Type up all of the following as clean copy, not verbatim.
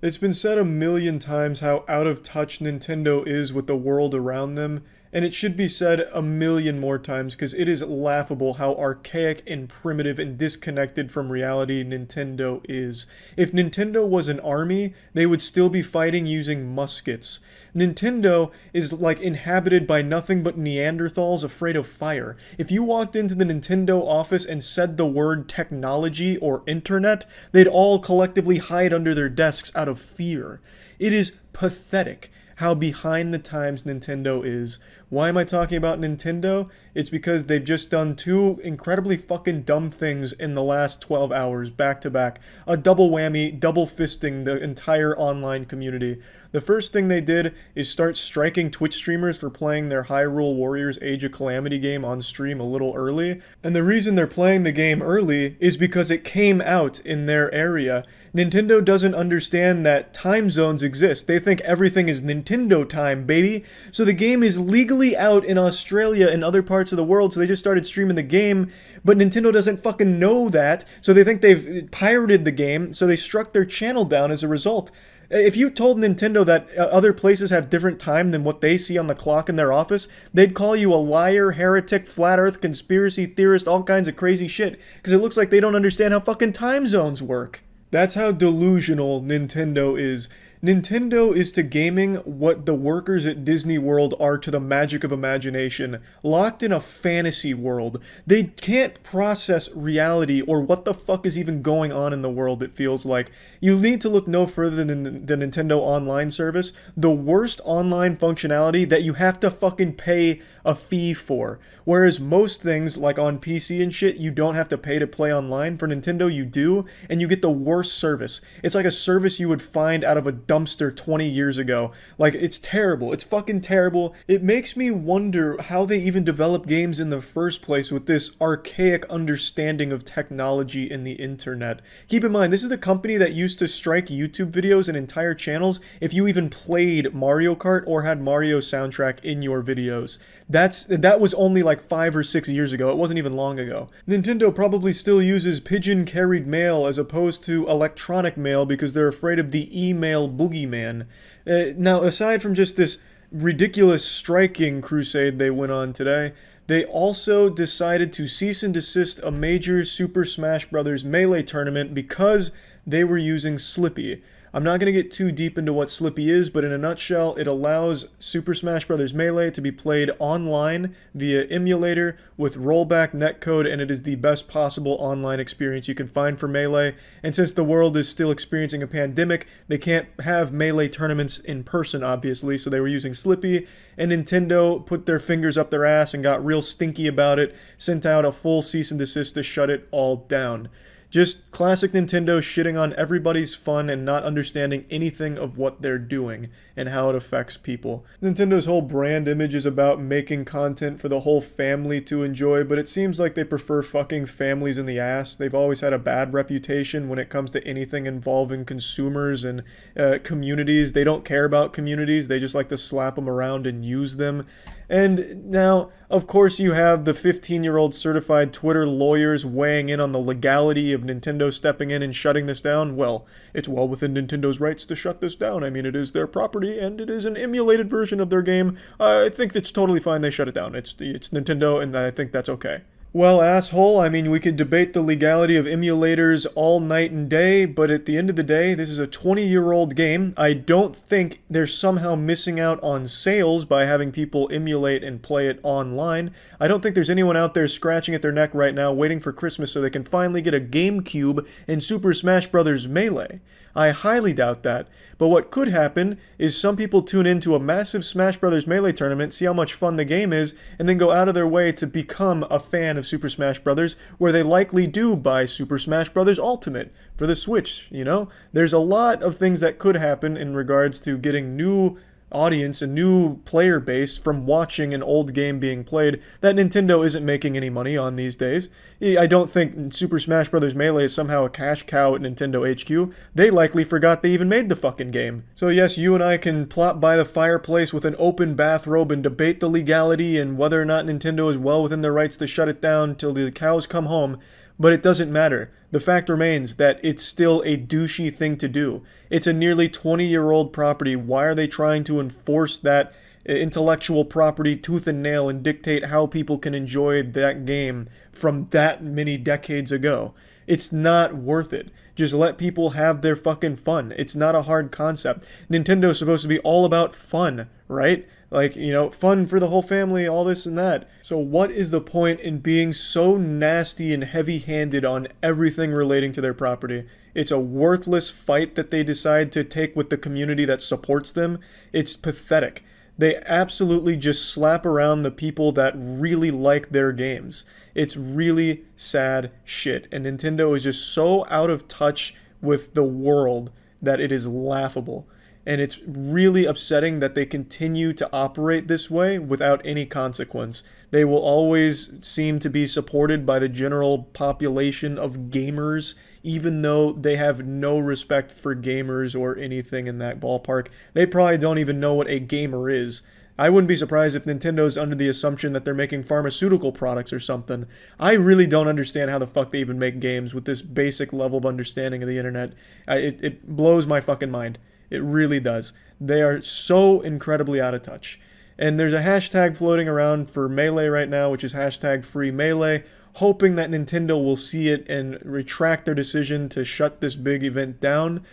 It's been said a million times how out of touch Nintendo is with the world around them, and it should be said a million more times because it is laughable how archaic and primitive and disconnected from reality Nintendo is. If Nintendo was an army, they would still be fighting using muskets. Nintendo is like inhabited by nothing but Neanderthals afraid of fire. If you walked into the Nintendo office and said the word technology or internet, they'd all collectively hide under their desks out of fear. It is pathetic how behind the times Nintendo is. Why am I talking about Nintendo? It's because they've just done two incredibly fucking dumb things in the last 12 hours, back to back. A double whammy, double fisting the entire online community. The first thing they did is start striking Twitch streamers for playing their Hyrule Warriors Age of Calamity game on stream a little early. And the reason they're playing the game early is because it came out in their area. Nintendo doesn't understand that time zones exist. They think everything is Nintendo time, baby. So the game is legally out in Australia and other parts of the world, so they just started streaming the game, but Nintendo doesn't fucking know that, so they think they've pirated the game, so they struck their channel down as a result. If you told Nintendo that other places have different time than what they see on the clock in their office, they'd call you a liar, heretic, flat earth, conspiracy theorist, all kinds of crazy shit, because it looks like they don't understand how fucking time zones work. That's how delusional Nintendo is. Nintendo is to gaming what the workers at Disney World are to the magic of imagination, locked in a fantasy world. They can't process reality or what the fuck is even going on in the world, it feels like. You need to look no further than the Nintendo Online service, the worst online functionality that you have to fucking pay a fee for. Whereas most things, like on PC and shit, you don't have to pay to play online. For Nintendo, you do, and you get the worst service. It's like a service you would find out of a dumpster 20 years ago. Like, it's terrible. It's fucking terrible. It makes me wonder how they even develop games in the first place with this archaic understanding of technology and the internet. Keep in mind, this is the company that used to strike YouTube videos and entire channels if you even played Mario Kart or had Mario soundtrack in your videos. That was only like 5 or 6 years ago. It wasn't even long ago. Nintendo probably still uses pigeon-carried mail as opposed to electronic mail because they're afraid of the email boogeyman. Now, aside from just this ridiculous striking crusade they went on today, they also decided to cease and desist a major Super Smash Bros. Melee tournament because they were using Slippy. I'm not going to get too deep into what Slippy is, but in a nutshell, it allows Super Smash Bros. Melee to be played online via emulator with rollback netcode, and it is the best possible online experience you can find for Melee. And since the world is still experiencing a pandemic, they can't have Melee tournaments in person, obviously, so they were using Slippy, and Nintendo put their fingers up their ass and got real stinky about it, sent out a full cease and desist to shut it all down. Just classic Nintendo shitting on everybody's fun and not understanding anything of what they're doing and how it affects people. Nintendo's whole brand image is about making content for the whole family to enjoy, but it seems like they prefer fucking families in the ass. They've always had a bad reputation when it comes to anything involving consumers and communities. They don't care about communities, they just like to slap them around and use them. And now, of course, you have the 15-year-old certified Twitter lawyers weighing in on the legality of Nintendo stepping in and shutting this down. Well, it's well within Nintendo's rights to shut this down. I mean, it is their property, and it is an emulated version of their game. I think it's totally fine they shut it down. It's Nintendo, and I think that's okay. Well, asshole, I mean, we could debate the legality of emulators all night and day, but at the end of the day, this is a 20-year-old game. I don't think they're somehow missing out on sales by having people emulate and play it online. I don't think there's anyone out there scratching at their neck right now waiting for Christmas so they can finally get a GameCube in Super Smash Bros. Melee. I highly doubt that, but what could happen is some people tune into a massive Smash Bros. Melee tournament, see how much fun the game is, and then go out of their way to become a fan of Super Smash Bros., where they likely do buy Super Smash Bros. Ultimate for the Switch, you know? There's a lot of things that could happen in regards to getting new audience, a new player base from watching an old game being played that Nintendo isn't making any money on these days. I don't think Super Smash Bros. Melee is somehow a cash cow at Nintendo HQ. They likely forgot they even made the fucking game. So yes, you and I can plop by the fireplace with an open bathrobe and debate the legality and whether or not Nintendo is well within their rights to shut it down till the cows come home. But it doesn't matter. The fact remains that it's still a douchey thing to do. It's a nearly 20-year-old property. Why are they trying to enforce that intellectual property tooth and nail and dictate how people can enjoy that game from that many decades ago? It's not worth it. Just let people have their fucking fun. It's not a hard concept. Nintendo's supposed to be all about fun, right? Like, fun for the whole family, all this and that. So what is the point in being so nasty and heavy-handed on everything relating to their property? It's a worthless fight that they decide to take with the community that supports them. It's pathetic. They absolutely just slap around the people that really like their games. It's really sad shit. And Nintendo is just so out of touch with the world that it is laughable. And it's really upsetting that they continue to operate this way without any consequence. They will always seem to be supported by the general population of gamers, even though they have no respect for gamers or anything in that ballpark. They probably don't even know what a gamer is. I wouldn't be surprised if Nintendo's under the assumption that they're making pharmaceutical products or something. I really don't understand how the fuck they even make games with this basic level of understanding of the internet. It blows my fucking mind. It really does. They are so incredibly out of touch. And there's a hashtag floating around for Melee right now, which is hashtag free Melee, hoping that Nintendo will see it and retract their decision to shut this big event down.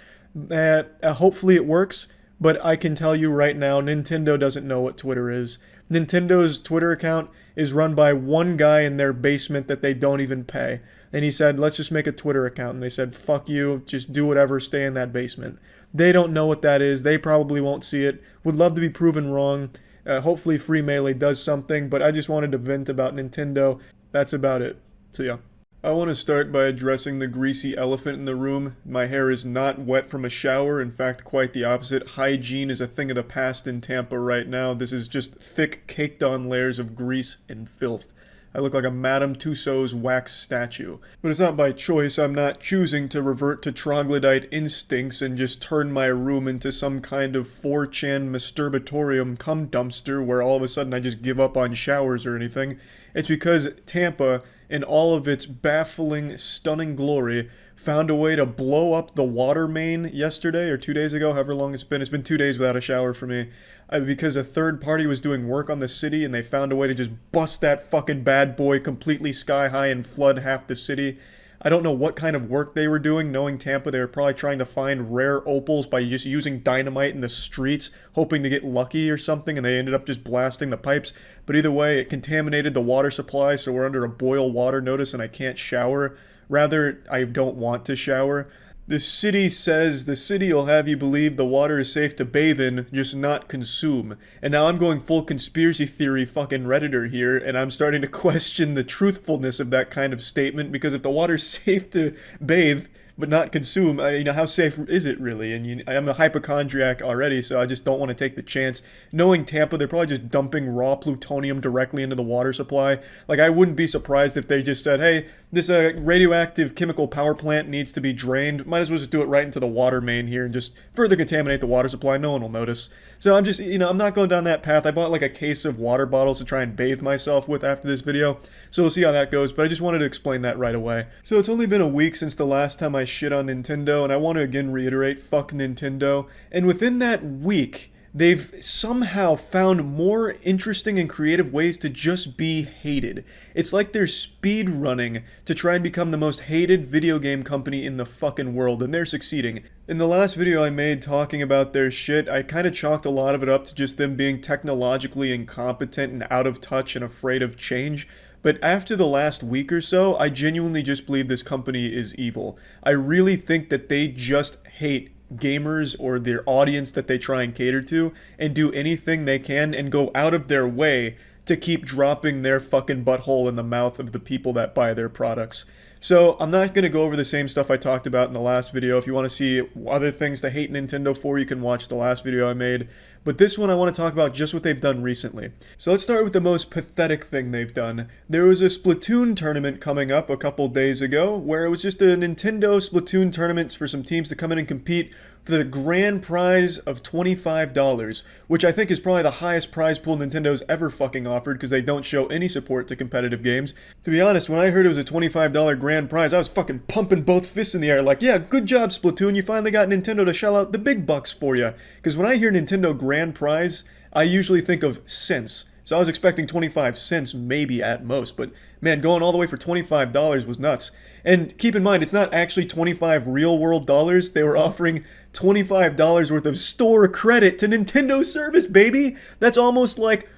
Hopefully it works, but I can tell you right now, Nintendo doesn't know what Twitter is. Nintendo's Twitter account is run by one guy in their basement that they don't even pay. And he said, let's just make a Twitter account. And they said, fuck you, just do whatever, stay in that basement. They don't know what that is. They probably won't see it. Would love to be proven wrong. Hopefully Free Melee does something, but I just wanted to vent about Nintendo. That's about it. So yeah. I want to start by addressing the greasy elephant in the room. My hair is not wet from a shower. In fact, quite the opposite. Hygiene is a thing of the past in Tampa right now. This is just thick, caked-on layers of grease and filth. I look like a Madame Tussauds wax statue. But it's not by choice. I'm not choosing to revert to troglodyte instincts and just turn my room into some kind of 4chan masturbatorium cum dumpster where all of a sudden I just give up on showers or anything. It's because Tampa, in all of its baffling, stunning glory, found a way to blow up the water main yesterday or 2 days ago, however long it's been. It's been 2 days without a shower for me. Because a third party was doing work on the city and they found a way to just bust that fucking bad boy completely sky high and flood half the city. I don't know what kind of work they were doing. Knowing Tampa, they were probably trying to find rare opals by just using dynamite in the streets, hoping to get lucky or something, and they ended up just blasting the pipes. But either way, it contaminated the water supply, so we're under a boil water notice and I can't shower. Rather, I don't want to shower. The city says the city will have you believe the water is safe to bathe in, just not consume. And now I'm going full conspiracy theory fucking Redditor here, and I'm starting to question the truthfulness of that kind of statement, because if the water's safe to bathe but not consume, how safe is it really? And I'm a hypochondriac already, so I just don't want to take the chance. Knowing Tampa, they're probably just dumping raw plutonium directly into the water supply. Like, I wouldn't be surprised if they just said, hey, this radioactive chemical power plant needs to be drained. Might as well just do it right into the water main here and just further contaminate the water supply. No one will notice. So I'm just, I'm not going down that path. I bought like a case of water bottles to try and bathe myself with after this video. So we'll see how that goes, but I just wanted to explain that right away. So it's only been a week since the last time I shit on Nintendo, and I want to again reiterate, fuck Nintendo. And within that week, they've somehow found more interesting and creative ways to just be hated. It's like they're speed running to try and become the most hated video game company in the fucking world, and they're succeeding. In the last video I made talking about their shit, I kind of chalked a lot of it up to just them being technologically incompetent and out of touch and afraid of change. But after the last week or so, I genuinely just believe this company is evil. I really think that they just hate gamers or their audience that they try and cater to, and do anything they can and go out of their way to keep dropping their fucking butthole in the mouth of the people that buy their products. So I'm not going to go over the same stuff I talked about in the last video. If you want to see other things to hate Nintendo for, you can watch the last video I made. But this one I want to talk about just what they've done recently. So let's start with the most pathetic thing they've done. There was a Splatoon tournament coming up a couple days ago where it was just a Nintendo Splatoon tournament for some teams to come in and compete the grand prize of $25, which I think is probably the highest prize pool Nintendo's ever fucking offered because they don't show any support to competitive games. To be honest, when I heard it was a $25 grand prize, I was fucking pumping both fists in the air like, yeah, good job, Splatoon, you finally got Nintendo to shell out the big bucks for you. Because when I hear Nintendo grand prize, I usually think of cents. So I was expecting 25 cents maybe at most, but man, going all the way for $25 was nuts. And keep in mind, it's not actually 25 real world dollars. They were offering $25 worth of store credit to Nintendo service, baby. That's almost like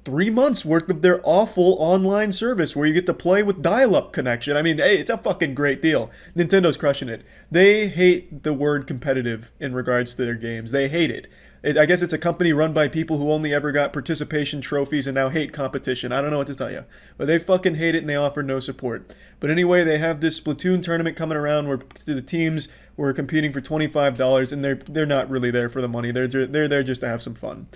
3 months worth of their awful online service where you get to play with dial-up connection. I mean, hey, it's a fucking great deal. Nintendo's crushing it. They hate the word competitive in regards to their games. They hate it. I guess it's a company run by people who only ever got participation trophies and now hate competition. I don't know what to tell you. But they fucking hate it and they offer no support. But anyway, they have this Splatoon tournament coming around where the teams were competing for $25 and they're not really there for the money. They're there just to have some fun.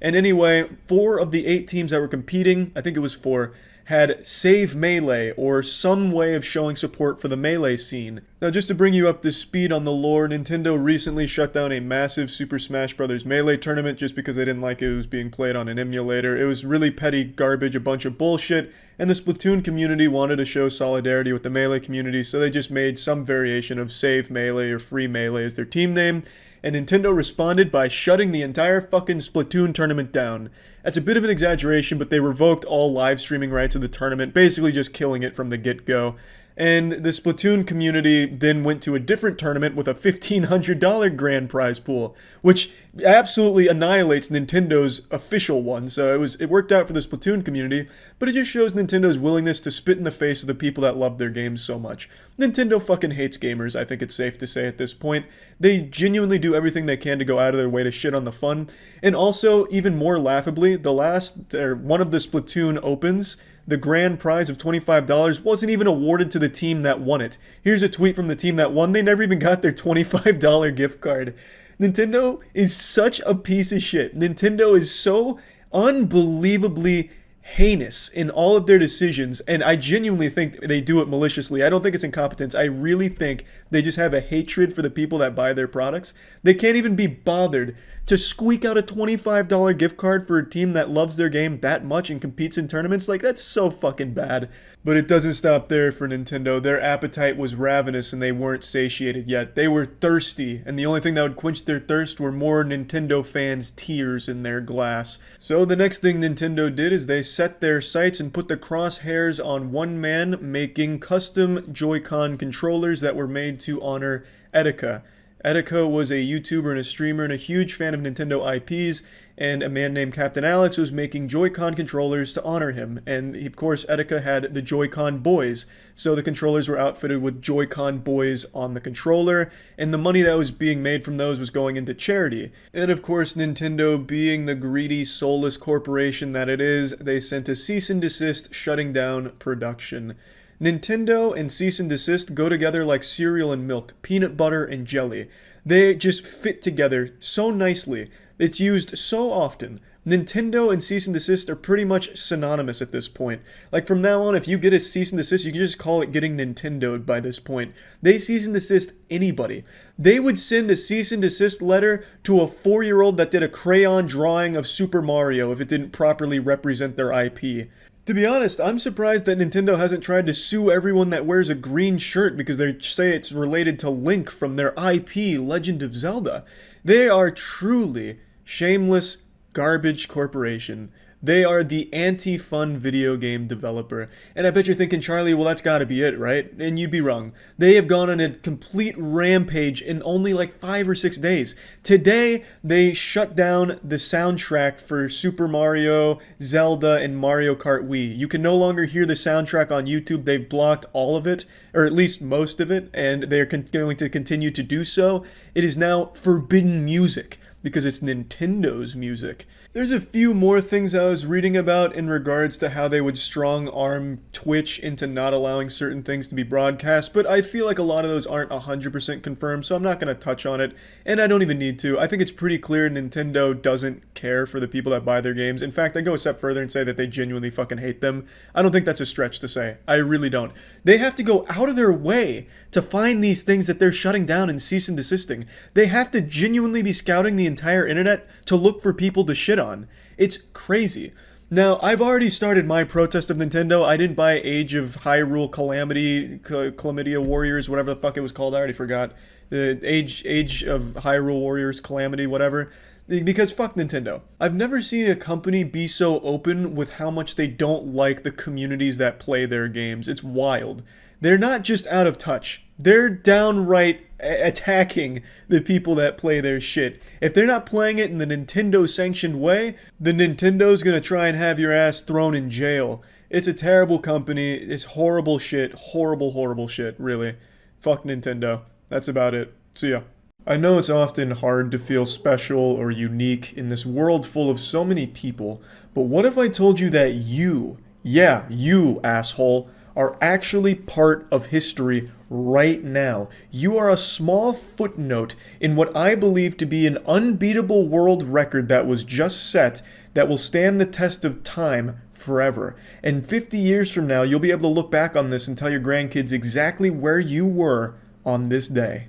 And anyway, 4 of the 8 teams that were competing, I think it was 4, had Save Melee, or some way of showing support for the Melee scene. Now just to bring you up to speed on the lore, Nintendo recently shut down a massive Super Smash Bros. Melee tournament just because they didn't like it was being played on an emulator. It was really petty garbage, a bunch of bullshit, and the Splatoon community wanted to show solidarity with the Melee community, so they just made some variation of Save Melee or Free Melee as their team name, and Nintendo responded by shutting the entire fucking Splatoon tournament down. That's a bit of an exaggeration, but they revoked all live streaming rights of the tournament, basically just killing it from the get-go. And the Splatoon community then went to a different tournament with a $1,500 grand prize pool, which absolutely annihilates Nintendo's official one. So it worked out for the Splatoon community, but it just shows Nintendo's willingness to spit in the face of the people that love their games so much. Nintendo fucking hates gamers, I think it's safe to say at this point. They genuinely do everything they can to go out of their way to shit on the fun. And also, even more laughably, one of the Splatoon Opens, the grand prize of $25 wasn't even awarded to the team that won it. Here's a tweet from the team that won. They never even got their $25 gift card. Nintendo is such a piece of shit. Nintendo is so unbelievably heinous in all of their decisions, and I genuinely think they do it maliciously. I don't think it's incompetence. I really think they just have a hatred for the people that buy their products. They can't even be bothered to squeak out a $25 gift card for a team that loves their game that much and competes in tournaments. Like, that's so fucking bad. But it doesn't stop there for Nintendo. Their appetite was ravenous and they weren't satiated yet. They were thirsty, and the only thing that would quench their thirst were more Nintendo fans' tears in their glass. So the next thing Nintendo did is they set their sights and put the crosshairs on one man, making custom Joy-Con controllers that were made to honor Etika. Etika was a YouTuber and a streamer and a huge fan of Nintendo IPs, and a man named Captain Alex was making Joy-Con controllers to honor him. And of course, Etika had the Joy-Con boys, so the controllers were outfitted with Joy-Con boys on the controller, and the money that was being made from those was going into charity. And of course, Nintendo, being the greedy, soulless corporation that it is, they sent a cease and desist shutting down production. Nintendo and cease and desist go together like cereal and milk, peanut butter and jelly. They just fit together so nicely. It's used so often. Nintendo and cease and desist are pretty much synonymous at this point. Like, from now on, if you get a cease and desist, you can just call it getting Nintendo'd by this point. They cease and desist anybody. They would send a cease and desist letter to a 4-year-old that did a crayon drawing of Super Mario if it didn't properly represent their IP. To be honest, I'm surprised that Nintendo hasn't tried to sue everyone that wears a green shirt because they say it's related to Link from their IP, Legend of Zelda. They are truly shameless garbage corporation. They are the anti-fun video game developer. And I bet you're thinking, Charlie, well, that's gotta be it, right? And you'd be wrong. They have gone on a complete rampage in only like 5 or 6 days. Today, they shut down the soundtrack for Super Mario, Zelda, and Mario Kart Wii. You can no longer hear the soundtrack on YouTube. They've blocked all of it, or at least most of it, and they're going to continue to do so. It is now forbidden music, because it's Nintendo's music. There's a few more things I was reading about in regards to how they would strong-arm Twitch into not allowing certain things to be broadcast, but I feel like a lot of those aren't 100% confirmed, so I'm not going to touch on it, and I don't even need to. I think it's pretty clear Nintendo doesn't care for the people that buy their games. In fact, I go a step further and say that they genuinely fucking hate them. I don't think that's a stretch to say. I really don't. They have to go out of their way to find these things that they're shutting down and cease and desisting. They have to genuinely be scouting the entire internet to look for people to shit on. It's crazy. Now, I've already started my protest of Nintendo. I didn't buy Age of Hyrule Calamity, Chlamydia Warriors, whatever the fuck it was called. I already forgot. The Age of Hyrule Warriors Calamity, whatever. Because fuck Nintendo. I've never seen a company be so open with how much they don't like the communities that play their games. It's wild. They're not just out of touch. They're downright attacking the people that play their shit. If they're not playing it in the Nintendo sanctioned way, the Nintendo's gonna try and have your ass thrown in jail. It's a terrible company. It's horrible shit. Horrible, horrible shit, really. Fuck Nintendo. That's about it. See ya. I know it's often hard to feel special or unique in this world full of so many people, but what if I told you that you, yeah, you asshole, are actually part of history right now? You are a small footnote in what I believe to be an unbeatable world record that was just set that will stand the test of time forever. And 50 years from now, you'll be able to look back on this and tell your grandkids exactly where you were on this day.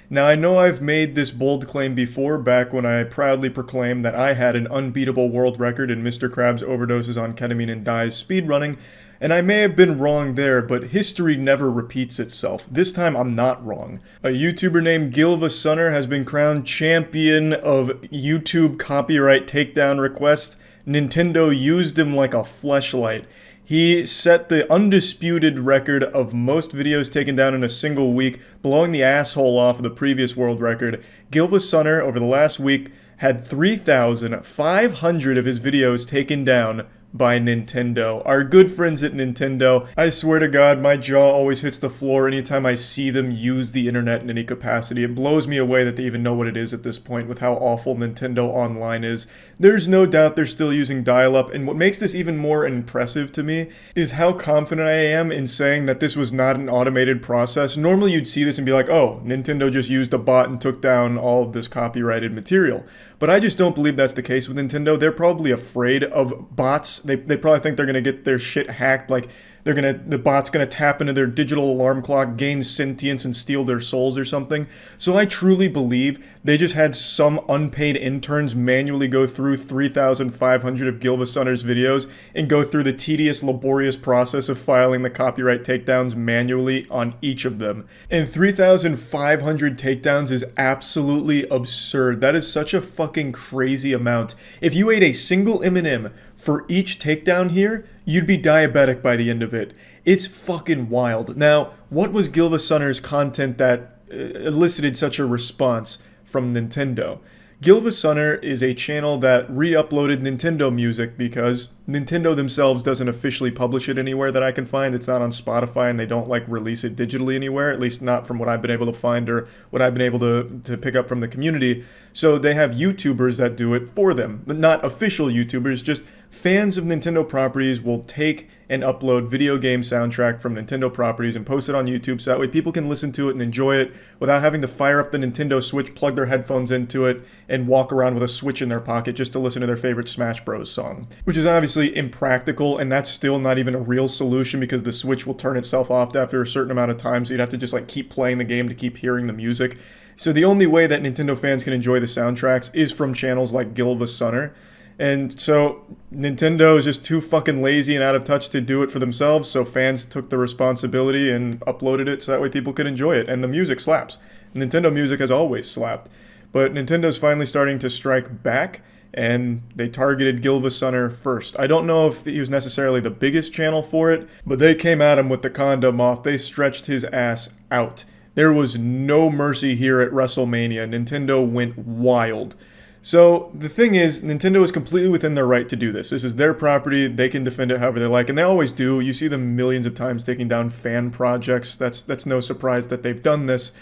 Now, I know I've made this bold claim before, back when I proudly proclaimed that I had an unbeatable world record in Mr. Krabs overdoses on ketamine and dies speedrunning, and I may have been wrong there, but history never repeats itself. This time, I'm not wrong. A YouTuber named Gilva has been crowned champion of YouTube copyright takedown requests. Nintendo used him like a fleshlight. He set the undisputed record of most videos taken down in a single week, blowing the asshole off of the previous world record. Gilva over the last week had 3,500 of his videos taken down by Nintendo. Our good friends at Nintendo. I swear to God, my jaw always hits the floor anytime I see them use the internet in any capacity. It blows me away that they even know what it is at this point with how awful Nintendo Online is. There's no doubt they're still using dial-up, and what makes this even more impressive to me is how confident I am in saying that this was not an automated process. Normally you'd see this and be like, oh, Nintendo just used a bot and took down all of this copyrighted material. But I just don't believe that's the case with Nintendo. They're probably afraid of bots. They probably think they're going to get their shit hacked, like the bot's going to tap into their digital alarm clock, gain sentience, and steal their souls or something. So I truly believe they just had some unpaid interns manually go through 3,500 of Gilva videos and go through the tedious, laborious process of filing the copyright takedowns manually on each of them. And 3,500 takedowns is absolutely absurd. That is such a fucking crazy amount. If you ate a single M&M for each takedown here, you'd be diabetic by the end of it. It's fucking wild. Now, what was Gilva content that elicited such a response from Nintendo? Gilva is a channel that re-uploaded Nintendo music because Nintendo themselves doesn't officially publish it anywhere that I can find. It's not on Spotify, and they don't release it digitally anywhere, at least not from what I've been able to find or what I've been able to pick up from the community. So they have YouTubers that do it for them, but not official YouTubers, just fans of Nintendo properties will take and upload video game soundtrack from Nintendo properties and post it on YouTube so that way people can listen to it and enjoy it without having to fire up the Nintendo Switch, plug their headphones into it, and walk around with a Switch in their pocket just to listen to their favorite Smash Bros. Song. Which is obviously impractical, and that's still not even a real solution because the Switch will turn itself off after a certain amount of time, so you'd have to just keep playing the game to keep hearing the music. So the only way that Nintendo fans can enjoy the soundtracks is from channels like Gilva. And so Nintendo is just too fucking lazy and out of touch to do it for themselves, so fans took the responsibility and uploaded it so that way people could enjoy it. And the music slaps. Nintendo music has always slapped. But Nintendo's finally starting to strike back, and they targeted Gilva first. I don't know if he was necessarily the biggest channel for it, but they came at him with the condom off. They stretched his ass out. There was no mercy here at WrestleMania. Nintendo went wild. So the thing is, Nintendo is completely within their right to do this. This is their property. They can defend it however they like, and they always do. You see them millions of times taking down fan projects. That's no surprise that they've done this.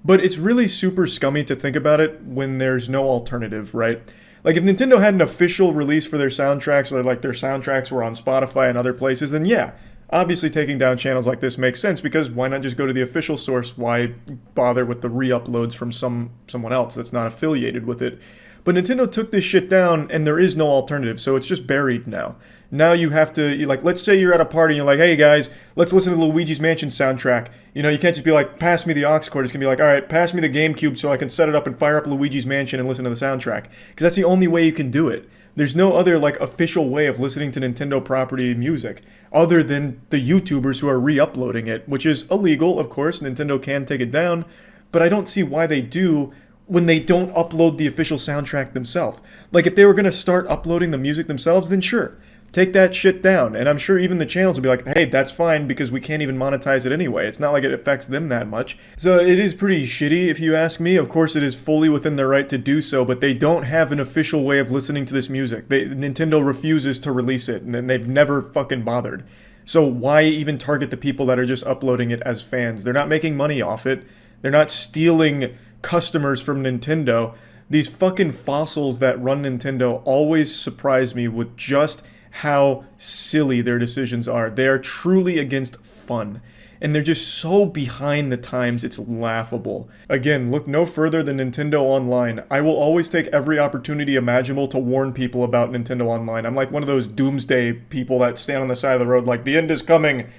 But it's really super scummy to think about it when there's no alternative, right? Like, if Nintendo had an official release for their soundtracks, or their soundtracks were on Spotify and other places, then yeah, Obviously, taking down channels like this makes sense because why not just go to the official source? Why bother with the re-uploads from someone else that's not affiliated with it? But Nintendo took this shit down, and there is no alternative, so it's just buried now. Now you have to, like, let's say you're at a party and you're like, hey guys, let's listen to Luigi's Mansion soundtrack. You know, you can't just be like, pass me the aux cord. It's gonna be like, all right, pass me the GameCube so I can set it up and fire up Luigi's Mansion and listen to the soundtrack. Because that's the only way you can do it. There's no other, like, official way of listening to Nintendo property music other than the YouTubers who are re-uploading it, which is illegal, of course. Nintendo can take it down, but I don't see why they do when they don't upload the official soundtrack themselves. Like, if they were going to start uploading the music themselves, then sure, take that shit down. And I'm sure even the channels will be like, hey, that's fine because we can't even monetize it anyway. It's not like it affects them that much. So it is pretty shitty if you ask me. Of course, it is fully within their right to do so, but they don't have an official way of listening to this music. Nintendo refuses to release it, and they've never fucking bothered. So why even target the people that are just uploading it as fans? They're not making money off it. They're not stealing customers from Nintendo. These fucking fossils that run Nintendo always surprise me with just how silly their decisions are. They are truly against fun. And they're just so behind the times, it's laughable. Again, look no further than Nintendo Online. I will always take every opportunity imaginable to warn people about Nintendo Online. I'm like one of those doomsday people that stand on the side of the road like, the end is coming,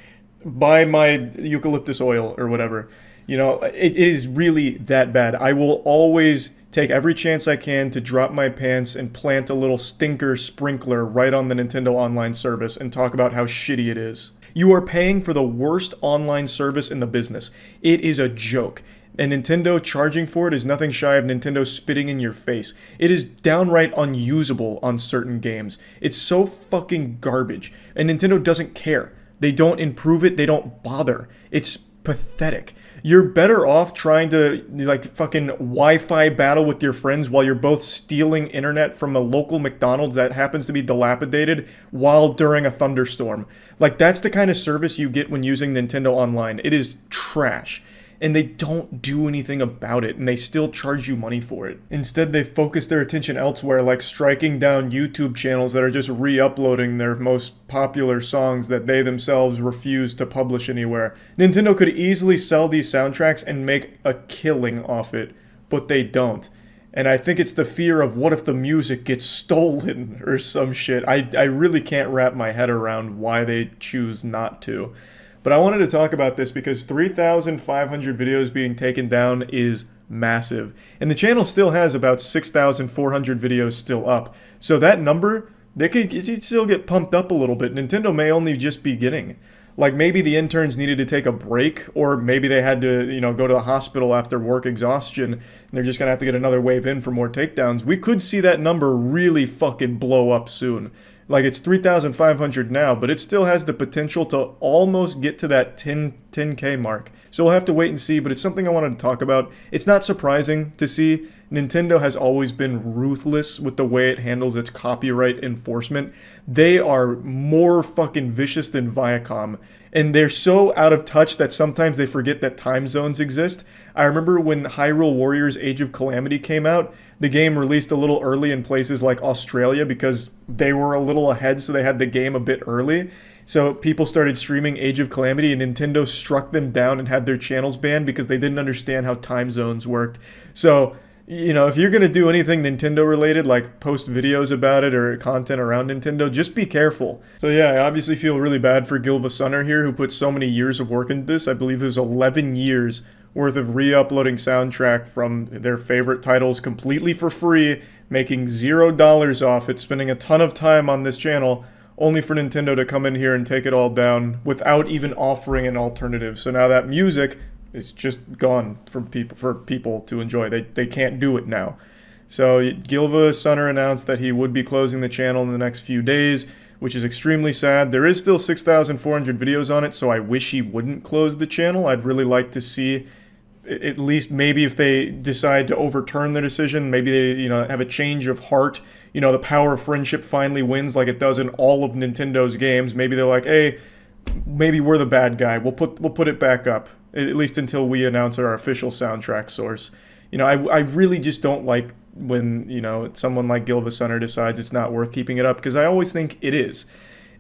buy my eucalyptus oil or whatever. You know, it is really that bad. I will always take every chance I can to drop my pants and plant a little stinker sprinkler right on the Nintendo Online service and talk about how shitty it is. You are paying for the worst online service in the business. It is a joke. And Nintendo charging for it is nothing shy of Nintendo spitting in your face. It is downright unusable on certain games. It's so fucking garbage. And Nintendo doesn't care. They don't improve it. They don't bother. It's pathetic. You're better off trying to, like, fucking Wi-Fi battle with your friends while you're both stealing internet from a local McDonald's that happens to be dilapidated while during a thunderstorm. Like, that's the kind of service you get when using Nintendo Online. It is trash. And they don't do anything about it, and they still charge you money for it. Instead, they focus their attention elsewhere, like striking down YouTube channels that are just re-uploading their most popular songs that they themselves refuse to publish anywhere. Nintendo could easily sell these soundtracks and make a killing off it, but they don't. And I think it's the fear of what if the music gets stolen or some shit. I really can't wrap my head around why they choose not to. But I wanted to talk about this because 3,500 videos being taken down is massive. And the channel still has about 6,400 videos still up. So that number, it could still get pumped up a little bit. Nintendo may only just be beginning. Like maybe the interns needed to take a break, or maybe they had to, go to the hospital after work exhaustion, and they're just going to have to get another wave in for more takedowns. We could see that number really fucking blow up soon. Like, it's 3,500 now, but it still has the potential to almost get to that 10K mark. So we'll have to wait and see, but it's something I wanted to talk about. It's not surprising to see. Nintendo has always been ruthless with the way it handles its copyright enforcement. They are more fucking vicious than Viacom. And they're so out of touch that sometimes they forget that time zones exist. I remember when Hyrule Warriors Age of Calamity came out, the game released a little early in places like Australia because they were a little ahead, so they had the game a bit early. So people started streaming Age of Calamity, and Nintendo struck them down and had their channels banned because they didn't understand how time zones worked. So, if you're going to do anything Nintendo related, like post videos about it or content around Nintendo, just be careful. So yeah, I obviously feel really bad for Gilva Sunner here, who put so many years of work into this. I believe it was 11 years worth of re-uploading soundtrack from their favorite titles completely for free, making $0 off it, spending a ton of time on this channel, only for Nintendo to come in here and take it all down without even offering an alternative. So now that music is just gone for people to enjoy. They can't do it now. So Gilva Sunner announced that he would be closing the channel in the next few days, which is extremely sad. There is still 6,400 videos on it, so I wish he wouldn't close the channel. I'd really like to see, at least maybe if they decide to overturn their decision, maybe they have a change of heart. The power of friendship finally wins like it does in all of Nintendo's games. Maybe they're like, hey, maybe we're the bad guy. We'll put it back up, at least until we announce our official soundtrack source. I really just don't like when someone like Gilva Sunner decides it's not worth keeping it up, because I always think it is.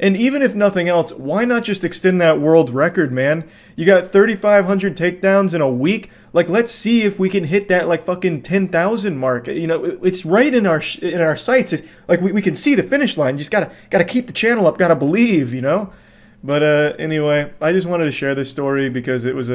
And even if nothing else, why not just extend that world record, man? You got 3,500 takedowns in a week. Like, let's see if we can hit that like fucking 10,000 mark. You know, it's right in our sights. It's, like we can see the finish line. Just gotta keep the channel up. Gotta believe, you know. But anyway, I just wanted to share this story because it was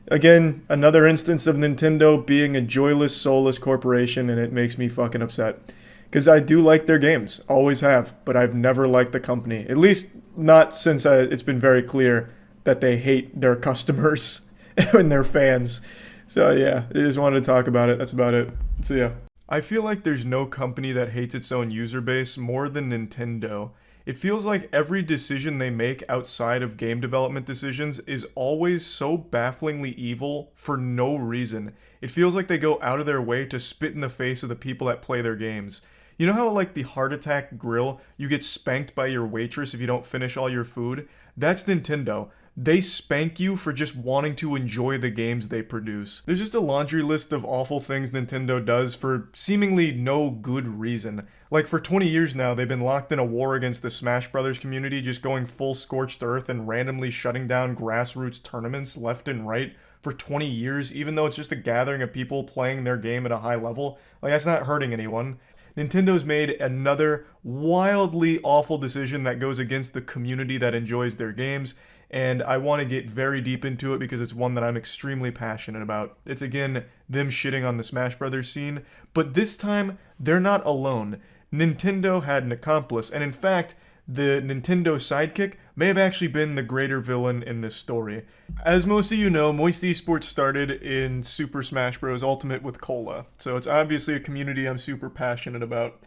again another instance of Nintendo being a joyless, soulless corporation, and it makes me fucking upset. Because I do like their games, always have, but I've never liked the company. At least not since it's been very clear that they hate their customers and their fans. So yeah, I just wanted to talk about it. That's about it. So yeah. I feel like there's no company that hates its own user base more than Nintendo. It feels like every decision they make outside of game development decisions is always so bafflingly evil for no reason. It feels like they go out of their way to spit in the face of the people that play their games. You know how like the Heart Attack Grill, you get spanked by your waitress if you don't finish all your food? That's Nintendo. They spank you for just wanting to enjoy the games they produce. There's just a laundry list of awful things Nintendo does for seemingly no good reason. Like for 20 years now, they've been locked in a war against the Smash Brothers community, just going full scorched earth and randomly shutting down grassroots tournaments left and right for 20 years, even though it's just a gathering of people playing their game at a high level. Like, that's not hurting anyone. Nintendo's made another wildly awful decision that goes against the community that enjoys their games, and I want to get very deep into it because it's one that I'm extremely passionate about. It's again them shitting on the Smash Brothers scene, but this time they're not alone. Nintendo had an accomplice, and in fact, the Nintendo sidekick may have actually been the greater villain in this story. As most of you know, Moist Esports started in Super Smash Bros. Ultimate with Cola, so it's obviously a community I'm super passionate about.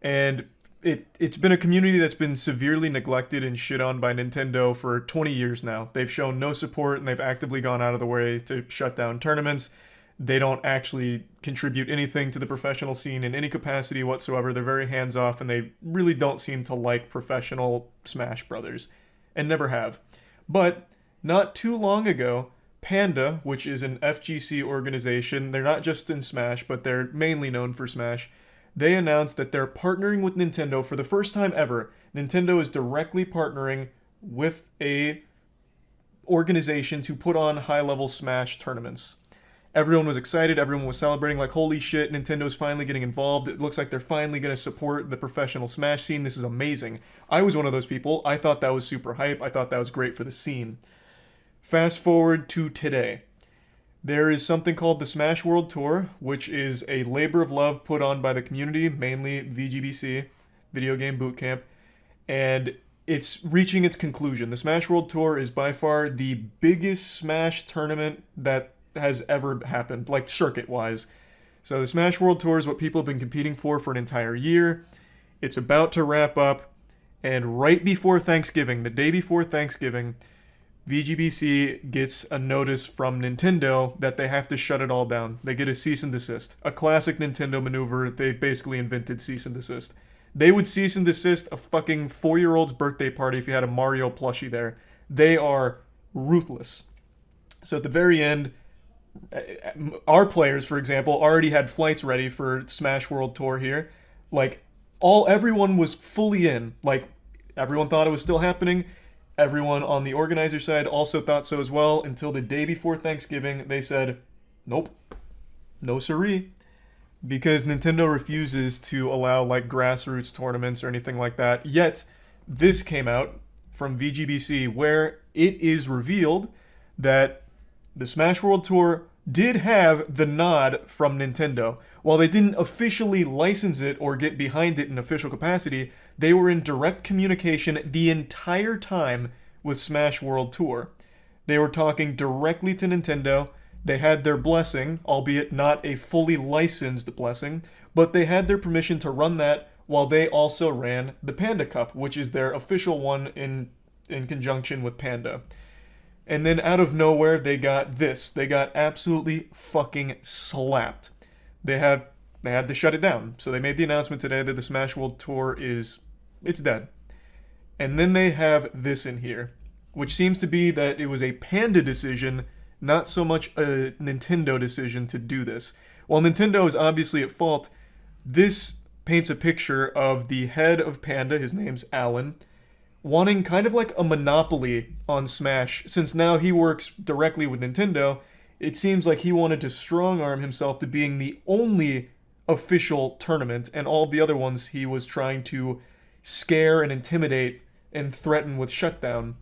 And it's been a community that's been severely neglected and shit on by Nintendo for 20 years now. They've shown no support, and they've actively gone out of the way to shut down tournaments. They don't actually contribute anything to the professional scene in any capacity whatsoever. They're very hands-off, and they really don't seem to like professional Smash Brothers, and never have. But not too long ago, Panda, which is an FGC organization, they're not just in Smash, but they're mainly known for Smash, they announced that they're partnering with Nintendo for the first time ever. Nintendo is directly partnering with a organization to put on high-level Smash tournaments. Everyone was excited, everyone was celebrating, like, holy shit, Nintendo's finally getting involved. It looks like they're finally going to support the professional Smash scene. This is amazing. I was one of those people. I thought that was super hype. I thought that was great for the scene. Fast forward to today. There is something called the Smash World Tour, which is a labor of love put on by the community, mainly VGBC, Video Game Boot Camp, and it's reaching its conclusion. The Smash World Tour is by far the biggest Smash tournament that has ever happened, like circuit-wise. So the Smash World Tour is what people have been competing for an entire year. It's about to wrap up, and right before Thanksgiving, the day before Thanksgiving, VGBC gets a notice from Nintendo that they have to shut it all down. They get a cease and desist. A classic Nintendo maneuver. They basically invented cease and desist. They would cease and desist a fucking 4-year-old's birthday party if you had a Mario plushie there. They are ruthless. So at the very end, our players, for example, already had flights ready for Smash World Tour here. Like, everyone was fully in. Like, everyone thought it was still happening. Everyone on the organizer side also thought so as well, until the day before Thanksgiving, they said, nope, no siree. Because Nintendo refuses to allow, like, grassroots tournaments or anything like that. Yet, this came out from VGBC, where it is revealed that the Smash World Tour did have the nod from Nintendo. While they didn't officially license it or get behind it in official capacity, they were in direct communication the entire time with Smash World Tour. They were talking directly to Nintendo. They had their blessing, albeit not a fully licensed blessing, but they had their permission to run that while they also ran the Panda Cup, which is their official one in conjunction with Panda. And then out of nowhere, they got this. They got absolutely fucking slapped. They had to shut it down. So they made the announcement today that the Smash World Tour it's dead. And then they have this in here, which seems to be that it was a Panda decision, not so much a Nintendo decision to do this. While Nintendo is obviously at fault, this paints a picture of the head of Panda, his name's Alan, wanting kind of like a monopoly on Smash, since now he works directly with Nintendo. It seems like he wanted to strong arm himself to being the only official tournament, and all of the other ones he was trying to scare and intimidate and threaten with shutdown.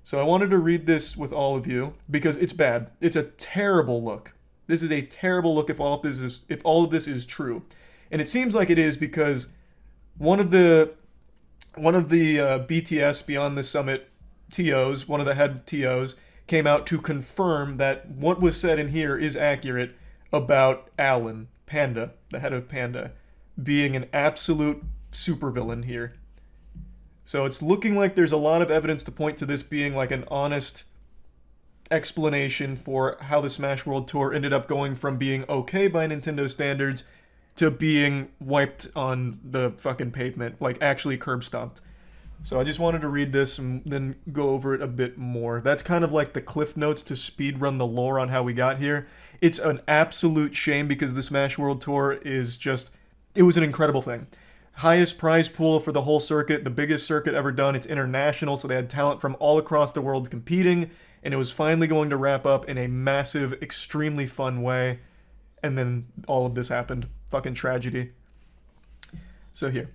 So I wanted to read this with all of you because it's bad. It's a terrible look. This is a terrible look if all of this is true. And it seems like it is because one of the BTS Beyond the Summit TOs, one of the head TOs, came out to confirm that what was said in here is accurate about Alan, Panda, the head of Panda, being an absolute supervillain here. So it's looking like there's a lot of evidence to point to this being like an honest explanation for how the Smash World Tour ended up going from being okay by Nintendo standards to being wiped on the fucking pavement, like actually curb stomped. So I just wanted to read this and then go over it a bit more. That's kind of like the cliff notes to speedrun the lore on how we got here. It's an absolute shame because the Smash World Tour is just, it was an incredible thing. Highest prize pool for the whole circuit, the biggest circuit ever done. It's international, so they had talent from all across the world competing, and it was finally going to wrap up in a massive, extremely fun way. And then all of this happened. Fucking tragedy. So here.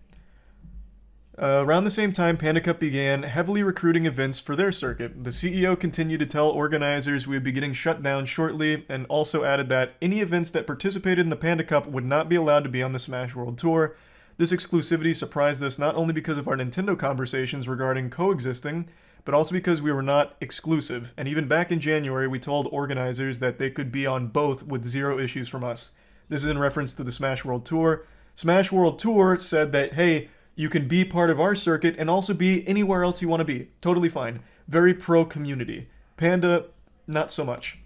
Around the same time, Panda Cup began heavily recruiting events for their circuit. The CEO continued to tell organizers we would be getting shut down shortly, and also added that any events that participated in the Panda Cup would not be allowed to be on the Smash World Tour. This exclusivity surprised us not only because of our Nintendo conversations regarding coexisting, but also because we were not exclusive. And even back in January, we told organizers that they could be on both with zero issues from us. This is in reference to the Smash World Tour. Smash World Tour said that, hey, you can be part of our circuit and also be anywhere else you want to be. Totally fine. Very pro-community. Panda, not so much.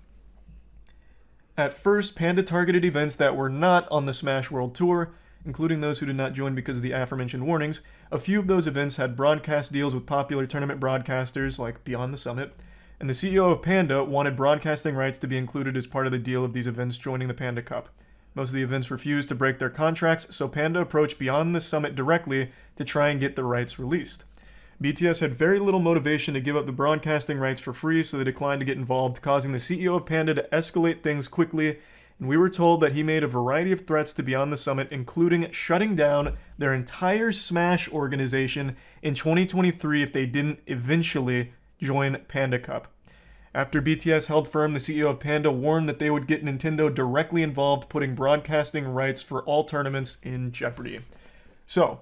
At first, Panda targeted events that were not on the Smash World Tour, including those who did not join because of the aforementioned warnings. A few of those events had broadcast deals with popular tournament broadcasters like Beyond the Summit, and the CEO of Panda wanted broadcasting rights to be included as part of the deal of these events joining the Panda Cup. Most of the events refused to break their contracts, so Panda approached Beyond the Summit directly to try and get the rights released. BTS had very little motivation to give up the broadcasting rights for free, so they declined to get involved, causing the CEO of Panda to escalate things quickly, and we were told that he made a variety of threats to Beyond the Summit, including shutting down their entire Smash organization in 2023 if they didn't eventually join Panda Cup. After BTS held firm, the CEO of Panda warned that they would get Nintendo directly involved, putting broadcasting rights for all tournaments in jeopardy. So,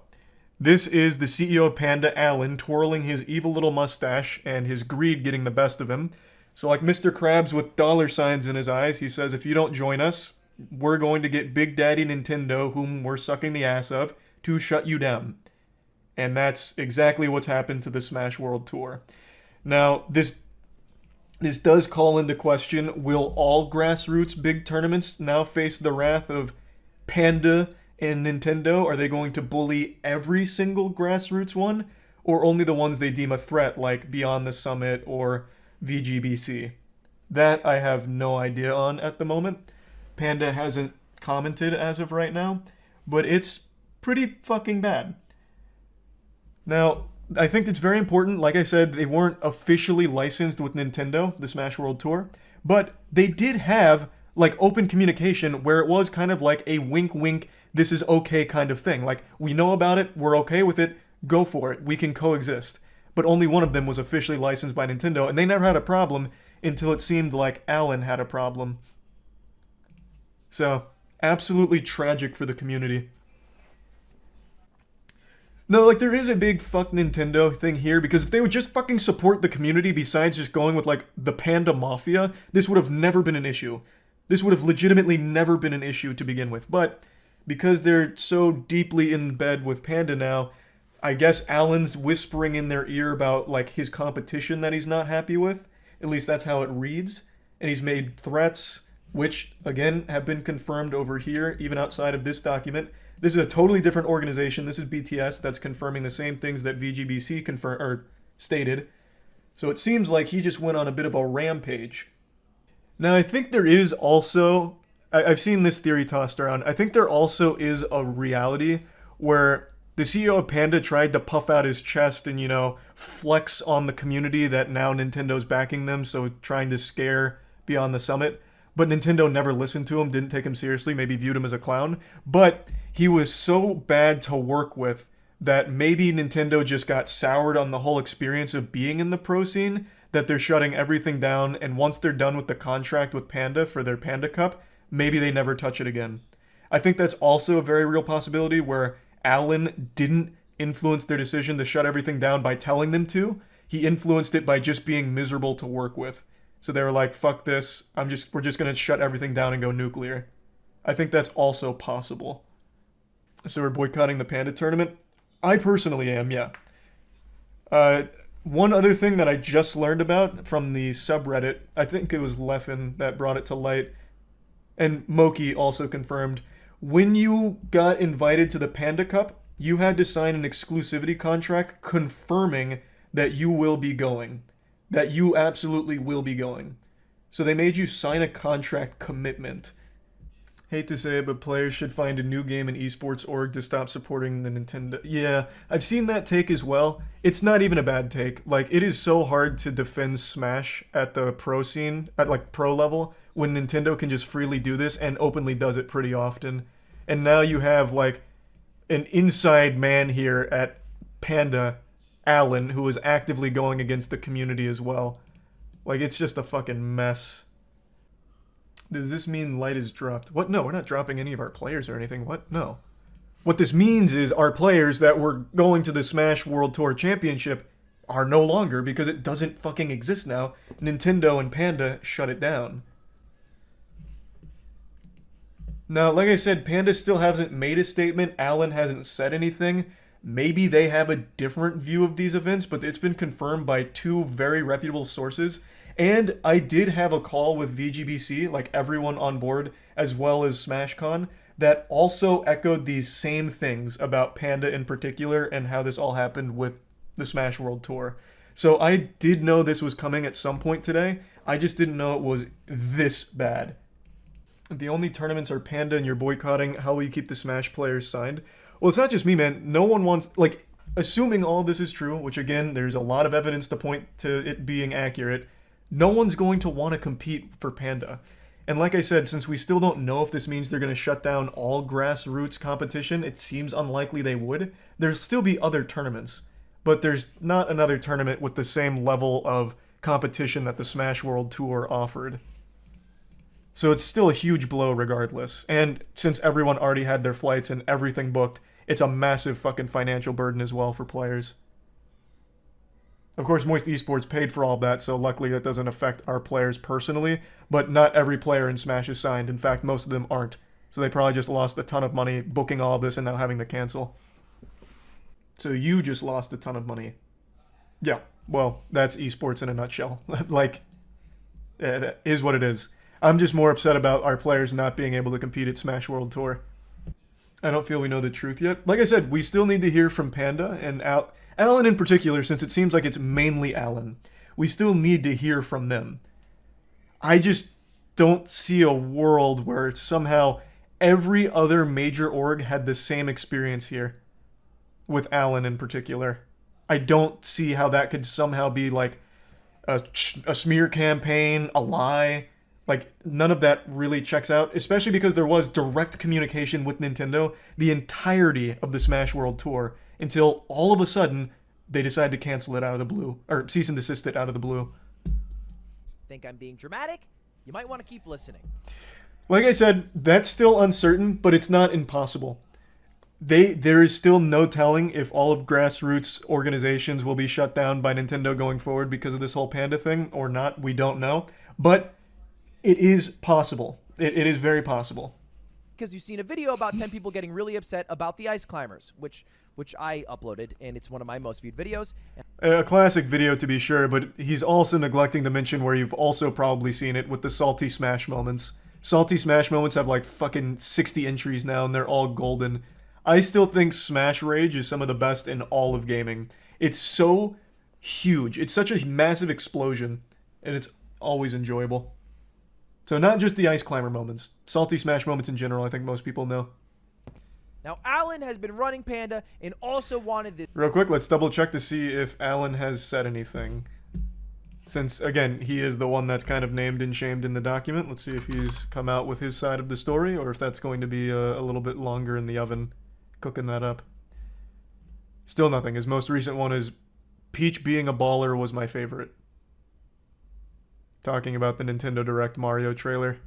this is the CEO of Panda, Alan, twirling his evil little mustache and his greed getting the best of him. So like Mr. Krabs with dollar signs in his eyes, he says, if you don't join us, we're going to get Big Daddy Nintendo, whom we're sucking the ass of, to shut you down. And that's exactly what's happened to the Smash World Tour. Now, this does call into question, will all grassroots big tournaments now face the wrath of Panda and Nintendo? Are they going to bully every single grassroots one? Or only the ones they deem a threat, like Beyond the Summit or VGBC? That I have no idea on at the moment. Panda hasn't commented as of right now, but it's pretty fucking bad. Now, I think it's very important. Like I said, they weren't officially licensed with Nintendo, the Smash World Tour, but they did have like open communication where it was kind of like a wink wink, this is okay kind of thing. Like, we know about it, we're okay with it, go for it, we can coexist. But only one of them was officially licensed by Nintendo, and they never had a problem until it seemed like Alan had a problem. So, absolutely tragic for the community. No, like, there is a big fuck Nintendo thing here, because if they would just fucking support the community besides just going with, like, the Panda Mafia, this would have never been an issue. This would have legitimately never been an issue to begin with. But because they're so deeply in bed with Panda now, I guess Alan's whispering in their ear about, like, his competition that he's not happy with. At least that's how it reads. And he's made threats, which, again, have been confirmed over here, even outside of this document. This is a totally different organization. This is BTS that's confirming the same things that VGBC stated. So it seems like he just went on a bit of a rampage. Now, I think there is also, I've seen this theory tossed around, I think there also is a reality where The CEO of Panda tried to puff out his chest and, flex on the community that now Nintendo's backing them, so trying to scare beyond the summit. But Nintendo never listened to him, didn't take him seriously, maybe viewed him as a clown. But he was so bad to work with that maybe Nintendo just got soured on the whole experience of being in the pro scene, that they're shutting everything down, and once they're done with the contract with Panda for their Panda Cup, maybe they never touch it again. I think that's also a very real possibility where Alan didn't influence their decision to shut everything down by telling them to. He influenced it by just being miserable to work with. So they were like, fuck this, we're just gonna shut everything down and go nuclear. I think that's also possible. So we're boycotting the Panda tournament? I personally am, yeah. One other thing that I just learned about from the subreddit, I think it was Leffen that brought it to light, and Moki also confirmed, when you got invited to the Panda Cup, you had to sign an exclusivity contract confirming that you will be going. That you absolutely will be going. So they made you sign a contract commitment. Hate to say it, but players should find a new game in esports org to stop supporting the Nintendo. Yeah, I've seen that take as well. It's not even a bad take. Like, it is so hard to defend Smash at the pro scene, at like pro level, when Nintendo can just freely do this and openly does it pretty often. And now you have like an inside man here at Panda, Alan, who is actively going against the community as well. Like, it's just a fucking mess. Does this mean light is dropped? What? No, we're not dropping any of our players or anything. What? No. What this means is our players that were going to the Smash World Tour Championship are no longer, because it doesn't fucking exist now. Nintendo and Panda shut it down. Now, like I said, Panda still hasn't made a statement. Alan hasn't said anything. Maybe they have a different view of these events, but it's been confirmed by two very reputable sources. And I did have a call with VGBC, like everyone on board, as well as SmashCon, that also echoed these same things about Panda in particular and how this all happened with the Smash World Tour. So I did know this was coming at some point today. I just didn't know it was this bad. If the only tournaments are Panda and you're boycotting, how will you keep the Smash players signed? Well, it's not just me, man. No one wants, like, assuming all this is true, which again, there's a lot of evidence to point to it being accurate, no one's going to want to compete for Panda. And like I said, since we still don't know if this means they're going to shut down all grassroots competition, it seems unlikely they would. There'll still be other tournaments, but there's not another tournament with the same level of competition that the Smash World Tour offered. So it's still a huge blow regardless. And since everyone already had their flights and everything booked, it's a massive fucking financial burden as well for players. Of course, Moist Esports paid for all that, so luckily that doesn't affect our players personally, but not every player in Smash is signed. In fact, most of them aren't. So they probably just lost a ton of money booking all of this and now having to cancel. So you just lost a ton of money. Yeah, well, that's esports in a nutshell. Like, that is what it is. I'm just more upset about our players not being able to compete at Smash World Tour. I don't feel we know the truth yet. Like I said, we still need to hear from Panda and Alan in particular, since it seems like it's mainly Alan. We still need to hear from them. I just don't see a world where somehow every other major org had the same experience here. With Alan in particular. I don't see how that could somehow be like a smear campaign, a lie. Like, none of that really checks out, especially because there was direct communication with Nintendo the entirety of the Smash World Tour until all of a sudden they decided to cancel it out of the blue, or cease and desist it out of the blue. Think I'm being dramatic? You might want to keep listening. Like I said, that's still uncertain, but it's not impossible. There is still no telling if all of grassroots organizations will be shut down by Nintendo going forward because of this whole Panda thing or not. We don't know. But it is possible. It is very possible. Because you've seen a video about 10 people getting really upset about the ice climbers, which I uploaded, and it's one of my most viewed videos. A classic video to be sure, but he's also neglecting to mention where you've also probably seen it with the Salty Smash moments. Salty Smash moments have like fucking 60 entries now, and they're all golden. I still think Smash Rage is some of the best in all of gaming. It's so huge. It's such a massive explosion, and it's always enjoyable. So not just the Ice Climber moments. Salty Smash moments in general, I think most people know. Now, Alan has been running Panda and also wanted this. Real quick, let's double check to see if Alan has said anything. Since, again, he is the one that's kind of named and shamed in the document. Let's see if he's come out with his side of the story, or if that's going to be a little bit longer in the oven, cooking that up. Still nothing. His most recent one is, Peach being a baller was my favorite. Talking about the Nintendo Direct Mario trailer.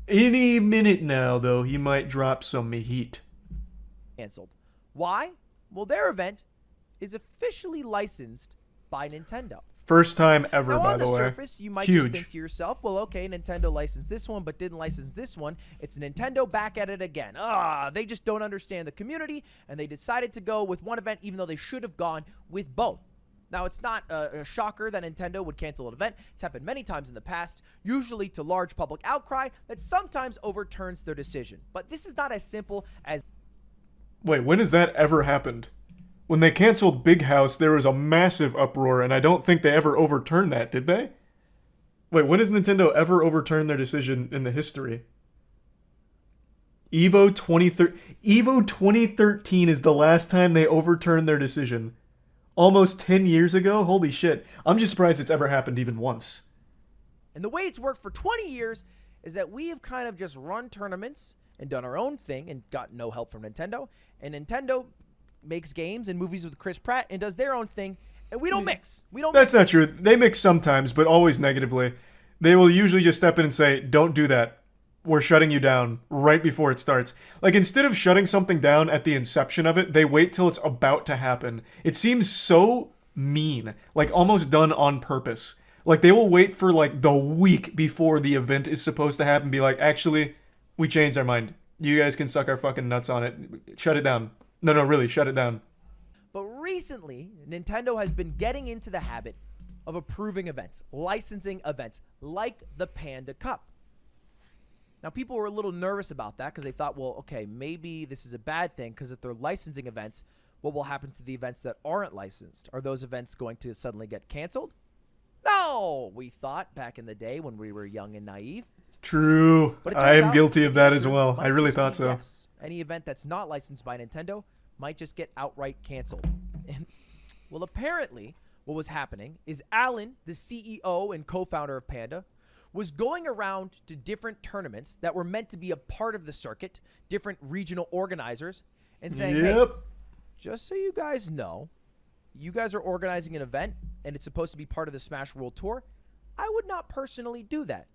Any minute now, though, he might drop some heat. Canceled. Why? Well, their event is officially licensed by Nintendo. First time ever, now, by the way. on the surface, you might just think to yourself, well, okay, Nintendo licensed this one, but didn't license this one. It's Nintendo back at it again. They just don't understand the community, and they decided to go with one event, even though they should have gone with both. Now, it's not a shocker that Nintendo would cancel an event. It's happened many times in the past, usually to large public outcry that sometimes overturns their decision. But this is not as simple as... Wait, when has that ever happened? When they canceled Big House, there was a massive uproar, and I don't think they ever overturned that, did they? Wait, when has Nintendo ever overturned their decision in the history? Evo 2013 is the last time they overturned their decision. Almost 10 years ago? Holy shit. I'm just surprised it's ever happened even once. And the way it's worked for 20 years is that we have kind of just run tournaments and done our own thing and got no help from Nintendo. And Nintendo makes games and movies with Chris Pratt and does their own thing, and we don't mix. That's not true. They mix sometimes, but always negatively. They will usually just step in and say, don't do that. We're shutting you down right before it starts. Like, instead of shutting something down at the inception of it, they wait till it's about to happen. It seems so mean, like almost done on purpose. Like, they will wait for like the week before the event is supposed to happen, be like, actually, we changed our mind. You guys can suck our fucking nuts on it. Shut it down. No, really, shut it down. But recently, Nintendo has been getting into the habit of approving events, licensing events, like the Panda Cup. Now, people were a little nervous about that because they thought, well, okay, maybe this is a bad thing because if they're licensing events, what will happen to the events that aren't licensed? Are those events going to suddenly get canceled? No, we thought back in the day when we were young and naive. True. I am guilty of that as well. I really thought so. Yes. Any event that's not licensed by Nintendo might just get outright canceled. And, well, apparently, what was happening is Alan, the CEO and co-founder of Panda, was going around to different tournaments that were meant to be a part of the circuit, different regional organizers, and saying, hey, just so you guys know, you guys are organizing an event, and it's supposed to be part of the Smash World Tour. I would not personally do that,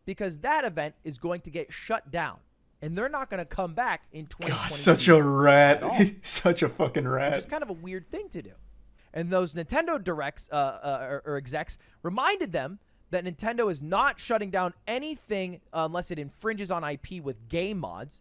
because that event is going to get shut down. And they're not going to come back in 2020. God, such a rat. Such a fucking rat. Which is kind of a weird thing to do. And those Nintendo directs or execs reminded them that Nintendo is not shutting down anything unless it infringes on IP with game mods.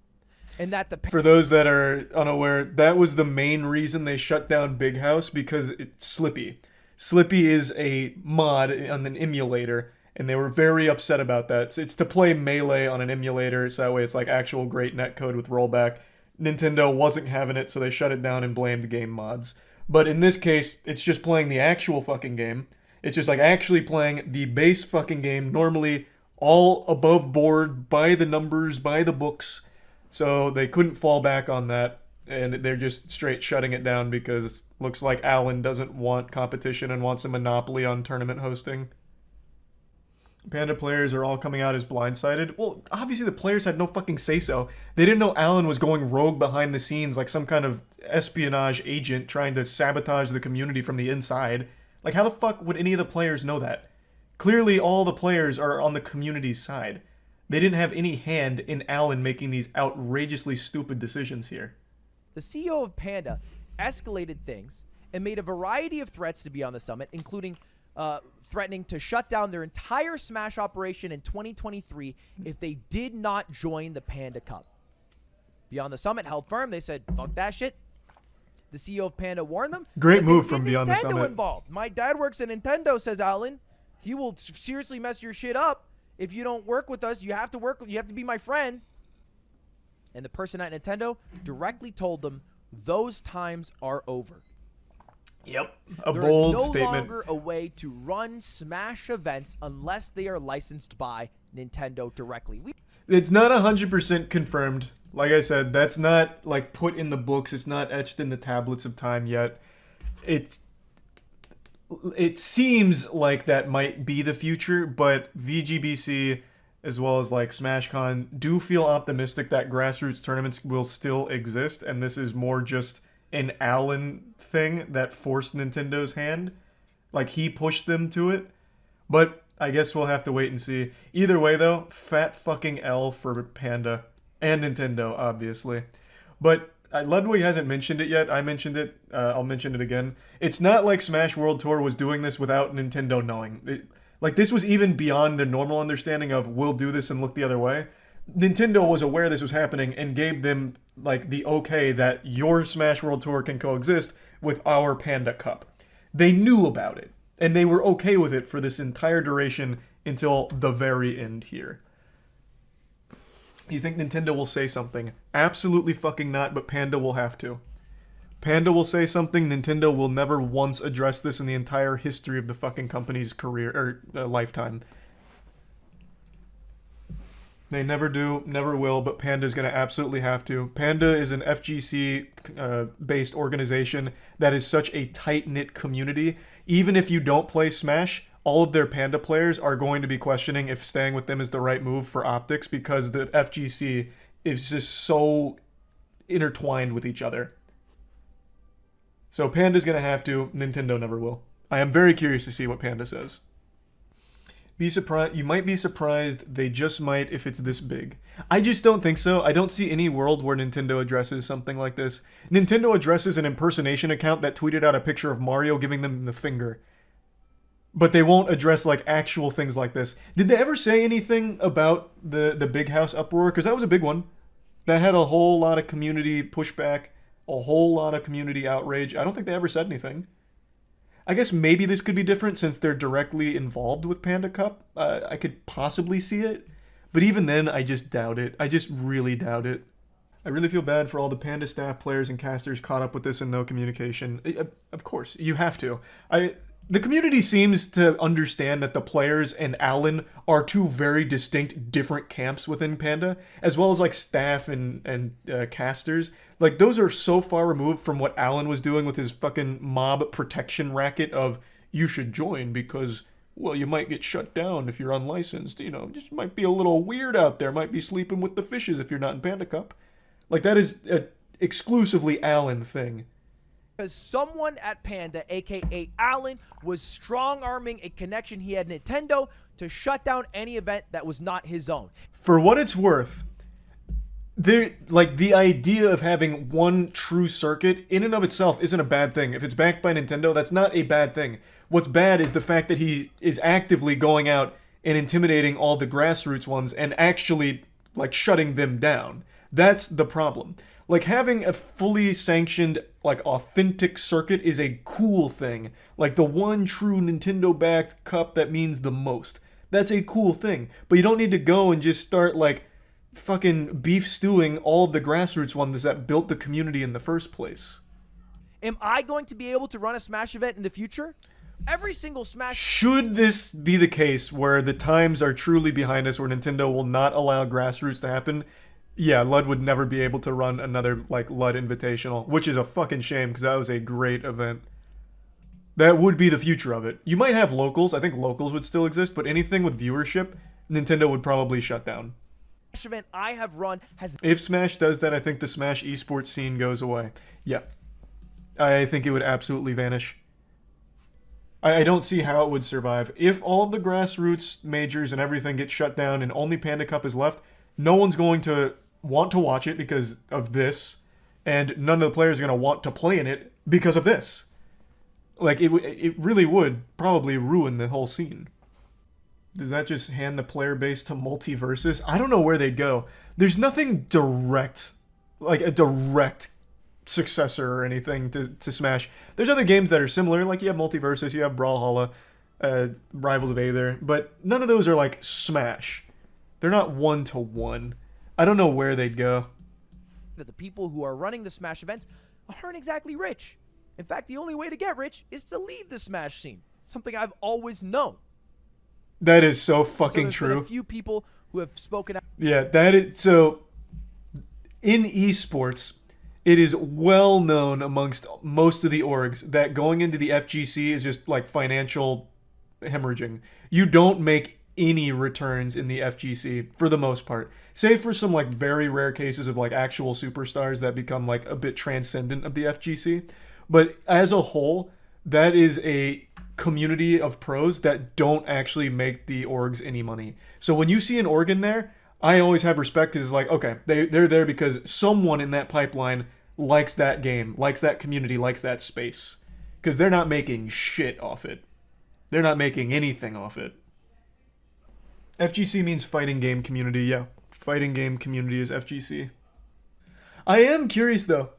And that for those that are unaware, that was the main reason they shut down Big House, because it's Slippy. Slippy is a mod on an emulator, and they were very upset about that. It's to play Melee on an emulator, so that way it's like actual great netcode with rollback. Nintendo wasn't having it, so they shut it down and blamed game mods. But in this case, it's just playing the actual fucking game. It's just like actually playing the base fucking game, normally all above board, by the numbers, by the books. So they couldn't fall back on that, and they're just straight shutting it down because looks like Alan doesn't want competition and wants a monopoly on tournament hosting. Panda players are all coming out as blindsided. Well, obviously the players had no fucking say-so. They didn't know Alan was going rogue behind the scenes like some kind of espionage agent trying to sabotage the community from the inside. Like, how the fuck would any of the players know that? Clearly, all the players are on the community's side. They didn't have any hand in Alan making these outrageously stupid decisions here. The CEO of Panda escalated things and made a variety of threats to be on the summit, including threatening to shut down their entire Smash operation in 2023 if they did not join the Panda Cup. Beyond the Summit held firm. They said, fuck that shit. The CEO of Panda warned them. Great move from Beyond the Summit. Involved. My dad works at Nintendo, says Alan. He will seriously mess your shit up if you don't work with us. You have to be my friend. And the person at Nintendo directly told them those times are over. Yep. A bold statement. There is no longer a way to run Smash events unless they are licensed by Nintendo directly. It's not 100% confirmed, Like I said, that's not like put in the books. It's not etched in the tablets of time yet. It it seems like that might be the future, but VGBC as well as like SmashCon do feel optimistic that grassroots tournaments will still exist, and this is more just an Allen thing that forced Nintendo's hand. Like he pushed them to it. But I guess we'll have to wait and see. Either way though, fat fucking L for Panda and Nintendo, obviously. But Ludwig hasn't mentioned it yet. I mentioned it. I'll mention it again. It's not like Smash World Tour was doing this without Nintendo knowing. Like this was even beyond the normal understanding of we'll do this and look the other way. Nintendo was aware this was happening and gave them like the okay that your Smash World Tour can coexist with our Panda Cup. They knew about it and they were okay with it for this entire duration until the very end here. You think Nintendo will say something? Absolutely fucking not, but Panda will have to. Panda will say something. Nintendo will never once address this in the entire history of the fucking company's career or lifetime. They never do, never will, but Panda's going to absolutely have to. Panda is an FGC-based organization that is such a tight-knit community. Even if you don't play Smash, all of their Panda players are going to be questioning if staying with them is the right move for optics because the FGC is just so intertwined with each other. So Panda's going to have to. Nintendo never will. I am very curious to see what Panda says. Be surprised. You might be surprised. They just might if it's this big. I just don't think so. I don't see any world where Nintendo addresses something like this. Nintendo addresses an impersonation account that tweeted out a picture of Mario giving them the finger. But they won't address like actual things like this. Did they ever say anything about the Big House uproar? Because that was a big one. That had a whole lot of community pushback, a whole lot of community outrage. I don't think they ever said anything. I guess maybe this could be different since they're directly involved with Panda Cup. I could possibly see it. But even then, I just doubt it. I just really doubt it. I really feel bad for all the Panda staff, players, and casters caught up with this and no communication. Of course, you have to. The community seems to understand that the players and Alan are two very distinct, different camps within Panda, as well as like staff and casters. Like those are so far removed from what Alan was doing with his fucking mob protection racket of you should join because, well, you might get shut down if you're unlicensed. You know, just might be a little weird out there. Might be sleeping with the fishes if you're not in Panda Cup. Like that is a exclusively Alan thing. Because someone at Panda, aka Alan, was strong-arming a connection he had Nintendo to shut down any event that was not his own. For what it's worth, the idea of having one true circuit in and of itself isn't a bad thing. If it's backed by Nintendo, that's not a bad thing. What's bad is the fact that he is actively going out and intimidating all the grassroots ones and actually like shutting them down. That's the problem. Like having a fully sanctioned, like authentic circuit is a cool thing. Like the one true Nintendo-backed cup that means the most. That's a cool thing. But you don't need to go and just start like fucking beef stewing all of the grassroots ones that built the community in the first place. Am I going to be able to run a Smash event in the future? Every single Smash... Should this be the case where the times are truly behind us where Nintendo will not allow grassroots to happen... Yeah, Lud would never be able to run another, like, Lud Invitational, which is a fucking shame, because that was a great event. That would be the future of it. You might have locals, I think locals would still exist, but anything with viewership, Nintendo would probably shut down. Event I have run has... If Smash does that, I think the Smash esports scene goes away. Yeah. I think it would absolutely vanish. I don't see how it would survive. If all the grassroots majors and everything get shut down and only Panda Cup is left, no one's going to want to watch it because of this, and none of the players are going to want to play in it because of this. Like, it really would probably ruin the whole scene. Does that just hand the player base to Multiversus? I don't know where they'd go. There's nothing direct, like a direct successor or anything to Smash. There's other games that are similar, like you have Multiversus, you have Brawlhalla, Rivals of Aether, but none of those are like Smash. They're not one-to-one. I don't know where they'd go. That the people who are running the Smash events aren't exactly rich. In fact, the only way to get rich is to leave the Smash scene. Something I've always known. That is so fucking so there's true. Been a few people who have spoken out. Yeah, that is so. in esports, it is well known amongst most of the orgs that going into the FGC is just like financial hemorrhaging. You don't make any returns in the FGC for the most part, save for some like very rare cases of like actual superstars that become like a bit transcendent of the FGC. But as a whole, that is a community of pros that don't actually make the orgs any money. So when you see an org in there, I always have respect because it's like, okay, they're there because someone in that pipeline likes that game, likes that community, likes that space. Because they're not making shit off it. They're not making anything off it. FGC means fighting game community, yeah. Fighting game community is FGC. I am curious though.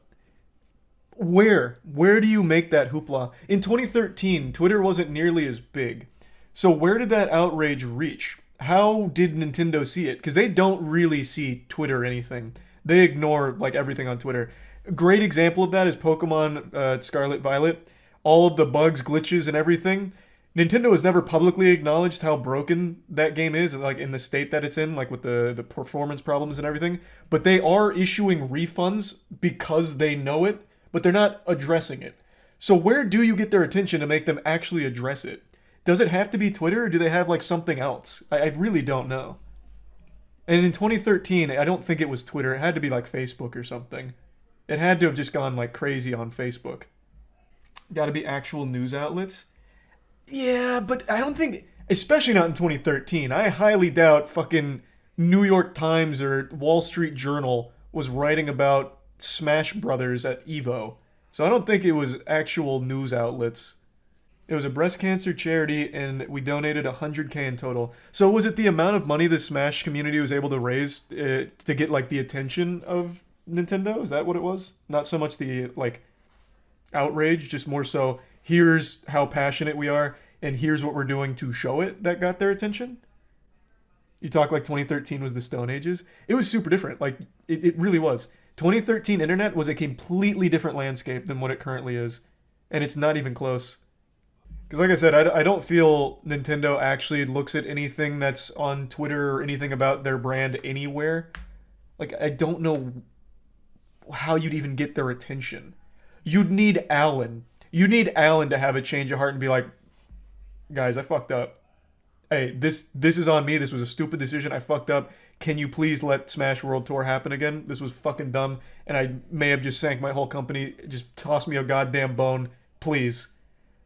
Where do you make that hoopla? In 2013, Twitter wasn't nearly as big. So where did that outrage reach? How did Nintendo see it? Because they don't really see Twitter or anything. They ignore like everything on Twitter. A great example of that is Pokemon Scarlet Violet. All of the bugs, glitches, and everything. Nintendo has never publicly acknowledged how broken that game is, like in the state that it's in, like with the performance problems and everything. But they are issuing refunds because they know it, but they're not addressing it. So where do you get their attention to make them actually address it? Does it have to be Twitter, or do they have like something else? I really don't know. And in 2013, I don't think it was Twitter. It had to be like Facebook or something. It had to have just gone like crazy on Facebook. Got to be actual news outlets. Yeah, but I don't think, especially not in 2013. I highly doubt fucking New York Times or Wall Street Journal was writing about Smash Brothers at Evo. So I don't think it was actual news outlets. It was a breast cancer charity, and we donated $100K in total. So was it the amount of money the Smash community was able to raise to get like the attention of Nintendo? Is that what it was? Not so much the like outrage, just more so here's how passionate we are and here's what we're doing to show it that got their attention. You talk like 2013 was the Stone Ages. It was super different. Like it really was. 2013 internet was a completely different landscape than what it currently is, and it's not even close. Because like I said, I don't feel Nintendo actually looks at anything that's on Twitter or anything about their brand anywhere. Like, I don't know how you'd even get their attention. You'd need Alan. You need Alan to have a change of heart and be like, guys, I fucked up. Hey, this is on me. This was a stupid decision. I fucked up. Can you please let Smash World Tour happen again? This was fucking dumb, and I may have just sank my whole company. Just toss me a goddamn bone, please.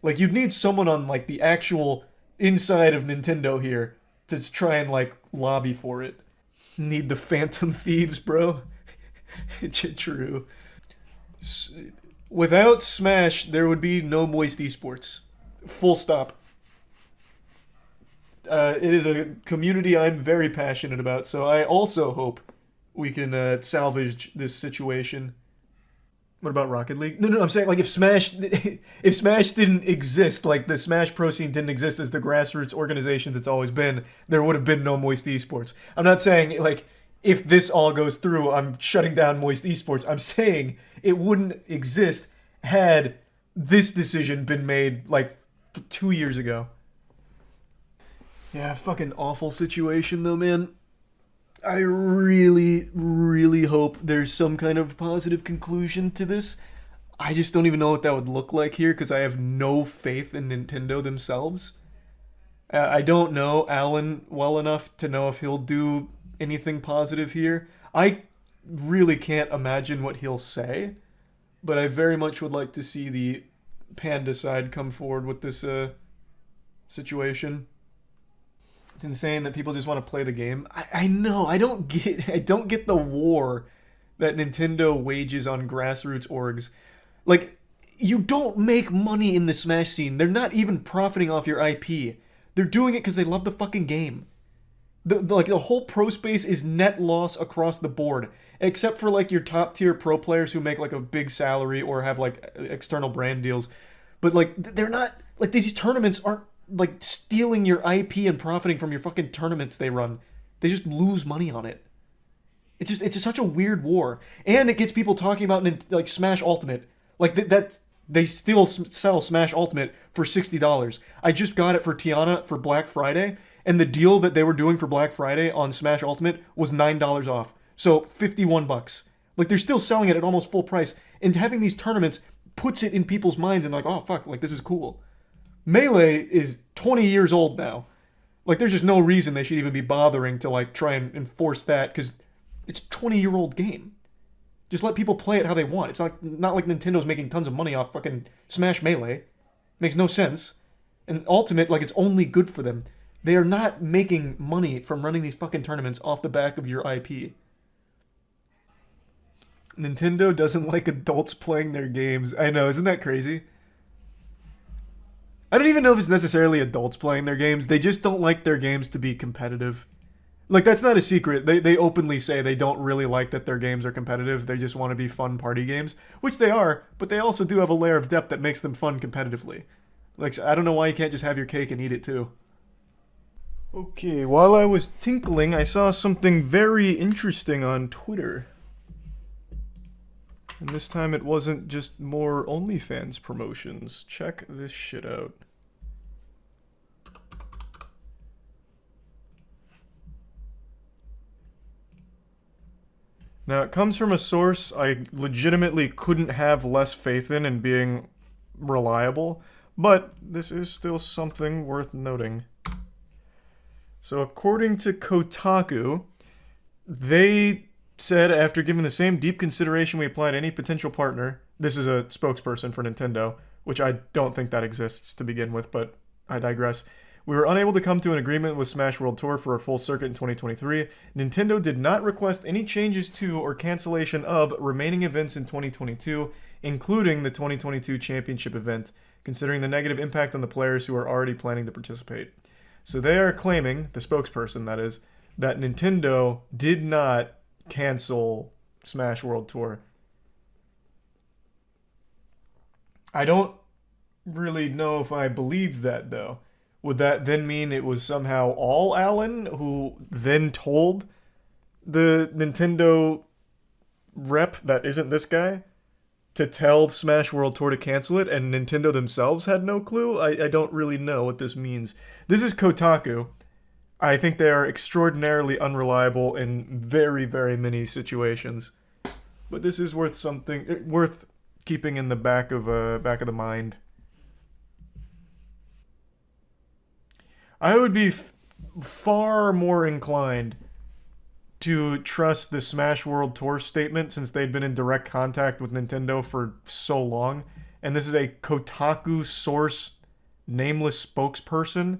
Like, you'd need someone on, like, the actual inside of Nintendo here to try and, like, lobby for it. Need the Phantom Thieves, bro. True. Without Smash, there would be no Moist Esports. Full stop. It is a community I'm very passionate about, so I also hope we can salvage this situation. What about Rocket League? No, I'm saying like if Smash didn't exist, like the Smash Pro scene didn't exist as the grassroots organizations it's always been, there would have been no Moist Esports. I'm not saying like if this all goes through, I'm shutting down Moist Esports. I'm saying it wouldn't exist had this decision been made like 2 years ago. Yeah, fucking awful situation though, man. I really, really hope there's some kind of positive conclusion to this. I just don't even know what that would look like here because I have no faith in Nintendo themselves. I don't know Alan well enough to know if he'll do anything positive here. I really can't imagine what he'll say, but I very much would like to see the Panda side come forward with this situation. It's insane that people just want to play the game. I know. I don't get the war that Nintendo wages on grassroots orgs. Like, you don't make money in the Smash scene. They're not even profiting off your IP. They're doing it because they love the fucking game. The whole pro space is net loss across the board, except for like your top tier pro players who make like a big salary or have like external brand deals. But like they're not like these tournaments aren't like stealing your IP and profiting from your fucking tournaments they run. They just lose money on it. It's just such a weird war, and it gets people talking about like Smash Ultimate, like that they still sell Smash Ultimate for $60. I just got it for Tiana for Black Friday, and the deal that they were doing for Black Friday on Smash Ultimate was $9 off, so $51. Like, they're still selling it at almost full price, and having these tournaments puts it in people's minds and like, oh fuck, like this is cool. Melee is 20 years old now. Like, there's just no reason they should even be bothering to like try and enforce that, because it's a 20-year-old game. Just let people play it how they want. It's not like Nintendo's making tons of money off fucking Smash Melee. Makes no sense. And Ultimate, like, it's only good for them. They are not making money from running these fucking tournaments off the back of your IP. Nintendo doesn't like adults playing their games. I know, isn't that crazy? I don't even know if it's necessarily adults playing their games. They just don't like their games to be competitive. Like, that's not a secret. They openly say they don't really like that their games are competitive. They just want to be fun party games, which they are, but they also do have a layer of depth that makes them fun competitively. Like, I don't know why you can't just have your cake and eat it too. Okay, while I was tinkling, I saw something very interesting on Twitter. And this time it wasn't just more OnlyFans promotions. Check this shit out. Now, it comes from a source I legitimately couldn't have less faith in being reliable, but this is still something worth noting. So, according to Kotaku, they said, after giving the same deep consideration we apply to any potential partner, this is a spokesperson for Nintendo, which I don't think that exists to begin with, but I digress. We were unable to come to an agreement with Smash World Tour for a full circuit in 2023. Nintendo did not request any changes to or cancellation of remaining events in 2022, including the 2022 championship event, considering the negative impact on the players who are already planning to participate. So they are claiming, the spokesperson that is, that Nintendo did not cancel Smash World Tour. I don't really know if I believe that, though. Would that then mean it was somehow all Alan who then told the Nintendo rep that isn't this guy to tell Smash World Tour to cancel it, and Nintendo themselves had no clue? I don't really know what this means. This is Kotaku. I think they are extraordinarily unreliable in very, very many situations. But this is worth keeping in the back of the mind. I would be far more inclined to trust the Smash World Tour statement, since they'd been in direct contact with Nintendo for so long, and this is a Kotaku source, nameless spokesperson.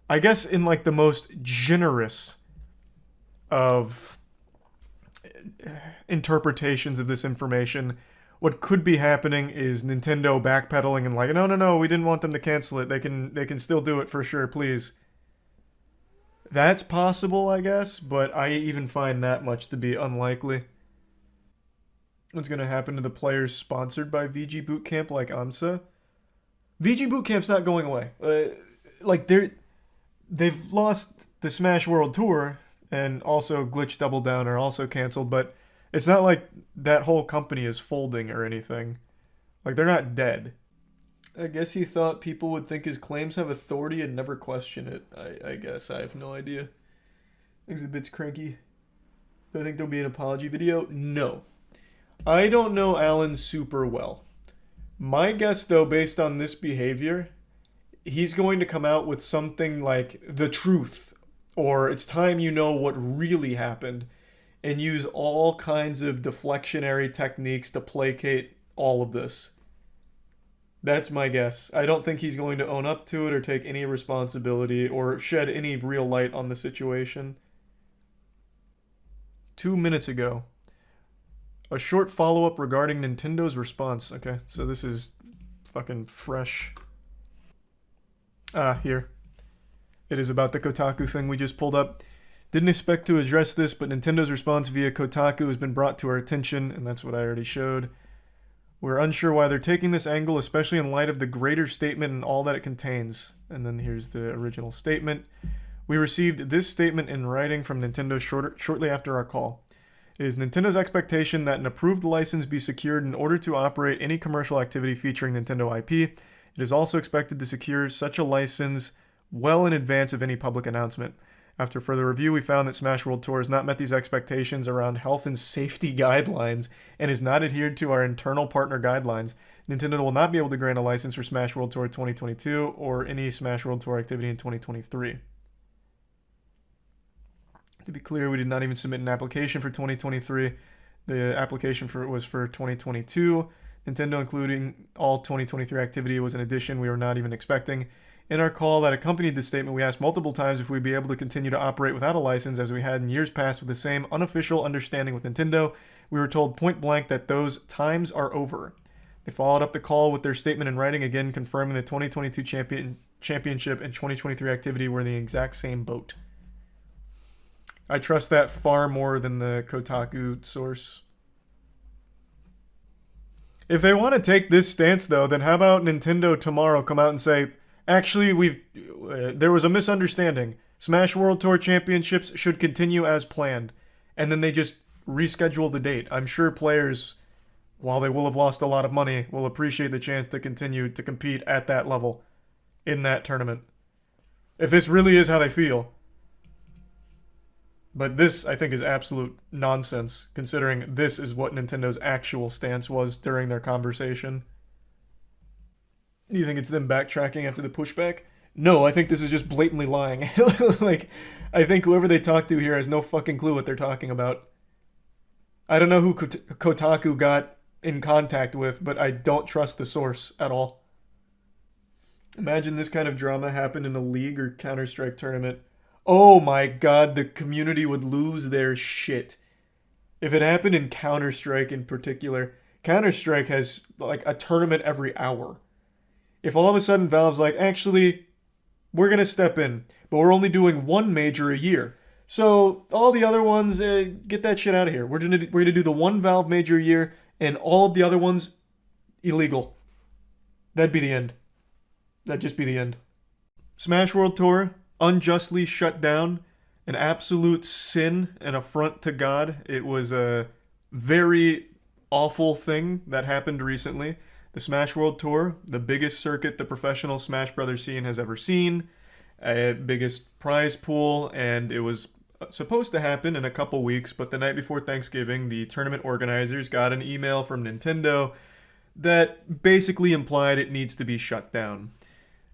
I guess in like the most generous of interpretations of this information, what could be happening is Nintendo backpedaling and like, no, we didn't want them to cancel it. They can still do it for sure, please. That's possible, I guess, but I even find that much to be unlikely. What's going to happen to the players sponsored by VG Bootcamp like AMSA? VG Bootcamp's not going away. They've lost the Smash World Tour, and also Glitch Double Down are also canceled, but it's not like that whole company is folding or anything. Like, they're not dead. I guess he thought people would think his claims have authority and never question it. I guess. I have no idea. I think he's a bit cranky. Do I think there'll be an apology video? No. I don't know Alan super well. My guess, though, based on this behavior, he's going to come out with something like the truth, or it's time you know what really happened, and use all kinds of deflectionary techniques to placate all of this. That's my guess. I don't think he's going to own up to it or take any responsibility or shed any real light on the situation. 2 minutes ago, a short follow-up regarding Nintendo's response. Okay, so this is fucking fresh. Here. It is about the Kotaku thing we just pulled up. Didn't expect to address this, but Nintendo's response via Kotaku has been brought to our attention, and that's what I already showed. We're unsure why they're taking this angle, especially in light of the greater statement and all that it contains. And then here's the original statement. We received this statement in writing from Nintendo shortly after our call. It is Nintendo's expectation that an approved license be secured in order to operate any commercial activity featuring Nintendo IP. It is also expected to secure such a license well in advance of any public announcement. After further review, we found that Smash World Tour has not met these expectations around health and safety guidelines and has not adhered to our internal partner guidelines. Nintendo will not be able to grant a license for Smash World Tour 2022 or any Smash World Tour activity in 2023. To be clear, we did not even submit an application for 2023. The application was for 2022. Nintendo, including all 2023 activity, was an addition we were not even expecting. In our call that accompanied this statement, we asked multiple times if we'd be able to continue to operate without a license as we had in years past with the same unofficial understanding with Nintendo. We were told point blank that those times are over. They followed up the call with their statement in writing, again confirming the 2022 championship and 2023 activity were in the exact same boat. I trust that far more than the Kotaku source. If they want to take this stance, though, then how about Nintendo tomorrow come out and say, actually, there was a misunderstanding. Smash World Tour Championships should continue as planned. And then they just reschedule the date. I'm sure players, while they will have lost a lot of money, will appreciate the chance to continue to compete at that level in that tournament. If this really is how they feel. But this, I think, is absolute nonsense, considering this is what Nintendo's actual stance was during their conversation. Do you think it's them backtracking after the pushback? No, I think this is just blatantly lying. Like, I think whoever they talk to here has no fucking clue what they're talking about. I don't know who Kotaku got in contact with, but I don't trust the source at all. Imagine this kind of drama happened in a League or Counter-Strike tournament. Oh my god, the community would lose their shit. If it happened in Counter-Strike in particular, Counter-Strike has like a tournament every hour. If all of a sudden Valve's like, actually, we're going to step in, but we're only doing one major a year. So all the other ones, get that shit out of here. We're gonna do the one Valve major a year, and all of the other ones, illegal. That'd be the end. That'd just be the end. Smash World Tour, unjustly shut down, an absolute sin and affront to God. It was a very awful thing that happened recently. The Smash World Tour, the biggest circuit the professional Smash Brothers scene has ever seen, biggest prize pool, and it was supposed to happen in a couple weeks, but the night before Thanksgiving, the tournament organizers got an email from Nintendo that basically implied it needs to be shut down.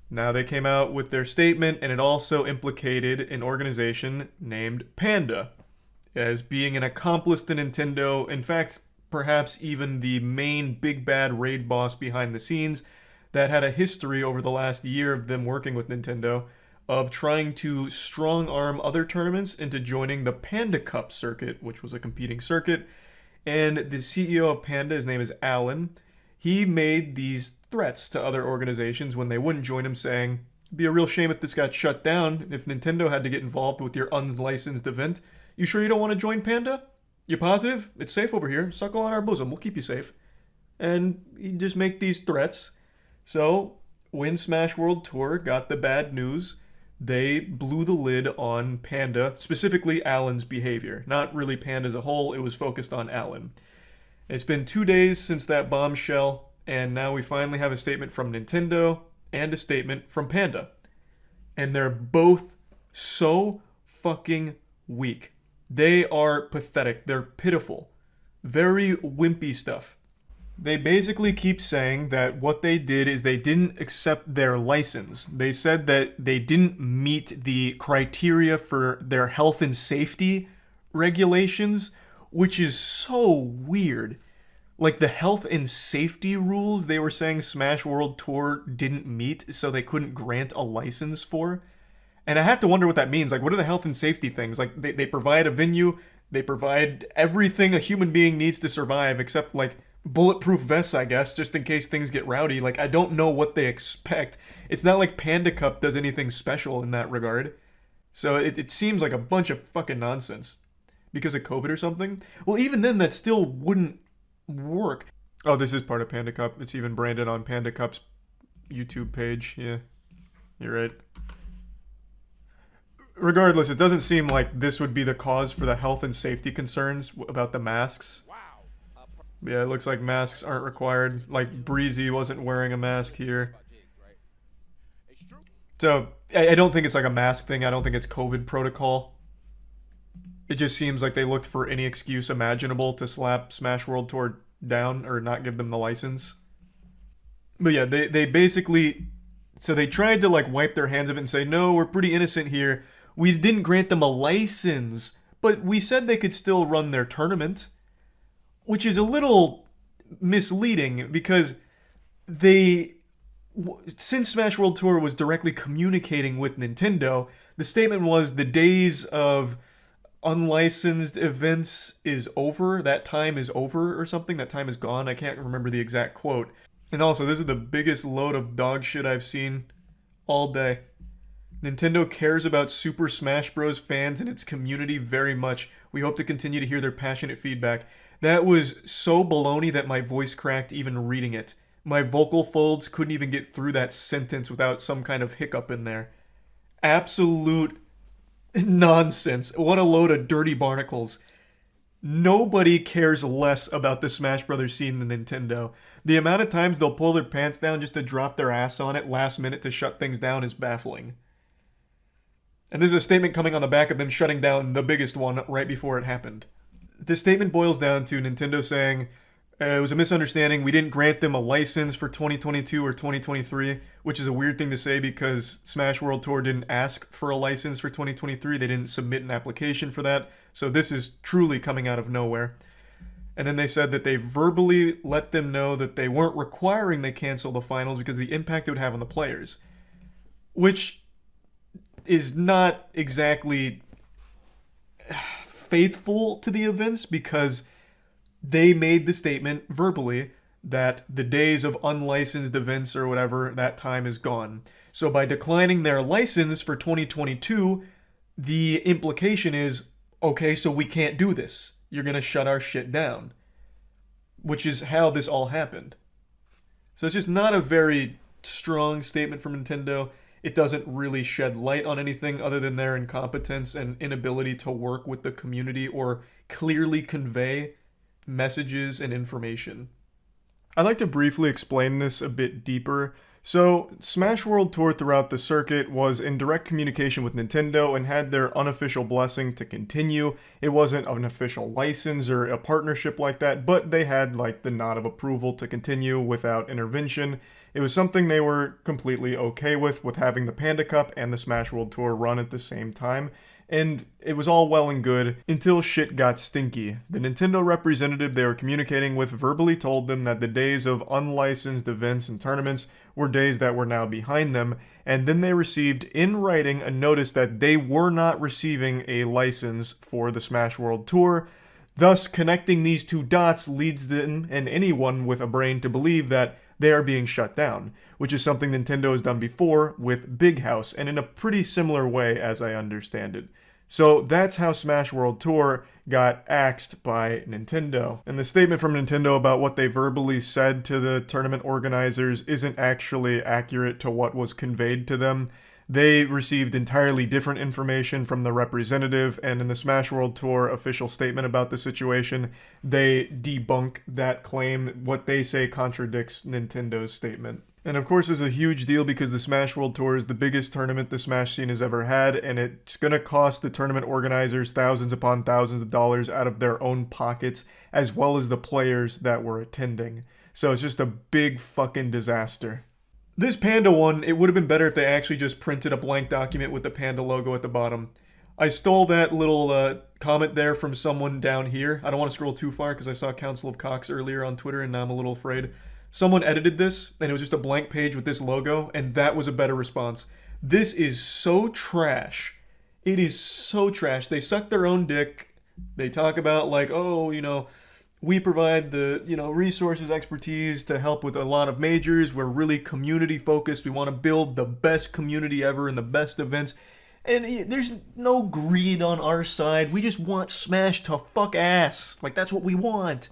Now, they came out with their statement, and it also implicated an organization named Panda as being an accomplice to Nintendo. In fact, perhaps even the main big bad raid boss behind the scenes that had a history over the last year of them working with Nintendo of trying to strong-arm other tournaments into joining the Panda Cup circuit, which was a competing circuit. And the CEO of Panda, his name is Alan, he made these threats to other organizations when they wouldn't join him, saying, it'd be a real shame if this got shut down, if Nintendo had to get involved with your unlicensed event. You sure you don't want to join Panda? You positive? It's safe over here. Suckle on our bosom. We'll keep you safe. And he'd just make these threats. So, when Smash World Tour got the bad news, they blew the lid on Panda, specifically Alan's behavior. Not really Panda as a whole, it was focused on Alan. It's been 2 days since that bombshell, and now we finally have a statement from Nintendo and a statement from Panda. And they're both so fucking weak. They are pathetic. They're pitiful. Very wimpy stuff. They basically keep saying that what they did is they didn't accept their license. They said that they didn't meet the criteria for their health and safety regulations, which is so weird. Like, the health and safety rules they were saying Smash World Tour didn't meet, so they couldn't grant a license for. And I have to wonder what that means. Like, what are the health and safety things? Like, they provide a venue, they provide everything a human being needs to survive, except, like, bulletproof vests, I guess, just in case things get rowdy. Like, I don't know what they expect. It's not like Panda Cup does anything special in that regard. So it seems like a bunch of fucking nonsense. Because of COVID or something? Well, even then, that still wouldn't work. Oh, this is part of Panda Cup. It's even branded on Panda Cup's YouTube page. Yeah, you're right. Regardless, it doesn't seem like this would be the cause for the health and safety concerns about the masks. Yeah, it looks like masks aren't required. Like, Breezy wasn't wearing a mask here. So I don't think it's like a mask thing. I don't think it's COVID protocol. It just seems like they looked for any excuse imaginable to slap Smash World Tour down or not give them the license. But yeah, they basically, so they tried to like wipe their hands of it and say, no, we're pretty innocent here. We didn't grant them a license, but we said they could still run their tournament, which is a little misleading because they, since Smash World Tour was directly communicating with Nintendo, the statement was the days of unlicensed events is over. That time is over or something. That time is gone. I can't remember the exact quote. And also, this is the biggest load of dog shit I've seen all day. Nintendo cares about Super Smash Bros. Fans and its community very much. We hope to continue to hear their passionate feedback. That was so baloney that my voice cracked even reading it. My vocal folds couldn't even get through that sentence without some kind of hiccup in there. Absolute nonsense. What a load of dirty barnacles. Nobody cares less about the Smash Brothers scene than Nintendo. The amount of times they'll pull their pants down just to drop their ass on it last minute to shut things down is baffling. And this is a statement coming on the back of them shutting down the biggest one right before it happened. The statement boils down to Nintendo saying, it was a misunderstanding. We didn't grant them a license for 2022 or 2023, which is a weird thing to say because Smash World Tour didn't ask for a license for 2023. They didn't submit an application for that. So this is truly coming out of nowhere. And then they said that they verbally let them know that they weren't requiring they cancel the finals because of the impact it would have on the players. Which is not exactly faithful to the events because they made the statement verbally that the days of unlicensed events or whatever, that time is gone. So by declining their license for 2022, the implication is, okay, so we can't do this. You're going to shut our shit down. Which is how this all happened. So it's just not a very strong statement from Nintendo. It doesn't really shed light on anything other than their incompetence and inability to work with the community or clearly convey messages and information. I'd like to briefly explain this a bit deeper. So, Smash World Tour throughout the circuit was in direct communication with Nintendo and had their unofficial blessing to continue. It wasn't an official license or a partnership like that, but they had like the nod of approval to continue without intervention. It was something they were completely okay with having the Panda Cup and the Smash World Tour run at the same time. And it was all well and good until shit got stinky. The Nintendo representative they were communicating with verbally told them that the days of unlicensed events and tournaments were days that were now behind them, and then they received in writing a notice that they were not receiving a license for the Smash World Tour. Thus, connecting these two dots leads them and anyone with a brain to believe that they are being shut down, which is something Nintendo has done before with Big House, and in a pretty similar way as I understand it. So that's how Smash World Tour got axed by Nintendo. And the statement from Nintendo about what they verbally said to the tournament organizers isn't actually accurate to what was conveyed to them. They received entirely different information from the representative, and in the Smash World Tour official statement about the situation, they debunk that claim. What they say contradicts Nintendo's statement. And of course, it's a huge deal because the Smash World Tour is the biggest tournament the Smash scene has ever had, and it's going to cost the tournament organizers thousands upon thousands of dollars out of their own pockets, as well as the players that were attending. So it's just a big fucking disaster. This Panda one, it would have been better if they actually just printed a blank document with the Panda logo at the bottom. I stole that little comment there from someone down here. I don't want to scroll too far because I saw Council of Cox earlier on Twitter and now I'm a little afraid. Someone edited this and it was just a blank page with this logo and that was a better response. This is so trash. It is so trash. They suck their own dick. They talk about like, oh, you know, we provide the, resources, expertise to help with a lot of majors. We're really community focused. We want to build the best community ever and the best events. And there's no greed on our side. We just want Smash to fuck ass. Like, that's what we want.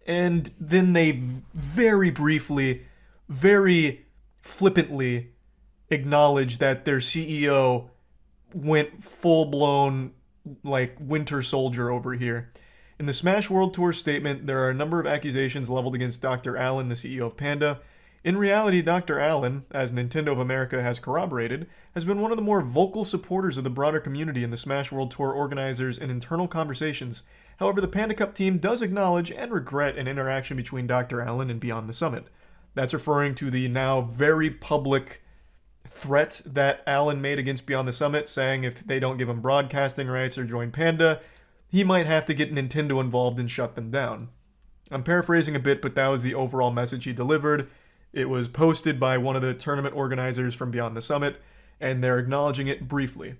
And then they very briefly, very flippantly acknowledge that their CEO went full-blown, like, Winter Soldier over here. In the Smash World Tour statement, there are a number of accusations leveled against Dr. Allen, the CEO of Panda. In reality, Dr. Allen, as Nintendo of America has corroborated, has been one of the more vocal supporters of the broader community in the Smash World Tour organizers and internal conversations. However, the Panda Cup team does acknowledge and regret an interaction between Dr. Allen and Beyond the Summit. That's referring to the now very public threat that Allen made against Beyond the Summit, saying if they don't give him broadcasting rights or join Panda, he might have to get Nintendo involved and shut them down. I'm paraphrasing a bit, but that was the overall message he delivered. It was posted by one of the tournament organizers from Beyond the Summit, and they're acknowledging it briefly,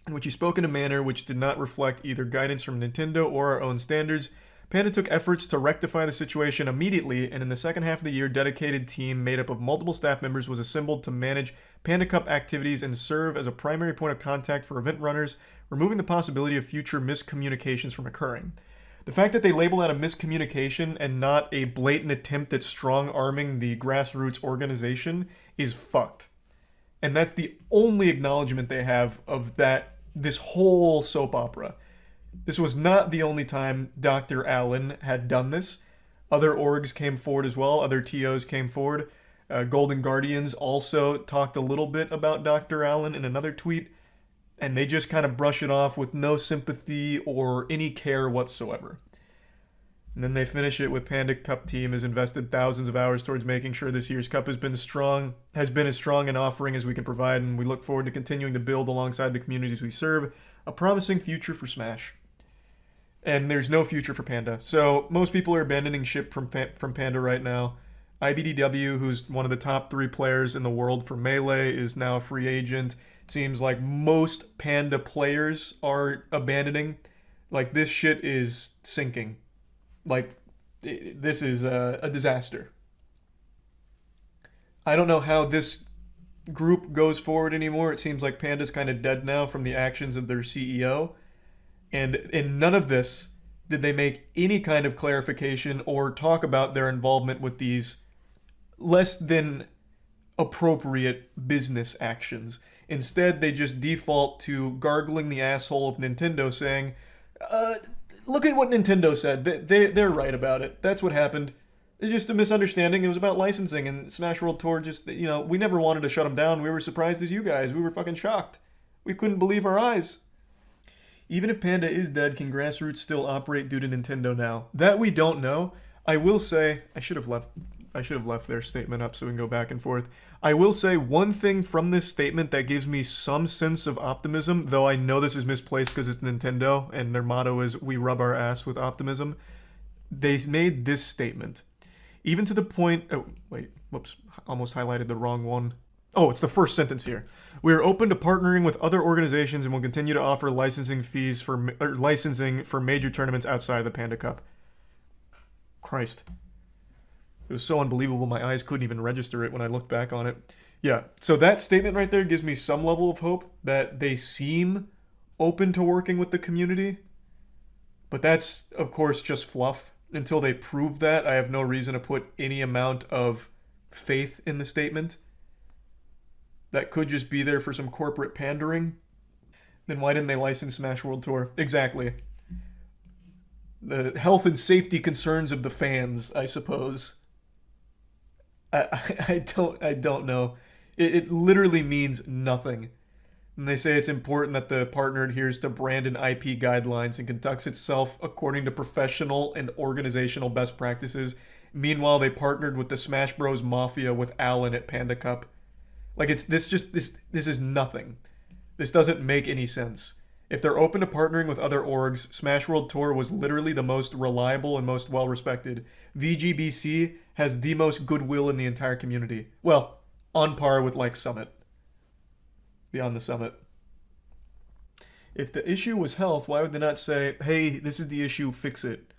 in which he spoke in a manner which did not reflect either guidance from Nintendo or our own standards. Panda took efforts to rectify the situation immediately, and in the second half of the year, a dedicated team made up of multiple staff members was assembled to manage Panda Cup activities and serve as a primary point of contact for event runners, removing the possibility of future miscommunications from occurring. The fact that they label that a miscommunication and not a blatant attempt at strong-arming the grassroots organization is fucked. And that's the only acknowledgement they have of this whole soap opera. This was not the only time Dr. Allen had done this. Other orgs came forward as well. Other TOs came forward. Golden Guardians also talked a little bit about Dr. Allen in another tweet, and they just kind of brush it off with no sympathy or any care whatsoever. And then they finish it with Panda Cup team has invested thousands of hours towards making sure this year's cup has been as strong an offering as we can provide, and we look forward to continuing to build alongside the communities we serve a promising future for Smash. And there's no future for Panda. So most people are abandoning ship from Panda right now. IBDW, who's one of the top 3 players in the world for Melee, is now a free agent. It seems like most Panda players are abandoning. Like, this shit is sinking. Like, this is a disaster. I don't know how this group goes forward anymore. It seems like Panda's kind of dead now from the actions of their CEO. And in none of this did they make any kind of clarification or talk about their involvement with these less than appropriate business actions. Instead, they just default to gargling the asshole of Nintendo, saying, look at what Nintendo said. They're right about it. That's what happened. It's just a misunderstanding. It was about licensing, and Smash World Tour just, we never wanted to shut them down. We were surprised as you guys. We were fucking shocked. We couldn't believe our eyes. Even if Panda is dead, can Grassroots still operate due to Nintendo now? That we don't know. I will say, I should have left their statement up so we can go back and forth. I will say one thing from this statement that gives me some sense of optimism, though I know this is misplaced because it's Nintendo and their motto is we rub our ass with optimism. They made this statement. Even to the point, almost highlighted the wrong one. Oh, it's the first sentence here. We are open to partnering with other organizations and will continue to offer licensing for major tournaments outside the Panda Cup. Christ. It was so unbelievable my eyes couldn't even register it when I looked back on it. Yeah, so that statement right there gives me some level of hope that they seem open to working with the community. But that's, of course, just fluff. Until they prove that, I have no reason to put any amount of faith in the statement. That could just be there for some corporate pandering. Then why didn't they license Smash World Tour? Exactly. The health and safety concerns of the fans, I suppose. I don't know. It literally means nothing. And they say it's important that the partner adheres to brand and IP guidelines and conducts itself according to professional and organizational best practices. Meanwhile, they partnered with the Smash Bros. Mafia with Allen at Panda Cup. Like, this is nothing. This doesn't make any sense. If they're open to partnering with other orgs, Smash World Tour was literally the most reliable and most well-respected. VGBC has the most goodwill in the entire community. Well, on par with, like, Summit. Beyond the Summit. If the issue was health, why would they not say, hey, this is the issue, fix it?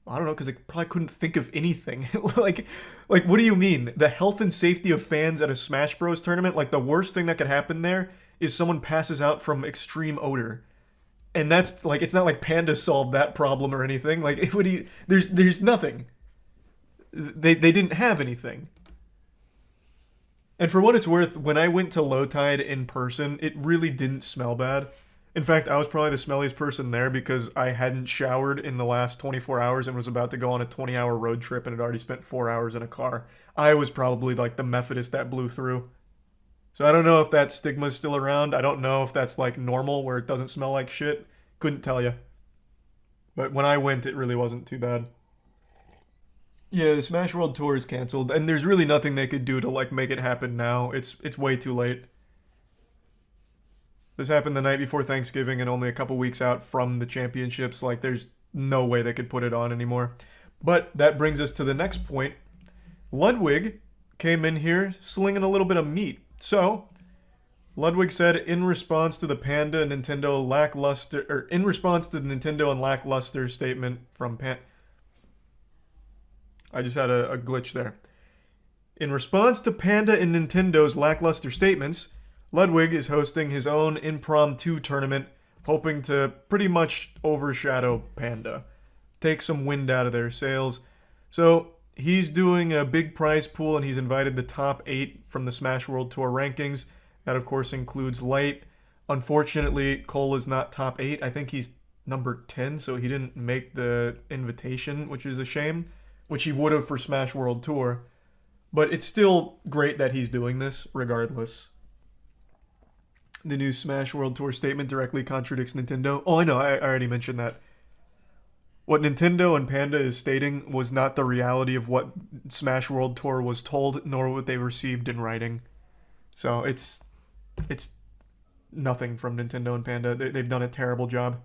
I don't know, because they probably couldn't think of anything. like, what do you mean? The health and safety of fans at a Smash Bros. Tournament? Like, the worst thing that could happen there is someone passes out from extreme odor. And that's, like, it's not like Panda solved that problem or anything. Like, there's nothing. They didn't have anything. And for what it's worth, when I went to Low Tide in person, it really didn't smell bad. In fact, I was probably the smelliest person there because I hadn't showered in the last 24 hours and was about to go on a 20-hour road trip and had already spent 4 hours in a car. I was probably like the Methodist that blew through. So I don't know if that stigma's still around. I don't know if that's like normal where it doesn't smell like shit. Couldn't tell you. But when I went, it really wasn't too bad. Yeah, the Smash World Tour is canceled, and there's really nothing they could do to like make it happen now. It's way too late. This happened the night before Thanksgiving and only a couple weeks out from the championships. Like, there's no way they could put it on anymore. But that brings us to the next point. Ludwig came in here slinging a little bit of meat. So, Ludwig said in response to the Panda Nintendo lackluster, or in response to the Nintendo and lackluster statement from Panda. I just had a glitch there. In response to Panda and Nintendo's lackluster statements, Ludwig is hosting his own impromptu tournament, hoping to pretty much overshadow Panda, take some wind out of their sails. So he's doing a big prize pool, and he's invited the top 8 from the Smash World Tour rankings. That, of course, includes Light. Unfortunately, Cole is not top 8. I think he's number 10, so he didn't make the invitation, which is a shame, which he would have for Smash World Tour. But it's still great that he's doing this, regardless. The new Smash World Tour statement directly contradicts Nintendo. Oh, I know, I already mentioned that. What Nintendo and Panda is stating was not the reality of what Smash World Tour was told, nor what they received in writing. So it's nothing from Nintendo and Panda. They've done a terrible job.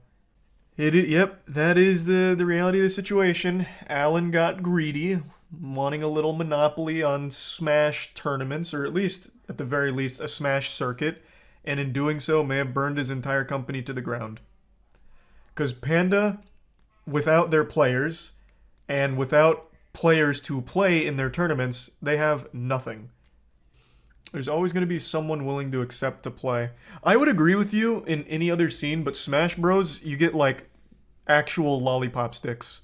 Yep, that is the reality of the situation. Alan got greedy, wanting a little monopoly on Smash tournaments, or at least, at the very least, a Smash circuit, and in doing so may have burned his entire company to the ground. Because Panda, without their players, and without players to play in their tournaments, they have nothing. There's always going to be someone willing to accept to play. I would agree with you in any other scene, but Smash Bros, you get like actual lollipop sticks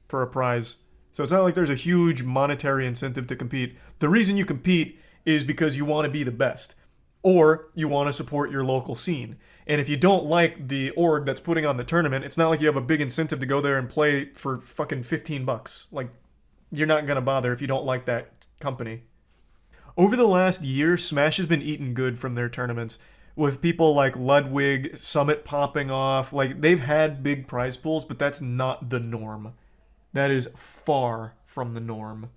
for a prize. So it's not like there's a huge monetary incentive to compete. The reason you compete is because you want to be the best, or you want to support your local scene. And if you don't like the org that's putting on the tournament, it's not like you have a big incentive to go there and play for fucking $15. Like, you're not going to bother if you don't like that company. Over the last year, Smash has been eating good from their tournaments, with people like Ludwig, Summit popping off. Like, they've had big prize pools, but that's not the norm. That is far from the norm.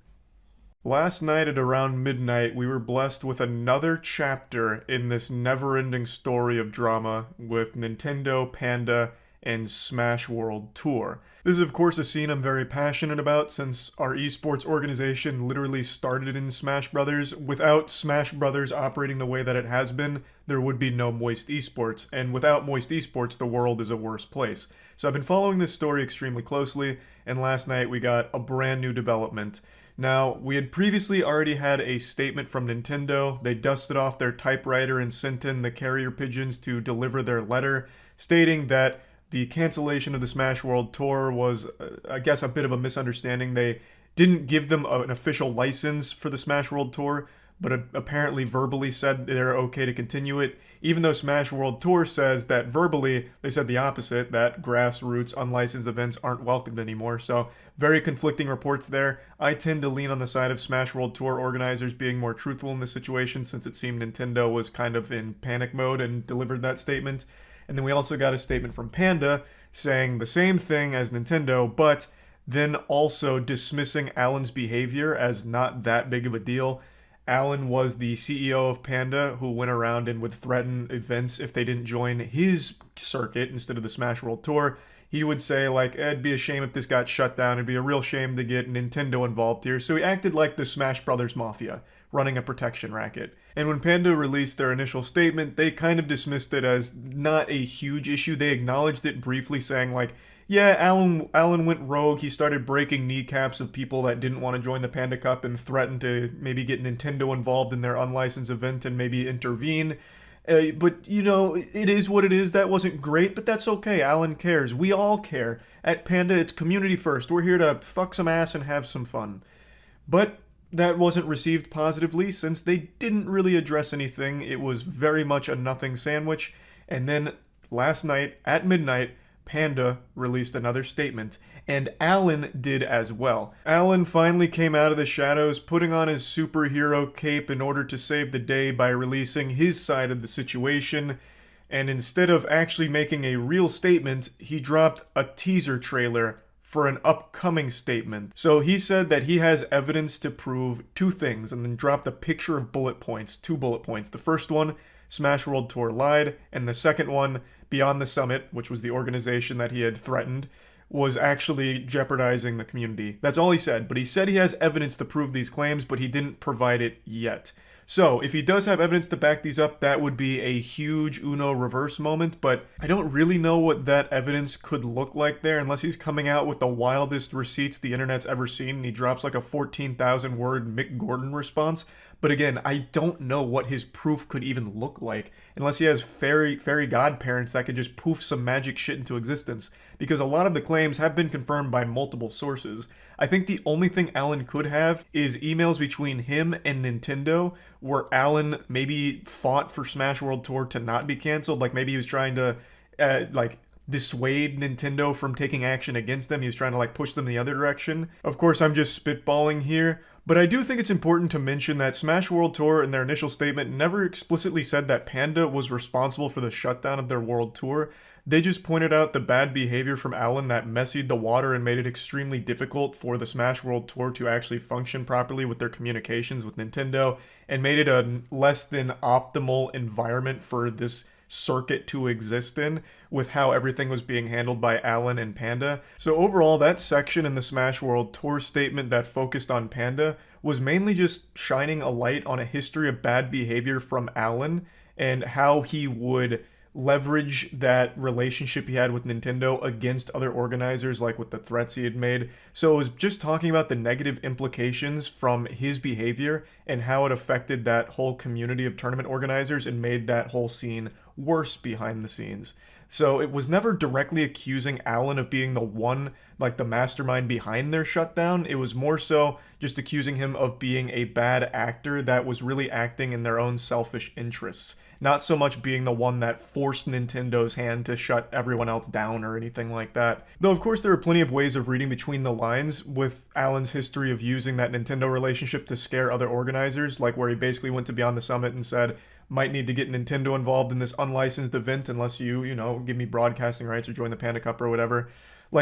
Last night at around midnight, we were blessed with another chapter in this never-ending story of drama with Nintendo, Panda, and Smash World Tour. This is, of course, a scene I'm very passionate about, since our esports organization literally started in Smash Brothers. Without Smash Brothers operating the way that it has been, there would be no Moist Esports, and without Moist Esports, the world is a worse place. So I've been following this story extremely closely, and last night we got a brand new development. Now, we had previously already had a statement from Nintendo. They dusted off their typewriter and sent in the carrier pigeons to deliver their letter, stating that the cancellation of the Smash World Tour was, I guess, a bit of a misunderstanding. They didn't give them an official license for the Smash World Tour, but apparently verbally said they're okay to continue it, even though Smash World Tour says that verbally they said the opposite, that grassroots unlicensed events aren't welcomed anymore. So very conflicting reports there. I tend to lean on the side of Smash World Tour organizers being more truthful in this situation, since it seemed Nintendo was kind of in panic mode and delivered that statement. And then we also got a statement from Panda saying the same thing as Nintendo, but then also dismissing Alan's behavior as not that big of a deal. Alan was the CEO of Panda, who went around and would threaten events if they didn't join his circuit instead of the Smash World Tour. He would say, like, it'd be a shame if this got shut down. It'd be a real shame to get Nintendo involved here. So he acted like the Smash Brothers Mafia, running a protection racket. And when Panda released their initial statement, they kind of dismissed it as not a huge issue. They acknowledged it briefly, saying, like, yeah, Alan went rogue. He started breaking kneecaps of people that didn't want to join the Panda Cup and threatened to maybe get Nintendo involved in their unlicensed event and maybe intervene. But, you know, it is what it is. That wasn't great, but that's okay. Alan cares. We all care. At Panda, it's community first. We're here to fuck some ass and have some fun. But that wasn't received positively, since they didn't really address anything. It was very much a nothing sandwich. And then last night at midnight, Panda released another statement, and Alan did as well. Alan finally came out of the shadows, putting on his superhero cape in order to save the day by releasing his side of the situation. And instead of actually making a real statement, he dropped a teaser trailer for an upcoming statement. So he said that he has evidence to prove two things, and then dropped a picture of bullet points, 2 bullet points. The first one, Smash World Tour lied, and the second one, Beyond the Summit, which was the organization that he had threatened, was actually jeopardizing the community. That's all he said, but he said he has evidence to prove these claims, but he didn't provide it yet. So, if he does have evidence to back these up, that would be a huge Uno reverse moment, but I don't really know what that evidence could look like there unless he's coming out with the wildest receipts the internet's ever seen and he drops like a 14,000 word Mick Gordon response. But again, I don't know what his proof could even look like unless he has fairy godparents that could just poof some magic shit into existence, because a lot of the claims have been confirmed by multiple sources. I think the only thing Alan could have is emails between him and Nintendo where Alan maybe fought for Smash World Tour to not be canceled. Like maybe he was trying to dissuade Nintendo from taking action against them. He was trying to push them the other direction. Of course, I'm just spitballing here, but I do think it's important to mention that Smash World Tour in their initial statement never explicitly said that Panda was responsible for the shutdown of their world tour. They just pointed out the bad behavior from Alan that messied the water and made it extremely difficult for the Smash World Tour to actually function properly with their communications with Nintendo, and made it a less than optimal environment for this circuit to exist in with how everything was being handled by Alan and Panda. So overall, that section in the Smash World Tour statement that focused on Panda was mainly just shining a light on a history of bad behavior from Alan and how he would leverage that relationship he had with Nintendo against other organizers, like with the threats he had made. So it was just talking about the negative implications from his behavior and how it affected that whole community of tournament organizers and made that whole scene worse behind the scenes. So it was never directly accusing Alan of being the one, the mastermind behind their shutdown. It was more so just accusing him of being a bad actor that was really acting in their own selfish interests. Not so much being the one that forced Nintendo's hand to shut everyone else down or anything like that. Though of course there are plenty of ways of reading between the lines with Alan's history of using that Nintendo relationship to scare other organizers, like where he basically went to Beyond the Summit and said, might need to get Nintendo involved in this unlicensed event unless you give me broadcasting rights or join the Panda Cup or whatever.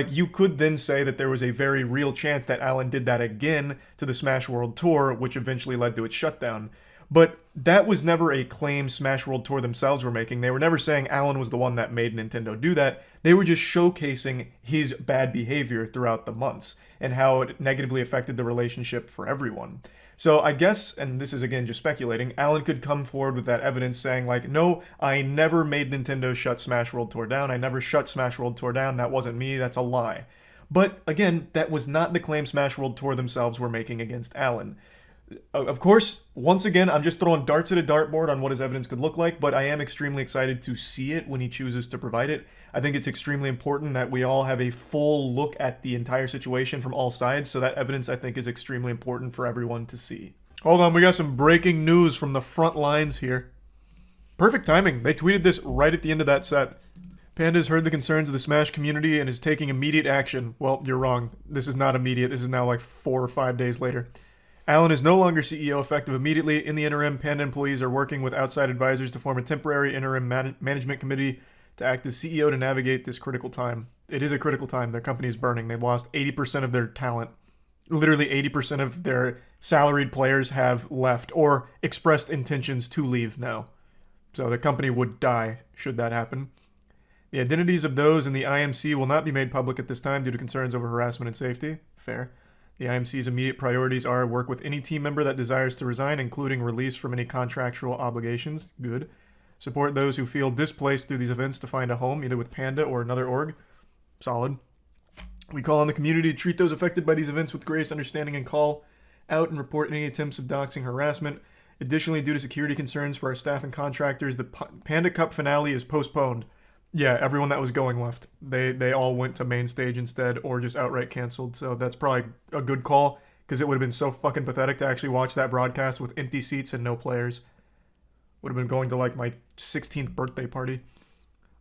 You could then say that there was a very real chance that Alan did that again to the Smash World Tour, which eventually led to its shutdown. But that was never a claim Smash World Tour themselves were making. They were never saying Alan was the one that made Nintendo do that. They were just showcasing his bad behavior throughout the months and how it negatively affected the relationship for everyone. So I guess, and this is again just speculating, Alan could come forward with that evidence saying no, I never made Nintendo shut Smash World Tour down. I never shut Smash World Tour down. That wasn't me. That's a lie. But again, that was not the claim Smash World Tour themselves were making against Alan. Of course, once again, I'm just throwing darts at a dartboard on what his evidence could look like, but I am extremely excited to see it when he chooses to provide it. I think it's extremely important that we all have a full look at the entire situation from all sides, so that evidence, I think, is extremely important for everyone to see. Hold on, we got some breaking news from the front lines here. Perfect timing. They tweeted this right at the end of that set. Panda's heard the concerns of the Smash community and is taking immediate action. Well, you're wrong. This is not immediate. This is now 4 or 5 days later. Alan is no longer CEO effective immediately. In the interim, Panda employees are working with outside advisors to form a temporary interim management committee to act as CEO to navigate this critical time. It is a critical time. Their company is burning. They've lost 80% of their talent. Literally 80% of their salaried players have left or expressed intentions to leave now. So the company would die should that happen. The identities of those in the IMC will not be made public at this time due to concerns over harassment and safety. Fair. The IMC's immediate priorities are work with any team member that desires to resign, including release from any contractual obligations. Good. Support those who feel displaced through these events to find a home, either with Panda or another org. Solid. We call on the community to treat those affected by these events with grace, understanding, and call out and report any attempts of doxing harassment. Additionally, due to security concerns for our staff and contractors, the Panda Cup finale is postponed. Yeah, everyone that was going left. They all went to main stage instead or just outright canceled. So that's probably a good call because it would have been so fucking pathetic to actually watch that broadcast with empty seats and no players. Would have been going to my 16th birthday party.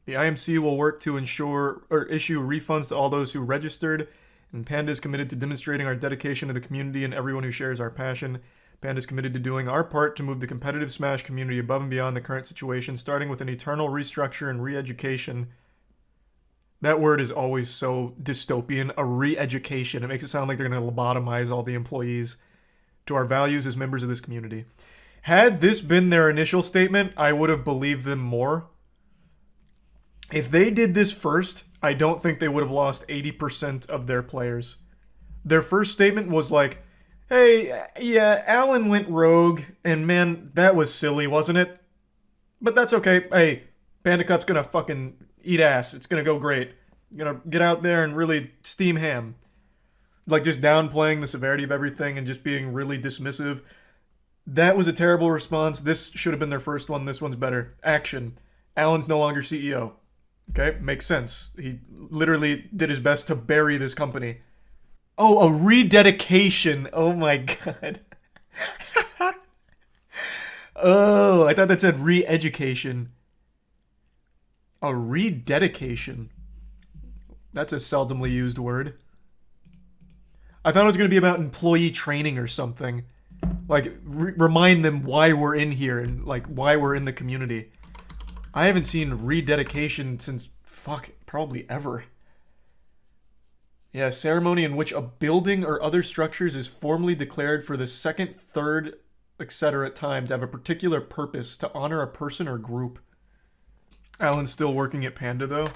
The IMC will work to ensure or issue refunds to all those who registered, and Panda is committed to demonstrating our dedication to the community and everyone who shares our passion. Panda is committed to doing our part to move the competitive Smash community above and beyond the current situation, starting with an eternal restructure and re-education. That word is always so dystopian, a re-education. It makes it sound like they're going to lobotomize all the employees. To our values as members of this community. Had this been their initial statement, I would have believed them more. If they did this first, I don't think they would have lost 80% of their players. Their first statement was like, hey, yeah, Alan went rogue, and man, that was silly, wasn't it? But that's okay. Hey, Panda Cup's gonna fucking eat ass. It's gonna go great. Gonna get out there and really steam ham. Like just downplaying the severity of everything and just being really dismissive. That was a terrible response. This should have been their first one. This one's better. Action. Alan's no longer CEO. Okay, makes sense. He literally did his best to bury this company. Oh, a rededication. Oh my god. Oh, I thought that said re-education. A rededication. That's a seldomly used word. I thought it was going to be about employee training or something. Like, remind them why we're in here and, like, why we're in the community. I haven't seen rededication since, fuck, probably ever. Yeah, ceremony in which a building or other structures is formally declared for the second, third, etc. time to have a particular purpose to honor a person or group. Alan's still working at Panda, though.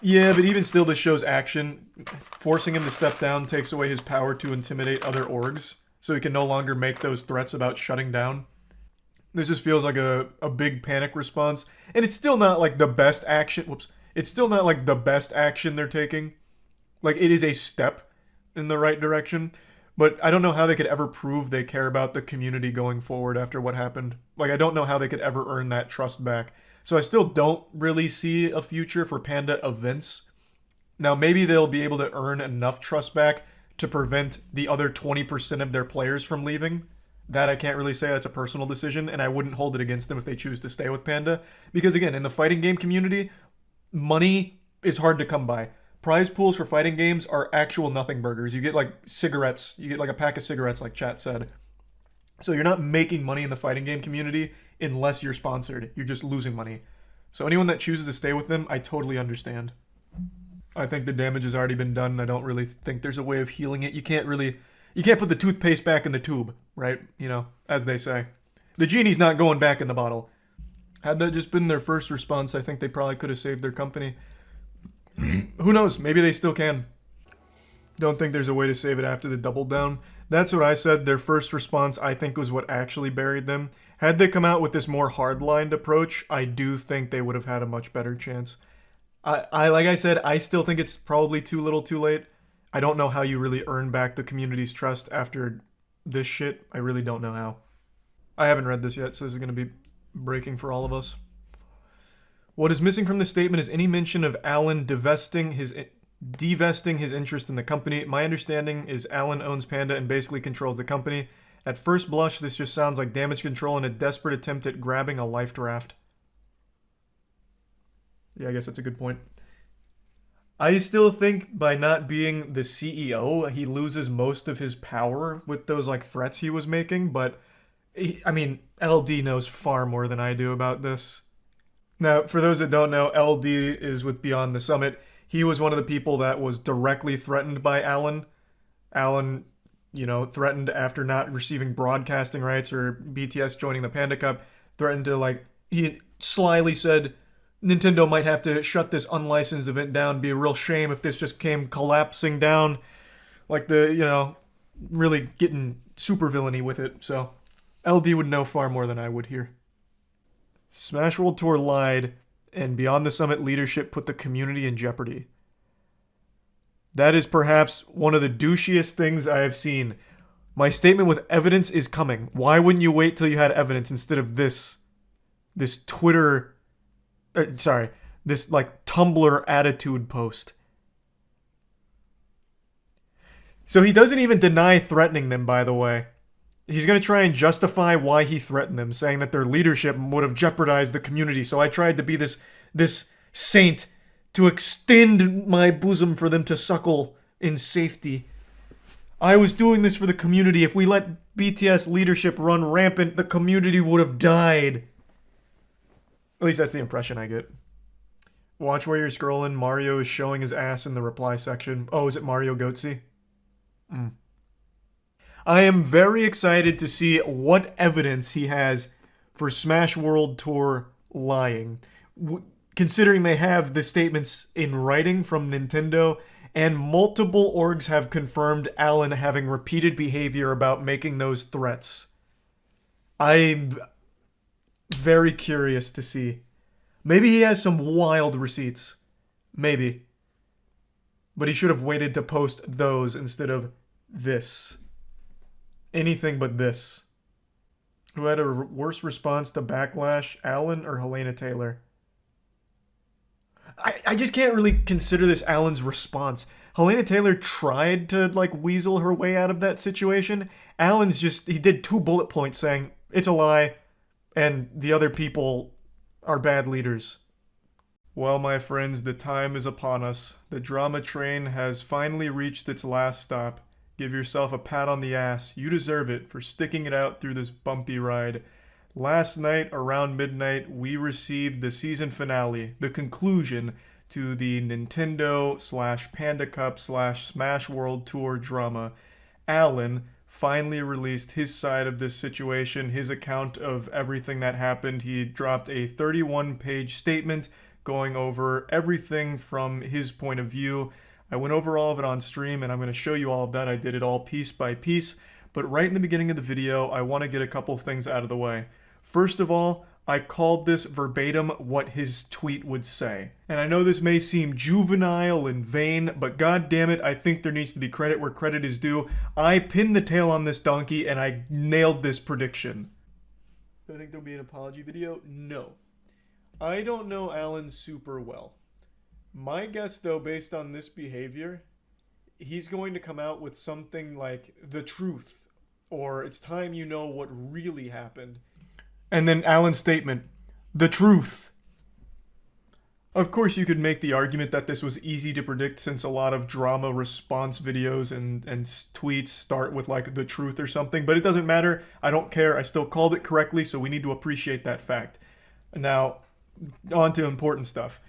Yeah, but even still, this shows action. Forcing him to step down takes away his power to intimidate other orgs, so he can no longer make those threats about shutting down. This just feels like a big panic response, and it's still not like the best action. Whoops. It's still not like the best action they're taking. Like, it is a step in the right direction, but I don't know how they could ever prove they care about the community going forward after what happened. Like, I don't know how they could ever earn that trust back. So I still don't really see a future for Panda events. Now, maybe they'll be able to earn enough trust back to prevent the other 20% of their players from leaving. That I can't really say. That's a personal decision, and I wouldn't hold it against them if they choose to stay with Panda. Because again, in the fighting game community, money is hard to come by. Prize pools for fighting games are actual nothing burgers. You get like cigarettes. You get like a pack of cigarettes, like chat said. So you're not making money in the fighting game community unless you're sponsored. You're just losing money. So anyone that chooses to stay with them, I totally understand. I think the damage has already been done. I don't really think there's a way of healing it. You can't put the toothpaste back in the tube, right? You know, as they say. The genie's not going back in the bottle. Had that just been their first response, I think they probably could have saved their company. Who knows? Maybe they still can. Don't think there's a way to save it after the double down. That's what I said. Their first response, I think, was what actually buried them. Had they come out with this more hard-lined approach, I do think they would have had a much better chance. I like I said, I still think it's probably too little too late. I don't know how you really earn back the community's trust after this shit. I really don't know how. I haven't read this yet, so this is going to be breaking for all of us. What is missing from the statement is any mention of Alan divesting his interest in the company. My understanding is Alan owns Panda and basically controls the company. At first blush, this just sounds like damage control and a desperate attempt at grabbing a life draft. Yeah, I guess that's a good point. I still think by not being the CEO, he loses most of his power with those like threats he was making, but I mean, LD knows far more than I do about this. Now, for those that don't know, LD is with Beyond the Summit. He was one of the people that was directly threatened by Alan. Alan, you know, threatened after not receiving broadcasting rights or BTS joining the Panda Cup, threatened to like, he slyly said, Nintendo might have to shut this unlicensed event down. Be a real shame if this just came collapsing down. Like the, you know, really getting super villainy with it. So LD would know far more than I would here. Smash World Tour lied, and Beyond the Summit leadership put the community in jeopardy. That is perhaps one of the douchiest things I have seen. My statement with evidence is coming. Why wouldn't you wait till you had evidence instead of this Twitter... this like Tumblr attitude post. So he doesn't even deny threatening them, by the way. He's going to try and justify why he threatened them, saying that their leadership would have jeopardized the community. So I tried to be this this saint to extend my bosom for them to suckle in safety. I was doing this for the community. If we let BTS leadership run rampant, the community would have died. At least that's the impression I get. Watch where you're scrolling. Mario is showing his ass in the reply section. Oh, is it Mario Goatsy? I am very excited to see what evidence he has for Smash World Tour lying. Considering they have the statements in writing from Nintendo, and multiple orgs have confirmed Alan having repeated behavior about making those threats. I'm very curious to see. Maybe he has some wild receipts. Maybe. But he should have waited to post those instead of this. Anything but this. Who had a worse response to Backlash, Alan or Helena Taylor? I just can't really consider this Alan's response. Helena Taylor tried to, like, weasel her way out of that situation. Alan's just, he did 2 bullet points saying, it's a lie, and the other people are bad leaders. Well, my friends, the time is upon us. The drama train has finally reached its last stop. Give yourself a pat on the ass. You deserve it for sticking it out through this bumpy ride. Last night, around midnight, we received the season finale, the conclusion to the Nintendo/Panda Cup/Smash World Tour drama. Alan finally released his side of this situation, his account of everything that happened. He dropped a 31-page statement going over everything from his point of view. I went over all of it on stream, and I'm going to show you all of that. I did it all piece by piece. But right in the beginning of the video, I want to get a couple things out of the way. First of all, I called this verbatim what his tweet would say. And I know this may seem juvenile and vain, but god damn it, I think there needs to be credit where credit is due. I pinned the tail on this donkey and I nailed this prediction. Do I think there'll be an apology video? No. I don't know Alan super well. My guess, though, based on this behavior, he's going to come out with something like the truth, or it's time you know what really happened. And then Alan's statement, the truth. Of course, you could make the argument that this was easy to predict since a lot of drama response videos and tweets start with like the truth or something, but it doesn't matter. I don't care. I still called it correctly, so we need to appreciate that fact. Now, on to important stuff.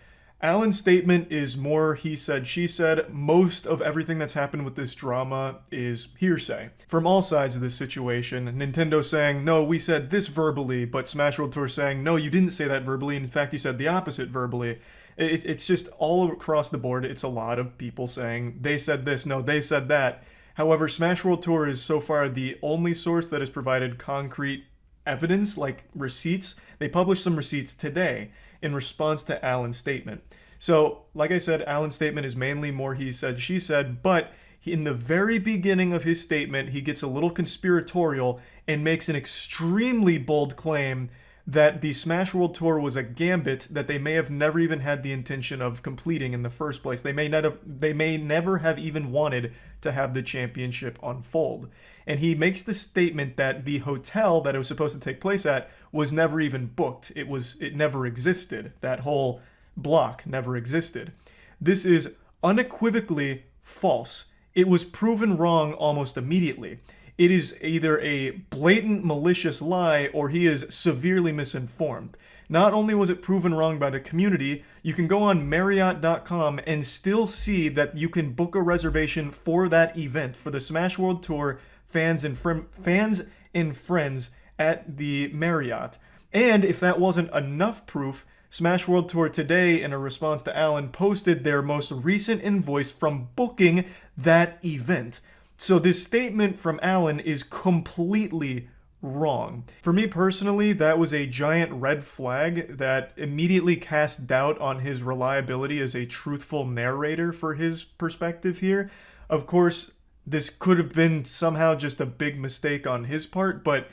Alan's statement is more he said, she said. Most of everything that's happened with this drama is hearsay. From all sides of this situation, Nintendo saying, no, we said this verbally, but Smash World Tour saying, no, you didn't say that verbally. In fact, you said the opposite verbally. It's just all across the board. It's a lot of people saying, they said this, no, they said that. However, Smash World Tour is so far the only source that has provided concrete evidence, like receipts. They published some receipts today in response to Alan's statement. So, like I said, Alan's statement is mainly more he said, she said, but in the very beginning of his statement, he gets a little conspiratorial and makes an extremely bold claim that the Smash World Tour was a gambit that they may have never even had the intention of completing in the first place. They may never have even wanted to have the championship unfold. And he makes the statement that the hotel that it was supposed to take place at was never even booked. It never existed. That whole block never existed. This is unequivocally false. It was proven wrong almost immediately. It is either a blatant malicious lie or he is severely misinformed. Not only was it proven wrong by the community, you can go on Marriott.com and still see that you can book a reservation for that event, for the Smash World Tour fans and friends at the Marriott. And if that wasn't enough proof, Smash World Tour today, in a response to Alan, posted their most recent invoice from booking that event. So this statement from Alan is completely wrong. For me personally, that was a giant red flag that immediately cast doubt on his reliability as a truthful narrator for his perspective here. Of course, this could have been somehow just a big mistake on his part, but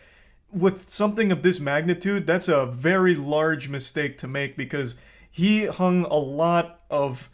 with something of this magnitude, that's a very large mistake to make because he hung a lot of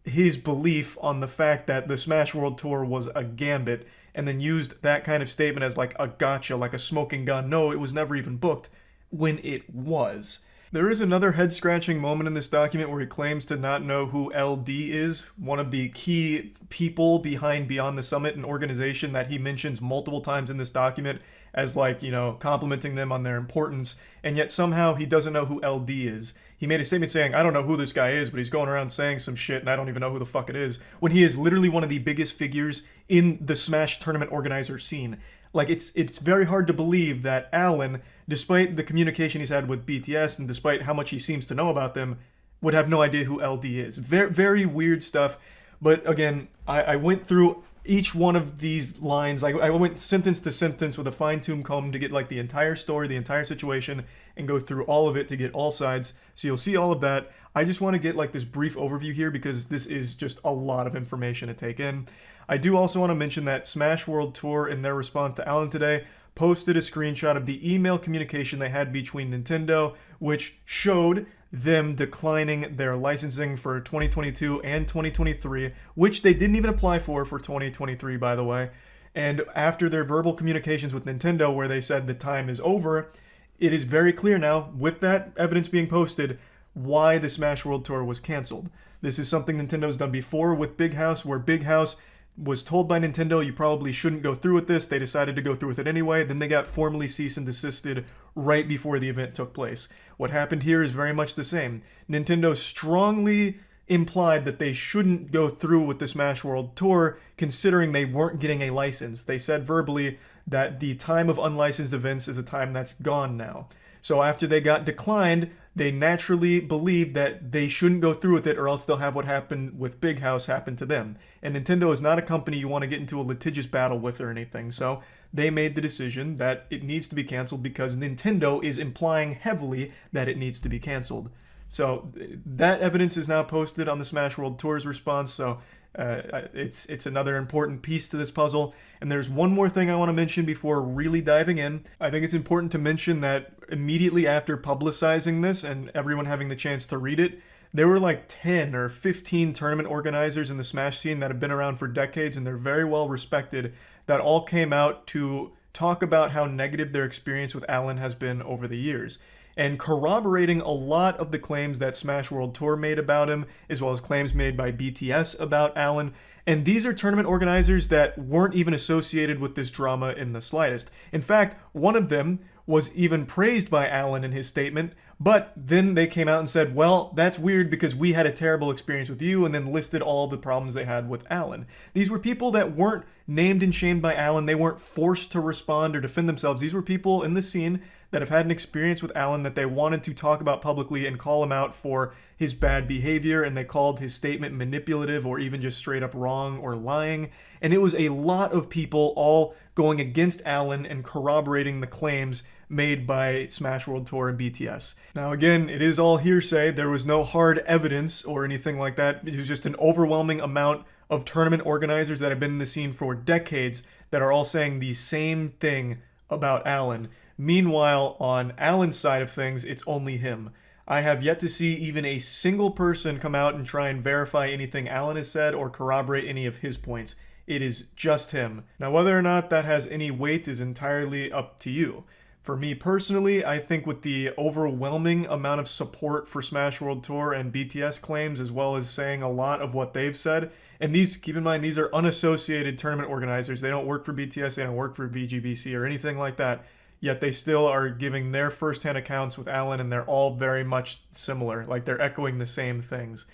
his belief on the fact that the Smash World Tour was a gambit and then used that kind of statement as like a gotcha, like a smoking gun. No, it was never even booked when it was. There is another head-scratching moment in this document where he claims to not know who LD is, one of the key people behind Beyond the Summit, an organization that he mentions multiple times in this document as, like, you know, complimenting them on their importance, and yet somehow he doesn't know who LD is. He made a statement saying, I don't know who this guy is, but he's going around saying some shit and I don't even know who the fuck it is, when he is literally one of the biggest figures in the Smash tournament organizer scene. Like, it's very hard to believe that Alan, despite the communication he's had with BTS and despite how much he seems to know about them, would have no idea who LD is. Very, very weird stuff. But again, I went through each one of these lines. I went sentence to sentence with a fine-tuned comb to get like the entire story, the entire situation, and go through all of it to get all sides. So you'll see all of that. I just want to get like this brief overview here because this is just a lot of information to take in. I do also want to mention that Smash World Tour, in their response to Alan today, posted a screenshot of the email communication they had between Nintendo, which showed them declining their licensing for 2022 and 2023, which they didn't even apply for 2023, by the way. And after their verbal communications with Nintendo, where they said the time is over, it is very clear now, with that evidence being posted, why the Smash World Tour was canceled. This is something Nintendo's done before with Big House, where Big House was told by Nintendo you probably shouldn't go through with this. They decided to go through with it anyway. Then they got formally cease and desisted right before the event took place. What happened here is very much the same. Nintendo strongly implied that they shouldn't go through with the Smash World Tour considering they weren't getting a license. They said verbally that the time of unlicensed events is a time that's gone now. So after they got declined, they naturally believed that they shouldn't go through with it or else they'll have what happened with Big House happen to them. And Nintendo is not a company you want to get into a litigious battle with or anything, so they made the decision that it needs to be canceled because Nintendo is implying heavily that it needs to be canceled. So that evidence is now posted on the Smash World Tour's response, so it's another important piece to this puzzle. And there's one more thing I want to mention before really diving in. I think it's important to mention that immediately after publicizing this and everyone having the chance to read it, there were like 10 or 15 tournament organizers in the Smash scene that have been around for decades and they're very well respected that all came out to talk about how negative their experience with Alan has been over the years, and corroborating a lot of the claims that Smash World Tour made about him, as well as claims made by BTS about Alan. And these are tournament organizers that weren't even associated with this drama in the slightest. In fact, one of them was even praised by Alan in his statement, but then they came out and said, well, that's weird because we had a terrible experience with you, and then listed all the problems they had with Alan. These were people that weren't named and shamed by Alan. They weren't forced to respond or defend themselves. These were people in the scene that have had an experience with Alan that they wanted to talk about publicly and call him out for his bad behavior, and they called his statement manipulative or even just straight up wrong or lying. And it was a lot of people all going against Alan and corroborating the claims made by Smash World Tour and BTS. Now again, it is all hearsay. There was no hard evidence or anything like that. It was just an overwhelming amount of tournament organizers that have been in the scene for decades that are all saying the same thing about Alan. Meanwhile, on Alan's side of things, it's only him. I have yet to see even a single person come out and try and verify anything Alan has said or corroborate any of his points. It is just him. Now, whether or not that has any weight is entirely up to you. For me personally, I think with the overwhelming amount of support for Smash World Tour and BTS claims, as well as saying a lot of what they've said, and these, keep in mind, these are unassociated tournament organizers. They don't work for BTS, they don't work for VGBC or anything like that. Yet they still are giving their first-hand accounts with Alan, and they're all very much similar. Like, they're echoing the same things.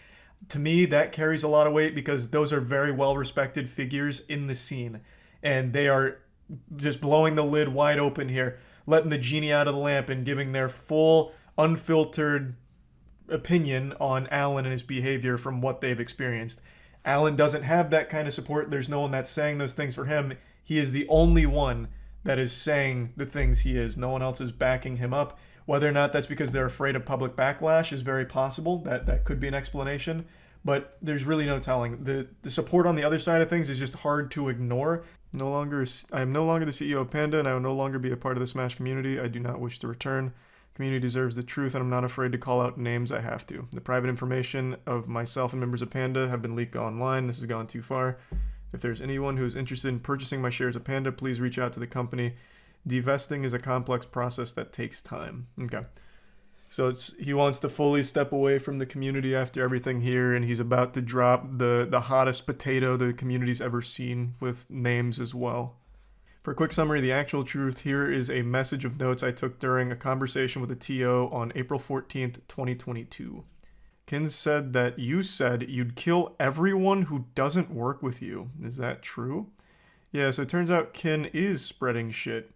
To me, that carries a lot of weight because those are very well-respected figures in the scene. And they are just blowing the lid wide open here, letting the genie out of the lamp and giving their full, unfiltered opinion on Alan and his behavior from what they've experienced. Alan doesn't have that kind of support. There's no one that's saying those things for him. He is the only one that is saying the things he is. No one else is backing him up. Whether or not that's because they're afraid of public backlash is very possible. That could be an explanation, but there's really no telling. The support on the other side of things is just hard to ignore. I am no longer the CEO of Panda, and I will no longer be a part of the Smash community. I do not wish to return. Community deserves the truth, and I'm not afraid to call out names I have to. The private information of myself and members of Panda have been leaked online. This has gone too far. If there's anyone who is interested in purchasing my shares of Panda, please reach out to the company. Divesting is a complex process that takes time. Okay. So he wants to fully step away from the community after everything here, and he's about to drop the hottest potato the community's ever seen with names as well. For a quick summary, the actual truth here is a message of notes I took during a conversation with a TO on April 14th, 2022. Ken said that you said you'd kill everyone who doesn't work with you. Is that true? Yeah, so it turns out Ken is spreading shit.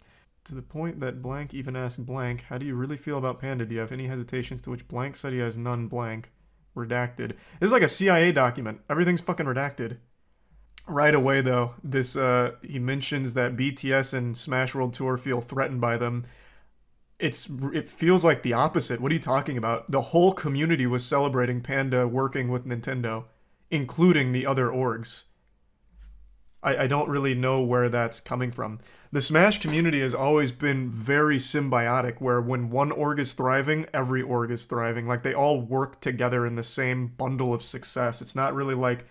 To the point that blank even asked blank, how do you really feel about Panda? Do you have any hesitations? To which blank said he has none blank. Redacted. This is like a CIA document. Everything's fucking redacted. Right away, though, this he mentions that BTS and Smash World Tour feel threatened by them. It feels like the opposite. What are you talking about? The whole community was celebrating Panda working with Nintendo, including the other orgs. I don't really know where that's coming from. The Smash community has always been very symbiotic, where when one org is thriving, every org is thriving. Like, they all work together in the same bundle of success. It's not really like,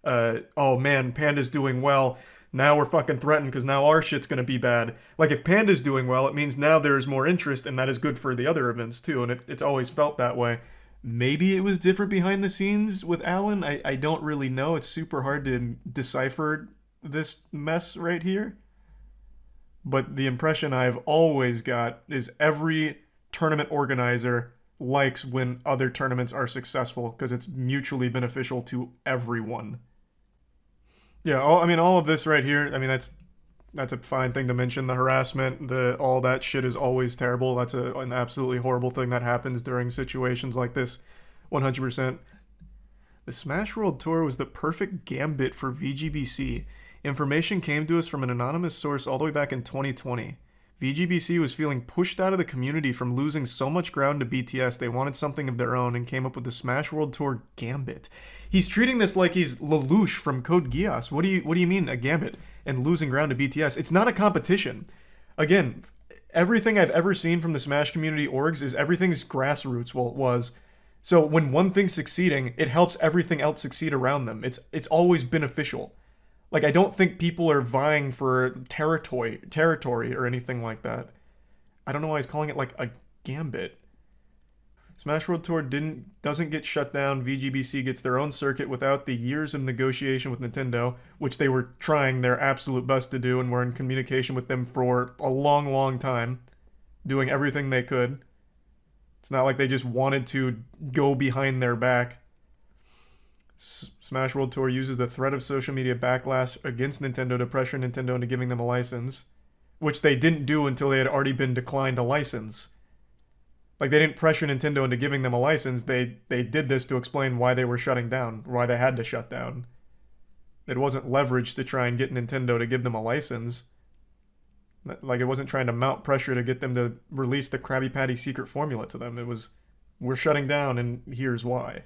oh man, Panda's doing well, now we're fucking threatened because now our shit's gonna be bad. Like, if Panda's doing well, it means now there's more interest, and that is good for the other events too, and it's always felt that way. Maybe it was different behind the scenes with Alan. I don't really know. It's super hard to decipher this mess right here. But the impression I've always got is every tournament organizer likes when other tournaments are successful because it's mutually beneficial to everyone. Yeah, all of this right here, I mean, that's a fine thing to mention. The harassment, all that shit is always terrible. That's an absolutely horrible thing that happens during situations like this, 100%. The Smash World Tour was the perfect gambit for VGBC. Information came to us from an anonymous source all the way back in 2020. VGBC was feeling pushed out of the community from losing so much ground to BTS, they wanted something of their own and came up with the Smash World Tour Gambit. He's treating this like he's Lelouch from Code Geass. What do you mean, a Gambit? And losing ground to BTS? It's not a competition. Again, everything I've ever seen from the Smash community orgs is everything's grassroots, well, it was. So when one thing's succeeding, it helps everything else succeed around them. It's always beneficial. Like, I don't think people are vying for territory or anything like that. I don't know why he's calling it like a gambit. Smash World Tour doesn't get shut down. VGBC gets their own circuit without the years of negotiation with Nintendo, which they were trying their absolute best to do and were in communication with them for a long, long time, doing everything they could. It's not like they just wanted to go behind their back. Smash World Tour uses the threat of social media backlash against Nintendo to pressure Nintendo into giving them a license, which they didn't do until they had already been declined a license. Like, they didn't pressure Nintendo into giving them a license. They did this to explain why they were shutting down, why they had to shut down. It wasn't leverage to try and get Nintendo to give them a license. Like, it wasn't trying to mount pressure to get them to release the Krabby Patty secret formula to them. It was, we're shutting down and here's why.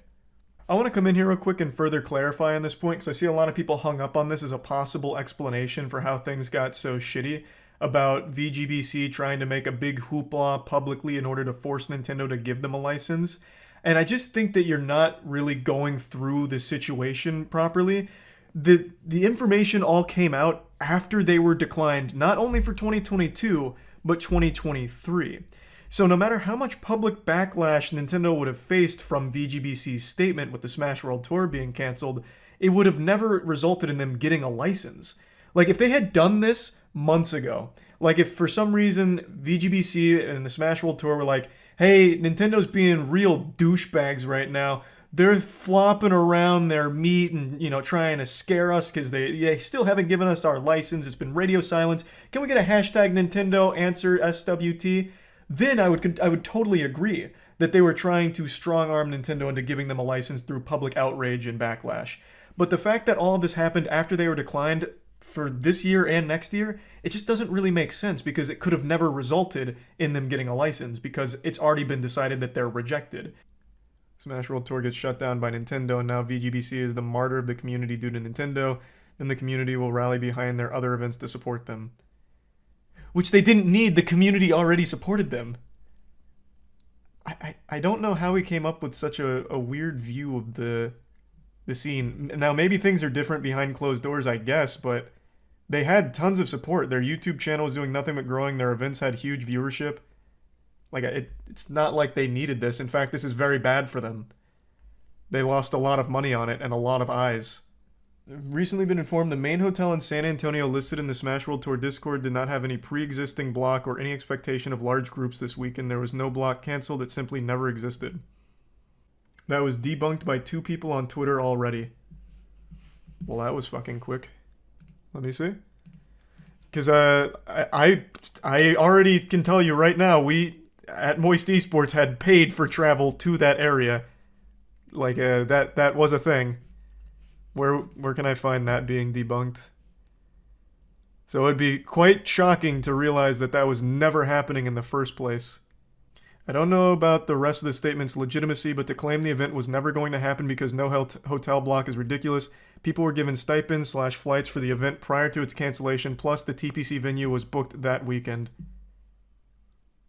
I want to come in here real quick and further clarify on this point, because I see a lot of people hung up on this as a possible explanation for how things got so shitty about VGBC trying to make a big hoopla publicly in order to force Nintendo to give them a license. And I just think that you're not really going through the situation properly. The information all came out after they were declined, not only for 2022, but 2023. So no matter how much public backlash Nintendo would have faced from VGBC's statement with the Smash World Tour being canceled, it would have never resulted in them getting a license. Like, if they had done this months ago, like if for some reason VGBC and the Smash World Tour were like, hey, Nintendo's being real douchebags right now, they're flopping around their meat and, trying to scare us because they still haven't given us our license, it's been radio silence, can we get a hashtag Nintendo answer SWT? Then I would totally agree that they were trying to strong-arm Nintendo into giving them a license through public outrage and backlash. But the fact that all of this happened after they were declined for this year and next year, it just doesn't really make sense because it could have never resulted in them getting a license because it's already been decided that they're rejected. Smash World Tour gets shut down by Nintendo, and now VGBC is the martyr of the community due to Nintendo. Then the community will rally behind their other events to support them. Which they didn't need, the community already supported them. I don't know how he came up with such a weird view of the scene. Now, maybe things are different behind closed doors, I guess, but they had tons of support. Their YouTube channel was doing nothing but growing. Their events had huge viewership. Like, it's not like they needed this. In fact, this is very bad for them. They lost a lot of money on it and a lot of eyes. Recently been informed the main hotel in San Antonio listed in the Smash World Tour Discord did not have any pre-existing block or any expectation of large groups this weekend. There was no block canceled. It simply never existed. That was debunked by 2 people on Twitter already. Well, that was fucking quick. Let me see. Because I already can tell you right now, we at Moist Esports had paid for travel to that area. Like, that was a thing. Where can I find that being debunked? So it'd be quite shocking to realize that that was never happening in the first place. I don't know about the rest of the statement's legitimacy, but to claim the event was never going to happen because no hotel block is ridiculous. People were given stipends/flights for the event prior to its cancellation, plus the TPC venue was booked that weekend.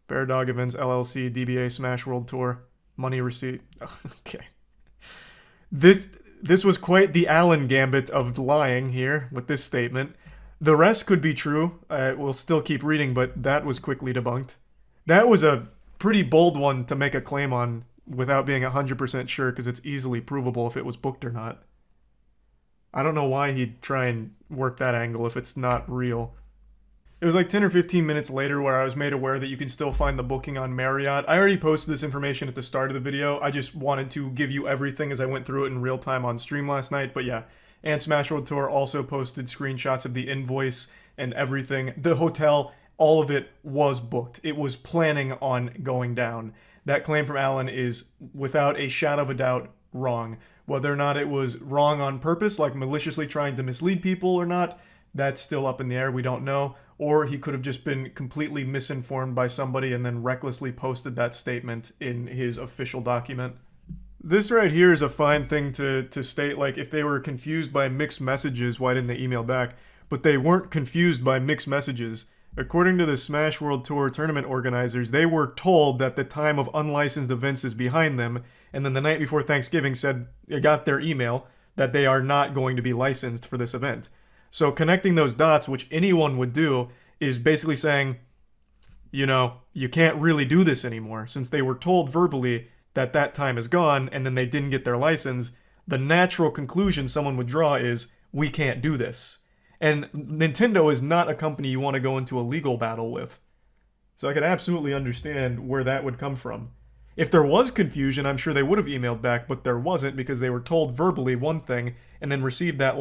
Bear Dog Events LLC, DBA Smash World Tour, money receipt. Okay. This was quite the Allen gambit of lying here with this statement. The rest could be true. We'll still keep reading, but that was quickly debunked. That was a pretty bold one to make a claim on without being 100% sure, because it's easily provable if it was booked or not. I don't know why he'd try and work that angle if it's not real. It was like 10 or 15 minutes later where I was made aware that you can still find the booking on Marriott. I already posted this information at the start of the video. I just wanted to give you everything as I went through it in real time on stream last night. But yeah, and Smash World Tour also posted screenshots of the invoice and everything. The hotel, all of it was booked. It was planning on going down. That claim from Allen is, without a shadow of a doubt, wrong. Whether or not it was wrong on purpose, like maliciously trying to mislead people or not, that's still up in the air. We don't know. Or he could have just been completely misinformed by somebody and then recklessly posted that statement in his official document. This right here is a fine thing to state, like, if they were confused by mixed messages, why didn't they email back? But they weren't confused by mixed messages. According to the Smash World Tour tournament organizers, they were told that the time of unlicensed events is behind them, and then the night before Thanksgiving said they got their email that they are not going to be licensed for this event. So connecting those dots, which anyone would do, is basically saying, you know, you can't really do this anymore. Since they were told verbally that that time is gone and then they didn't get their license, the natural conclusion someone would draw is, we can't do this. And Nintendo is not a company you want to go into a legal battle with. So I can absolutely understand where that would come from. If there was confusion, I'm sure they would have emailed back, but there wasn't because they were told verbally one thing and then received that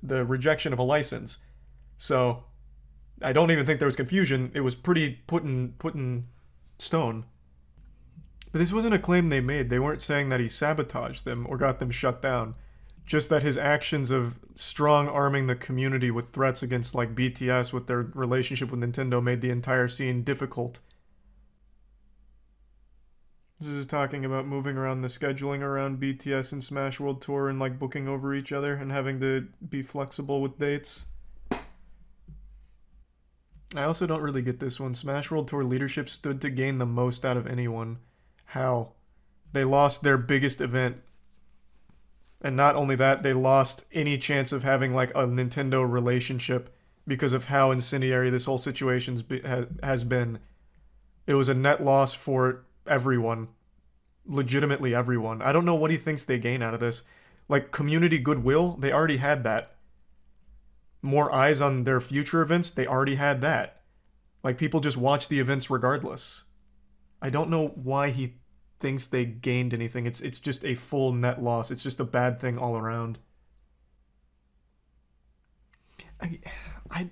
the rejection of a license. So I don't even think there was confusion. It was pretty put in stone. But this wasn't a claim they made. They weren't saying that he sabotaged them or got them shut down. Just that his actions of strong-arming the community with threats against, like, BTS with their relationship with Nintendo made the entire scene difficult. This is talking about moving around the scheduling around BTS and Smash World Tour and, like, booking over each other and having to be flexible with dates. I also don't really get this one. Smash World Tour leadership stood to gain the most out of anyone. How? They lost their biggest event. And not only that, they lost any chance of having, like, a Nintendo relationship because of how incendiary this whole situation has been. It was a net loss for everyone. Legitimately everyone. I don't know what he thinks they gain out of this. Like, community goodwill, they already had that. More eyes on their future events, they already had that. Like, people just watch the events regardless. I don't know why he thinks they gained anything. It's just a full net loss. It's just a bad thing all around. I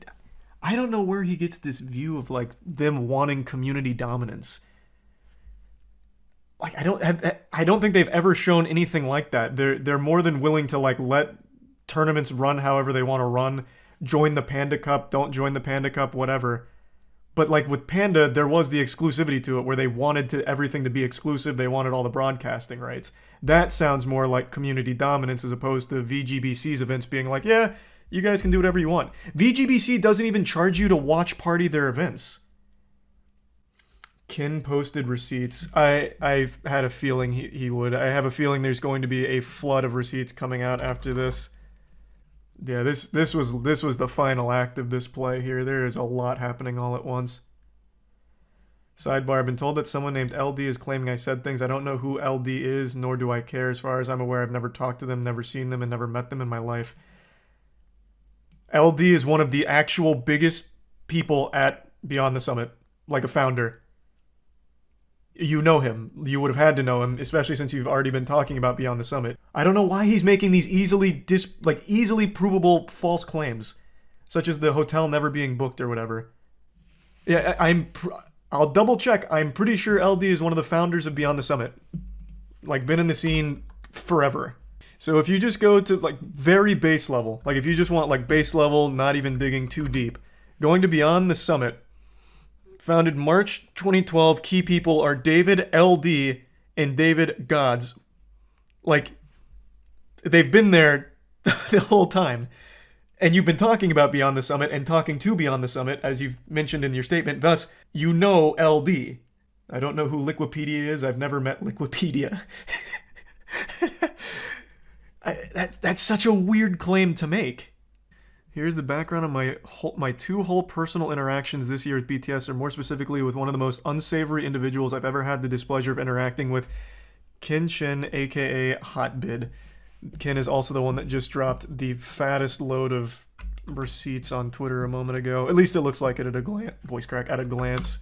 don't know where he gets this view of, like, them wanting community dominance. Like, I don't think they've ever shown anything like that. They're more than willing to, like, let tournaments run however they want to run. Join the Panda Cup, don't join the Panda Cup, whatever. But, like, with Panda, there was the exclusivity to it where they wanted everything to be exclusive. They wanted all the broadcasting rights. That sounds more like community dominance as opposed to VGBC's events being like, yeah, you guys can do whatever you want. VGBC doesn't even charge you to watch party their events. Ken posted receipts. I've had a feeling he would. I have a feeling there's going to be a flood of receipts coming out after this. Yeah, this was the final act of this play here. There is a lot happening all at once. Sidebar, I've been told that someone named LD is claiming I said things. I don't know who LD is, nor do I care. As far as I'm aware, I've never talked to them, never seen them, and never met them in my life. LD is one of the actual biggest people at Beyond the Summit, like a founder. You know him. You would have had to know him, especially since you've already been talking about Beyond the Summit. I don't know why he's making these easily provable false claims, such as the hotel never being booked or whatever. Yeah, I'll double check. I'm pretty sure LD is one of the founders of Beyond the Summit. Like, been in the scene forever. So if you just go to, like, very base level, like, if you just want, like, base level, not even digging too deep, going to Beyond the Summit, founded March 2012, key people are David LD and David Gods. Like, they've been there the whole time. And you've been talking about Beyond the Summit and talking to Beyond the Summit, as you've mentioned in your statement. Thus, you know LD. I don't know who Liquipedia is. I've never met Liquipedia. That's such a weird claim to make. Here's the background on my two whole personal interactions this year with BTS, or more specifically with one of the most unsavory individuals I've ever had the displeasure of interacting with, Kin Chin, aka Hotbid. Ken is also the one that just dropped the fattest load of receipts on Twitter a moment ago. At least it looks like it at a glance. Voice crack, at a glance.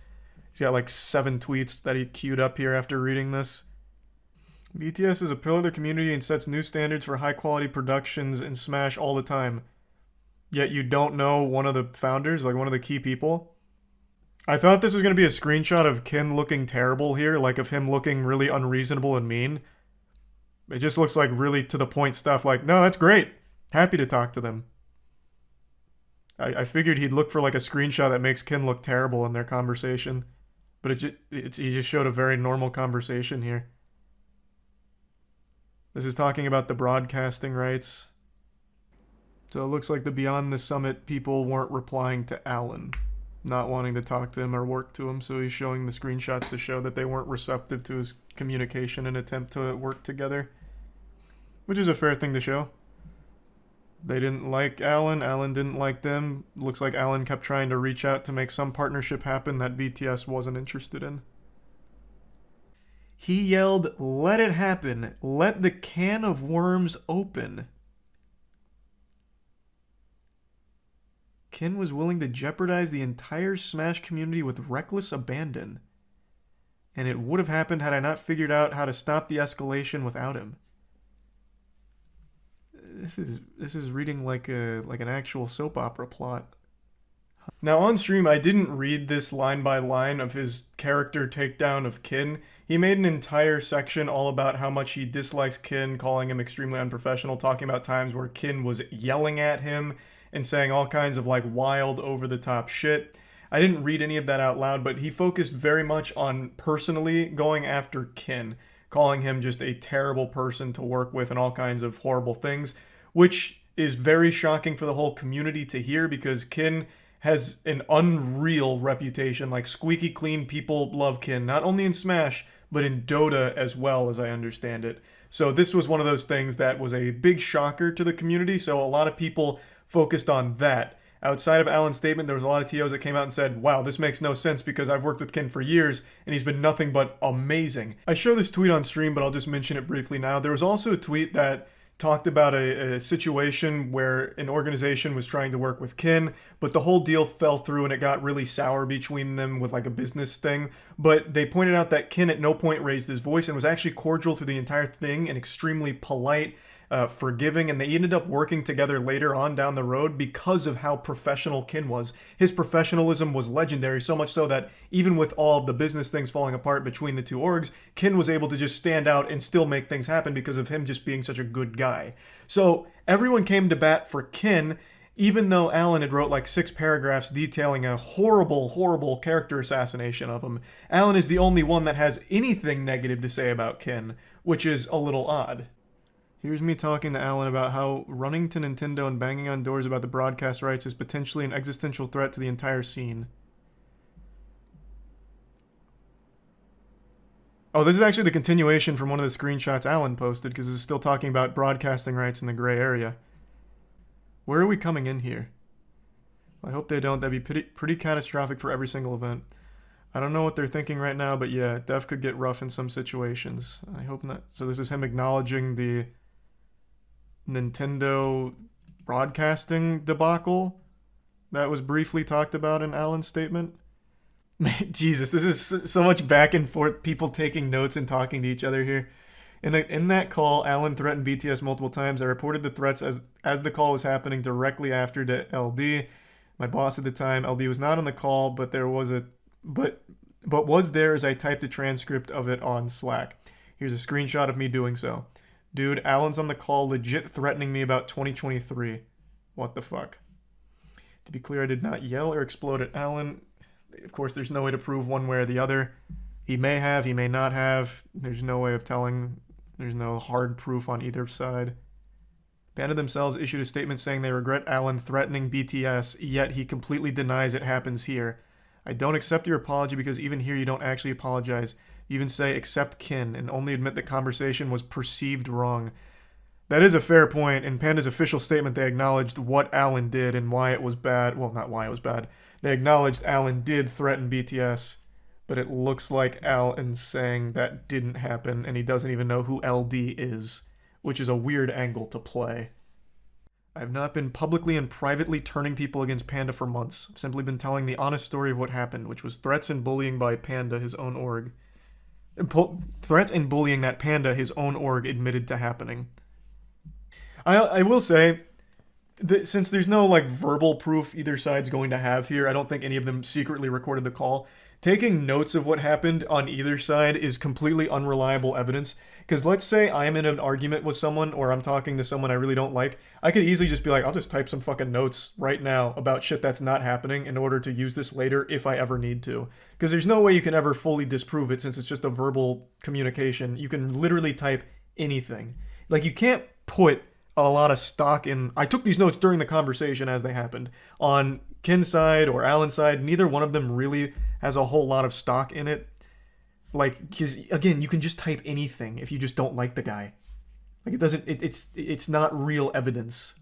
He's got like 7 tweets that he queued up here after reading this. BTS is a pillar of the community and sets new standards for high quality productions in Smash all the time. Yet you don't know one of the founders, like one of the key people. I thought this was going to be a screenshot of Ken looking terrible here, like of him looking really unreasonable and mean. It just looks like really to the point stuff like, no, that's great. Happy to talk to them. I figured he'd look for like a screenshot that makes Ken look terrible in their conversation. But he just showed a very normal conversation here. This is talking about the broadcasting rights. So it looks like the Beyond the Summit people weren't replying to Alan, not wanting to talk to him or work to him, so he's showing the screenshots to show that they weren't receptive to his communication and attempt to work together. Which is a fair thing to show. They didn't like Alan, Alan didn't like them. Looks like Alan kept trying to reach out to make some partnership happen that BTS wasn't interested in. He yelled, "Let it happen. Let the can of worms open." Ken was willing to jeopardize the entire Smash community with reckless abandon. And it would have happened had I not figured out how to stop the escalation without him. This is reading like an actual soap opera plot. Now on stream, I didn't read this line by line of his character takedown of Kin. He made an entire section all about how much he dislikes Kin, calling him extremely unprofessional, talking about times where Kin was yelling at him and saying all kinds of like wild, over-the-top shit. I didn't read any of that out loud, but he focused very much on personally going after Kin, calling him just a terrible person to work with and all kinds of horrible things, which is very shocking for the whole community to hear because Kin has an unreal reputation. Like, squeaky clean people love Kin, not only in Smash, but in Dota as well, as I understand it. So this was one of those things that was a big shocker to the community, so a lot of people focused on that. Outside of Alan's statement, there was a lot of TOs that came out and said, wow, this makes no sense because I've worked with Kin for years and he's been nothing but amazing. I show this tweet on stream, but I'll just mention it briefly now. There was also a tweet that talked about a situation where an organization was trying to work with Kin, but the whole deal fell through and it got really sour between them with like a business thing. But they pointed out that Kin at no point raised his voice and was actually cordial through the entire thing and extremely polite, forgiving, and they ended up working together later on down the road because of how professional Kin was. His professionalism was legendary, so much so that even with all of the business things falling apart between the two orgs, Kin was able to just stand out and still make things happen because of him just being such a good guy. So everyone came to bat for Kin, even though Alan had wrote like 6 paragraphs detailing a horrible, horrible character assassination of him. Alan is the only one that has anything negative to say about Kin, which is a little odd. Here's me talking to Alan about how running to Nintendo and banging on doors about the broadcast rights is potentially an existential threat to the entire scene. Oh, this is actually the continuation from one of the screenshots Alan posted, because it's still talking about broadcasting rights in the gray area. Where are we coming in here? I hope they don't. That'd be pretty catastrophic for every single event. I don't know what they're thinking right now, but yeah, Def could get rough in some situations. I hope not. So this is him acknowledging the Nintendo broadcasting debacle that was briefly talked about in Alan's statement. Jesus, this is so much back and forth, people taking notes and talking to each other here. In that call, Alan threatened BTS multiple times. I reported the threats as the call was happening directly after to LD. My boss at the time, LD was not on the call, but was there as I typed a transcript of it on Slack. Here's a screenshot of me doing so. Dude, Alan's on the call legit threatening me about 2023. What the fuck? To be clear, I did not yell or explode at Alan. Of course, there's no way to prove one way or the other. He may have, he may not have. There's no way of telling. There's no hard proof on either side. Panda themselves issued a statement saying they regret Alan threatening BTS, yet he completely denies it happens here. I don't accept your apology because even here you don't actually apologize. You even say accept kin and only admit the conversation was perceived wrong. That is a fair point. In Panda's official statement, they acknowledged what Alan did and why it was bad. Well, not why it was bad. They acknowledged Alan did threaten BTS, but it looks like Alan's saying that didn't happen and he doesn't even know who LD is, which is a weird angle to play. I have not been publicly and privately turning people against Panda for months. I've simply been telling the honest story of what happened, which was threats and bullying by Panda, his own org. Threats and bullying that Panda, his own org, admitted to happening. I will say that since there's no like verbal proof either side's going to have here, I don't think any of them secretly recorded the call. Taking notes of what happened on either side is completely unreliable evidence. Because let's say I'm in an argument with someone or I'm talking to someone I really don't like, I could easily just be like, I'll just type some fucking notes right now about shit that's not happening in order to use this later if I ever need to. Because there's no way you can ever fully disprove it since it's just a verbal communication. You can literally type anything. Like you can't put a lot of stock in, I took these notes during the conversation as they happened. On Kin's side or Alan's side, neither one of them really has a whole lot of stock in it. Like, because again, you can just type anything if you just don't like the guy. Like, it's not real evidence.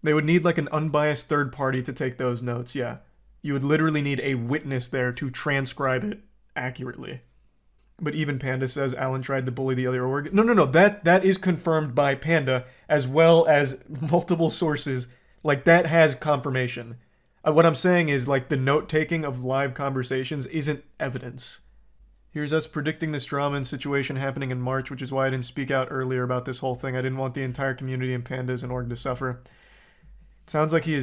They would need like an unbiased third party to take those notes, yeah. You would literally need a witness there to transcribe it accurately. But even Panda says Alan tried to bully the other org. No, that is confirmed by Panda as well as multiple sources. Like, that has confirmation. What I'm saying is, like, the note-taking of live conversations isn't evidence. Here's us predicting this drama and situation happening in March, which is why I didn't speak out earlier about this whole thing. I didn't want the entire community and Pandas and org to suffer. It sounds like he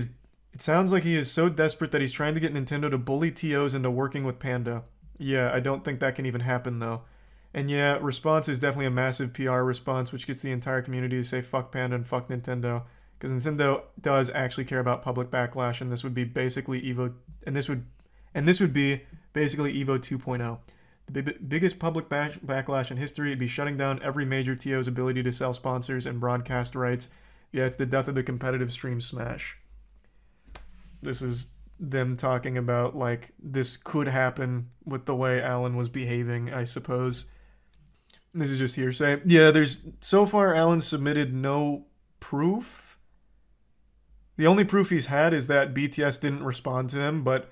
is so desperate that he's trying to get Nintendo to bully TOs into working with Panda. Yeah, I don't think that can even happen, though. And yeah, response is definitely a massive PR response, which gets the entire community to say fuck Panda and fuck Nintendo. Because Nintendo does actually care about public backlash, and this would be basically Evo, and this would be basically Evo 2.0. The biggest public backlash in history would be shutting down every major TO's ability to sell sponsors and broadcast rights. Yeah, it's the death of the competitive stream smash. This is them talking about, like, this could happen with the way Alan was behaving, I suppose. This is just hearsay. Yeah, so far Alan submitted no proof. The only proof he's had is that BTS didn't respond to him, but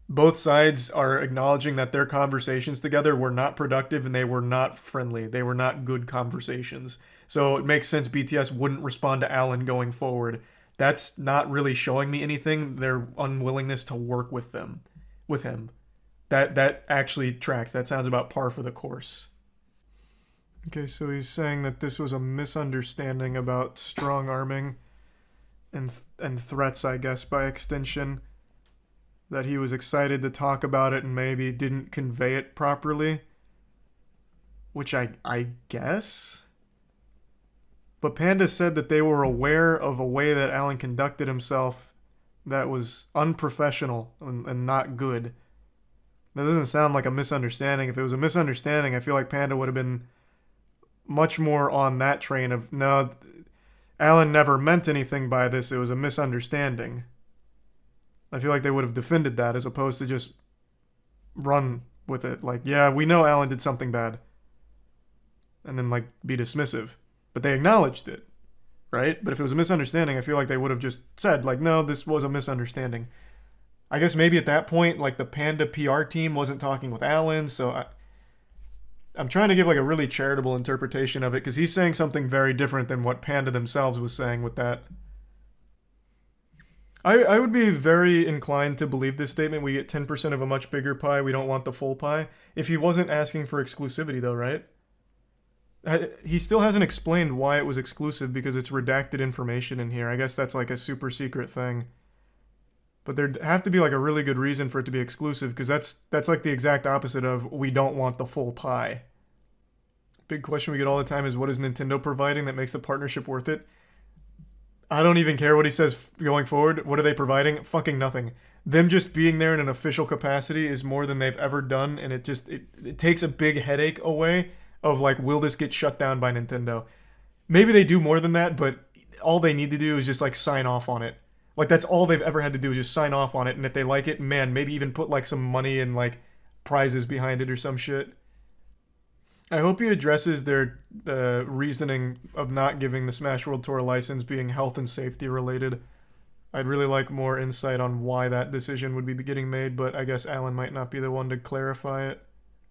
both sides are acknowledging that their conversations together were not productive and they were not friendly. They were not good conversations. So it makes sense BTS wouldn't respond to Alan going forward. That's not really showing me anything. Their unwillingness to work with him. That actually tracks. That sounds about par for the course. Okay, so he's saying that this was a misunderstanding about strong-arming and threats, I guess, by extension. That he was excited to talk about it and maybe didn't convey it properly. Which I guess? But Panda said that they were aware of a way that Alan conducted himself that was unprofessional and not good. That doesn't sound like a misunderstanding. If it was a misunderstanding, I feel like Panda would have been much more on that train of, no, Alan never meant anything by this, it was a misunderstanding. I feel like they would have defended that as opposed to just run with it. Like, yeah, we know Alan did something bad. And then, like, be dismissive. But they acknowledged it, right? But if it was a misunderstanding, I feel like they would have just said, like, no, this was a misunderstanding. I guess maybe at that point, like the Panda PR team wasn't talking with Alan, so I'm trying to give like a really charitable interpretation of it because he's saying something very different than what Panda themselves was saying with that. I would be very inclined to believe this statement. We get 10% of a much bigger pie. We don't want the full pie. If he wasn't asking for exclusivity, though, right? He still hasn't explained why it was exclusive because it's redacted information in here. I guess that's like a super secret thing. But there'd have to be like a really good reason for it to be exclusive because that's like the exact opposite of we don't want the full pie. Big question we get all the time is what is Nintendo providing that makes the partnership worth it? I don't even care what he says going forward. What are they providing? Fucking nothing. Them just being there in an official capacity is more than they've ever done, and it takes a big headache away of like, will this get shut down by Nintendo? Maybe they do more than that, but all they need to do is just like sign off on it. Like that's all they've ever had to do is just sign off on it, and if they like it, man, maybe even put like some money and like prizes behind it or some shit. I hope he addresses their reasoning of not giving the Smash World Tour license being health and safety related. I'd really like more insight on why that decision would be getting made, but I guess Alan might not be the one to clarify it.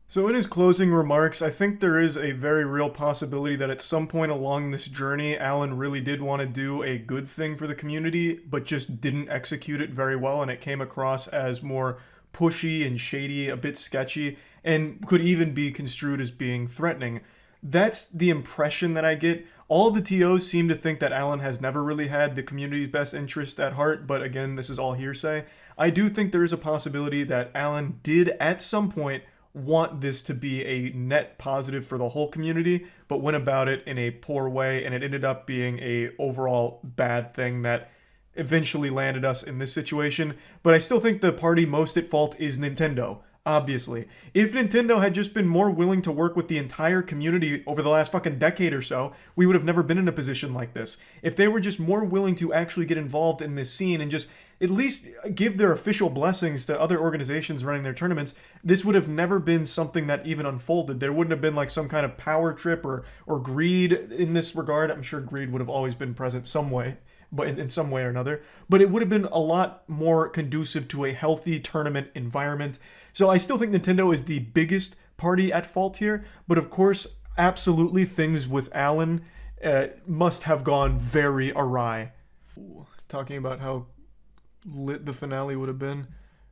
So in his closing remarks, I think there is a very real possibility that at some point along this journey, Alan really did want to do a good thing for the community, but just didn't execute it very well, and it came across as more pushy and shady, a bit sketchy, and could even be construed as being threatening. That's the impression that I get. All the TOs seem to think that Alan has never really had the community's best interest at heart, but again, this is all hearsay. I do think there is a possibility that Alan did at some point want this to be a net positive for the whole community, but went about it in a poor way, and it ended up being a overall bad thing that eventually landed us in this situation. But I still think the party most at fault is Nintendo. Obviously. If Nintendo had just been more willing to work with the entire community over the last fucking decade or so, we would have never been in a position like this. If they were just more willing to actually get involved in this scene and just at least give their official blessings to other organizations running their tournaments, this would have never been something that even unfolded. There wouldn't have been like some kind of power trip or greed in this regard. I'm sure greed would have always been present some way, but in some way or another. But it would have been a lot more conducive to a healthy tournament environment. So I still think Nintendo is the biggest party at fault here, but of course, absolutely things with Alan must have gone very awry. Ooh, talking about how lit the finale would have been.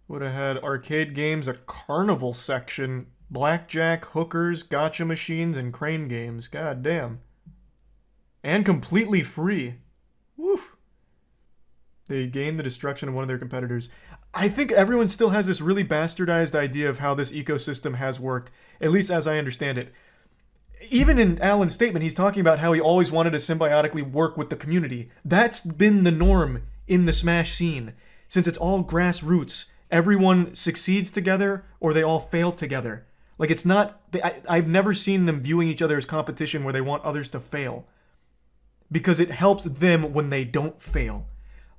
Would have had arcade games, a carnival section, blackjack, hookers, gotcha machines, and crane games. God damn. And completely free. Woof. They gained the destruction of one of their competitors. I think everyone still has this really bastardized idea of how this ecosystem has worked, at least as I understand it. Even in Alan's statement, he's talking about how he always wanted to symbiotically work with the community. That's been the norm in the Smash scene. Since it's all grassroots, everyone succeeds together or they all fail together. Like it's not... I've never seen them viewing each other as competition where they want others to fail. Because it helps them when they don't fail.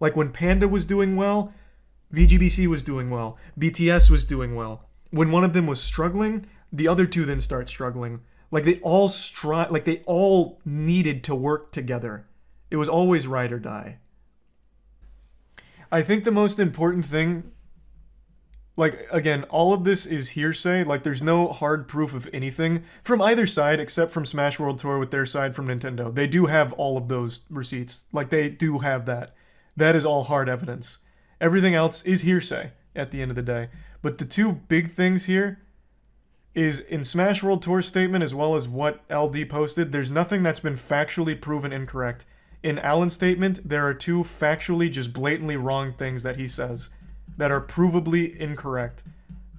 Like when Panda was doing well, VGBC was doing well, BTS was doing well. When one of them was struggling, the other two then start struggling. Like they all needed to work together. It was always ride or die. I think the most important thing, like again, all of this is hearsay. Like there's no hard proof of anything from either side except from Smash World Tour with their side from Nintendo. They do have all of those receipts. Like they do have that. That is all hard evidence. Everything else is hearsay at the end of the day. But the two big things here is in Smash World Tour's statement as well as what LD posted, there's nothing that's been factually proven incorrect. In Alan's statement, there are two factually just blatantly wrong things that he says that are provably incorrect.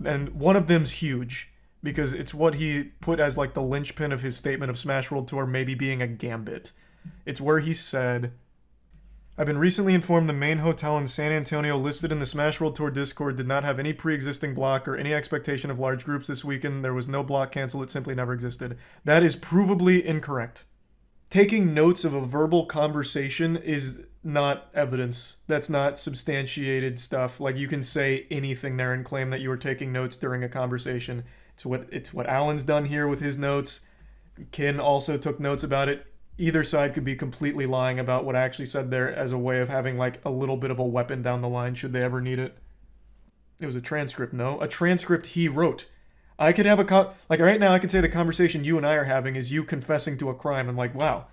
And one of them's huge because it's what he put as like the linchpin of his statement of Smash World Tour maybe being a gambit. It's where he said... I've been recently informed the main hotel in San Antonio listed in the Smash World Tour Discord did not have any pre-existing block or any expectation of large groups this weekend. There was no block canceled. It simply never existed. That is provably incorrect. Taking notes of a verbal conversation is not evidence. That's not substantiated stuff. Like you can say anything there and claim that you were taking notes during a conversation. It's what Alan's done here with his notes. Kin also took notes about it. Either side could be completely lying about what I actually said there as a way of having like a little bit of a weapon down the line should they ever need it. It was a transcript, no? A transcript he wrote. I could have like right now I could say the conversation you and I are having is you confessing to a crime and like, wow.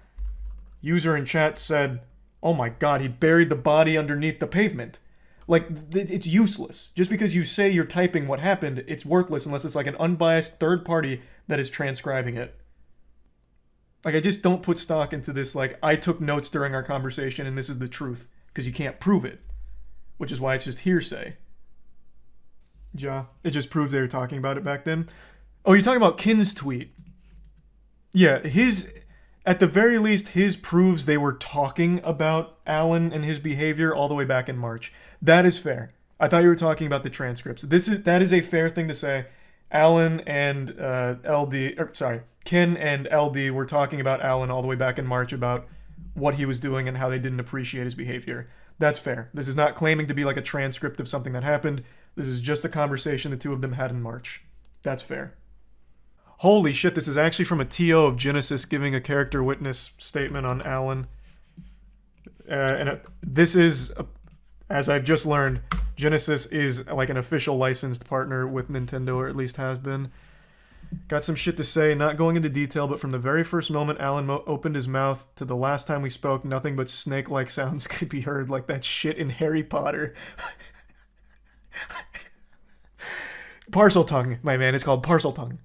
User in chat said, "Oh my god, he buried the body underneath the pavement." Like, it's useless. Just because you say you're typing what happened, it's worthless unless it's like an unbiased third party that is transcribing it. Like, I just don't put stock into this, like, I took notes during our conversation and this is the truth, because you can't prove it. Which is why it's just hearsay. Ja, it just proves they were talking about it back then. Oh, you're talking about Kin's tweet. Yeah, at the very least, his proves they were talking about Alan and his behavior all the way back in March. That is fair. I thought you were talking about the transcripts. That is a fair thing to say. Alan and Ken and LD were talking about Alan all the way back in March about what he was doing and how they didn't appreciate his behavior. That's fair. This is not claiming to be like a transcript of something that happened. This is just a conversation the two of them had in March. That's fair. Holy shit, this is actually from a TO of Genesis giving a character witness statement on Alan. This is, as I've just learned, Genesis is like an official licensed partner with Nintendo, or at least has been. Got some shit to say, not going into detail, but from the very first moment Alan opened his mouth to the last time we spoke, nothing but snake-like sounds could be heard, like that shit in Harry Potter. Parcel tongue, my man. It's called parcel tongue.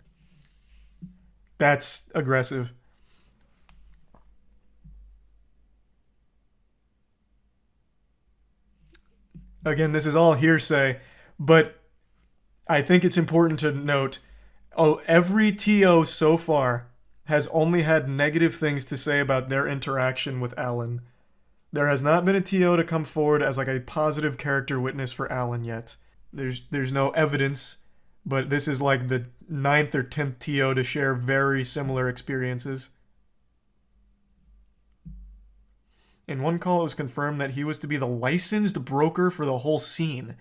That's aggressive. Again, this is all hearsay, but I think it's important to note, every TO so far has only had negative things to say about their interaction with Alan. There has not been a TO to come forward as like a positive character witness for Alan yet. There's no evidence, but this is like the 9th or 10th TO to share very similar experiences. In one call, it was confirmed that he was to be the licensed broker for the whole scene.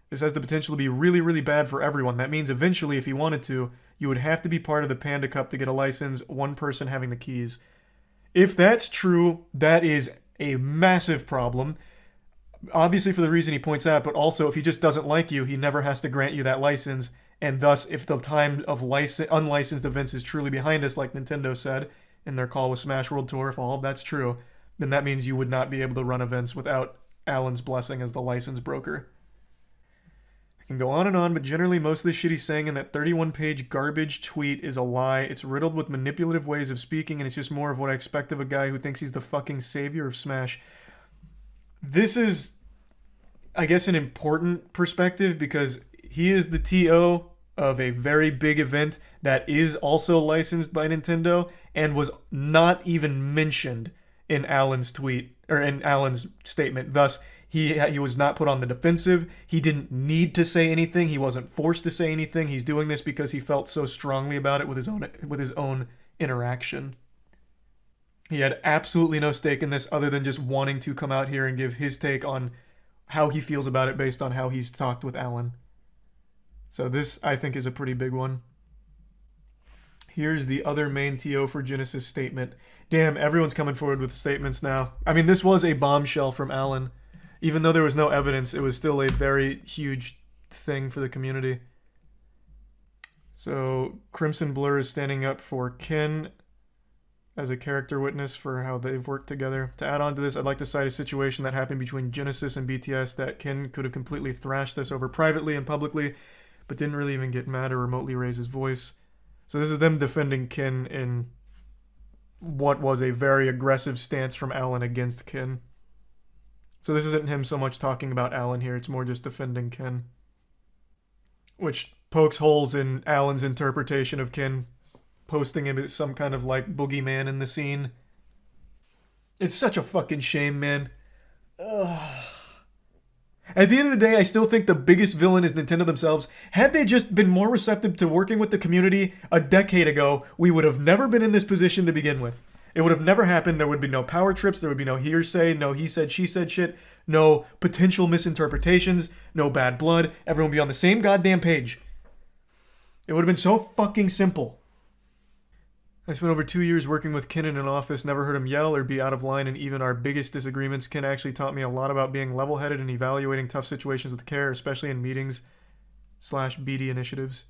This has the potential to be really, really bad for everyone. That means eventually, if he wanted to, you would have to be part of the Panda Cup to get a license, one person having the keys. If that's true, that is a massive problem. Obviously for the reason he points out, but also if he just doesn't like you, he never has to grant you that license. And thus, if the time of unlicensed events is truly behind us, like Nintendo said in their call with Smash World Tour, if all of that's true, then that means you would not be able to run events without Alan's blessing as the license broker. I can go on, but generally most of the shit he's saying in that 31-page garbage tweet is a lie. It's riddled with manipulative ways of speaking, and it's just more of what I expect of a guy who thinks he's the fucking savior of Smash. This is, I guess, an important perspective because he is the TO of a very big event that is also licensed by Nintendo and was not even mentioned in Alan's tweet, or in Alan's statement. Thus, he was not put on the defensive. He didn't need to say anything. He wasn't forced to say anything. He's doing this because he felt so strongly about it with his own interaction. He had absolutely no stake in this other than just wanting to come out here and give his take on how he feels about it based on how he's talked with Alan. So this, I think, is a pretty big one. Here's the other main TO for Genesis statement. Damn, everyone's coming forward with statements now. I mean, this was a bombshell from Alan. Even though there was no evidence, it was still a very huge thing for the community. So, Crimson Blur is standing up for Ken as a character witness for how they've worked together. To add on to this, I'd like to cite a situation that happened between Genesis and BTS that Ken could have completely thrashed this over privately and publicly, but didn't really even get mad or remotely raise his voice. So this is them defending Ken in what was a very aggressive stance from Alan against Ken. So this isn't him so much talking about Alan here, it's more just defending Ken. Which pokes holes in Alan's interpretation of Ken, posting him as some kind of like boogeyman in the scene. It's such a fucking shame, man. Ugh. At the end of the day, I still think the biggest villain is Nintendo themselves. Had they just been more receptive to working with the community a decade ago, we would have never been in this position to begin with. It would have never happened. There would be no power trips. There would be no hearsay, no he said, she said shit, no potential misinterpretations, no bad blood. Everyone would be on the same goddamn page. It would have been so fucking simple. I spent over 2 years working with Ken in an office, never heard him yell or be out of line in even our biggest disagreements. Ken actually taught me a lot about being level-headed and evaluating tough situations with care, especially in meetings. BD initiatives.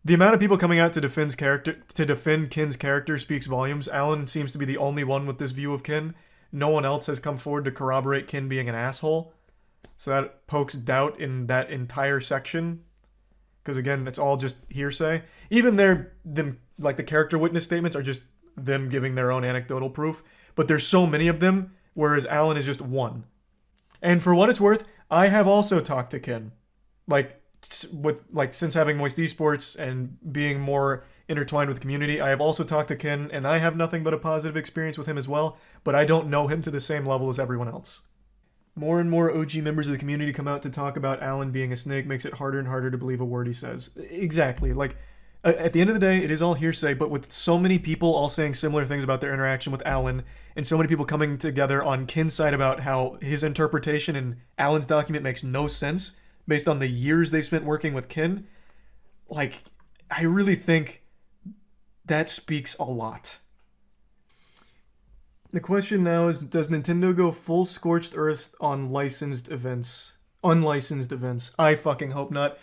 The amount of people coming out to defend Kin's character speaks volumes. Alan seems to be the only one with this view of Kin. No one else has come forward to corroborate Kin being an asshole. So that pokes doubt in that entire section. Because again, it's all just hearsay. Even the character witness statements are just them giving their own anecdotal proof. But there's so many of them, whereas Alan is just one. And for what it's worth, I have also talked to Kin. Since having Moist Esports and being more intertwined with the community, I have also talked to Kin, and I have nothing but a positive experience with him as well, but I don't know him to the same level as everyone else. More and more OG members of the community come out to talk about Alan being a snake, makes it harder and harder to believe a word he says. Exactly. At the end of the day, it is all hearsay, but with so many people all saying similar things about their interaction with Alan, and so many people coming together on Kin's side about how his interpretation in Alan's document makes no sense, based on the years they've spent working with Kin, I really think that speaks a lot. The question now is, does Nintendo go full scorched earth on unlicensed events? I fucking hope not.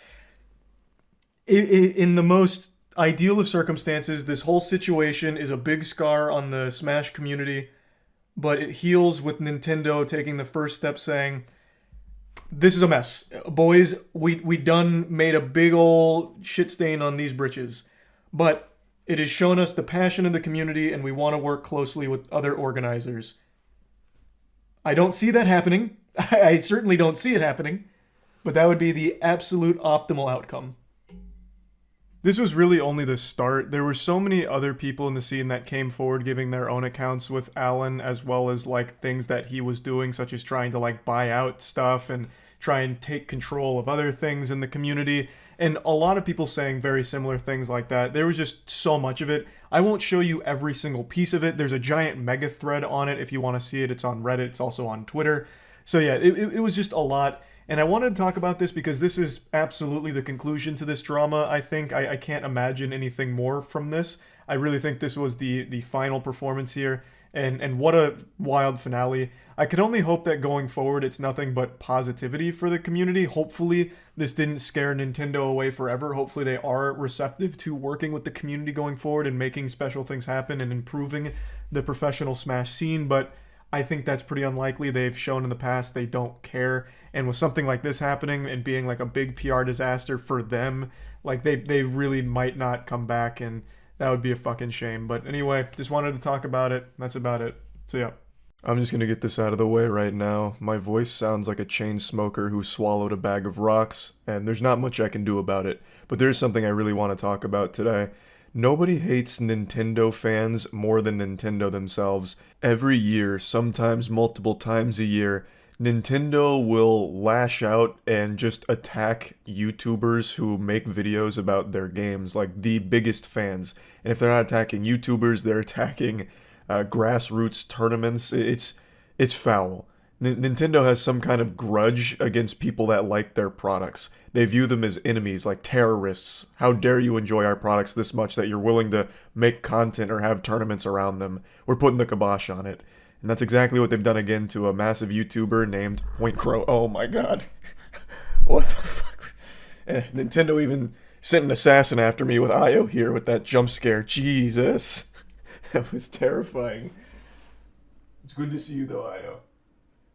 In the most ideal of circumstances, this whole situation is a big scar on the Smash community, but it heals with Nintendo taking the first step saying, this is a mess. Boys, we done made a big ol' shit stain on these britches. But it has shown us the passion of the community, and we want to work closely with other organizers. I don't see that happening. I certainly don't see it happening. But that would be the absolute optimal outcome. This was really only the start. There were so many other people in the scene that came forward giving their own accounts with Alan, as well as things that he was doing, such as trying to buy out stuff and try and take control of other things in the community. And a lot of people saying very similar things like that. There was just so much of it. I won't show you every single piece of it. There's a giant mega thread on it if you want to see it. It's on Reddit. It's also on Twitter. So yeah, it was just a lot. And I wanted to talk about this because this is absolutely the conclusion to this drama, I think. I can't imagine anything more from this. I really think this was the final performance here. And what a wild finale. I can only hope that going forward it's nothing but positivity for the community. Hopefully this didn't scare Nintendo away forever. Hopefully they are receptive to working with the community going forward and making special things happen and improving the professional Smash scene. But I think that's pretty unlikely. They've shown in the past they don't care. And with something like this happening and being a big PR disaster for them, they really might not come back, and that would be a fucking shame. But anyway, just wanted to talk about it. That's about it. So yeah. I'm just gonna get this out of the way right now. My voice sounds like a chain smoker who swallowed a bag of rocks, and there's not much I can do about it. But there's something I really want to talk about today. Nobody hates Nintendo fans more than Nintendo themselves. Every year, sometimes multiple times a year, Nintendo will lash out and just attack YouTubers who make videos about their games, the biggest fans. And if they're not attacking YouTubers, they're attacking grassroots tournaments. It's foul. Nintendo has some kind of grudge against people that like their products. They view them as enemies, like terrorists. How dare you enjoy our products this much that you're willing to make content or have tournaments around them? We're putting the kibosh on it. And that's exactly what they've done again to a massive YouTuber named penguinz0. Oh my god. What the fuck? Nintendo even sent an assassin after me with Io here with that jump scare. Jesus. That was terrifying. It's good to see you though, Io.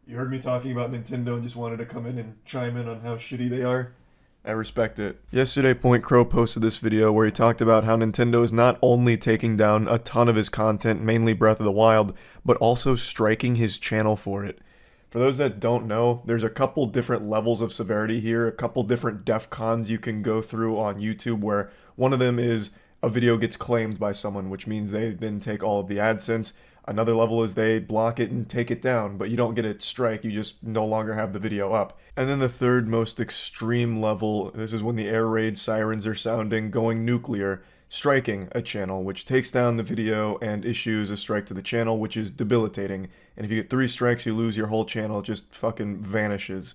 You heard me talking about Nintendo and just wanted to come in and chime in on how shitty they are. I respect it. Yesterday, penguinz0 posted this video where he talked about how Nintendo is not only taking down a ton of his content, mainly Breath of the Wild, but also striking his channel for it. For those that don't know, there's a couple different levels of severity here, a couple different DEFCONs you can go through on YouTube, where one of them is a video gets claimed by someone, which means they then take all of the AdSense. Another level is they block it and take it down, but you don't get a strike, you just no longer have the video up. And then the third most extreme level, this is when the air raid sirens are sounding, going nuclear, striking a channel, which takes down the video and issues a strike to the channel, which is debilitating. And if you get 3 strikes, you lose your whole channel, it just fucking vanishes.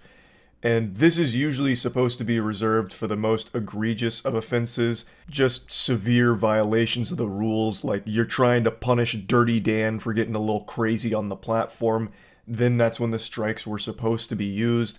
And this is usually supposed to be reserved for the most egregious of offenses, just severe violations of the rules, like you're trying to punish Dirty Dan for getting a little crazy on the platform, then that's when the strikes were supposed to be used.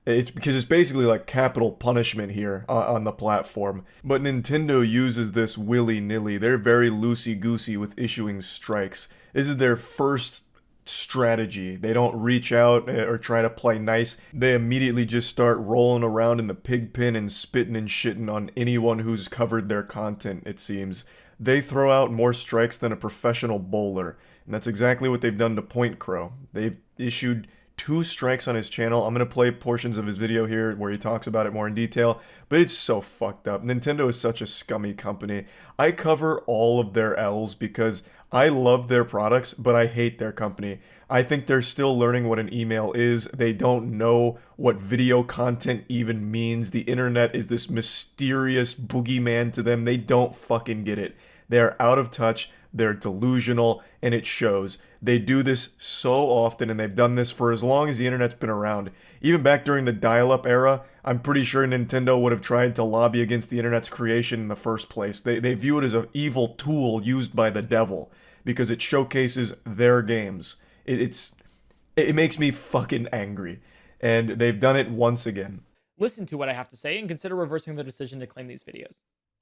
It's because it's basically like capital punishment here on the platform. But Nintendo uses this willy-nilly. They're very loosey-goosey with issuing strikes. This is their first strategy. They don't reach out or try to play nice. They immediately just start rolling around in the pig pen and spitting and shitting on anyone who's covered their content, it seems. They throw out more strikes than a professional bowler. And that's exactly what they've done to Point Crow. They've issued 2 strikes on his channel. I'm going to play portions of his video here where he talks about it more in detail, but it's so fucked up. Nintendo is such a scummy company. I cover all of their L's because I love their products, but I hate their company. I think they're still learning what an email is. They don't know what video content even means. The internet is this mysterious boogeyman to them. They don't fucking get it. They're out of touch. They're delusional, and it shows. They do this so often, and they've done this for as long as the internet's been around. Even back during the dial-up era, I'm pretty sure Nintendo would have tried to lobby against the internet's creation in the first place. They view it as an evil tool used by the devil because it showcases their games. It makes me fucking angry, and they've done it once again. Listen to what I have to say and consider reversing the decision to claim these videos.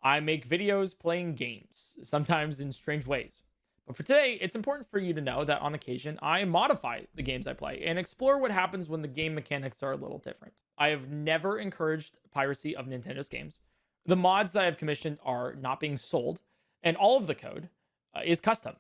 I make videos playing games, sometimes in strange ways. But for today, it's important for you to know that on occasion, I modify the games I play and explore what happens when the game mechanics are a little different. I have never encouraged piracy of Nintendo's games. The mods that I've commissioned are not being sold, and all of the code is custom,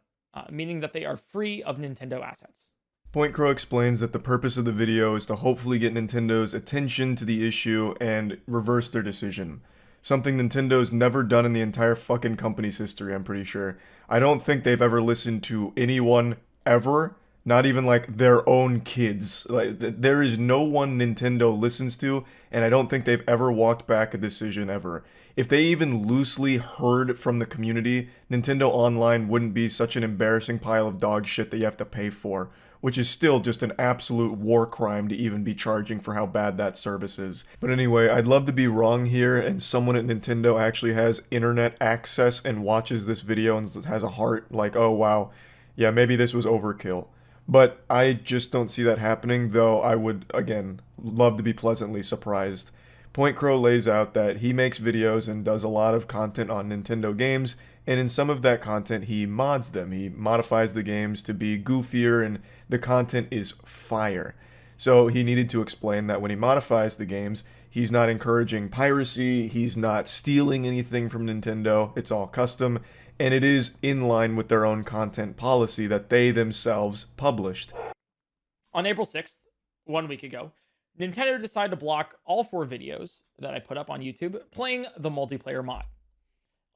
meaning that they are free of Nintendo assets. Point Crow explains that the purpose of the video is to hopefully get Nintendo's attention to the issue and reverse their decision. Something Nintendo's never done in the entire fucking company's history, I'm pretty sure. I don't think they've ever listened to anyone ever, not even like their own kids. Like there is no one Nintendo listens to, and I don't think they've ever walked back a decision ever. If they even loosely heard from the community, Nintendo Online wouldn't be such an embarrassing pile of dog shit that you have to pay for, which is still just an absolute war crime to even be charging for how bad that service is. But anyway, I'd love to be wrong here and someone at Nintendo actually has internet access and watches this video and has a heart like, oh wow, yeah, maybe this was overkill. But I just don't see that happening, though I would, again, love to be pleasantly surprised. Point Crow lays out that he makes videos and does a lot of content on Nintendo games, and in some of that content he mods them. He modifies the games to be goofier and the content is fire. So he needed to explain that when he modifies the games, he's not encouraging piracy, he's not stealing anything from Nintendo, it's all custom, and it is in line with their own content policy that they themselves published. On April 6th, 1 week ago, Nintendo decided to block all 4 videos that I put up on YouTube playing the multiplayer mod.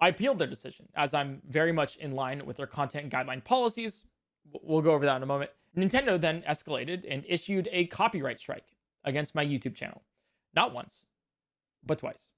I appealed their decision, as I'm very much in line with their content guideline policies. We'll go over that in a moment. Nintendo then escalated and issued a copyright strike against my YouTube channel. Not once, but twice.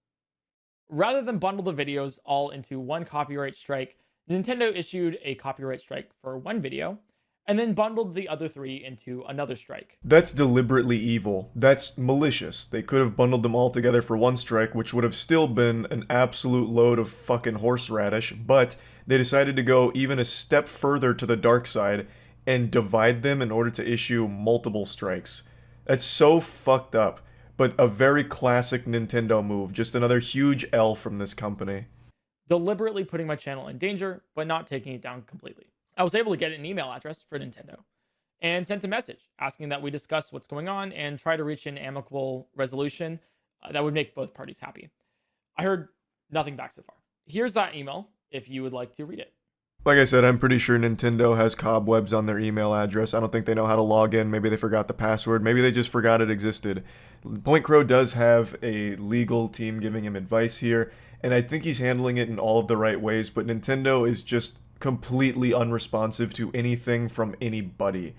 Rather than bundle the videos all into one copyright strike, Nintendo issued a copyright strike for one video, and then bundled the other 3 into another strike. That's deliberately evil. That's malicious. They could have bundled them all together for one strike, which would have still been an absolute load of fucking horseradish, but they decided to go even a step further to the dark side and divide them in order to issue multiple strikes. That's so fucked up, but a very classic Nintendo move. Just another huge L from this company. Deliberately putting my channel in danger, but not taking it down completely. I was able to get an email address for Nintendo and sent a message asking that we discuss what's going on and try to reach an amicable resolution that would make both parties happy. I heard nothing back so far. Here's that email if you would like to read it. Like I said, I'm pretty sure Nintendo has cobwebs on their email address. I don't think they know how to log in. Maybe they forgot the password. Maybe they just forgot it existed. Point Crow does have a legal team giving him advice here, and I think he's handling it in all of the right ways, but Nintendo is just completely unresponsive to anything from anybody.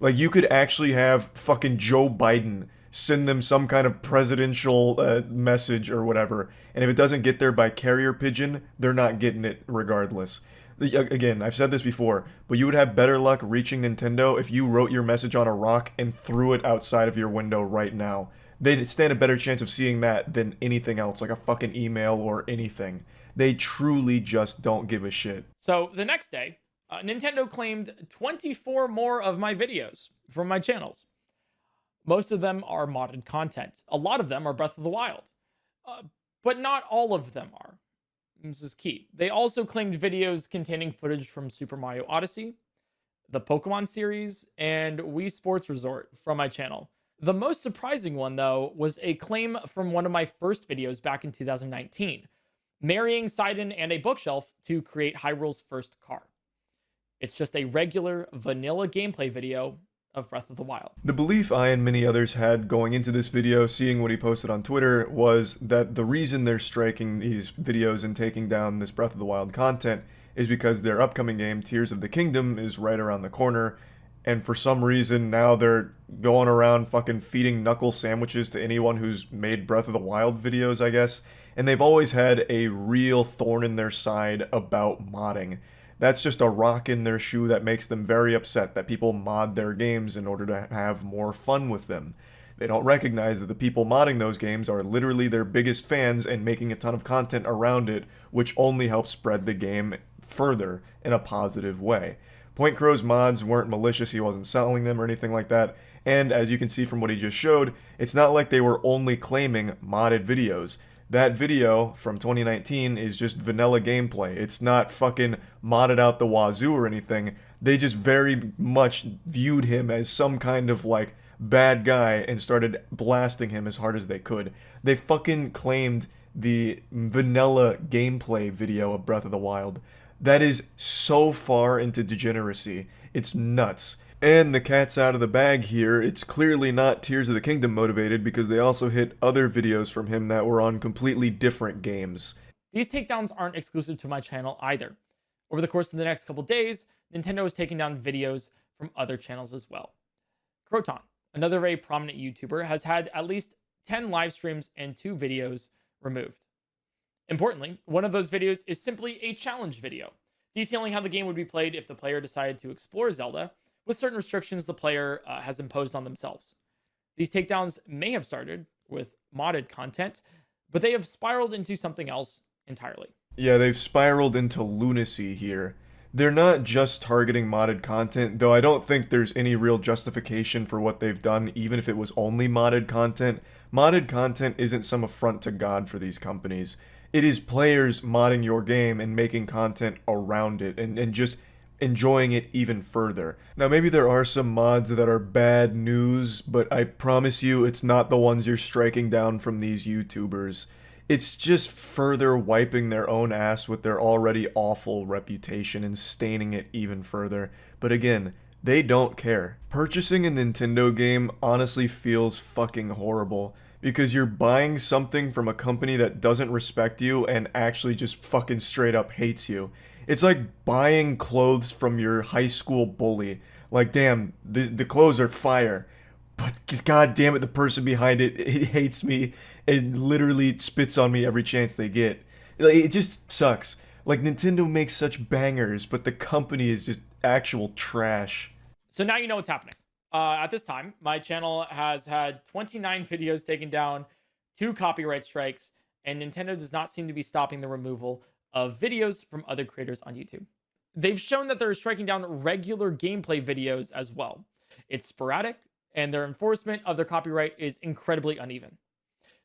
Like, you could actually have fucking Joe Biden send them some kind of presidential message or whatever, and if it doesn't get there by carrier pigeon, they're not getting it regardless. Again, I've said this before, but you would have better luck reaching Nintendo if you wrote your message on a rock and threw it outside of your window right now. They'd stand a better chance of seeing that than anything else, like a fucking email or anything. They truly just don't give a shit. So the next day, Nintendo claimed 24 more of my videos from my channels. Most of them are modded content. A lot of them are Breath of the Wild. But not all of them are. This is key. They also claimed videos containing footage from Super Mario Odyssey, the Pokemon series, and Wii Sports Resort from my channel. The most surprising one, though, was a claim from one of my first videos back in 2019, marrying Sidon and a bookshelf to create Hyrule's first car. It's just a regular vanilla gameplay video of Breath of the Wild. The belief I and many others had going into this video, seeing what he posted on Twitter, was that the reason they're striking these videos and taking down this Breath of the Wild content is because their upcoming game, Tears of the Kingdom, is right around the corner, and for some reason now they're going around fucking feeding knuckle sandwiches to anyone who's made Breath of the Wild videos, I guess, and they've always had a real thorn in their side about modding. That's just a rock in their shoe that makes them very upset that people mod their games in order to have more fun with them. They don't recognize that the people modding those games are literally their biggest fans and making a ton of content around it, which only helps spread the game further in a positive way. Point Crow's mods weren't malicious, he wasn't selling them or anything like that, and as you can see from what he just showed, it's not like they were only claiming modded videos. That video from 2019 is just vanilla gameplay. It's not fucking modded out the wazoo or anything. They just very much viewed him as some kind of like bad guy and started blasting him as hard as they could. They fucking claimed the vanilla gameplay video of Breath of the Wild. That is so far into degeneracy. It's nuts. And the cat's out of the bag here. It's clearly not Tears of the Kingdom motivated because they also hit other videos from him that were on completely different games. These takedowns aren't exclusive to my channel either. Over the course of the next couple days, Nintendo is taking down videos from other channels as well. Croton, another very prominent YouTuber, has had at least 10 live streams and 2 videos removed. Importantly, one of those videos is simply a challenge video, detailing how the game would be played if the player decided to explore Zelda with certain restrictions the player has imposed on themselves. These takedowns may have started with modded content, but they have spiraled into something else entirely. Yeah, they've spiraled into lunacy here. They're not just targeting modded content, though I don't think there's any real justification for what they've done, even if it was only modded content. Modded content isn't some affront to God for these companies. It is players modding your game and making content around it, and just enjoying it even further. Now, maybe there are some mods that are bad news, but I promise you it's not the ones you're striking down from these YouTubers. It's just further wiping their own ass with their already awful reputation and staining it even further. But again, they don't care. Purchasing a Nintendo game honestly feels fucking horrible, because you're buying something from a company that doesn't respect you and actually just fucking straight up hates you. It's like buying clothes from your high school bully. Like, damn, the clothes are fire, but god damn it, the person behind it hates me and literally spits on me every chance they get. Like, it just sucks. Like, Nintendo makes such bangers, but the company is just actual trash. So now you know what's happening. At this time, my channel has had 29 videos taken down, 2 copyright strikes, and Nintendo does not seem to be stopping the removal of videos from other creators on YouTube. They've shown that they're striking down regular gameplay videos as well. It's sporadic, and their enforcement of their copyright is incredibly uneven.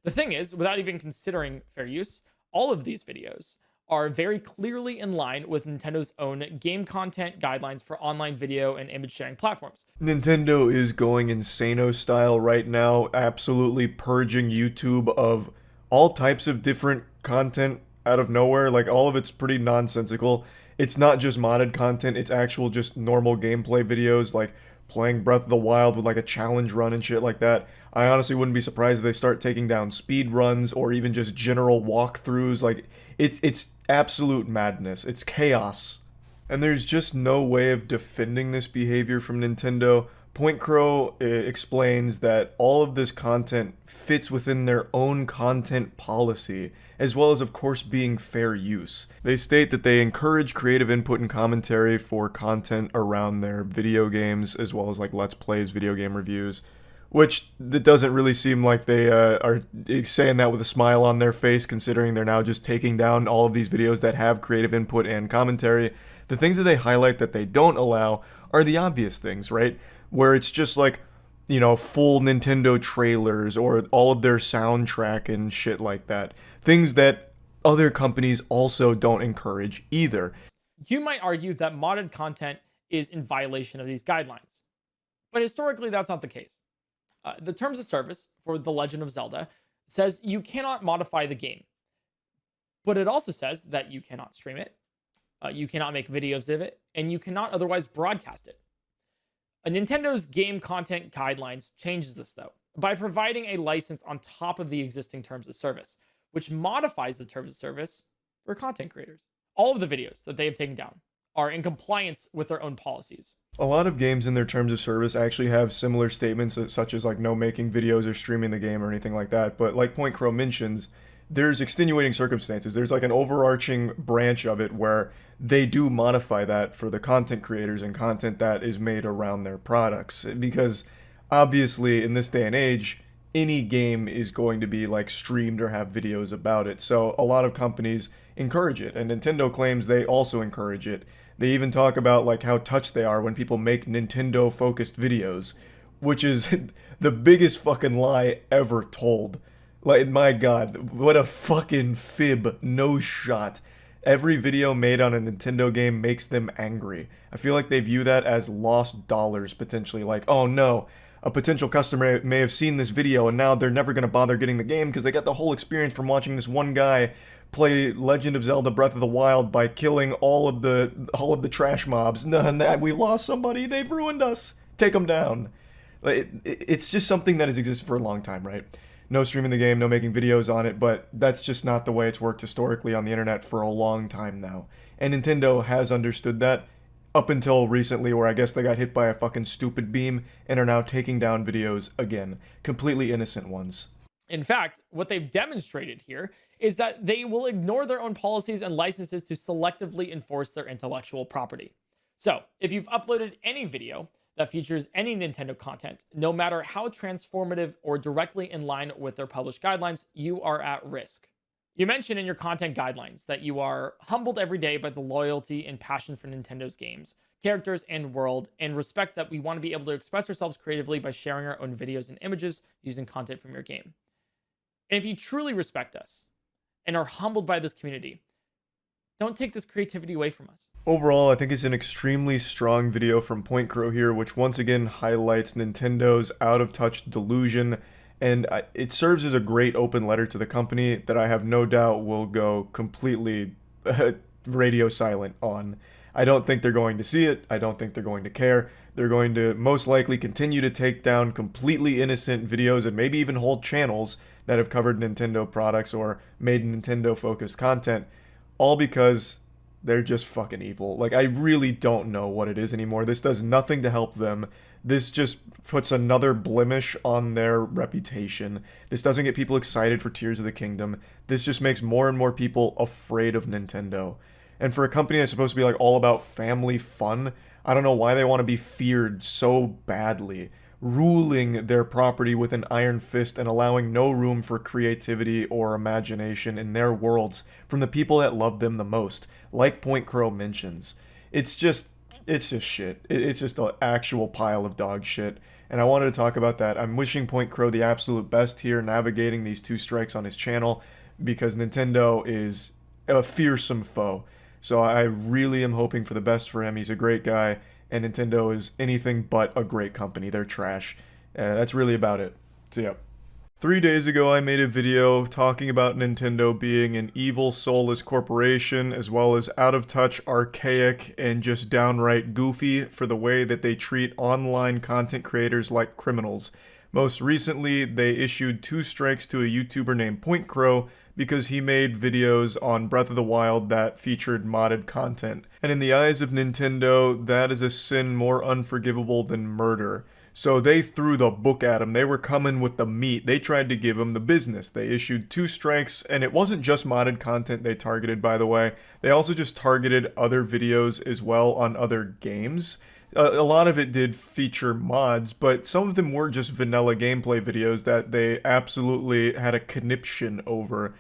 The thing is, without even considering fair use, all of these videos are very clearly in line with Nintendo's own game content guidelines for online video and image sharing platforms. Nintendo is going insano style right now, absolutely purging YouTube of all types of different content out of nowhere. Like, all of it's pretty nonsensical. It's not just modded content, it's actual just normal gameplay videos, like playing Breath of the Wild with like a challenge run and shit like that. I honestly wouldn't be surprised if they start taking down speed runs or even just general walkthroughs. Like, it's absolute madness. It's chaos. And there's just no way of defending this behavior from Nintendo. Point Crow explains that all of this content fits within their own content policy, as well as, of course, being fair use. They state that they encourage creative input and commentary for content around their video games, as well as like Let's Plays, video game reviews, which it doesn't really seem like they are saying that with a smile on their face, considering they're now just taking down all of these videos that have creative input and commentary. The things that they highlight that they don't allow are the obvious things, right? Where it's just like full Nintendo trailers or all of their soundtrack and shit like that. Things that other companies also don't encourage either. You might argue that modded content is in violation of these guidelines, but historically that's not the case. The terms of service for The Legend of Zelda says you cannot modify the game, but it also says that you cannot stream it, you cannot make videos of it, and you cannot otherwise broadcast it. Nintendo's game content guidelines changes this though by providing a license on top of the existing terms of service, which modifies the terms of service for content creators. All of the videos that they have taken down are in compliance with their own policies. A lot of games in their terms of service actually have similar statements, such as like no making videos or streaming the game or anything like that. But like Point Crow mentions, there's extenuating circumstances. There's like an overarching branch of it where they do modify that for the content creators and content that is made around their products. Because obviously, in this day and age, any game is going to be like streamed or have videos about it. So a lot of companies encourage it, and Nintendo claims they also encourage it. They even talk about like how touched they are when people make Nintendo focused videos, which is the biggest fucking lie ever told. Like, my god, what a fucking fib, no shot. Every video made on a Nintendo game makes them angry. I feel like they view that as lost dollars, potentially. Like, oh no, a potential customer may have seen this video and now they're never going to bother getting the game because they got the whole experience from watching this one guy play Legend of Zelda Breath of the Wild by killing all of the trash mobs. No, we lost somebody, they've ruined us. Take them down. It's just something that has existed for a long time, right? No streaming the game, no making videos on it, but that's just not the way it's worked historically on the internet for a long time now. And Nintendo has understood that up until recently, where I guess they got hit by a fucking stupid beam and are now taking down videos again. Completely innocent ones. In fact, what they've demonstrated here is that they will ignore their own policies and licenses to selectively enforce their intellectual property. So, if you've uploaded any video that features any Nintendo content, no matter how transformative or directly in line with their published guidelines, you are at risk. You mentioned in your content guidelines that you are humbled every day by the loyalty and passion for Nintendo's games, characters, and world, and respect that we want to be able to express ourselves creatively by sharing our own videos and images using content from your game. And if you truly respect us and are humbled by this community, don't take this creativity away from us. Overall, I think it's an extremely strong video from Point Crow here, which once again highlights Nintendo's out-of-touch delusion, and it serves as a great open letter to the company that I have no doubt will go completely radio silent on. I don't think they're going to see it. I don't think they're going to care. They're going to most likely continue to take down completely innocent videos and maybe even whole channels that have covered Nintendo products or made Nintendo-focused content, all because they're just fucking evil. Like, I really don't know what it is anymore. This does nothing to help them. This just puts another blemish on their reputation. This doesn't get people excited for Tears of the Kingdom. This just makes more and more people afraid of Nintendo. And for a company that's supposed to be like all about family fun, I don't know why they want to be feared so badly, ruling their property with an iron fist and allowing no room for creativity or imagination in their worlds from the people that love them the most, like Point Crow mentions. It's just shit. It's just an actual pile of dog shit. And I wanted to talk about that. I'm wishing Point Crow the absolute best here, navigating these 2 strikes on his channel, because Nintendo is a fearsome foe. So I really am hoping for the best for him. He's a great guy, and Nintendo is anything but a great company. They're trash. That's really about it. So yeah. 3 days ago, I made a video talking about Nintendo being an evil, soulless corporation, as well as out-of-touch, archaic, and just downright goofy for the way that they treat online content creators like criminals. Most recently, they issued 2 strikes to a YouTuber named Point Crow because he made videos on Breath of the Wild that featured modded content. And in the eyes of Nintendo, that is a sin more unforgivable than murder. So they threw the book at him. They were coming with the meat. They tried to give him the business. They issued 2 strikes, and it wasn't just modded content they targeted, by the way. They also just targeted other videos as well on other games. A lot of it did feature mods, but some of them were just vanilla gameplay videos that they absolutely had a conniption over.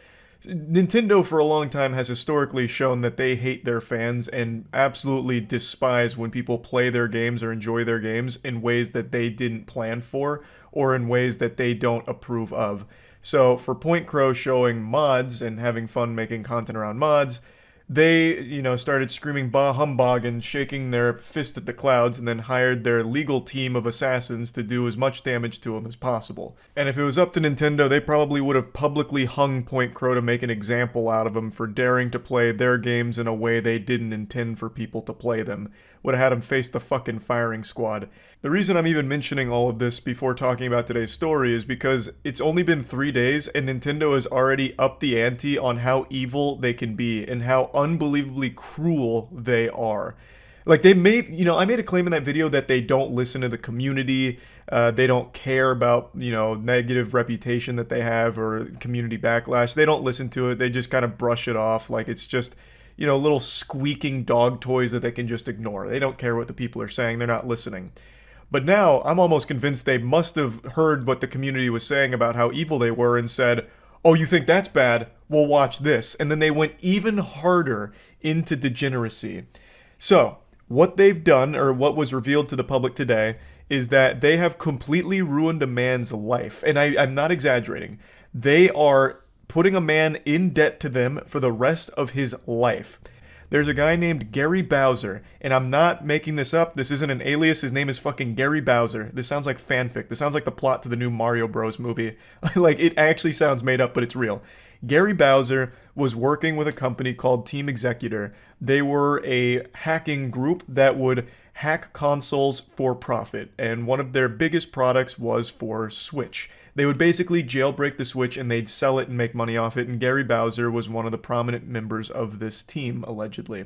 Nintendo for a long time has historically shown that they hate their fans and absolutely despise when people play their games or enjoy their games in ways that they didn't plan for or in ways that they don't approve of. So for Point Crow showing mods and having fun making content around mods, they, started screaming bah humbug and shaking their fist at the clouds and then hired their legal team of assassins to do as much damage to him as possible. And if it was up to Nintendo, they probably would have publicly hung Point Crow to make an example out of him for daring to play their games in a way they didn't intend for people to play them. Would have had him face the fucking firing squad. The reason I'm even mentioning all of this before talking about today's story is because it's only been 3 days and Nintendo has already upped the ante on how evil they can be and how unbelievably cruel they are. Like I made a claim in that video that they don't listen to the community, they don't care about, negative reputation that they have or community backlash. They don't listen to it, they just kind of brush it off like it's just, little squeaking dog toys that they can just ignore. They don't care what the people are saying, they're not listening. But now, I'm almost convinced they must have heard what the community was saying about how evil they were and said, oh, you think that's bad? Well, watch this. And then they went even harder into degeneracy. So, what they've done, or what was revealed to the public today, is that they have completely ruined a man's life. And I'm not exaggerating. They are putting a man in debt to them for the rest of his life. There's a guy named Garry Bowser, and I'm not making this up. This isn't an alias. His name is fucking Garry Bowser. This sounds like fanfic. This sounds like the plot to the new Mario Bros. Movie. Like, it actually sounds made up, but it's real. Garry Bowser was working with a company called Team Executor. They were a hacking group that would hack consoles for profit, and one of their biggest products was for Switch. They would basically jailbreak the Switch and they'd sell it and make money off it, and Garry Bowser was one of the prominent members of this team, allegedly.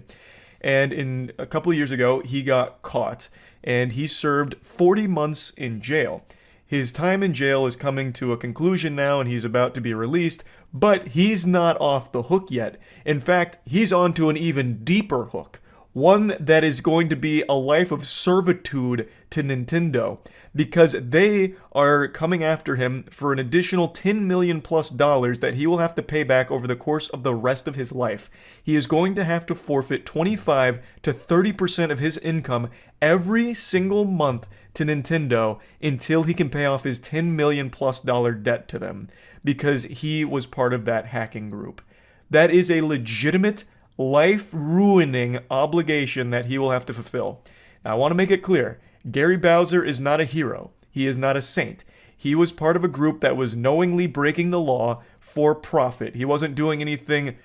And a couple of years ago, he got caught, and he served 40 months in jail. His time in jail is coming to a conclusion now, and he's about to be released, but he's not off the hook yet. In fact, he's onto an even deeper hook. One that is going to be a life of servitude to Nintendo, because they are coming after him for an additional $10 million plus that he will have to pay back over the course of the rest of his life. He is going to have to forfeit 25 to 30% of his income every single month to Nintendo until he can pay off his $10 million plus debt to them, because he was part of that hacking group. That is a legitimate life-ruining obligation that he will have to fulfill. Now, I want to make it clear, Garry Bowser is not a hero. He is not a saint. He was part of a group that was knowingly breaking the law for profit. He wasn't doing anything,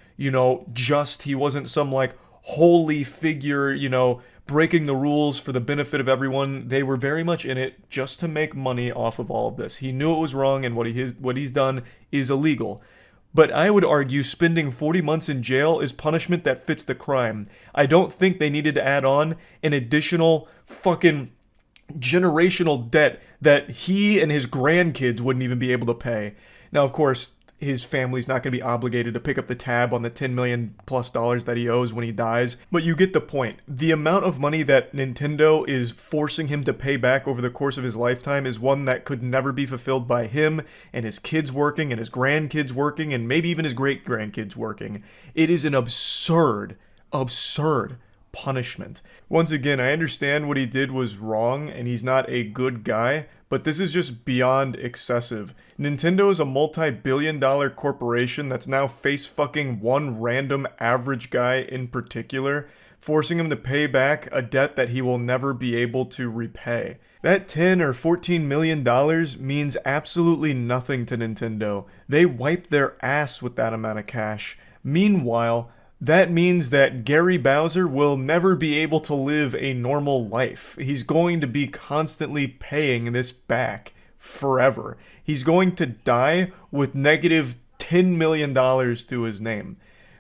just. He wasn't some, holy figure, breaking the rules for the benefit of everyone. They were very much in it just to make money off of all of this. He knew it was wrong, and what he's done is illegal. But I would argue spending 40 months in jail is punishment that fits the crime. I don't think they needed to add on an additional fucking generational debt that he and his grandkids wouldn't even be able to pay. Now, of course, his family's not going to be obligated to pick up the tab on the $10 million plus that he owes when he dies. But you get the point. The amount of money that Nintendo is forcing him to pay back over the course of his lifetime is one that could never be fulfilled by him and his kids working and his grandkids working and maybe even his great-grandkids working. It is an absurd punishment. Once again, I understand what he did was wrong and he's not a good guy, but this is just beyond excessive. Nintendo is a multi-billion-dollar corporation that's now face-fucking one random average guy in particular, forcing him to pay back a debt that he will never be able to repay. That $10 or $14 million means absolutely nothing to Nintendo. They wiped their ass with that amount of cash. Meanwhile, that means that Garry Bowser will never be able to live a normal life. He's going to be constantly paying this back forever. He's going to die with negative $10 million to his name.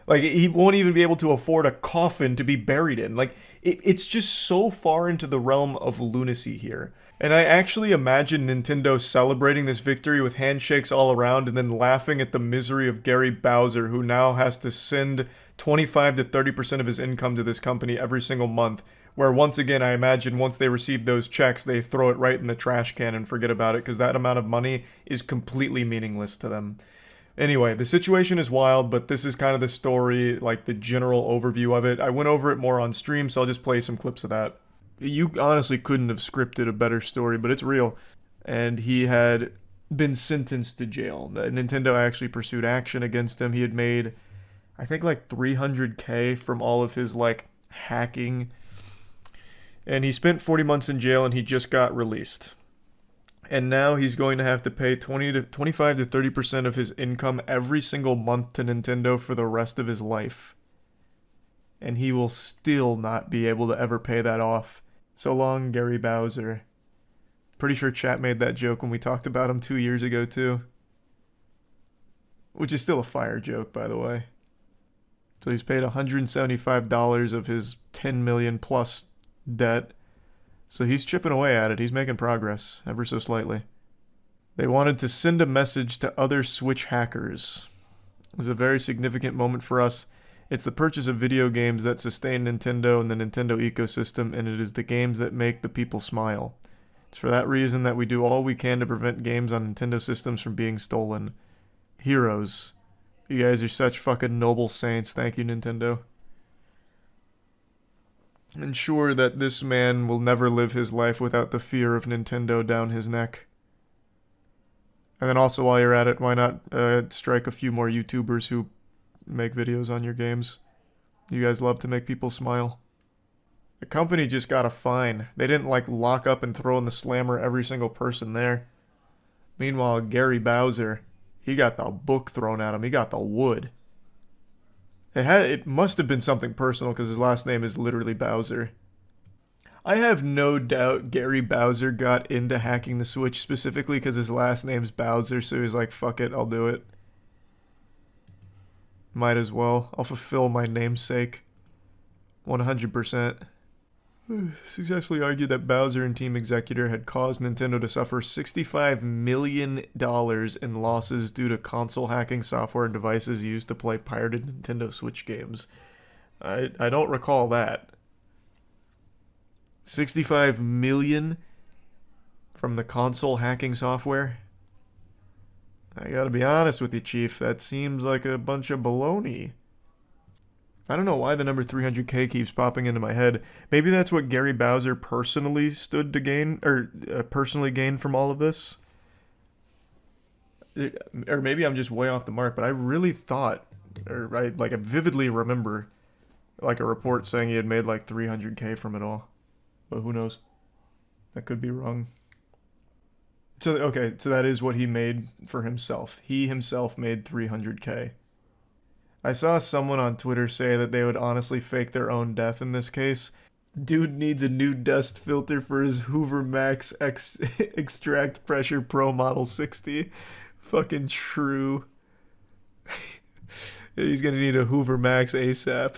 He won't even be able to afford a coffin to be buried in. It's just so far into the realm of lunacy here. And I actually imagine Nintendo celebrating this victory with handshakes all around and then laughing at the misery of Garry Bowser, who now has to send 25 to 30% of his income to this company every single month, where once again, I imagine once they receive those checks, they throw it right in the trash can and forget about it, because that amount of money is completely meaningless to them. Anyway, the situation is wild, but this is kind of the story, like the general overview of it. I went over it more on stream, so I'll just play some clips of that. You honestly couldn't have scripted a better story, but it's real. And he had been sentenced to jail. Nintendo actually pursued action against him. He had made, I think, like 300K from all of his, like, hacking. And he spent 40 months in jail, and he just got released. And now he's going to have to pay 25 to 30% of his income every single month to Nintendo for the rest of his life. And he will still not be able to ever pay that off. So long, Garry Bowser. Pretty sure chat made that joke when we talked about him 2 years ago, too. Which is still a fire joke, by the way. So he's paid $175 of his 10 million plus debt. So he's chipping away at it. He's making progress, ever so slightly. They wanted to send a message to other Switch hackers. It was a very significant moment for us. It's the purchase of video games that sustain Nintendo and the Nintendo ecosystem, and it is the games that make the people smile. It's for that reason that we do all we can to prevent games on Nintendo systems from being stolen. Heroes. You guys are such fucking noble saints. Thank you, Nintendo. Ensure that this man will never live his life without the fear of Nintendo down his neck. And then also, while you're at it, why not strike a few more YouTubers who make videos on your games? You guys love to make people smile. The company just got a fine. They didn't, like, lock up and throw in the slammer every single person there. Meanwhile, Garry Bowser, he got the book thrown at him. He got the wood. It must have been something personal because his last name is literally Bowser. I have no doubt Garry Bowser got into hacking the Switch specifically because his last name's Bowser, so he's like, fuck it, I'll do it. Might as well. I'll fulfill my namesake. 100%. Successfully argued that Bowser and Team Executor had caused Nintendo to suffer $65 million in losses due to console hacking software and devices used to play pirated Nintendo Switch games. I don't recall that. 65 million from the console hacking software? I gotta be honest with you, Chief, that seems like a bunch of baloney. I don't know why the number 300K keeps popping into my head. Maybe that's what Garry Bowser personally stood to gain, or personally gained from all of this. Or maybe I'm just way off the mark, but I really thought, or I vividly remember, like a report saying he had made like 300K from it all. But who knows? That could be wrong. So, okay, so that is what he made for himself. He himself made 300K. I saw someone on Twitter say that they would honestly fake their own death in this case. Dude needs a new dust filter for his Hoover Max Extract Pressure Pro Model 60. Fucking true. He's gonna need a Hoover Max ASAP.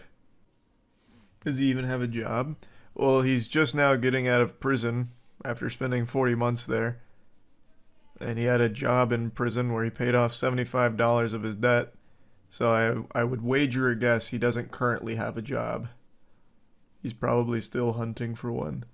Does he even have a job? Well, he's just now getting out of prison after spending 40 months there. And he had a job in prison where he paid off $75 of his debt. So I would wager a guess he doesn't currently have a job. He's probably still hunting for one.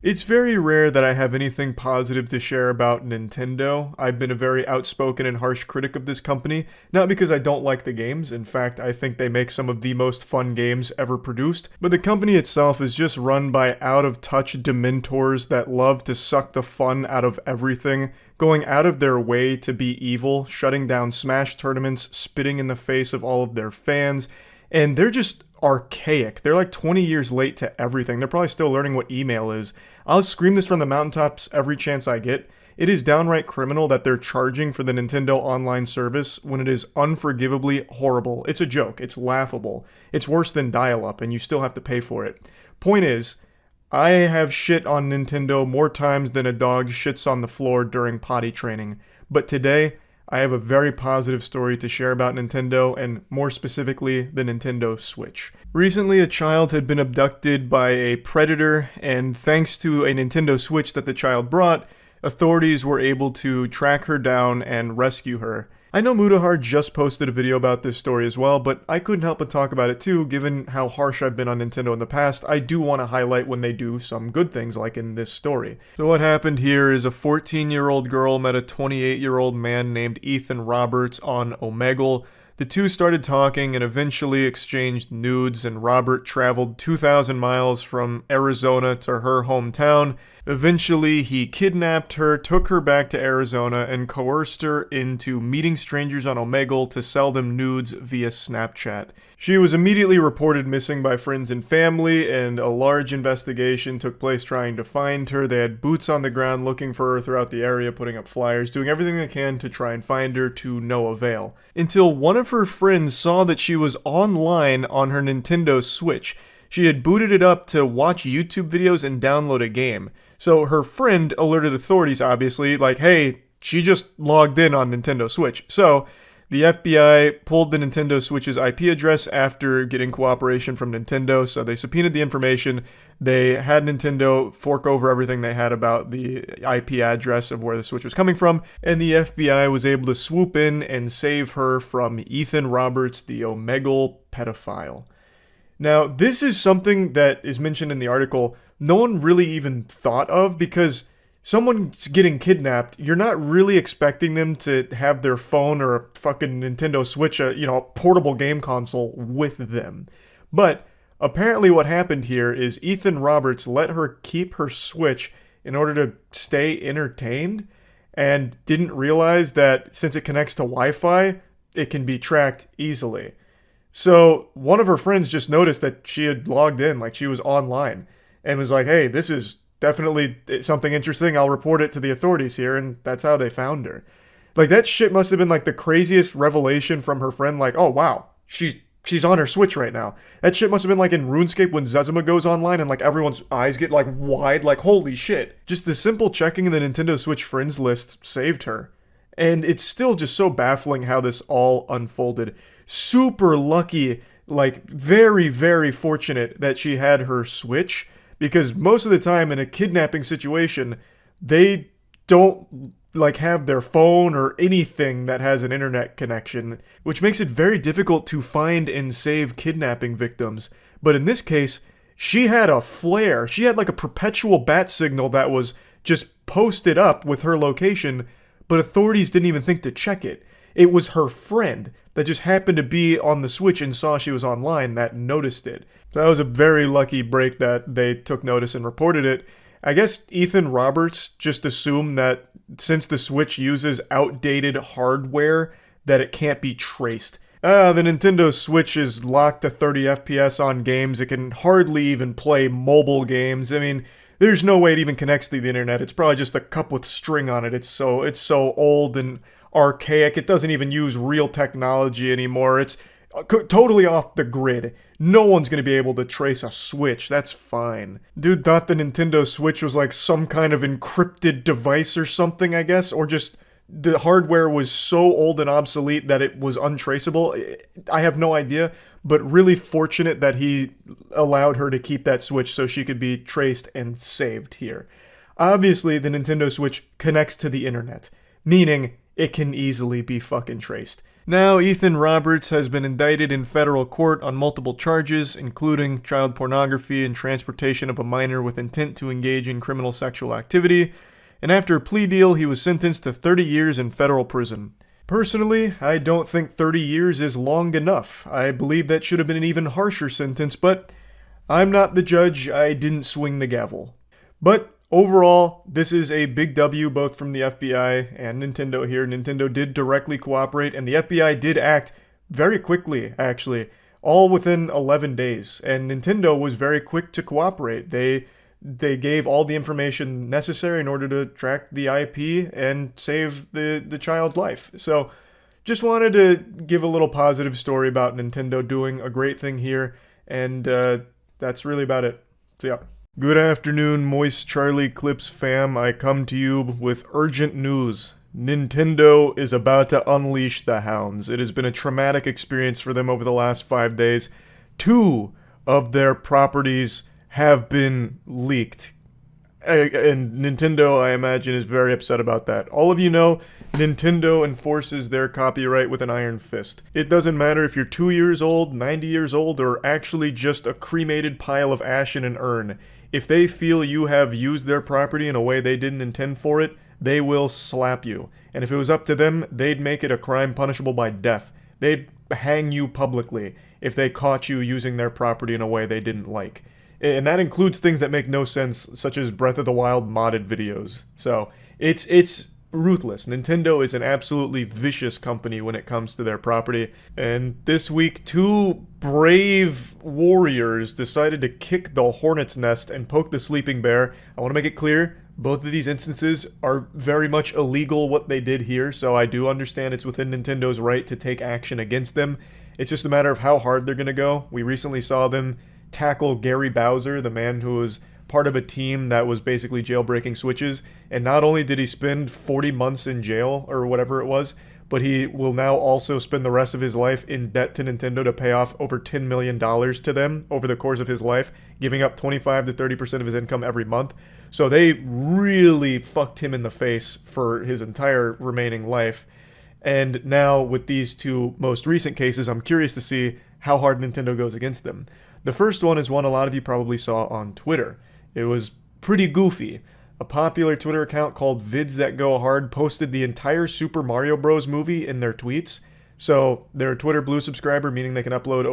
It's very rare that I have anything positive to share about Nintendo. I've been a very outspoken and harsh critic of this company, not because I don't like the games. In fact, I think they make some of the most fun games ever produced, but the company itself is just run by out-of-touch dementors that love to suck the fun out of everything, going out of their way to be evil, shutting down Smash tournaments, spitting in the face of all of their fans, and they're just archaic. They're like 20 years late to everything. They're probably still learning what email is. I'll scream this from the mountaintops every chance I get. It is downright criminal that they're charging for the Nintendo Online service when it is unforgivably horrible. It's a joke. It's laughable. It's worse than dial-up, and you still have to pay for it. Point is, I have shit on Nintendo more times than a dog shits on the floor during potty training. But today, I have a very positive story to share about Nintendo, and more specifically, the Nintendo Switch. Recently, a child had been abducted by a predator, and thanks to a Nintendo Switch that the child brought, authorities were able to track her down and rescue her. I know Mudahar just posted a video about this story as well, but I couldn't help but talk about it too, given how harsh I've been on Nintendo in the past. I do want to highlight when they do some good things, like in this story. So what happened here is a 14-year-old girl met a 28-year-old man named Ethan Roberts on Omegle. The two started talking and eventually exchanged nudes, and Robert traveled 2,000 miles from Arizona to her hometown. Eventually, he kidnapped her, took her back to Arizona, and coerced her into meeting strangers on Omegle to sell them nudes via Snapchat. She was immediately reported missing by friends and family, and a large investigation took place trying to find her. They had boots on the ground looking for her throughout the area, putting up flyers, doing everything they can to try and find her, to no avail. Until one of her friends saw that she was online on her Nintendo Switch. She had booted it up to watch YouTube videos and download a game. So her friend alerted authorities, obviously, like, hey, she just logged in on Nintendo Switch. So the FBI pulled the Nintendo Switch's IP address after getting cooperation from Nintendo, so they subpoenaed the information. They had Nintendo fork over everything they had about the IP address of where the Switch was coming from, and the FBI was able to swoop in and save her from Ethan Roberts, the Omegle pedophile. Now, this is something that is mentioned in the article no one really even thought of, because someone's getting kidnapped, you're not really expecting them to have their phone or a fucking Nintendo Switch, a portable game console with them. But apparently what happened here is Ethan Roberts let her keep her Switch in order to stay entertained, and didn't realize that since it connects to Wi-Fi, it can be tracked easily. So one of her friends just noticed that she had logged in, like she was online, and was like, hey, this is definitely something interesting. I'll report it to the authorities here, and that's how they found her. Like, that shit must have been like the craziest revelation from her friend, like, oh wow, she's on her Switch right now. That shit must have been like in RuneScape when Zezima goes online and like everyone's eyes get like wide, like holy shit. Just the simple checking in the Nintendo Switch friends list saved her. And it's still just so baffling how this all unfolded. Super lucky, like very, very fortunate that she had her Switch, because most of the time in a kidnapping situation, they don't like have their phone or anything that has an internet connection, which makes it very difficult to find and save kidnapping victims. But in this case, she had a flare. She had like a perpetual bat signal that was just posted up with her location, but authorities didn't even think to check it. It was her friend that just happened to be on the Switch and saw she was online that noticed it. So that was a very lucky break that they took notice and reported it. I guess Ethan Roberts just assumed that since the Switch uses outdated hardware, that it can't be traced. The Nintendo Switch is locked to 30 FPS on games. It can hardly even play mobile games. I mean, there's no way it even connects to the internet. It's probably just a cup with string on it. It's so old and archaic. It doesn't even use real technology anymore. It's totally off the grid. No one's going to be able to trace a Switch. That's fine. Dude thought the Nintendo Switch was like some kind of encrypted device or something, I guess, or just the hardware was so old and obsolete that it was untraceable. I have no idea, but really fortunate that he allowed her to keep that Switch so she could be traced and saved here. Obviously, the Nintendo Switch connects to the internet, meaning it can easily be fucking traced. Now, Ethan Roberts has been indicted in federal court on multiple charges, including child pornography and transportation of a minor with intent to engage in criminal sexual activity, and after a plea deal, he was sentenced to 30 years in federal prison. Personally, I don't think 30 years is long enough. I believe that should have been an even harsher sentence, but I'm not the judge. I didn't swing the gavel. But overall, this is a big W both from the FBI and Nintendo here. Nintendo did directly cooperate, and the FBI did act very quickly, actually, all within 11 days. And Nintendo was very quick to cooperate. They gave all the information necessary in order to track the IP and save the child's life. So just wanted to give a little positive story about Nintendo doing a great thing here, and that's really about it. So yeah. Good afternoon, Moist Charlie Clips fam. I come to you with urgent news. Nintendo is about to unleash the hounds. It has been a traumatic experience for them over the last 5 days. 2 of their properties have been leaked. And Nintendo, I imagine, is very upset about that. All of you know, Nintendo enforces their copyright with an iron fist. It doesn't matter if you're 2 years old, 90 years old, or actually just a cremated pile of ash in an urn. If they feel you have used their property in a way they didn't intend for it, they will slap you. And if it was up to them, they'd make it a crime punishable by death. They'd hang you publicly if they caught you using their property in a way they didn't like. And that includes things that make no sense, such as Breath of the Wild modded videos. So it's ruthless. Nintendo is an absolutely vicious company when it comes to their property. And this week, two brave warriors decided to kick the hornet's nest and poke the sleeping bear. I want to make it clear, both of these instances are very much illegal what they did here, so I do understand it's within Nintendo's right to take action against them. It's just a matter of how hard they're going to go. We recently saw them tackle Garry Bowser, the man who was part of a team that was basically jailbreaking Switches, and not only did he spend 40 months in jail, or whatever it was, but he will now also spend the rest of his life in debt to Nintendo to pay off over $10 million to them over the course of his life, giving up 25 to 30% of his income every month. So they really fucked him in the face for his entire remaining life. And now with these two most recent cases, I'm curious to see how hard Nintendo goes against them. The first one is one a lot of you probably saw on Twitter. It was pretty goofy. A popular Twitter account called Vids4 posted the entire Super Mario Bros. Movie in their tweets. So they're a Twitter Blue subscriber, meaning they can upload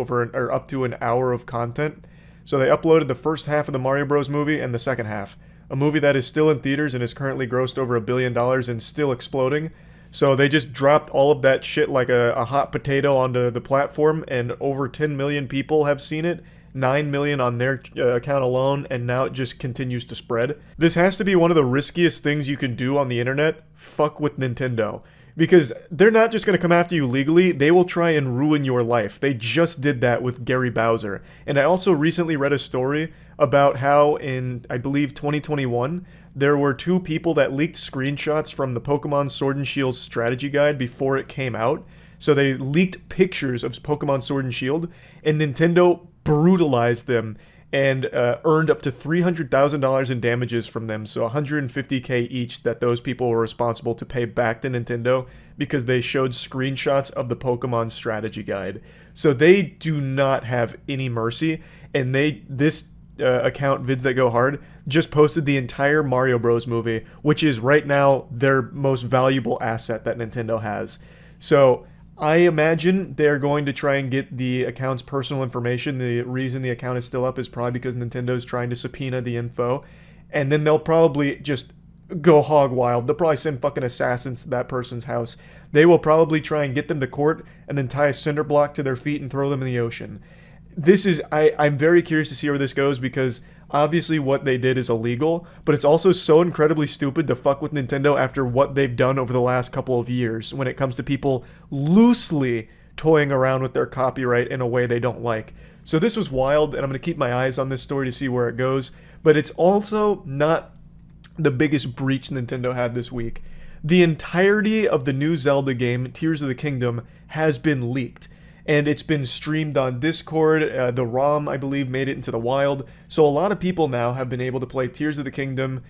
up to an hour of content. So they uploaded the first half of the Mario Bros. Movie and the second half. A movie that is still in theaters and is currently grossed over $1 billion and still exploding. So they just dropped all of that shit like a hot potato onto the platform, and over 10 million people have seen it. 9 million on their account alone, and now it just continues to spread. This has to be one of the riskiest things you can do on the internet. Fuck with Nintendo. Because they're not just going to come after you legally, they will try and ruin your life. They just did that with Garry Bowser. And I also recently read a story about how in, I believe, 2021, there were two people that leaked screenshots from the Pokemon Sword and Shield strategy guide before it came out. So they leaked pictures of Pokemon Sword and Shield, and Nintendo brutalized them and earned up to $300,000 in damages from them, so $150K each that those people were responsible to pay back to Nintendo because they showed screenshots of the Pokemon strategy guide. So they do not have any mercy, and this account, Vids That Go Hard, just posted the entire Mario Bros. Movie, which is right now their most valuable asset that Nintendo has. So I imagine they're going to try and get the account's personal information. The reason the account is still up is probably because Nintendo's trying to subpoena the info. And then they'll probably just go hog wild. They'll probably send fucking assassins to that person's house. They will probably try and get them to court and then tie a cinder block to their feet and throw them in the ocean. I'm very curious to see where this goes, because obviously what they did is illegal, but it's also so incredibly stupid to fuck with Nintendo after what they've done over the last couple of years when it comes to people loosely toying around with their copyright in a way they don't like. So this was wild, and I'm going to keep my eyes on this story to see where it goes, but it's also not the biggest breach Nintendo had this week. The entirety of the new Zelda game, Tears of the Kingdom, has been leaked. And it's been streamed on Discord. The ROM, I believe, made it into the wild. So a lot of people now have been able to play Tears of the Kingdom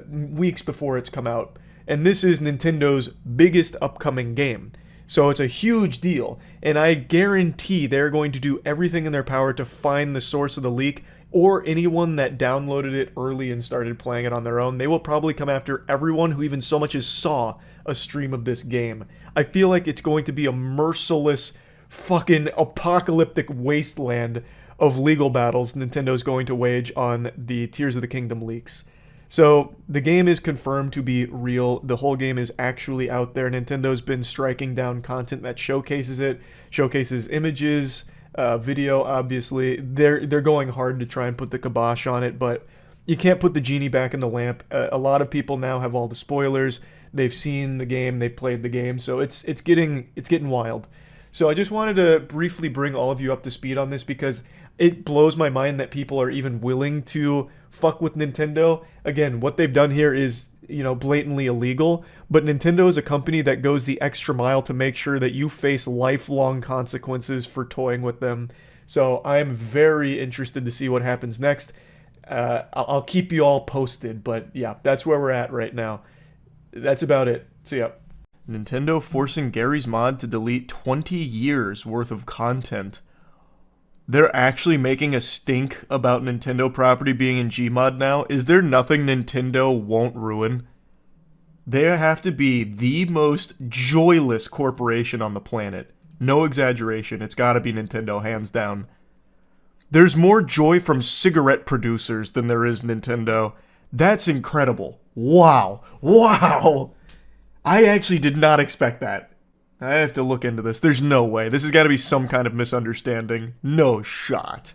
weeks before it's come out. And this is Nintendo's biggest upcoming game. So it's a huge deal. And I guarantee they're going to do everything in their power to find the source of the leak, or anyone that downloaded it early and started playing it on their own. They will probably come after everyone who even so much as saw a stream of this game. I feel like it's going to be a merciless fucking apocalyptic wasteland of legal battles Nintendo's going to wage on the Tears of the Kingdom leaks. So the game is confirmed to be real. The whole game is actually out there. Nintendo's been striking down content that showcases it, showcases images, video, obviously. They're going hard to try and put the kibosh on it, but you can't put the genie back in the lamp. A lot of people now have all the spoilers. They've seen the game, they've played the game, so it's getting wild. So I just wanted to briefly bring all of you up to speed on this, because it blows my mind that people are even willing to fuck with Nintendo. Again, what they've done here is, blatantly illegal, but Nintendo is a company that goes the extra mile to make sure that you face lifelong consequences for toying with them. So I'm very interested to see what happens next. I'll keep you all posted, but yeah, that's where we're at right now. That's about it. See ya. Nintendo forcing Garry's Mod to delete 20 years worth of content. They're actually making a stink about Nintendo property being in Gmod now. Is there nothing Nintendo won't ruin? They have to be the most joyless corporation on the planet. No exaggeration. It's gotta be Nintendo, hands down. There's more joy from cigarette producers than there is Nintendo. That's incredible. Wow. Wow. I actually did not expect that. I have to look into this. There's no way. This has got to be some kind of misunderstanding. No shot.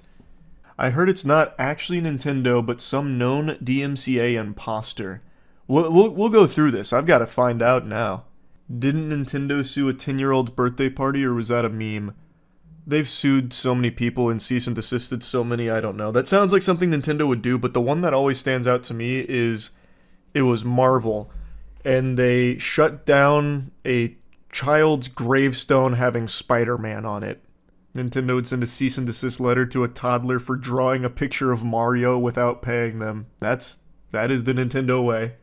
I heard it's not actually Nintendo, but some known DMCA imposter. We'll go through this. I've got to find out now. Didn't Nintendo sue a 10-year-old's birthday party, or was that a meme? They've sued so many people and cease and desisted so many, I don't know. That sounds like something Nintendo would do, but the one that always stands out to me is it was Marvel. And they shut down a child's gravestone having Spider-Man on it. Nintendo would send a cease and desist letter to a toddler for drawing a picture of Mario without paying them. That is the Nintendo way.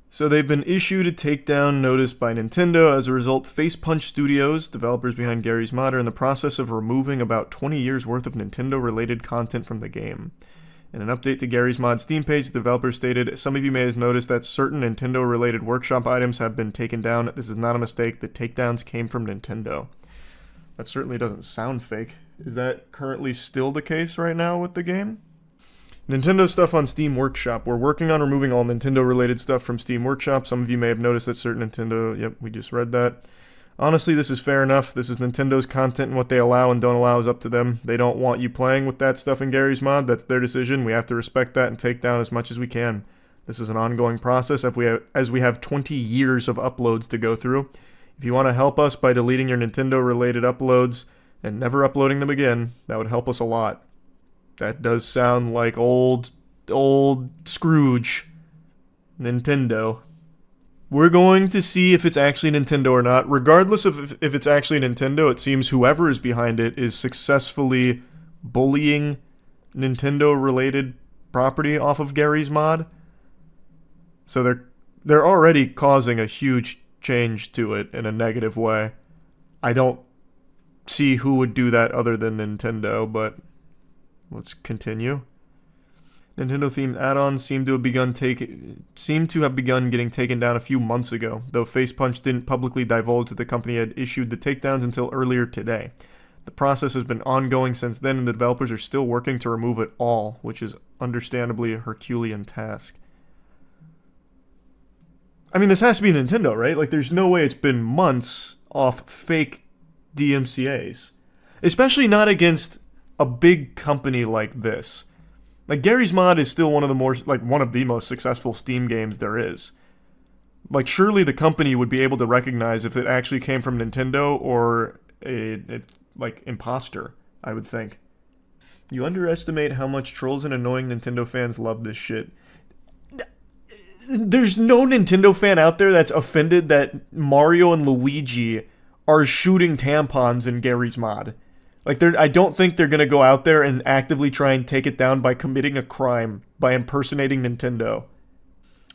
So they've been issued a takedown notice by Nintendo. As a result, Face Punch Studios, developers behind Garry's Mod, are in the process of removing about 20 years worth of Nintendo-related content from the game. In an update to Garry's Mod Steam page, the developer stated, "Some of you may have noticed that certain Nintendo-related workshop items have been taken down. This is not a mistake. The takedowns came from Nintendo." That certainly doesn't sound fake. Is that currently still the case right now with the game? Nintendo stuff on Steam Workshop. We're working on removing all Nintendo-related stuff from Steam Workshop. Some of you may have noticed that certain Nintendo... Yep, we just read that. Honestly, this is fair enough. This is Nintendo's content, and what they allow and don't allow is up to them. They don't want you playing with that stuff in Garry's Mod. That's their decision. We have to respect that and take down as much as we can. This is an ongoing process as we have 20 years of uploads to go through. If you want to help us by deleting your Nintendo-related uploads and never uploading them again, that would help us a lot. That does sound like old Scrooge. Nintendo. We're going to see if it's actually Nintendo or not. Regardless of if it's actually Nintendo, it seems whoever is behind it is successfully bullying Nintendo-related property off of Garry's Mod. So they're already causing a huge change to it in a negative way. I don't see who would do that other than Nintendo, but let's continue. Nintendo-themed add-ons seem to have begun getting taken down a few months ago, though Face Punch didn't publicly divulge that the company had issued the takedowns until earlier today. The process has been ongoing since then, and the developers are still working to remove it all, which is understandably a Herculean task. I mean, this has to be Nintendo, right? Like, there's no way it's been months off fake DMCAs. Especially not against a big company like this. Like, Garry's Mod is still one of the most successful Steam games there is. Like, surely the company would be able to recognize if it actually came from Nintendo or a imposter, I would think. You underestimate how much trolls and annoying Nintendo fans love this shit. There's no Nintendo fan out there that's offended that Mario and Luigi are shooting tampons in Garry's Mod. Like, I don't think they're going to go out there and actively try and take it down by committing a crime, by impersonating Nintendo.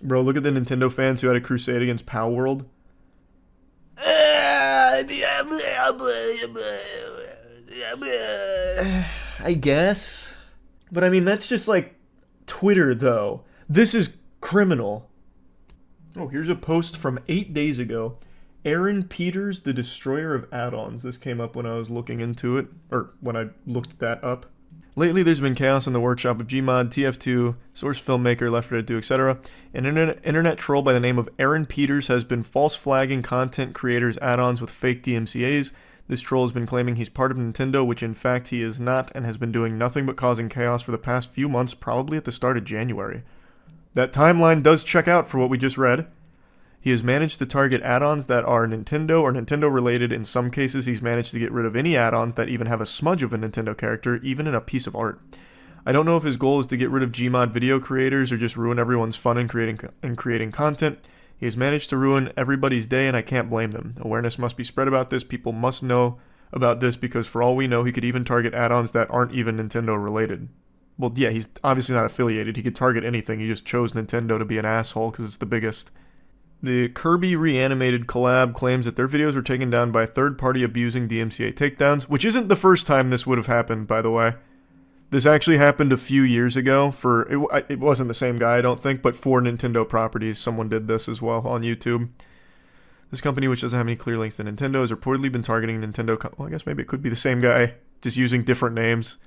Bro, look at the Nintendo fans who had a crusade against Pow World. I guess. But I mean, that's just like Twitter, though. This is criminal. Oh, here's a post from 8 days ago. Aaron Peters, the destroyer of add-ons. This came up when I was looking into it, or when I looked that up. Lately, there's been chaos in the workshop of Gmod, TF2, Source Filmmaker, Left 4 Dead 2, etc. An internet troll by the name of Aaron Peters has been false flagging content creators' add-ons with fake DMCAs. This troll has been claiming he's part of Nintendo, which in fact he is not, and has been doing nothing but causing chaos for the past few months, probably at the start of January. That timeline does check out for what we just read. He has managed to target add-ons that are Nintendo or Nintendo-related. In some cases, he's managed to get rid of any add-ons that even have a smudge of a Nintendo character, even in a piece of art. I don't know if his goal is to get rid of Gmod video creators or just ruin everyone's fun in creating content. He has managed to ruin everybody's day, and I can't blame them. Awareness must be spread about this. People must know about this because for all we know, he could even target add-ons that aren't even Nintendo-related. Well, yeah, he's obviously not affiliated. He could target anything. He just chose Nintendo to be an asshole because it's the biggest. The Kirby Reanimated collab claims that their videos were taken down by a third party abusing DMCA takedowns, which isn't the first time this would have happened, by the way. This actually happened a few years ago for, it wasn't the same guy, I don't think, but for Nintendo properties, someone did this as well on YouTube. This company, which doesn't have any clear links to Nintendo, has reportedly been targeting Nintendo. Well, I guess maybe it could be the same guy, just using different names.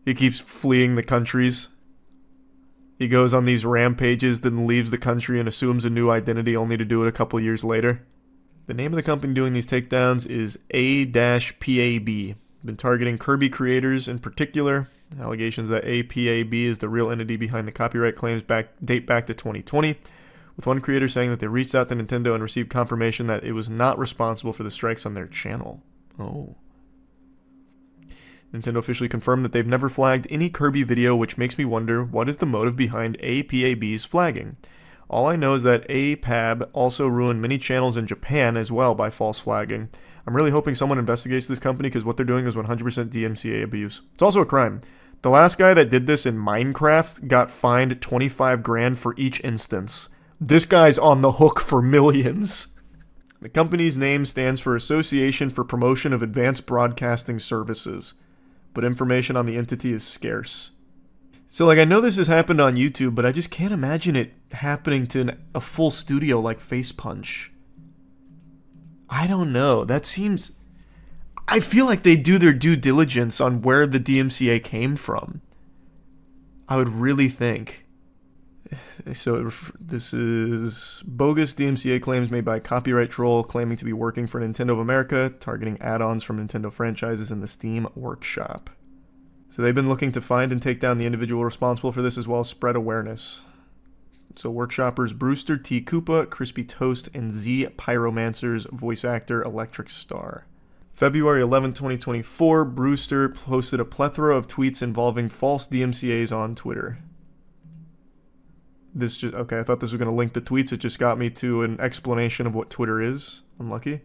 He keeps fleeing the countries. He goes on these rampages, then leaves the country and assumes a new identity only to do it a couple years later. The name of the company doing these takedowns is A-PAB. Been targeting Kirby creators in particular. Allegations that APAB is the real entity behind the copyright claims date back to 2020, with one creator saying that they reached out to Nintendo and received confirmation that it was not responsible for the strikes on their channel. Oh. Nintendo officially confirmed that they've never flagged any Kirby video, which makes me wonder what is the motive behind APAB's flagging. All I know is that APAB also ruined many channels in Japan as well by false flagging. I'm really hoping someone investigates this company because what they're doing is 100% DMCA abuse. It's also a crime. The last guy that did this in Minecraft got fined 25 grand for each instance. This guy's on the hook for millions. The company's name stands for Association for Promotion of Advanced Broadcasting Services, but information on the entity is scarce. So, like, I know this has happened on YouTube, but I just can't imagine it happening to a full studio like Face Punch. I don't know. That seems... I feel like they do their due diligence on where the DMCA came from. I would really think. So, this is bogus DMCA claims made by a copyright troll claiming to be working for Nintendo of America, targeting add-ons from Nintendo franchises in the Steam Workshop. So they've been looking to find and take down the individual responsible for this as well as spread awareness. So Workshoppers Brewster T. Koopa, Crispy Toast, and Z Pyromancer's voice actor Electric Star. February 11, 2024, Brewster posted a plethora of tweets involving false DMCAs on Twitter. Okay, I thought this was going to link the tweets. It just got me to an explanation of what Twitter is. Unlucky.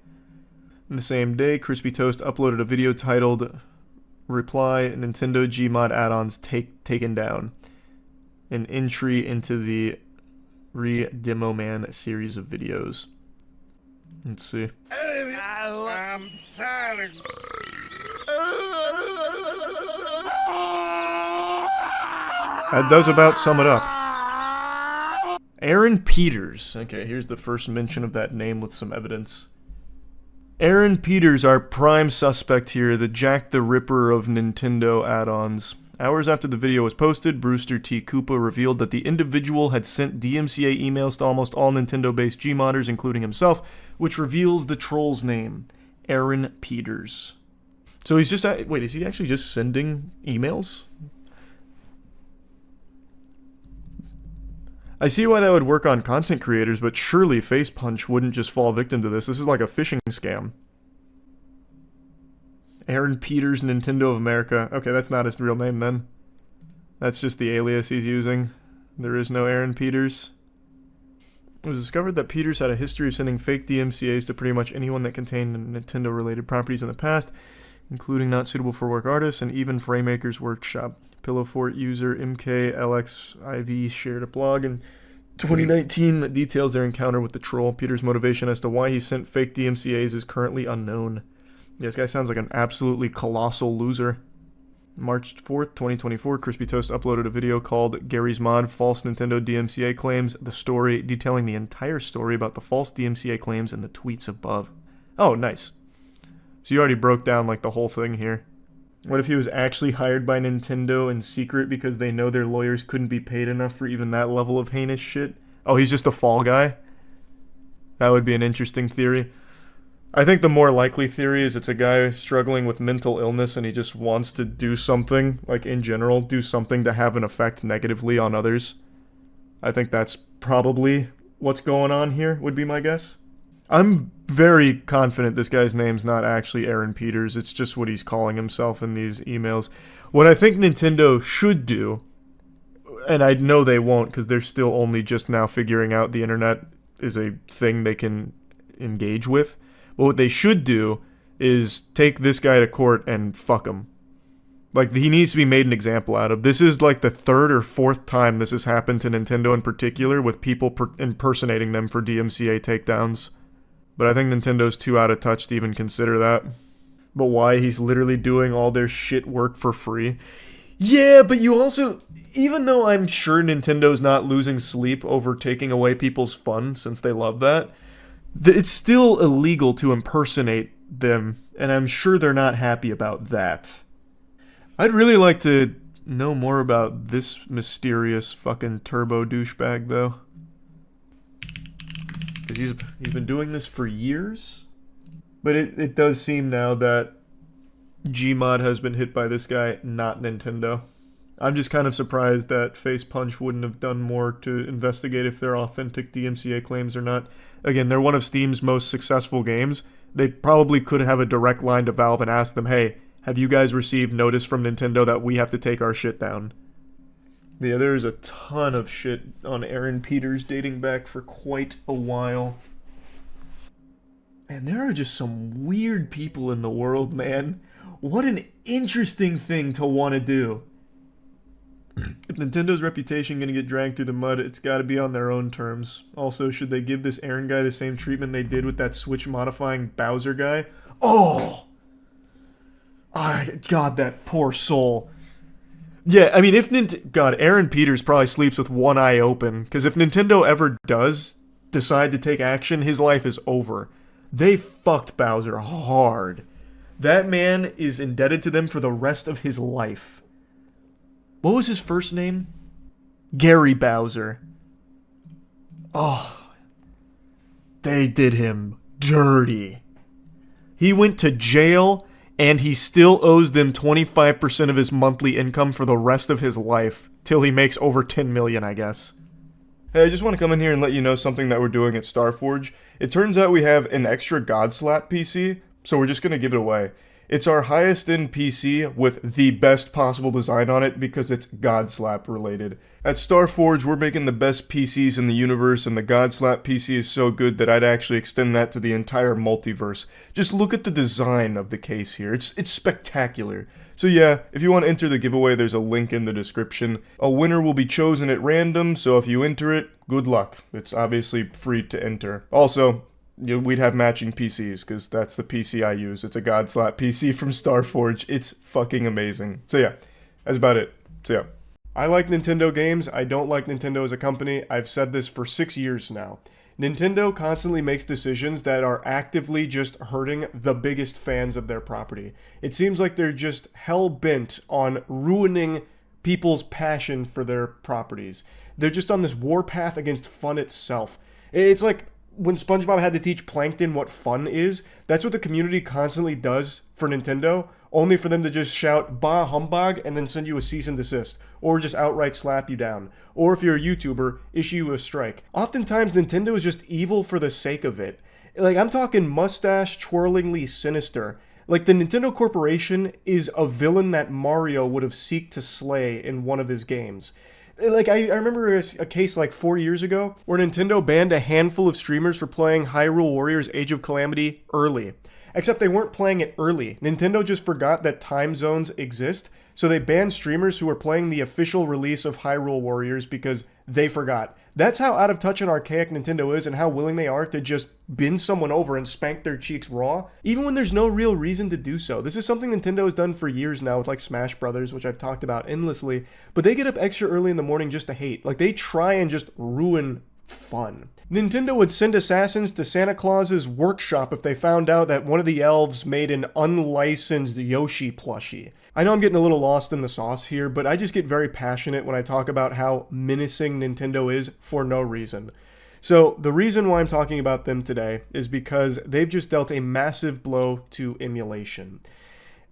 In the same day, Crispy Toast uploaded a video titled Reply Nintendo Gmod add-ons taken down. An entry into the Re-Demoman series of videos. Let's see. I'm sorry. That does about sum it up. Aaron Peters. Okay, here's the first mention of that name with some evidence. Aaron Peters, our prime suspect here, the Jack the Ripper of Nintendo add-ons. Hours after the video was posted, Brewster T. Koopa revealed that the individual had sent DMCA emails to almost all Nintendo-based Gmodders, including himself, which reveals the troll's name, Aaron Peters. So he's just... Wait, is he actually just sending emails? I see why that would work on content creators, but surely Face Punch wouldn't just fall victim to this. This is like a phishing scam. Aaron Peters, Nintendo of America. Okay, that's not his real name then. That's just the alias he's using. There is no Aaron Peters. It was discovered that Peters had a history of sending fake DMCAs to pretty much anyone that contained Nintendo-related properties in the past, including not suitable for work artists and even Fraymaker's Workshop. Pillow Fort user MKLXIV shared a blog in 2019 that details their encounter with the troll. Peter's motivation as to why he sent fake DMCAs is currently unknown. Yeah, this guy sounds like an absolutely colossal loser. March 4th, 2024, Crispy Toast uploaded a video called Garrys Mod False Nintendo DMCA Claims, the story, detailing the entire story about the false DMCA claims in the tweets above. Oh, nice. So you already broke down like the whole thing here. What if he was actually hired by Nintendo in secret because they know their lawyers couldn't be paid enough for even that level of heinous shit? Oh, he's just a fall guy? That would be an interesting theory. I think the more likely theory is it's a guy struggling with mental illness and he just wants to do something, like in general, do something to have an effect negatively on others. I think that's probably what's going on here, would be my guess. I'm very confident this guy's name's not actually Aaron Peters. It's just what he's calling himself in these emails. What I think Nintendo should do, and I know they won't because they're still only just now figuring out the internet is a thing they can engage with. But what they should do is take this guy to court and fuck him. Like, he needs to be made an example out of. This is like the third or fourth time this has happened to Nintendo in particular, with people impersonating them for DMCA takedowns. But I think Nintendo's too out of touch to even consider that. But why? He's literally doing all their shit work for free. Yeah, but you also... Even though I'm sure Nintendo's not losing sleep over taking away people's fun, since they love that, it's still illegal to impersonate them, and I'm sure they're not happy about that. I'd really like to know more about this mysterious fucking turbo douchebag, though. Because he's been doing this for years? But it does seem now that Gmod has been hit by this guy, not Nintendo. I'm just kind of surprised that Face Punch wouldn't have done more to investigate if they're authentic DMCA claims or not. Again, they're one of Steam's most successful games. They probably could have a direct line to Valve and ask them, hey, have you guys received notice from Nintendo that we have to take our shit down? Yeah, there's a ton of shit on Aaron Peters dating back for quite a while. And there are just some weird people in the world, man. What an interesting thing to want to do. If Nintendo's reputation gonna get dragged through the mud, it's gotta be on their own terms. Also, should they give this Aaron guy the same treatment they did with that Switch modifying Bowser guy? Oh! God, that poor soul. Yeah, I mean, if God, Aaron Peters probably sleeps with one eye open, because if Nintendo ever does decide to take action, his life is over. They fucked Bowser hard. That man is indebted to them for the rest of his life. What was his first name? Gary Bowser. Oh. They did him dirty. He went to jail, and he still owes them 25% of his monthly income for the rest of his life, till he makes over 10 million, I guess. Hey, I just want to come in here and let you know something that we're doing at Starforge. It turns out we have an extra Godslap PC, so we're just going to give it away. It's our highest end PC with the best possible design on it because it's Godslap related. At Starforge, we're making the best PCs in the universe, and the Godslap PC is so good that I'd actually extend that to the entire multiverse. Just look at the design of the case here. It's spectacular. So yeah, if you want to enter the giveaway, there's a link in the description. A winner will be chosen at random, so if you enter it, good luck. It's obviously free to enter. Also, we'd have matching PCs, because that's the PC I use. It's a Godslap PC from Starforge. It's fucking amazing. So yeah, that's about it. So yeah. I like Nintendo games. I don't like Nintendo as a company. I've said this for 6 years now. Nintendo constantly makes decisions that are actively just hurting the biggest fans of their property. It seems like they're just hell-bent on ruining people's passion for their properties. They're just on this warpath against fun itself. It's like when SpongeBob had to teach Plankton what fun is, that's what the community constantly does for Nintendo, only for them to just shout, bah humbug, and then send you a cease and desist, or just outright slap you down. Or if you're a YouTuber, issue you a strike. Oftentimes, Nintendo is just evil for the sake of it. Like, I'm talking mustache-twirlingly sinister. Like, the Nintendo Corporation is a villain that Mario would have seeked to slay in one of his games. Like, I remember a case like 4 years ago where Nintendo banned a handful of streamers for playing Hyrule Warriors Age of Calamity early. Except they weren't playing it early. Nintendo just forgot that time zones exist, so they banned streamers who were playing the official release of Hyrule Warriors because they forgot. That's how out of touch and archaic Nintendo is, and how willing they are to just bend someone over and spank their cheeks raw, even when there's no real reason to do so. This is something Nintendo has done for years now with like Smash Brothers, which I've talked about endlessly, but they get up extra early in the morning just to hate. Like, they try and just ruin fun. Nintendo would send assassins to Santa Claus's workshop if they found out that one of the elves made an unlicensed Yoshi plushie. I know I'm getting a little lost in the sauce here, but I just get very passionate when I talk about how menacing Nintendo is for no reason. So the reason why I'm talking about them today is because they've just dealt a massive blow to emulation.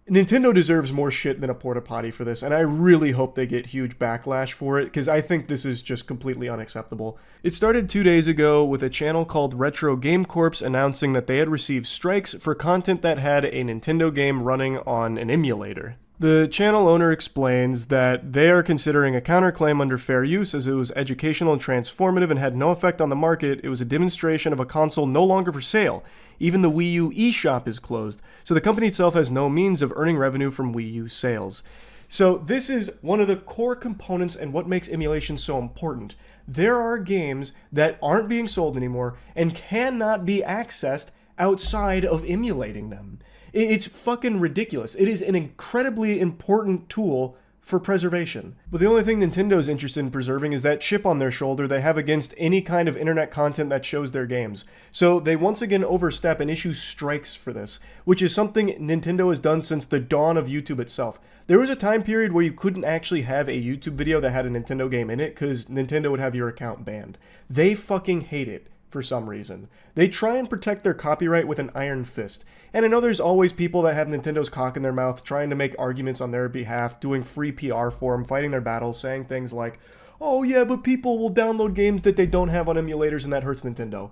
Nintendo deserves more shit than a porta potty for this, and I really hope they get huge backlash for it, because I think this is just completely unacceptable. It started 2 days ago with a channel called Retro Game Corps announcing that they had received strikes for content that had a Nintendo game running on an emulator. The channel owner explains that they are considering a counterclaim under fair use as it was educational and transformative and had no effect on the market. It was a demonstration of a console no longer for sale. Even the Wii U eShop is closed, so the company itself has no means of earning revenue from Wii U sales. So this is one of the core components and what makes emulation so important. There are games that aren't being sold anymore and cannot be accessed outside of emulating them. It's fucking ridiculous. It is an incredibly important tool for preservation. But the only thing Nintendo's interested in preserving is that chip on their shoulder they have against any kind of internet content that shows their games. So they once again overstep and issue strikes for this, which is something Nintendo has done since the dawn of YouTube itself. There was a time period where you couldn't actually have a YouTube video that had a Nintendo game in it because Nintendo would have your account banned. They fucking hate it for some reason. They try and protect their copyright with an iron fist. And I know there's always people that have Nintendo's cock in their mouth trying to make arguments on their behalf, doing free PR for them, fighting their battles, saying things like, oh yeah, but people will download games that they don't have on emulators and that hurts Nintendo.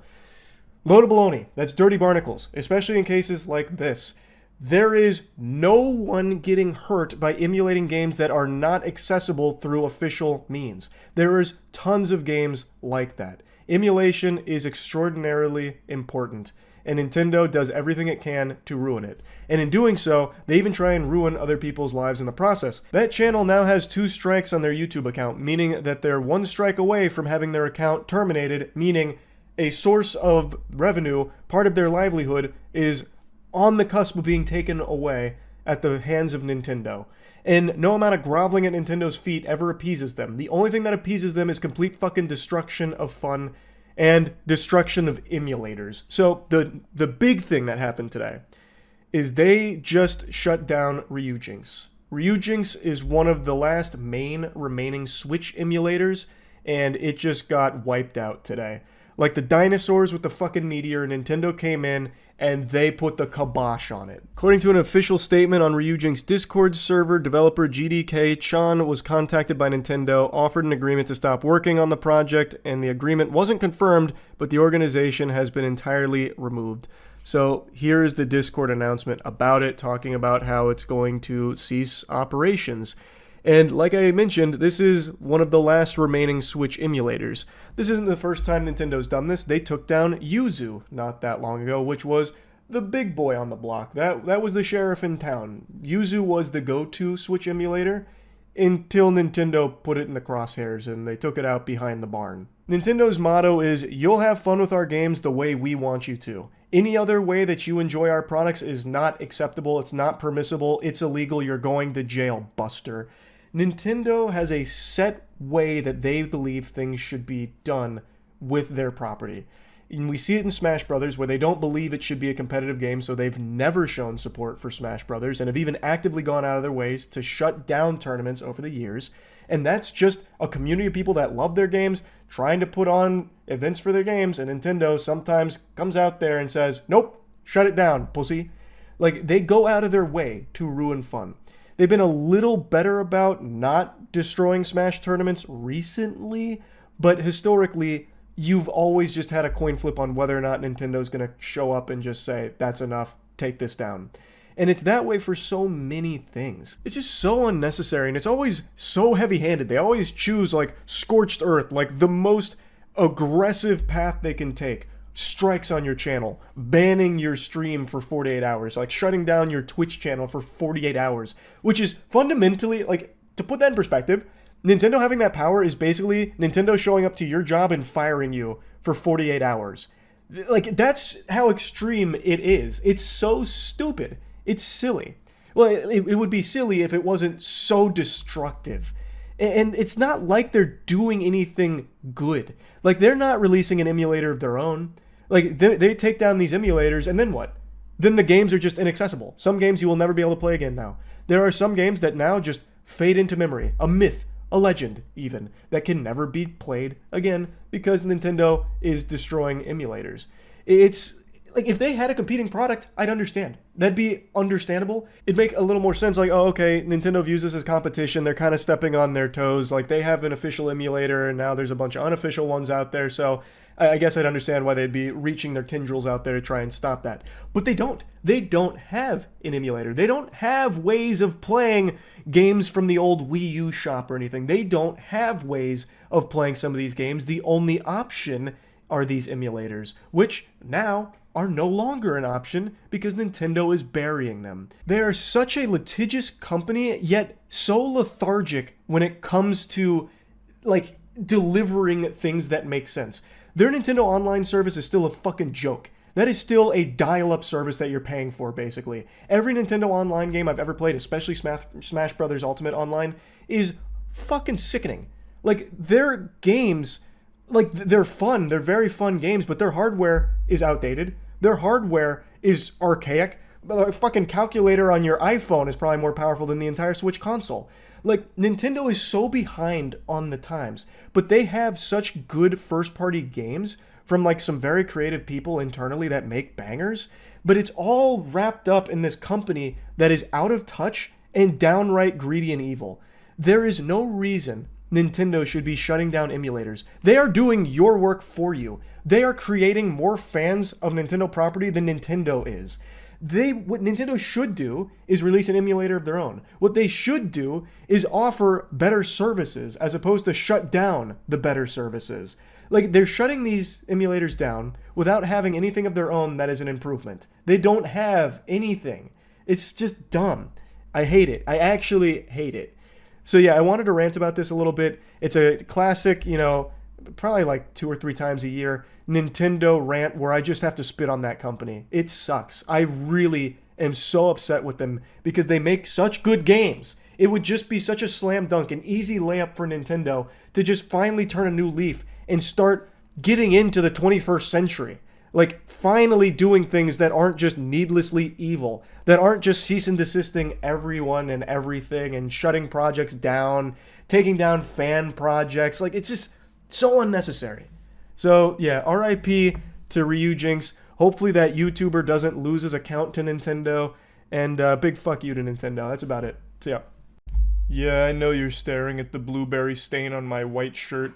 Load of baloney. That's dirty barnacles, especially in cases like this. There is no one getting hurt by emulating games that are not accessible through official means. There is tons of games like that. Emulation is extraordinarily important, and Nintendo does everything it can to ruin it. And in doing so, they even try and ruin other people's lives in the process. That channel now has 2 strikes on their YouTube account, meaning that they're 1 strike away from having their account terminated, meaning a source of revenue, part of their livelihood, is on the cusp of being taken away at the hands of Nintendo. And no amount of groveling at Nintendo's feet ever appeases them. The only thing that appeases them is complete fucking destruction of fun and destruction of emulators. So the big thing that happened today is they just shut down Ryujinx. Ryujinx is one of the last main remaining Switch emulators, and it just got wiped out today. Like the dinosaurs with the fucking meteor, Nintendo came in and they put the kibosh on it. According to an official statement on Ryujinx's Discord server, developer GDK Chan was contacted by Nintendo, offered an agreement to stop working on the project, and the agreement wasn't confirmed, but the organization has been entirely removed. So here is the Discord announcement about it, talking about how it's going to cease operations. And like I mentioned, this is one of the last remaining Switch emulators. This isn't the first time Nintendo's done this. They took down Yuzu not that long ago, which was the big boy on the block. That was the sheriff in town. Yuzu was the go-to Switch emulator until Nintendo put it in the crosshairs and they took it out behind the barn. Nintendo's motto is, "You'll have fun with our games the way we want you to. Any other way that you enjoy our products is not acceptable, it's not permissible, it's illegal, you're going to jail, buster." Nintendo has a set way that they believe things should be done with their property. And we see it in Smash Brothers, where they don't believe it should be a competitive game, so they've never shown support for Smash Brothers and have even actively gone out of their ways to shut down tournaments over the years. And that's just a community of people that love their games, trying to put on events for their games, and Nintendo sometimes comes out there and says, "Nope, shut it down, pussy." Like, they go out of their way to ruin fun. They've been a little better about not destroying Smash tournaments recently, but historically, you've always just had a coin flip on whether or not Nintendo's going to show up and just say, "That's enough, take this down." And it's that way for so many things. It's just so unnecessary, and it's always so heavy-handed. They always choose, like, scorched earth, like the most aggressive path they can take. Strikes on your channel, banning your stream for 48 hours, like shutting down your Twitch channel for 48 hours, which is fundamentally, like, to put that in perspective, Nintendo having that power is basically Nintendo showing up to your job and firing you for 48 hours. Like, that's how extreme it is. It's so stupid. It's silly. Well, it would be silly if it wasn't so destructive. And it's not like they're doing anything good. Like, they're not releasing an emulator of their own. Like, they take down these emulators, and then what? Then the games are just inaccessible. Some games you will never be able to play again now. There are some games that now just fade into memory. A myth, a legend, even, that can never be played again because Nintendo is destroying emulators. It's like, if they had a competing product, I'd understand. That'd be understandable. It'd make a little more sense, like, oh, okay, Nintendo views this as competition. They're kind of stepping on their toes. Like, they have an official emulator, and now there's a bunch of unofficial ones out there. So I guess I'd understand why they'd be reaching their tendrils out there to try and stop that. But they don't. They don't have an emulator. They don't have ways of playing games from the old Wii U shop or anything. They don't have ways of playing some of these games. The only option are these emulators, which now are no longer an option because Nintendo is burying them. They are such a litigious company, yet so lethargic when it comes to, like, delivering things that make sense. Their Nintendo Online service is still a fucking joke. That is still a dial-up service that you're paying for, basically. Every Nintendo Online game I've ever played, especially Smash Bros. Ultimate Online, is fucking sickening. Like, their games, like, they're fun. They're very fun games, but their hardware is outdated. Their hardware is archaic. A fucking calculator on your iPhone is probably more powerful than the entire Switch console. Like, Nintendo is so behind on the times, but they have such good first-party games from, like, some very creative people internally that make bangers, but it's all wrapped up in this company that is out of touch and downright greedy and evil. There is no reason Nintendo should be shutting down emulators. They are doing your work for you. They are creating more fans of Nintendo property than Nintendo is. What Nintendo should do is release an emulator of their own. What they should do is offer better services as opposed to shut down the better services. Like, they're shutting these emulators down without having anything of their own that is an improvement. They don't have anything. It's just dumb. I hate it. I actually hate it. So yeah, I wanted to rant about this a little bit. It's a classic, you know, probably like 2 or 3 times a year Nintendo rant where I just have to spit on that company. It sucks. I really am so upset with them because they make such good games. It would just be such a slam dunk, an easy layup for Nintendo to just finally turn a new leaf and start getting into the 21st century. Like, finally doing things that aren't just needlessly evil, that aren't just cease and desisting everyone and everything and shutting projects down, taking down fan projects. Like, it's just so unnecessary. So, yeah, RIP to Ryu Jinx. Hopefully that YouTuber doesn't lose his account to Nintendo. And big fuck you to Nintendo. That's about it. See ya. Yeah, I know you're staring at the blueberry stain on my white shirt.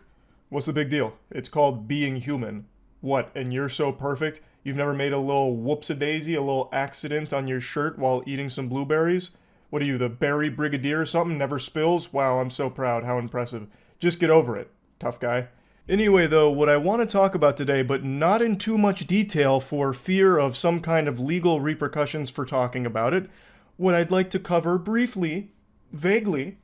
What's the big deal? It's called being human. What, and you're so perfect? You've never made a little whoops-a-daisy, a little accident on your shirt while eating some blueberries? What are you, the berry brigadier or something? Never spills? Wow, I'm so proud. How impressive. Just get over it, tough guy. Anyway, though, what I want to talk about today, but not in too much detail for fear of some kind of legal repercussions for talking about it, what I'd like to cover briefly, vaguely,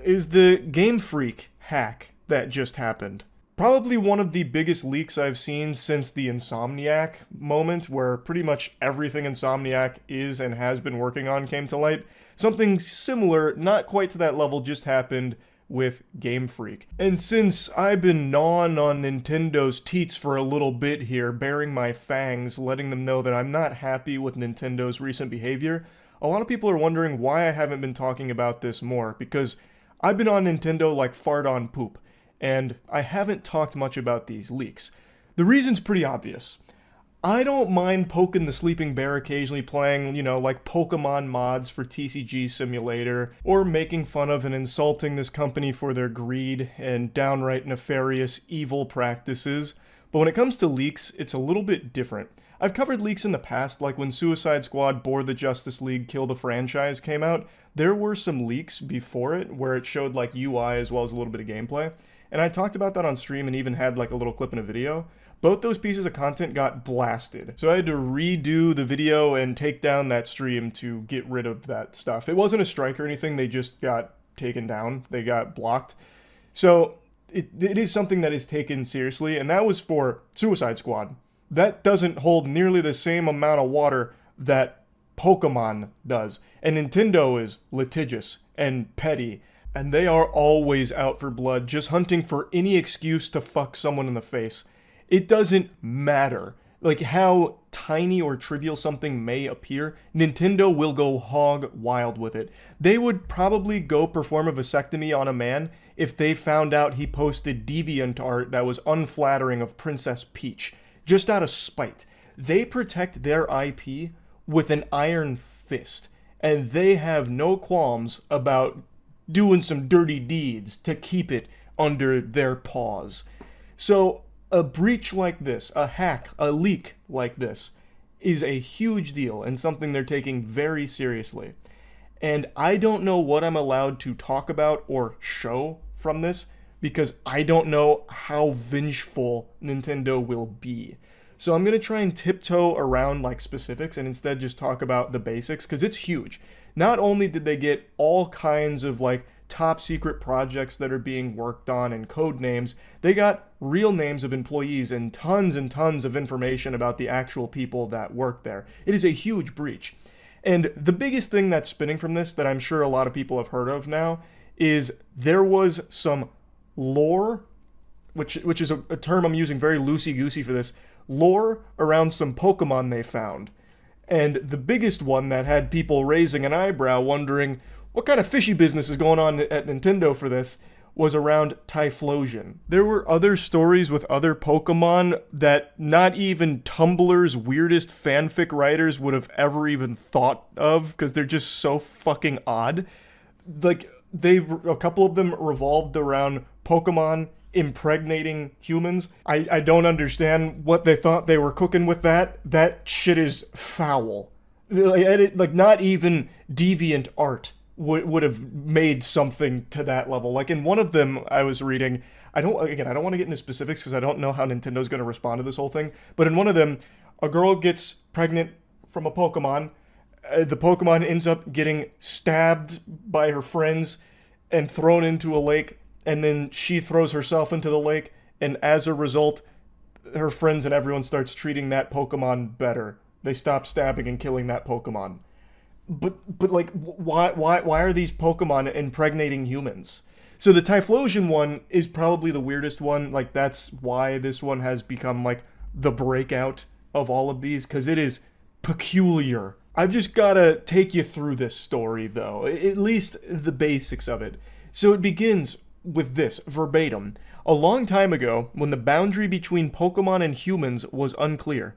is the Game Freak hack that just happened. Probably one of the biggest leaks I've seen since the Insomniac moment, where pretty much everything Insomniac is and has been working on came to light. Something similar, not quite to that level, just happened with Game Freak. And since I've been gnawing on Nintendo's teats for a little bit here, baring my fangs, letting them know that I'm not happy with Nintendo's recent behavior, a lot of people are wondering why I haven't been talking about this more, because I've been on Nintendo like fart on poop, and I haven't talked much about these leaks. The reason's pretty obvious. I don't mind poking the sleeping bear occasionally playing, like Pokemon mods for TCG Simulator, or making fun of and insulting this company for their greed and downright nefarious evil practices. But when it comes to leaks, it's a little bit different. I've covered leaks in the past, like when Suicide Squad Board the Justice League Kill the Franchise came out. There were some leaks before it where it showed like UI as well as a little bit of gameplay. And I talked about that on stream and even had like a little clip in a video. Both those pieces of content got blasted. So I had to redo the video and take down that stream to get rid of that stuff. It wasn't a strike or anything, they just got taken down. They got blocked. So it is something that is taken seriously, and that was for Suicide Squad. That doesn't hold nearly the same amount of water that Pokemon does. And Nintendo is litigious and petty, and they are always out for blood, just hunting for any excuse to fuck someone in the face. It doesn't matter, like how tiny or trivial something may appear, Nintendo will go hog wild with it. They would probably go perform a vasectomy on a man if they found out he posted deviant art that was unflattering of Princess Peach, just out of spite. They protect their IP with an iron fist, and they have no qualms about doing some dirty deeds to keep it under their paws. So a breach like this, a hack, a leak like this, is a huge deal and something they're taking very seriously. And I don't know what I'm allowed to talk about or show from this, because I don't know how vengeful Nintendo will be. So I'm going to try and tiptoe around like specifics and instead just talk about the basics because it's huge. Not only did they get all kinds of like top secret projects that are being worked on and code names, they got real names of employees and tons of information about the actual people that work there. It is a huge breach. And the biggest thing that's spinning from this that I'm sure a lot of people have heard of now is there was some lore, which is a term I'm using very loosey-goosey for this, lore around some Pokemon they found. And the biggest one that had people raising an eyebrow wondering what kind of fishy business is going on at Nintendo for this was around Typhlosion. There were other stories with other Pokemon that not even Tumblr's weirdest fanfic writers would have ever even thought of because they're just so fucking odd. Like, a couple of them revolved around Pokemon impregnating humans. I don't understand what they thought they were cooking with that. That shit is foul. Like, not even deviant art would have made something to that level. Like in one of them I was reading, I don't want to get into specifics because I don't know how Nintendo's going to respond to this whole thing, but in one of them, a girl gets pregnant from a Pokemon. The Pokemon ends up getting stabbed by her friends and thrown into a lake, and then she throws herself into the lake, and as a result, her friends and everyone starts treating that Pokemon better. They stop stabbing and killing that Pokemon. But like, why are these Pokemon impregnating humans? So the Typhlosion one is probably the weirdest one. Like, that's why this one has become like the breakout of all of these, because it is peculiar. I've just gotta take you through this story, though, at least the basics of it. So it begins with this, verbatim. A long time ago, when the boundary between Pokemon and humans was unclear.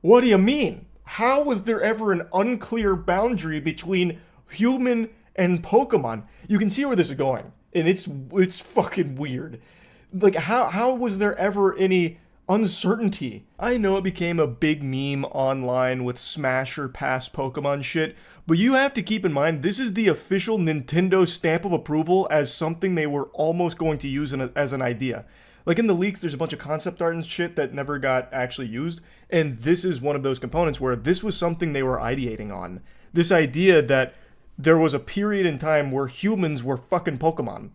What do you mean? How was there ever an unclear boundary between human and Pokemon? You can see where this is going, and it's fucking weird. Like, how was there ever any uncertainty? I know it became a big meme online with Smash or Pass Pokemon shit, but you have to keep in mind this is the official Nintendo stamp of approval as something they were almost going to use as an idea. Like in the leaks, there's a bunch of concept art and shit that never got actually used, and this is one of those components where this was something they were ideating on. This idea that there was a period in time where humans were fucking Pokemon.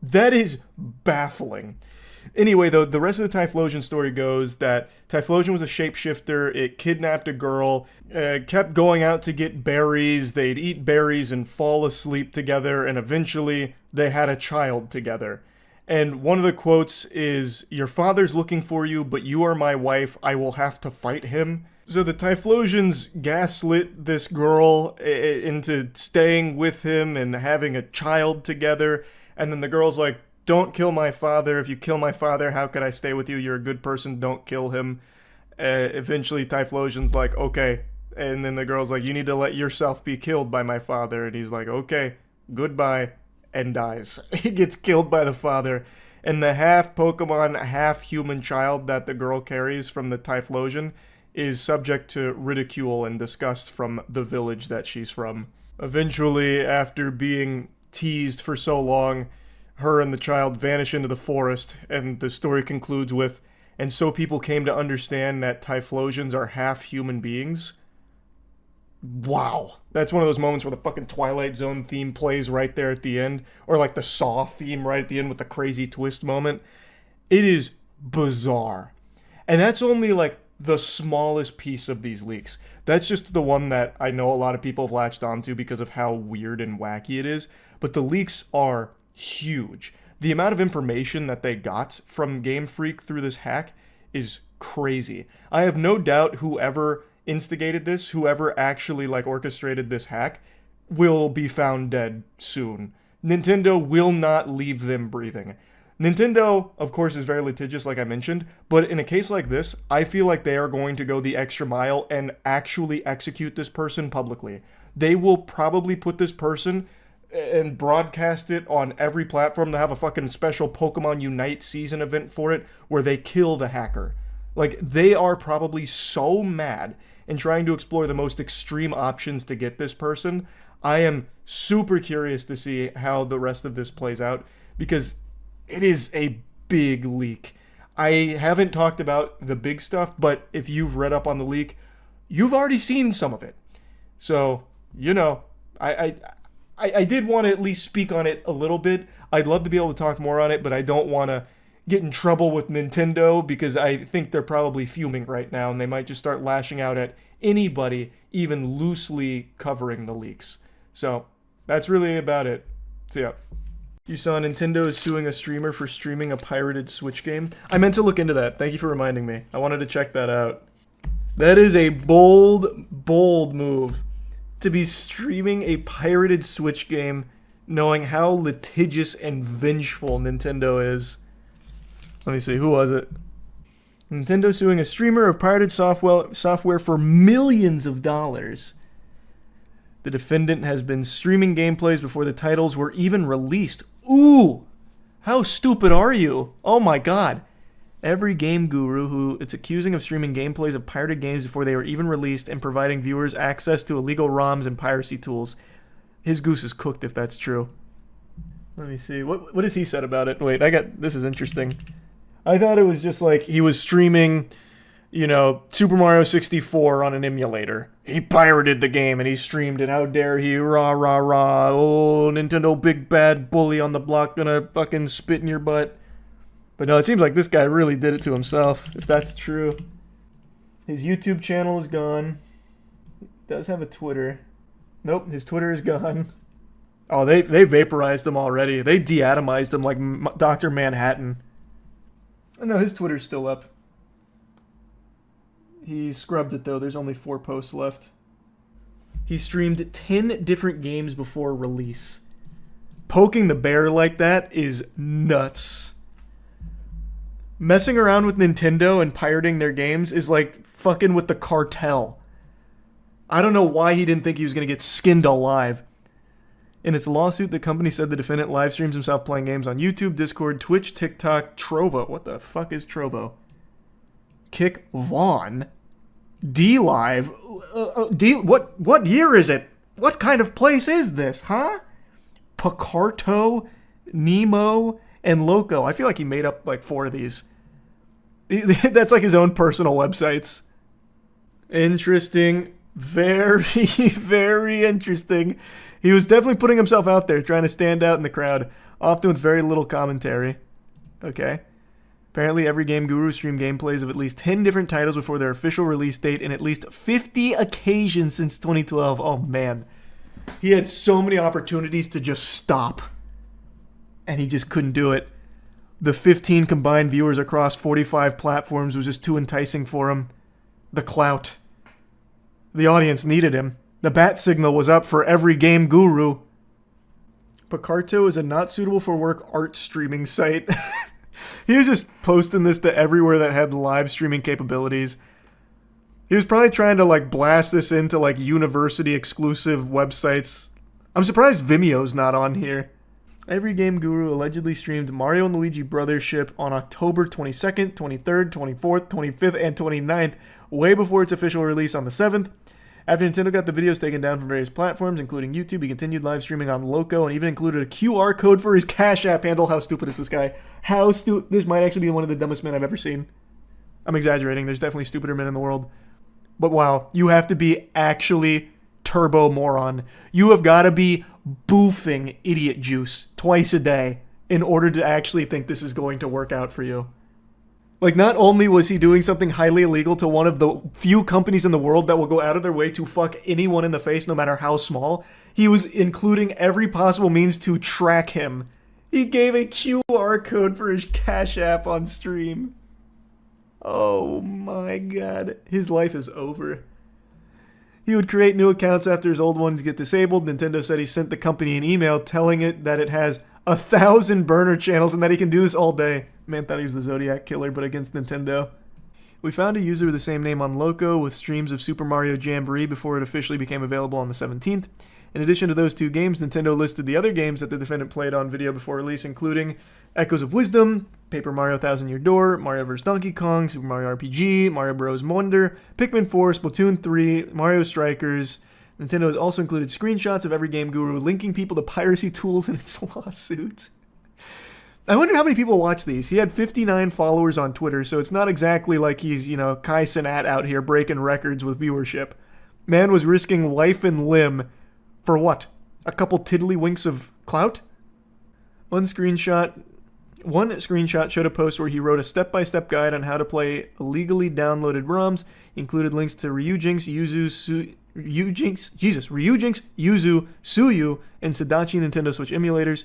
That is baffling. Anyway, though, the rest of the Typhlosion story goes that Typhlosion was a shapeshifter, it kidnapped a girl, kept going out to get berries, they'd eat berries and fall asleep together, and eventually they had a child together. And one of the quotes is, "Your father's looking for you, but you are my wife. I will have to fight him." So the Typhlosions gaslit this girl into staying with him and having a child together. And then the girl's like, "Don't kill my father. If you kill my father, how could I stay with you? You're a good person. Don't kill him." Eventually Typhlosion's like, "Okay." And then the girl's like, "You need to let yourself be killed by my father." And he's like, "Okay, goodbye." And dies. He gets killed by the father. And the half Pokemon, half human child that the girl carries from the Typhlosion is subject to ridicule and disgust from the village that she's from. Eventually, after being teased for so long, her and the child vanish into the forest, and the story concludes with, "And so people came to understand that Typhlosions are half human beings." Wow. That's one of those moments where the fucking Twilight Zone theme plays right there at the end, or like the Saw theme right at the end with the crazy twist moment. It is bizarre. And that's only like the smallest piece of these leaks. That's just the one that I know a lot of people have latched onto because of how weird and wacky it is, but the leaks are huge. The amount of information that they got from Game Freak through this hack is crazy. I have no doubt whoever instigated this, whoever actually like orchestrated this hack, will be found dead soon. Nintendo will not leave them breathing. Nintendo, of course, is very litigious, like I mentioned, but in a case like this, I feel like they are going to go the extra mile and actually execute this person publicly. They will probably put this person and broadcast it on every platform. They have a fucking special Pokemon Unite season event for it where they kill the hacker. Like, they are probably so mad and trying to explore the most extreme options to get this person. I am super curious to see how the rest of this plays out because it is a big leak. I haven't talked about the big stuff, but if you've read up on the leak, you've already seen some of it. So, you know, I did want to at least speak on it a little bit. I'd love to be able to talk more on it, but I don't want to get in trouble with Nintendo because I think they're probably fuming right now and they might just start lashing out at anybody even loosely covering the leaks. So that's really about it. So yeah. You saw Nintendo is suing a streamer for streaming a pirated Switch game? I meant to look into that. Thank you for reminding me. I wanted to check that out. That is a bold, bold move. To be streaming a pirated Switch game, knowing how litigious and vengeful Nintendo is. Let me see, who was it? Nintendo suing a streamer of pirated software for millions of dollars. The defendant has been streaming gameplays before the titles were even released. Ooh! How stupid are you? Oh my god. Every game guru who it's accusing of streaming gameplays of pirated games before they were even released and providing viewers access to illegal ROMs and piracy tools. His goose is cooked if that's true. Let me see. What has he said about it? Wait, this is interesting. I thought it was just like he was streaming, you know, Super Mario 64 on an emulator. He pirated the game and he streamed it. How dare he? Rah, rah, rah. Oh, Nintendo big bad bully on the block gonna fucking spit in your butt. But no, it seems like this guy really did it to himself, if that's true. His YouTube channel is gone. He does have a Twitter. Nope, his Twitter is gone. Oh, they vaporized him already. They deatomized him like Dr. Manhattan. Oh, no, his Twitter's still up. He scrubbed it, though. There's only 4 posts left. He streamed 10 different games before release. Poking the bear like that is nuts. Messing around with Nintendo and pirating their games is like fucking with the cartel. I don't know why he didn't think he was going to get skinned alive. In its lawsuit, the company said the defendant live streams himself playing games on YouTube, Discord, Twitch, TikTok, Trovo. What the fuck is Trovo? Kick Vaughn? D-Live? What year is it? What kind of place is this, huh? Picarto, Nemo, and Loco. I feel like he made up like 4 of these. That's like his own personal websites. Interesting. Very, very interesting. He was definitely putting himself out there, trying to stand out in the crowd, often with very little commentary. Okay. Apparently, every game guru streamed gameplays of at least 10 different titles before their official release date in at least 50 occasions since 2012. Oh, man. He had so many opportunities to just stop. And he just couldn't do it. The 15 combined viewers across 45 platforms was just too enticing for him. The clout. The audience needed him. The bat signal was up for every game guru. Picarto is a not suitable for work art streaming site. He was just posting this to everywhere that had live streaming capabilities. He was probably trying to like blast this into like university exclusive websites. I'm surprised Vimeo's not on here. Every game guru allegedly streamed Mario and Luigi Brothership on October 22nd, 23rd, 24th, 25th, and 29th, way before its official release on the 7th. After Nintendo got the videos taken down from various platforms, including YouTube, he continued live streaming on Loco and even included a QR code for his Cash App handle. How stupid is this guy? This might actually be one of the dumbest men I've ever seen. I'm exaggerating. There's definitely stupider men in the world. But wow, you have to be actually turbo moron. You have got to be boofing idiot juice twice a day in order to actually think this is going to work out for you. Like, not only was he doing something highly illegal to one of the few companies in the world that will go out of their way to fuck anyone in the face, no matter how small, he was including every possible means to track him. He gave a QR code for his Cash App on stream. Oh my god. His life is over. He would create new accounts after his old ones get disabled. Nintendo said he sent the company an email telling it that it has 1,000 burner channels and that he can do this all day. Man thought he was the Zodiac Killer, but against Nintendo. We found a user with the same name on Loco with streams of Super Mario Jamboree before it officially became available on the 17th. In addition to those 2 games, Nintendo listed the other games that the defendant played on video before release, including Echoes of Wisdom, Paper Mario Thousand Year Door, Mario vs. Donkey Kong, Super Mario RPG, Mario Bros. Wonder, Pikmin 4, Splatoon 3, Mario Strikers. Nintendo has also included screenshots of every game guru linking people to piracy tools in its lawsuit. I wonder how many people watch these. He had 59 followers on Twitter, so it's not exactly like he's, Kai Cenat out here breaking records with viewership. Man was risking life and limb for what? A couple tiddlywinks of clout? One screenshot showed a post where he wrote a step-by-step guide on how to play illegally downloaded ROMs. He included links to Ryujinx, Yuzu, Suyu, and Sadachi Nintendo Switch emulators,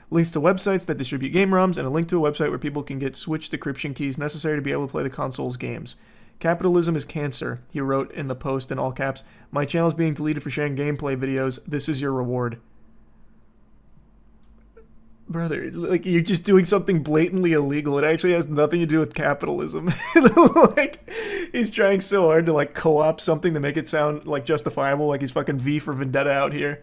links to websites that distribute game ROMs, and a link to a website where people can get Switch decryption keys necessary to be able to play the console's games. Capitalism is cancer, he wrote in the post in all caps. My channel is being deleted for sharing gameplay videos. This is your reward. Brother, like, you're just doing something blatantly illegal. It actually has nothing to do with capitalism. Like, he's trying so hard to, like, co-op something to make it sound, like, justifiable, like he's fucking V for Vendetta out here.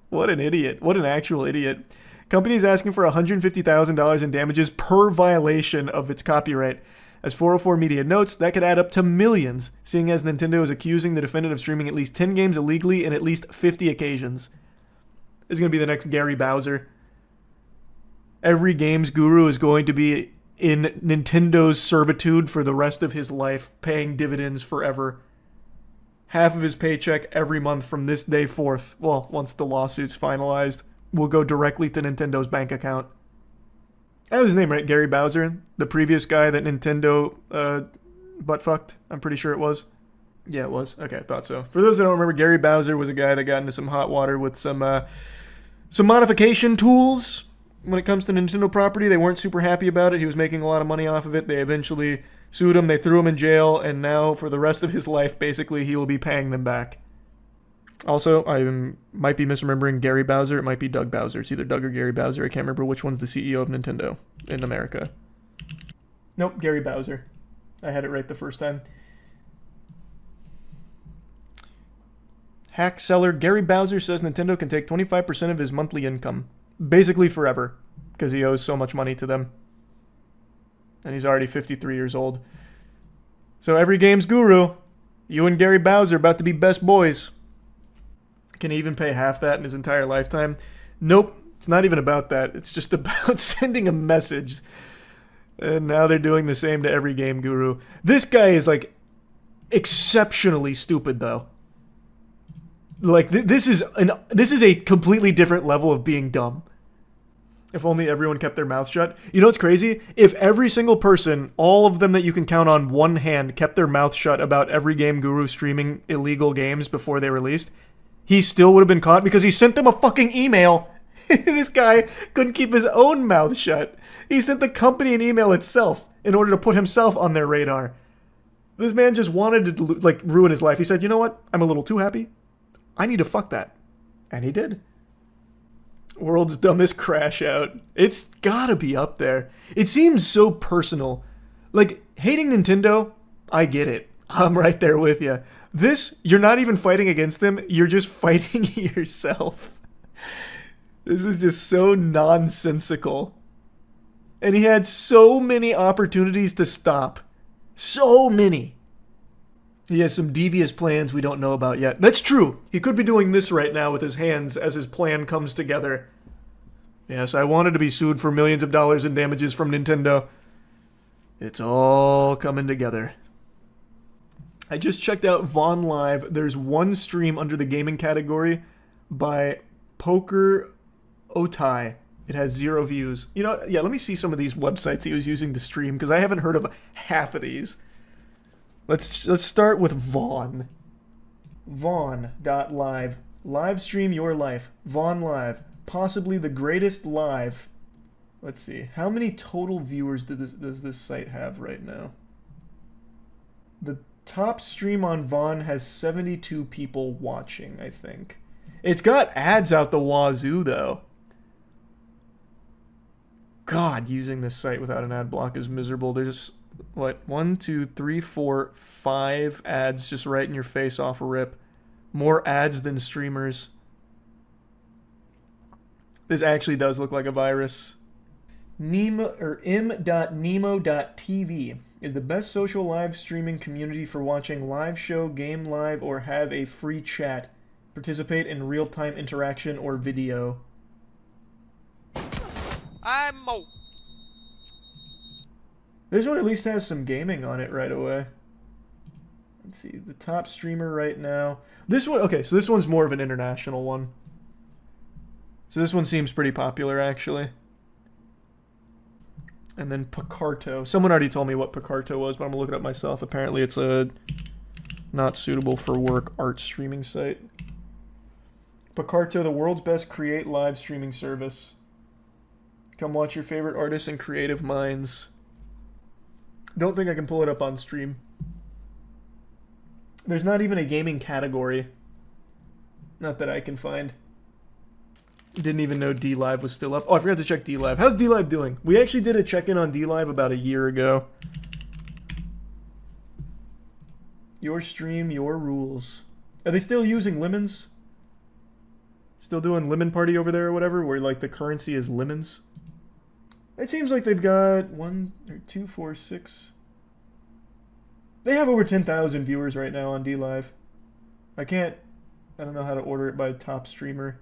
What an idiot. What an actual idiot. Company is asking for $150,000 in damages per violation of its copyright. As 404 Media notes, that could add up to millions, seeing as Nintendo is accusing the defendant of streaming at least 10 games illegally in at least 50 occasions. This is going to be the next Gary Bowser. Every games guru is going to be in Nintendo's servitude for the rest of his life, paying dividends forever. Half of his paycheck every month from this day forth, well, once the lawsuit's finalized, will go directly to Nintendo's bank account. That was his name, right? Gary Bowser? The previous guy that Nintendo butt-fucked? I'm pretty sure it was. Yeah, it was. Okay, I thought so. For those that don't remember, Gary Bowser was a guy that got into some hot water with some modification tools. When it comes to Nintendo property, they weren't super happy about it. He was making a lot of money off of it. They eventually sued him. They threw him in jail. And now, for the rest of his life, basically, he will be paying them back. Also, I might be misremembering Gary Bowser. It might be Doug Bowser. It's either Doug or Gary Bowser. I can't remember which one's the CEO of Nintendo in America. Nope, Gary Bowser. I had it right the first time. Hack seller Gary Bowser says Nintendo can take 25% of his monthly income. Basically forever, because he owes so much money to them. And he's already 53 years old. So every games guru, you and Gary Bowser about to be best boys. Can he even pay half that in his entire lifetime? Nope, it's not even about that. It's just about sending a message. And now they're doing the same to every game guru. This guy is, like, exceptionally stupid, though. Like, this is a completely different level of being dumb. If only everyone kept their mouth shut. You know what's crazy? If every single person, all of them that you can count on one hand, kept their mouth shut about every game guru streaming illegal games before they released, he still would have been caught because he sent them a fucking email. This guy couldn't keep his own mouth shut. He sent the company an email itself in order to put himself on their radar. This man just wanted to, like, ruin his life. He said, you know what? I'm a little too happy. I need to fuck that. And he did. World's dumbest crash out. It's gotta be up there. It seems so personal. Like, hating Nintendo, I get it. I'm right there with you. This, you're not even fighting against them. You're just fighting yourself. This is just so nonsensical. And he had so many opportunities to stop. So many. He has some devious plans we don't know about yet. That's true. He could be doing this right now with his hands as his plan comes together. Yes, I wanted to be sued for millions of dollars in damages from Nintendo. It's all coming together. I just checked out Vaughn Live. There's one stream under the gaming category by Poker Otai. It has 0 views. You know, yeah, let me see some of these websites he was using to stream, because I haven't heard of half of these. Let's start with Vaughn. Vaughn.live. Live stream your life. Vaughn Live. Possibly the greatest live. Let's see. How many total viewers does this site have right now? The top stream on Vaughn has 72 people watching, I think. It's got ads out the wazoo, though. God, using this site without an ad block is miserable. There's, what, 1, 2, 3, 4, 5 ads just right in your face off a rip. More ads than streamers. This actually does look like a virus. m.nemo.tv is the best social live streaming community for watching live show, game live, or have a free chat. Participate in real-time interaction or video. Ammo. This one at least has some gaming on it right away. Let's see, the top streamer right now. This one, okay, so this one's more of an international one. So this one seems pretty popular, actually. And then Picarto. Someone already told me what Picarto was, but I'm gonna look it up myself. Apparently it's a not suitable for work art streaming site. Picarto, the world's best create live streaming service. Come watch your favorite artists and creative minds. Don't think I can pull it up on stream. There's not even a gaming category. Not that I can find. Didn't even know DLive was still up. Oh, I forgot to check DLive. How's DLive doing? We actually did a check-in on DLive about a year ago. Your stream, your rules. Are they still using lemons? Still doing lemon party over there or whatever, where like the currency is lemons? It seems like they've got 1 or 2, 4, 6. They have over 10,000 viewers right now on DLive. I don't know how to order it by top streamer.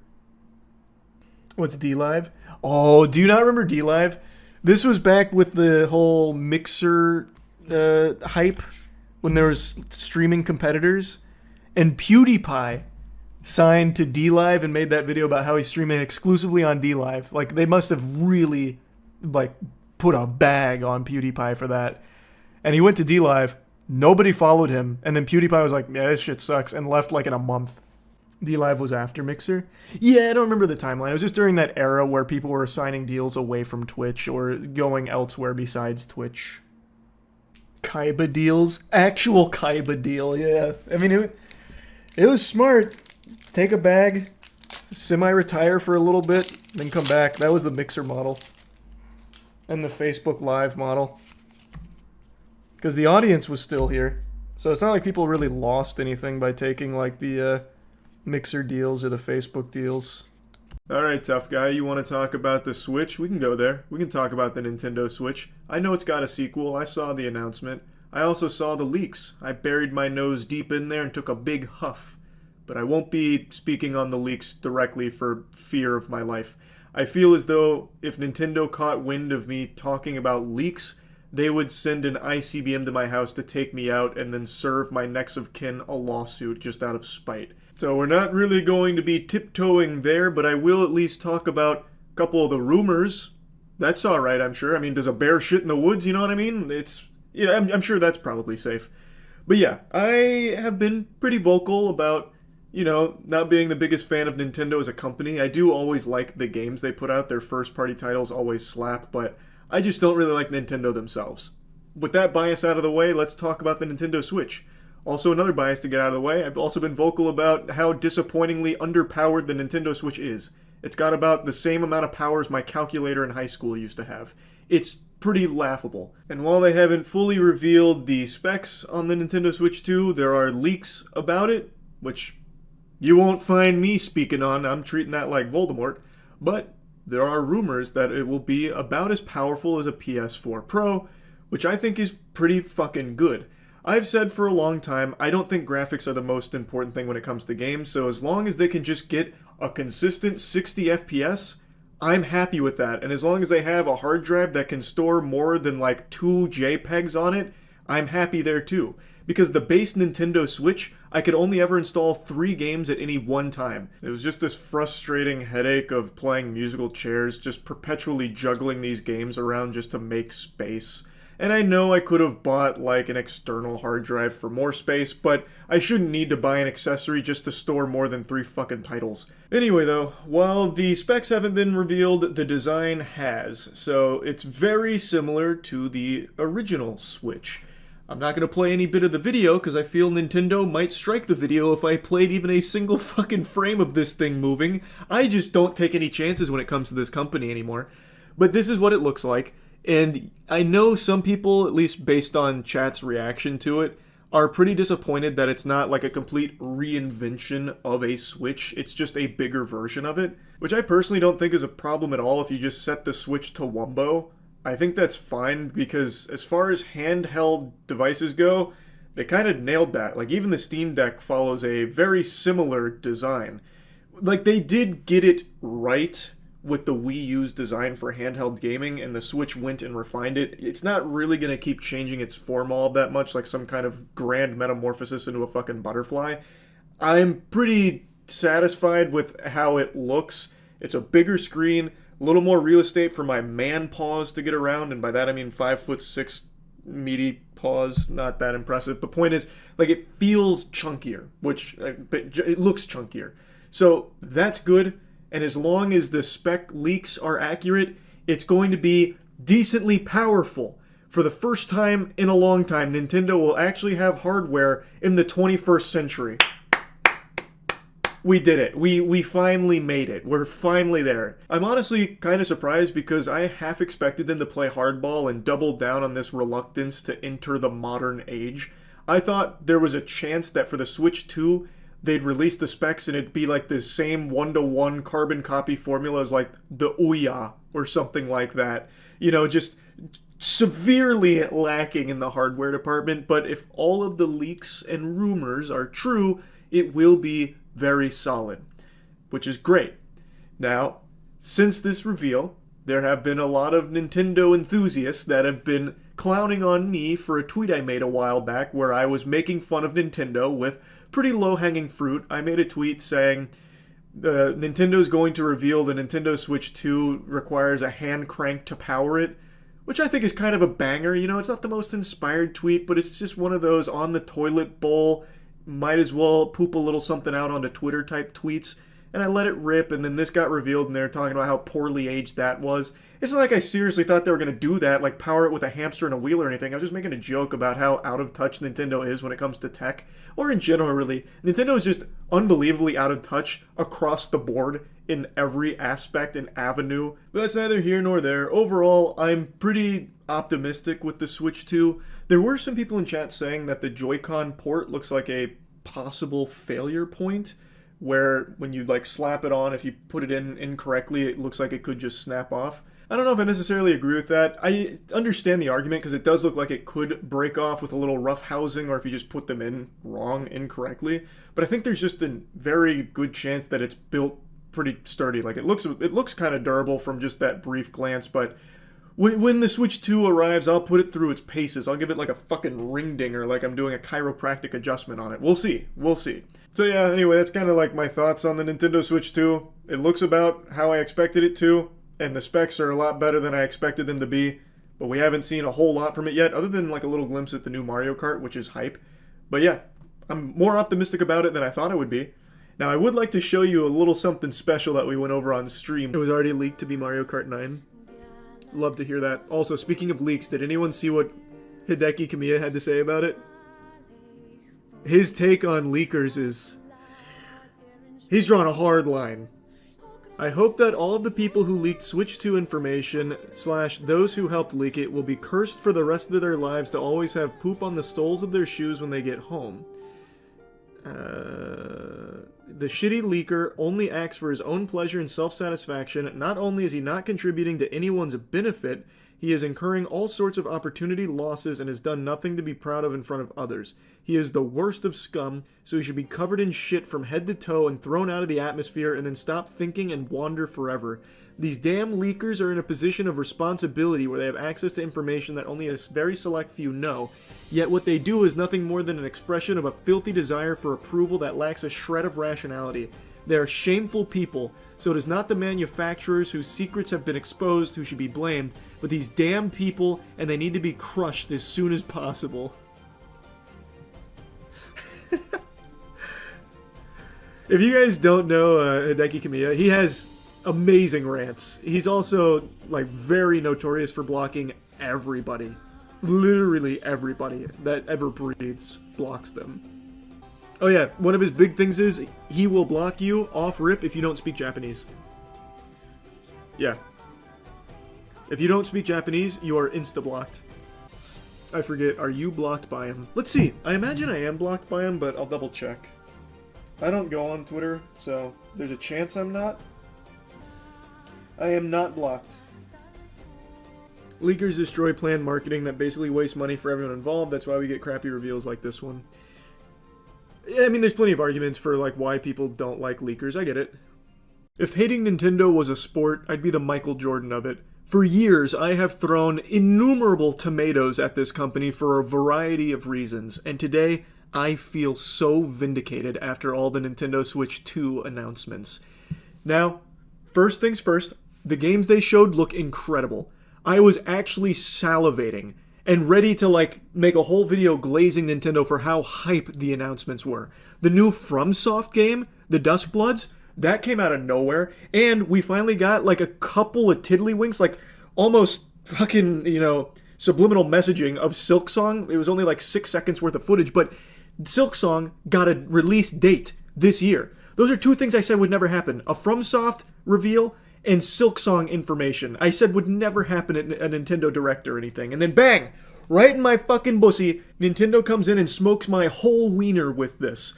What's DLive? Oh, do you not remember DLive? This was back with the whole Mixer hype when there was streaming competitors, and PewDiePie signed to DLive and made that video about how he's streaming exclusively on DLive. Like, they must have really like put a bag on PewDiePie for that. And he went to DLive, nobody followed him, and then PewDiePie was like, yeah, this shit sucks, and left like in a month. DLive was after Mixer? Yeah, I don't remember the timeline. It was just during that era where people were signing deals away from Twitch or going elsewhere besides Twitch. Kaiba deals? Actual Kaiba deal, yeah. I mean, it was smart. Take a bag, semi-retire for a little bit, then come back. That was the Mixer model. And the Facebook Live model. Because the audience was still here. So it's not like people really lost anything by taking like the Mixer deals or the Facebook deals. Alright, tough guy, you want to talk about the Switch? We can go there. We can talk about the Nintendo Switch. I know it's got a sequel. I saw the announcement. I also saw the leaks. I buried my nose deep in there and took a big huff. But I won't be speaking on the leaks directly for fear of my life. I feel as though if Nintendo caught wind of me talking about leaks, they would send an ICBM to my house to take me out and then serve my next of kin a lawsuit just out of spite. So we're not really going to be tiptoeing there, but I will at least talk about a couple of the rumors. That's alright, I'm sure. I mean, does a bear shit in the woods, you know what I mean? I'm sure that's probably safe. But yeah, I have been pretty vocal about, not being the biggest fan of Nintendo as a company. I do always like the games they put out. Their first-party titles always slap, but I just don't really like Nintendo themselves. With that bias out of the way, let's talk about the Nintendo Switch. Also, another bias to get out of the way, I've also been vocal about how disappointingly underpowered the Nintendo Switch is. It's got about the same amount of power as my calculator in high school used to have. It's pretty laughable. And while they haven't fully revealed the specs on the Nintendo Switch 2, there are leaks about it, which you won't find me speaking on. I'm treating that like Voldemort. But there are rumors that it will be about as powerful as a PS4 Pro, which I think is pretty fucking good. I've said for a long time, I don't think graphics are the most important thing when it comes to games, so as long as they can just get a consistent 60 FPS, I'm happy with that. And as long as they have a hard drive that can store more than like 2 JPEGs on it, I'm happy there too. Because the base Nintendo Switch, I could only ever install 3 games at any one time. It was just this frustrating headache of playing musical chairs, just perpetually juggling these games around just to make space. And I know I could have bought like an external hard drive for more space, but I shouldn't need to buy an accessory just to store more than 3 fucking titles. Anyway though, while the specs haven't been revealed, the design has. So it's very similar to the original Switch. I'm not going to play any bit of the video because I feel Nintendo might strike the video if I played even a single fucking frame of this thing moving. I just don't take any chances when it comes to this company anymore. But this is what it looks like. And I know some people, at least based on chat's reaction to it, are pretty disappointed that it's not like a complete reinvention of a Switch. It's just a bigger version of it, which I personally don't think is a problem at all if you just set the Switch to Wumbo. I think that's fine because as far as handheld devices go, they kind of nailed that. Like even the Steam Deck follows a very similar design. Like they did get it right with the Wii U's design for handheld gaming, and the Switch went and refined it, it's not really going to keep changing its form all that much, like some kind of grand metamorphosis into a fucking butterfly. I'm pretty satisfied with how it looks. It's a bigger screen, a little more real estate for my man paws to get around, and by that I mean 5'6" meaty paws. Not that impressive. But point is, like, it feels chunkier, which it looks chunkier. So that's good. And as long as the spec leaks are accurate, it's going to be decently powerful. For the first time in a long time, Nintendo will actually have hardware in the 21st century. We did it. We finally made it. We're finally there. I'm honestly kind of surprised because I half expected them to play hardball and double down on this reluctance to enter the modern age. I thought there was a chance that for the Switch 2, they'd release the specs and it'd be like the same 1-to-1 carbon copy formula as like the Ouya or something like that. You know, just severely lacking in the hardware department. But if all of the leaks and rumors are true, it will be very solid, which is great. Now, since this reveal, there have been a lot of Nintendo enthusiasts that have been clowning on me for a tweet I made a while back where I was making fun of Nintendo with pretty low-hanging fruit. I made a tweet saying Nintendo's going to reveal the Nintendo Switch 2 requires a hand crank to power it, which I think is kind of a banger. You know, it's not the most inspired tweet, but it's just one of those on the toilet bowl, might as well poop a little something out onto Twitter type tweets. And I let it rip, and then this got revealed, and they're talking about how poorly aged that was. It's not like I seriously thought they were going to do that, like power it with a hamster and a wheel or anything. I was just making a joke about how out of touch Nintendo is when it comes to tech. Or in general, really. Nintendo is just unbelievably out of touch across the board in every aspect and avenue. But that's neither here nor there. Overall, I'm pretty optimistic with the Switch 2. There were some people in chat saying that the Joy-Con port looks like a possible failure point, where when you like slap it on, if you put it in incorrectly, it looks like it could just snap off. I don't know if I necessarily agree with that. I understand the argument because it does look like it could break off with a little rough housing or if you just put them in wrong, incorrectly. But I think there's just a very good chance that it's built pretty sturdy. Like it looks kind of durable from just that brief glance, but when the Switch 2 arrives, I'll put it through its paces. I'll give it like a fucking ring dinger, like I'm doing a chiropractic adjustment on it. We'll see. We'll see. So yeah, anyway, that's kind of like my thoughts on the Nintendo Switch 2. It looks about how I expected it to, and the specs are a lot better than I expected them to be. But we haven't seen a whole lot from it yet, other than like a little glimpse at the new Mario Kart, which is hype. But yeah, I'm more optimistic about it than I thought I would be. Now, I would like to show you a little something special that we went over on stream. It was already leaked to be Mario Kart 9. Love to hear that. Also, speaking of leaks, did anyone see what Hideki Kamiya had to say about it? His take on leakers is... he's drawn a hard line. I hope that all of the people who leaked Switch 2 information / those who helped leak it will be cursed for the rest of their lives to always have poop on the soles of their shoes when they get home. The shitty leaker only acts for his own pleasure and self-satisfaction. Not only is he not contributing to anyone's benefit, he is incurring all sorts of opportunity losses and has done nothing to be proud of in front of others. He is the worst of scum, so he should be covered in shit from head to toe and thrown out of the atmosphere and then stop thinking and wander forever. These damn leakers are in a position of responsibility where they have access to information that only a very select few know. Yet what they do is nothing more than an expression of a filthy desire for approval that lacks a shred of rationality. They are shameful people, so it is not the manufacturers whose secrets have been exposed who should be blamed, but these damn people, and they need to be crushed as soon as possible. If you guys don't know Hideki Kamiya, he has amazing rants. He's also like very notorious for blocking everybody. Literally everybody that ever breathes blocks them. Oh yeah, one of his big things is he will block you off rip if you don't speak Japanese. Yeah. If you don't speak Japanese, you are insta-blocked. I forget, are you blocked by him? Let's see, I imagine I am blocked by him, but I'll double check. I don't go on Twitter, so there's a chance I'm not. I am not blocked. Leakers destroy planned marketing that basically wastes money for everyone involved. That's why we get crappy reveals like this one. Yeah, I mean, there's plenty of arguments for like why people don't like leakers. I get it. If hating Nintendo was a sport, I'd be the Michael Jordan of it. For years, I have thrown innumerable tomatoes at this company for a variety of reasons, and today, I feel so vindicated after all the Nintendo Switch 2 announcements. Now, first things first, the games they showed look incredible. I was actually salivating and ready to make a whole video glazing Nintendo for how hype the announcements were. The new FromSoft game, the Duskbloods, that came out of nowhere, and we finally got a couple of tiddlywinks, almost fucking, subliminal messaging of Silksong. It was only 6 seconds worth of footage, but Silksong got a release date this year. Those are two things I said would never happen. A FromSoft reveal and Silksong information I said would never happen at a Nintendo Direct or anything. And then bang! Right in my fucking bussy, Nintendo comes in and smokes my whole wiener with this.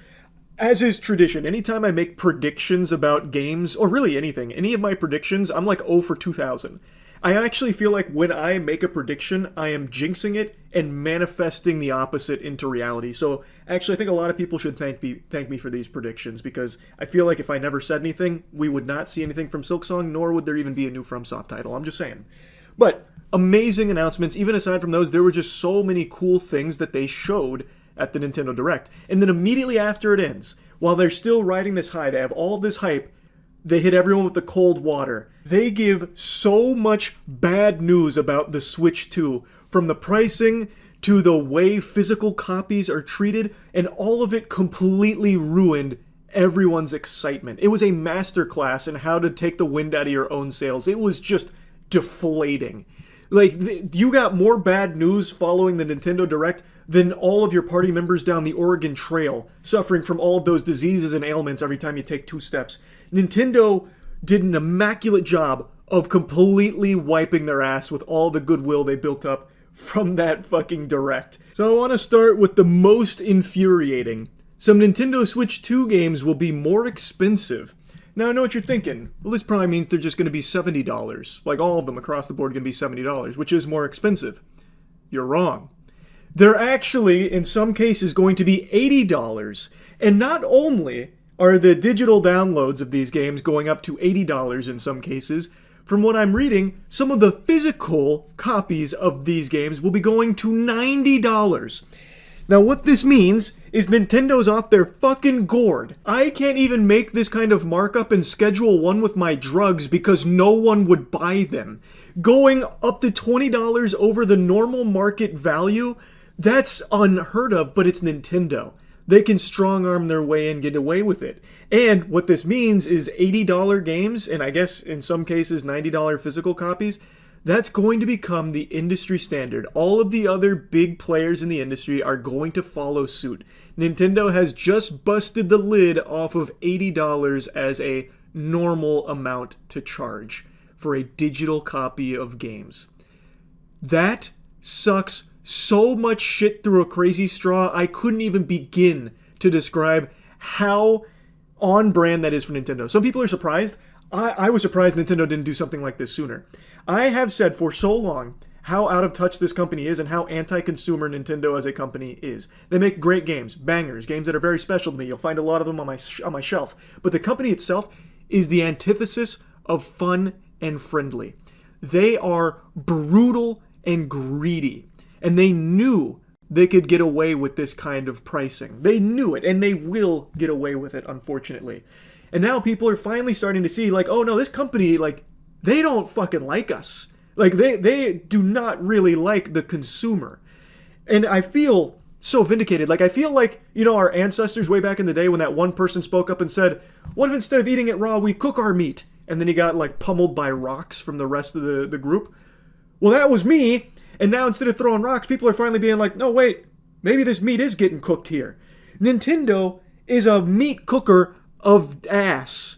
As is tradition, anytime I make predictions about games, or really anything, any of my predictions, I'm 0 for 2000. I actually feel like when I make a prediction, I am jinxing it and manifesting the opposite into reality. So actually, I think a lot of people should thank me for these predictions, because I feel like if I never said anything, we would not see anything from Silksong, nor would there even be a new FromSoft title. I'm just saying. But amazing announcements. Even aside from those, there were just so many cool things that they showed at the Nintendo Direct. And then immediately after it ends, while they're still riding this high, they have all this hype, they hit everyone with the cold water. They give so much bad news about the Switch 2, from the pricing to the way physical copies are treated, and all of it completely ruined everyone's excitement. It was a masterclass in how to take the wind out of your own sails. It was just deflating. You got more bad news following the Nintendo Direct than all of your party members down the Oregon Trail, suffering from all of those diseases and ailments every time you take 2 steps. Nintendo did an immaculate job of completely wiping their ass with all the goodwill they built up from that fucking Direct. So I want to start with the most infuriating. Some Nintendo Switch 2 games will be more expensive. Now, I know what you're thinking. Well, this probably means they're just going to be $70. All of them across the board are going to be $70, which is more expensive. You're wrong. They're actually, in some cases, going to be $80. And not only are the digital downloads of these games going up to $80 in some cases, from what I'm reading, some of the physical copies of these games will be going to $90. Now, what this means is Nintendo's off their fucking gourd. I can't even make this kind of markup in Schedule 1 with my drugs because no one would buy them. Going up to $20 over the normal market value, that's unheard of, but it's Nintendo. They can strong-arm their way and get away with it. And what this means is $80 games, and I guess in some cases $90 physical copies, that's going to become the industry standard. All of the other big players in the industry are going to follow suit. Nintendo has just busted the lid off of $80 as a normal amount to charge for a digital copy of games. That sucks so much shit through a crazy straw, I couldn't even begin to describe how on brand that is for Nintendo. Some people are surprised. I was surprised Nintendo didn't do something like this sooner. I have said for so long how out of touch this company is and how anti-consumer Nintendo as a company is. They make great games, bangers, games that are very special to me. You'll find a lot of them on my shelf. But the company itself is the antithesis of fun and friendly. They are brutal and greedy. And they knew they could get away with this kind of pricing. They knew it, and they will get away with it, unfortunately. And now people are finally starting to see, oh no, this company, they don't fucking like us. They do not really like the consumer. And I feel so vindicated. I feel like, our ancestors way back in the day when that one person spoke up and said, what if instead of eating it raw, we cook our meat? And then he got, pummeled by rocks from the rest of the group. Well, that was me. And now instead of throwing rocks, people are finally being no, wait, maybe this meat is getting cooked here. Nintendo is a meat cooker of ass.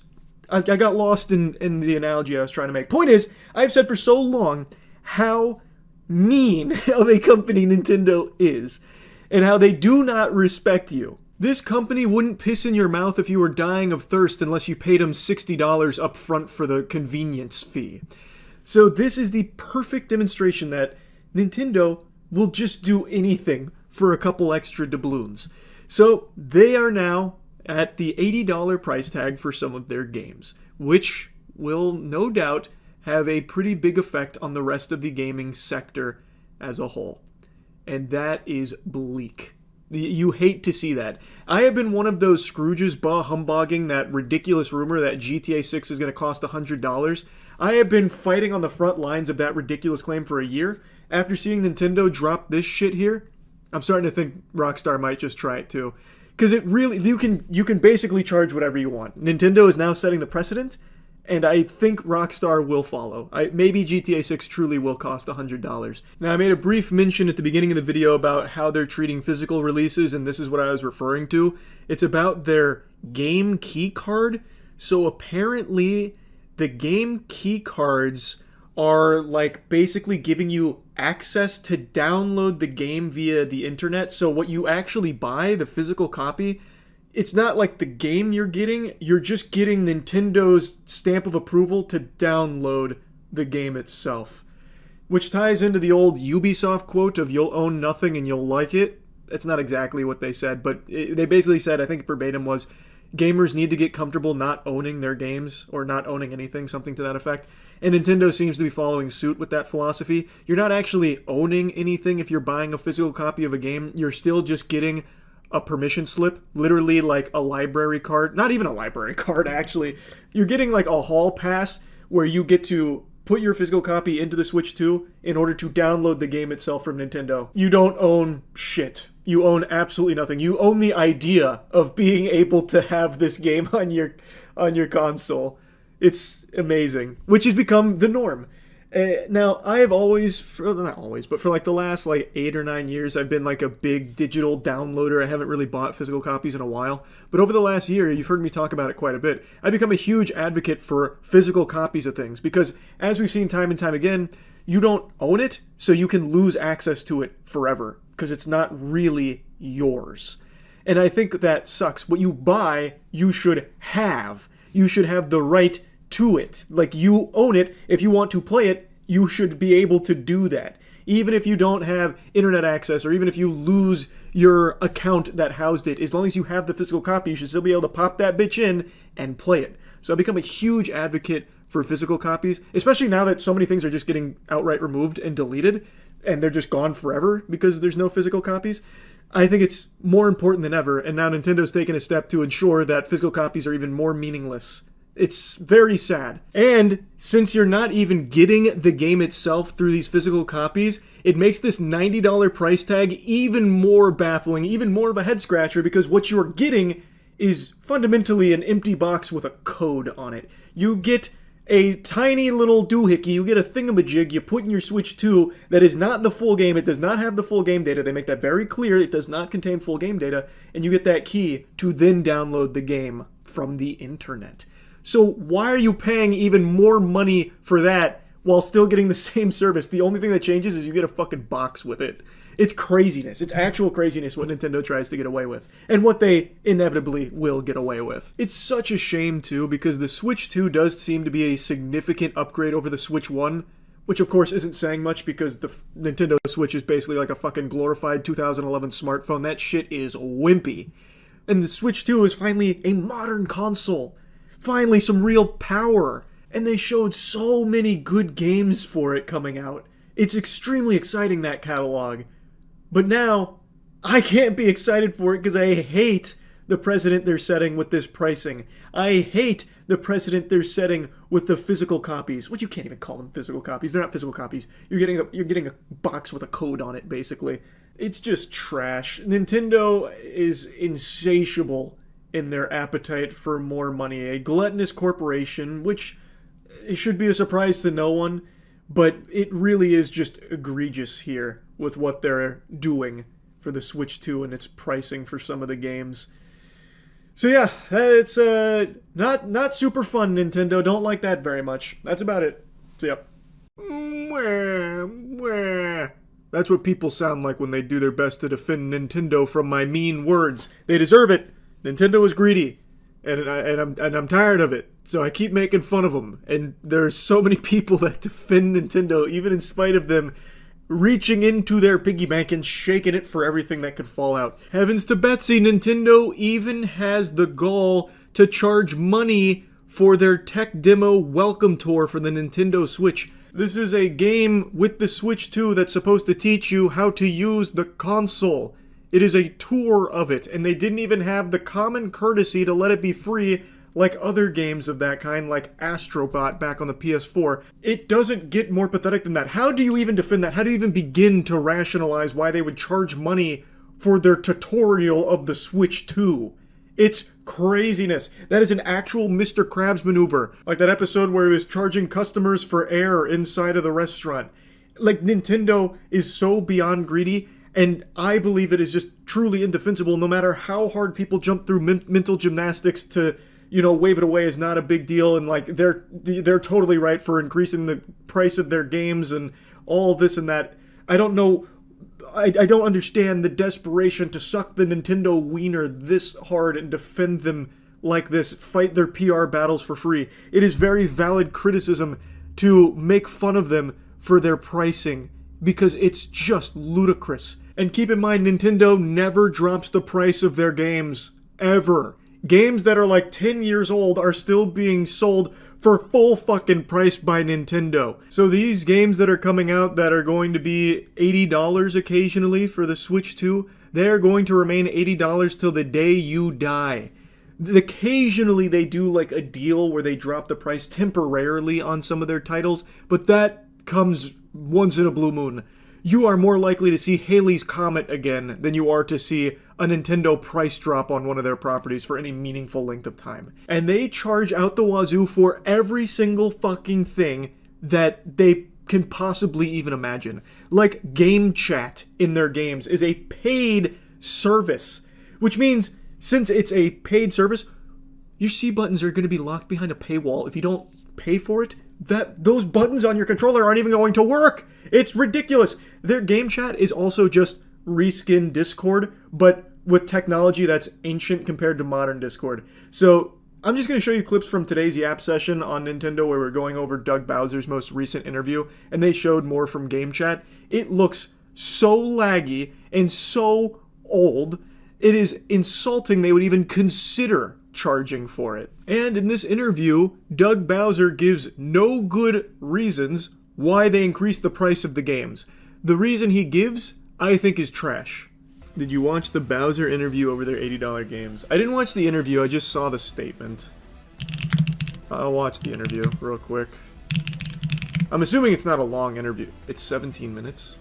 I got lost in the analogy I was trying to make. Point is, I've said for so long how mean of a company Nintendo is and how they do not respect you. This company wouldn't piss in your mouth if you were dying of thirst unless you paid them $60 up front for the convenience fee. So this is the perfect demonstration that Nintendo will just do anything for a couple extra doubloons. So they are now at the $80 price tag for some of their games, which will no doubt have a pretty big effect on the rest of the gaming sector as a whole. And that is bleak. You hate to see that. I have been one of those Scrooges humbugging that ridiculous rumor that GTA 6 is going to cost $100. I have been fighting on the front lines of that ridiculous claim for a year. After seeing Nintendo drop this shit here, I'm starting to think Rockstar might just try it too. Because it really, you can basically charge whatever you want. Nintendo is now setting the precedent, and I think Rockstar will follow. Maybe GTA 6 truly will cost $100. Now, I made a brief mention at the beginning of the video about how they're treating physical releases, and this is what I was referring to. It's about their game key card. So apparently, the game key cards are like basically giving you access to download the game via the internet. So what you actually buy, the physical copy, it's not like the game you're just getting Nintendo's stamp of approval to download the game itself. Which ties into the old Ubisoft quote of "you'll own nothing and you'll like it." That's not exactly what they said, but they basically said, I think verbatim was, gamers need to get comfortable not owning their games, or not owning anything, something to that effect. And Nintendo seems to be following suit with that philosophy. You're not actually owning anything if you're buying a physical copy of a game. You're still just getting a permission slip, literally like a library card. Not even a library card, actually. You're getting like a hall pass where you get to put your physical copy into the Switch 2 in order to download the game itself from Nintendo. You don't own shit. You own absolutely nothing. You own the idea of being able to have this game on your console. It's amazing, which has become the norm. Now, I have always, not always, but for like the last like 8 or 9 years, I've been like a big digital downloader. I haven't really bought physical copies in a while. But over the last year, you've heard me talk about it quite a bit. I've become a huge advocate for physical copies of things because, as we've seen time and time again, you don't own it, so you can lose access to it forever because it's not really yours. And I think that sucks. What you buy, you should have. You should have the right to it. Like, you own it. If you want to play it, you should be able to do that. Even if you don't have internet access, or even if you lose your account that housed it, as long as you have the physical copy, you should still be able to pop that bitch in and play it. So I've become a huge advocate for physical copies, especially now that so many things are just getting outright removed and deleted, and they're just gone forever because there's no physical copies. I think it's more important than ever, and now Nintendo's taken a step to ensure that physical copies are even more meaningless. It's very sad. And since you're not even getting the game itself through these physical copies, it makes this $90 price tag even more baffling, even more of a head scratcher, because what you're getting is fundamentally an empty box with a code on it. You get a tiny little doohickey, you get a thingamajig you put in your Switch 2 that is not the full game. It does not have the full game data. They make that very clear. It does not contain full game data. And you get that key to then download the game from the internet. So why are you paying even more money for that while still getting the same service? The only thing that changes is you get a fucking box with it. It's craziness. It's actual craziness what Nintendo tries to get away with. And what they inevitably will get away with. It's such a shame, too, because the Switch 2 does seem to be a significant upgrade over the Switch 1, which of course isn't saying much because the Nintendo Switch is basically like a fucking glorified 2011 smartphone. That shit is wimpy. And the Switch 2 is finally a modern console. Finally, some real power. And they showed so many good games for it coming out. It's extremely exciting, that catalog. But now, I can't be excited for it because I hate the precedent they're setting with this pricing. I hate the precedent they're setting with the physical copies. Which you can't even call them physical copies. They're not physical copies. You're getting a box with a code on it, basically. It's just trash. Nintendo is insatiable in their appetite for more money. A gluttonous corporation, which should be a surprise to no one, but it really is just egregious here with what they're doing for the Switch 2 and its pricing for some of the games. So yeah, it's not super fun, Nintendo. Don't like that very much. That's about it. So yep. That's what people sound like when they do their best to defend Nintendo from my mean words. They deserve it. Nintendo is greedy, and I'm tired of it. So I keep making fun of them. And there's so many people that defend Nintendo, even in spite of them reaching into their piggy bank and shaking it for everything that could fall out. Heavens to Betsy, Nintendo even has the gall to charge money for their tech demo welcome tour for the Nintendo Switch. This is a game with the Switch 2 that's supposed to teach you how to use the console. It is a tour of it, and they didn't even have the common courtesy to let it be free like other games of that kind, like Astrobot back on the PS4. It doesn't get more pathetic than that. How do you even defend that? How do you even begin to rationalize why they would charge money for their tutorial of the Switch 2? It's craziness. That is an actual Mr. Krabs maneuver. Like that episode where he was charging customers for air inside of the restaurant. Like, Nintendo is so beyond greedy, and I believe it is just truly indefensible no matter how hard people jump through mental gymnastics to, you know, wave it away is not a big deal, and like they're totally right for increasing the price of their games and all this and that. I don't know. I don't understand the desperation to suck the Nintendo wiener this hard and defend them like this, fight their PR battles for free. It is very valid criticism to make fun of them for their pricing, because it's just ludicrous. And keep in mind, Nintendo never drops the price of their games, ever. Games that are like 10 years old are still being sold for full fucking price by Nintendo. So these games that are coming out that are going to be $80 occasionally for the Switch 2, they are going to remain $80 till the day you die. Occasionally they do like a deal where they drop the price temporarily on some of their titles, but that comes once in a blue moon. You are more likely to see Halley's Comet again than you are to see a Nintendo price drop on one of their properties for any meaningful length of time. And they charge out the wazoo for every single fucking thing that they can possibly even imagine. Like game chat in their games is a paid service, which means since it's a paid service, your C buttons are going to be locked behind a paywall. If you don't pay for it, those buttons on your controller aren't even going to work. It's ridiculous. Their game chat is also just reskin Discord, but with technology that's ancient compared to modern Discord. So I'm just going to show you clips from today's Yap session on Nintendo where we're going over Doug Bowser's most recent interview, and they showed more from game chat. It looks so laggy and so old, it is insulting they would even consider charging for it. And in this interview, Doug Bowser gives no good reasons why they increased the price of the games. The reason he gives, I think, is trash. Did you watch the Bowser interview over their $80 games? I didn't watch the interview, I just saw the statement. I'll watch the interview real quick. I'm assuming it's not a long interview. It's 17 minutes.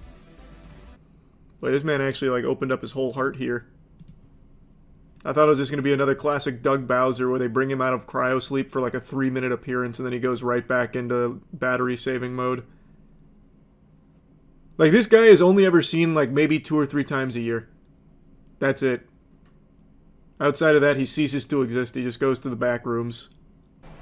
Wait, this man actually like opened up his whole heart here. I thought it was just going to be another classic Doug Bowser where they bring him out of cryosleep for like a 3-minute appearance and then he goes right back into battery saving mode. Like, this guy is only ever seen like maybe 2 or 3 times a year. That's it. Outside of that, he ceases to exist. He just goes to the back rooms.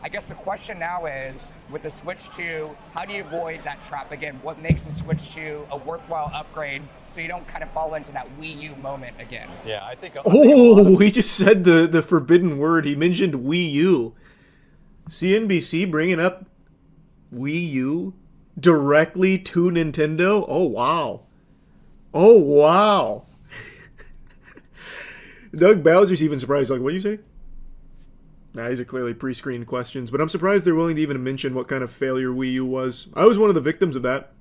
I guess the question now is, with the Switch 2, how do you avoid that trap again? What makes the Switch 2 a worthwhile upgrade so you don't kind of fall into that Wii U moment again? Yeah, I think... Oh, he just said the forbidden word. He mentioned Wii U. CNBC bringing up Wii U directly to Nintendo? Oh, wow. Oh, wow. Doug Bowser's even surprised. Like, what'd you say? Nah, these are clearly pre-screened questions, but I'm surprised they're willing to even mention what kind of failure Wii U was. I was one of the victims of that.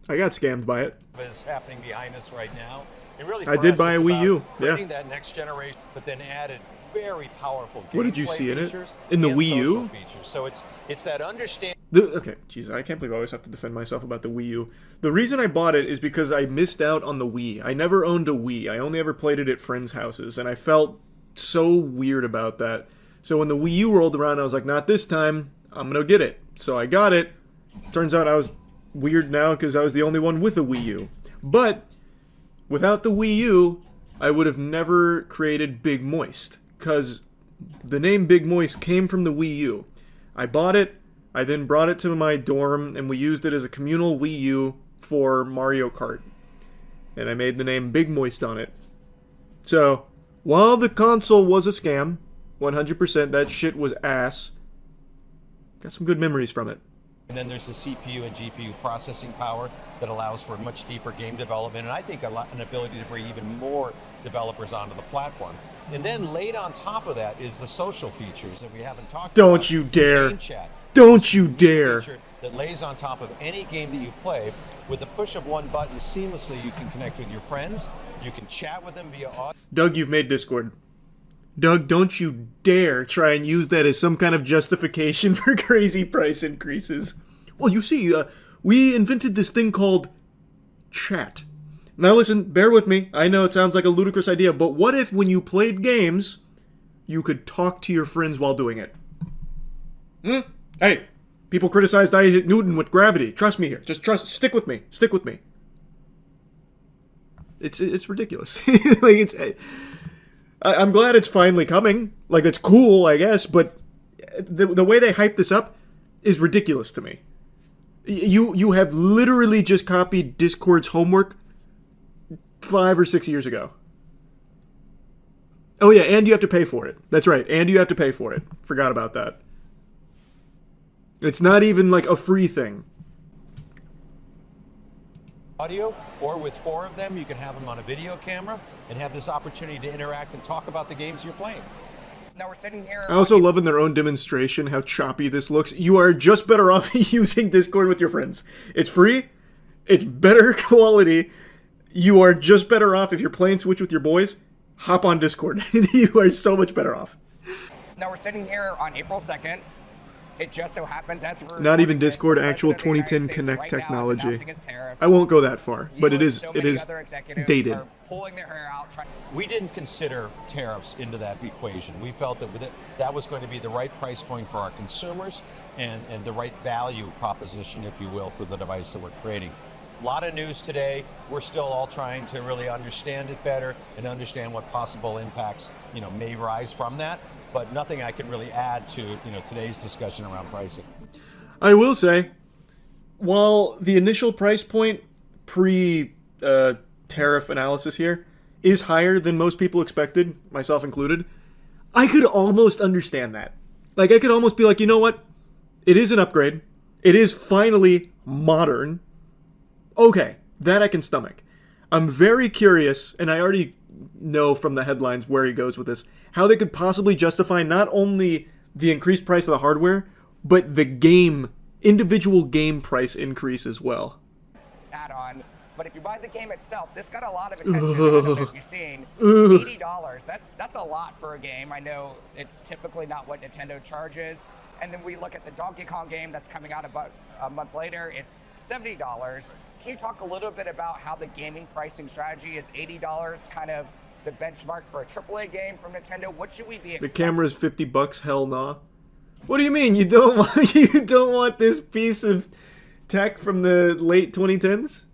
I got scammed by it. Is happening behind us right now. It really, I did buy a Wii U, yeah. Creating that next generation, but then added very powerful What did you see in it? features In the and Wii U? social features. So it's that understanding. Okay, jeez, I can't believe I always have to defend myself about the Wii U. The reason I bought it is because I missed out on the Wii. I never owned a Wii. I only ever played it at friends' houses, and I felt so weird about that. So when the Wii U rolled around, I was like, not this time. I'm going to get it. So I got it. Turns out I was weird now because I was the only one with a Wii U. But without the Wii U, I would have never created Big Moist, because the name Big Moist came from the Wii U. I bought it. I then brought it to my dorm, and we used it as a communal Wii U for Mario Kart. And I made the name Big Moist on it. So, while the console was a scam, 100% that shit was ass, got some good memories from it. And then there's the CPU and GPU processing power that allows for much deeper game development, and I think an ability to bring even more developers onto the platform. And then laid on top of that is the social features that we haven't talked about. Don't you dare. Game chat. Don't you dare. Feature that lays on top of any game that you play. With the push of one button, seamlessly you can connect with your friends. You can chat with them via audio. Doug, you've made Discord. Doug, don't you dare try and use that as some kind of justification for crazy price increases. Well, you see, we invented this thing called chat. Now listen, bear with me. I know it sounds like a ludicrous idea, but what if when you played games, you could talk to your friends while doing it? Hey, people criticized Isaac Newton with gravity. Trust me here. Just stick with me. Stick with me. It's ridiculous. I'm glad it's finally coming. Like, it's cool, I guess, but the way they hype this up is ridiculous to me. You have literally just copied Discord's homework 5 or 6 years ago. Oh yeah, and you have to pay for it. That's right, and you have to pay for it. Forgot about that. It's not even like a free thing. Audio, or with 4 of them, you can have them on a video camera and have this opportunity to interact and talk about the games you're playing. Now we're sitting here. I also love in their own demonstration how choppy this looks. You are just better off using Discord with your friends. It's free. It's better quality. You are just better off if you're playing Switch with your boys. Hop on Discord. You are so much better off. Now we're sitting here on April 2nd. It just so happens as we're Not even this, Discord, the actual President of the 2010 United States Connect right now is technology. announcing his tariffs. I won't go that far, but You it and is so it many is other executives dated. are pulling their hair out, We didn't consider tariffs into that equation. We felt that that was going to be the right price point for our consumers and the right value proposition, if you will, for the device that we're creating. A lot of news today. We're still all trying to really understand it better and understand what possible impacts, may rise from that. But nothing I can really add to, today's discussion around pricing. I will say, while the initial price point pre-tariff analysis here is higher than most people expected, myself included, I could almost understand that. Like, I could almost be like, you know what? It is an upgrade. It is finally modern. Okay, that I can stomach. I'm very curious, and I already know from the headlines where he goes with this, how they could possibly justify not only the increased price of the hardware, but the individual game price increase as well. Add-on. But if you buy the game itself, this got a lot of attention. As you've seen, $80. That's a lot for a game. I know it's typically not what Nintendo charges. And then we look at the Donkey Kong game that's coming out about a month later. It's $70. Can you talk a little bit about how the gaming pricing strategy is $80 kind of the benchmark for a AAA game from Nintendo? What should we be expecting? The camera's $50. Hell nah. What do you mean you don't want this piece of tech from the late 2010s?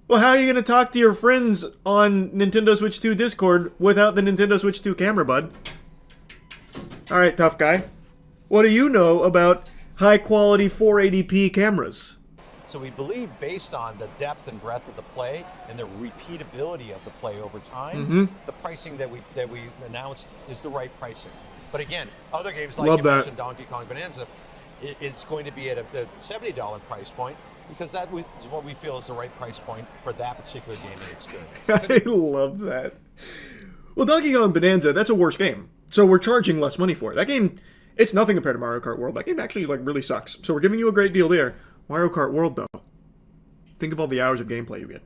Well, how are you gonna talk to your friends on Nintendo Switch 2 Discord without the Nintendo Switch 2 camera, bud? All right, tough guy. What do you know about high-quality 480p cameras? So we believe, based on the depth and breadth of the play and the repeatability of the play over time, the pricing that we announced is the right pricing. But again, other games like mentioned Donkey Kong Bonanza, it's going to be at a $70 price point because that is what we feel is the right price point for that particular gaming experience. I love that. Well, Donkey Kong Bonanza, that's a worse game. So we're charging less money for it. That game, it's nothing compared to Mario Kart World. That game actually really sucks. So we're giving you a great deal there. Mario Kart World, though, think of all the hours of gameplay you get.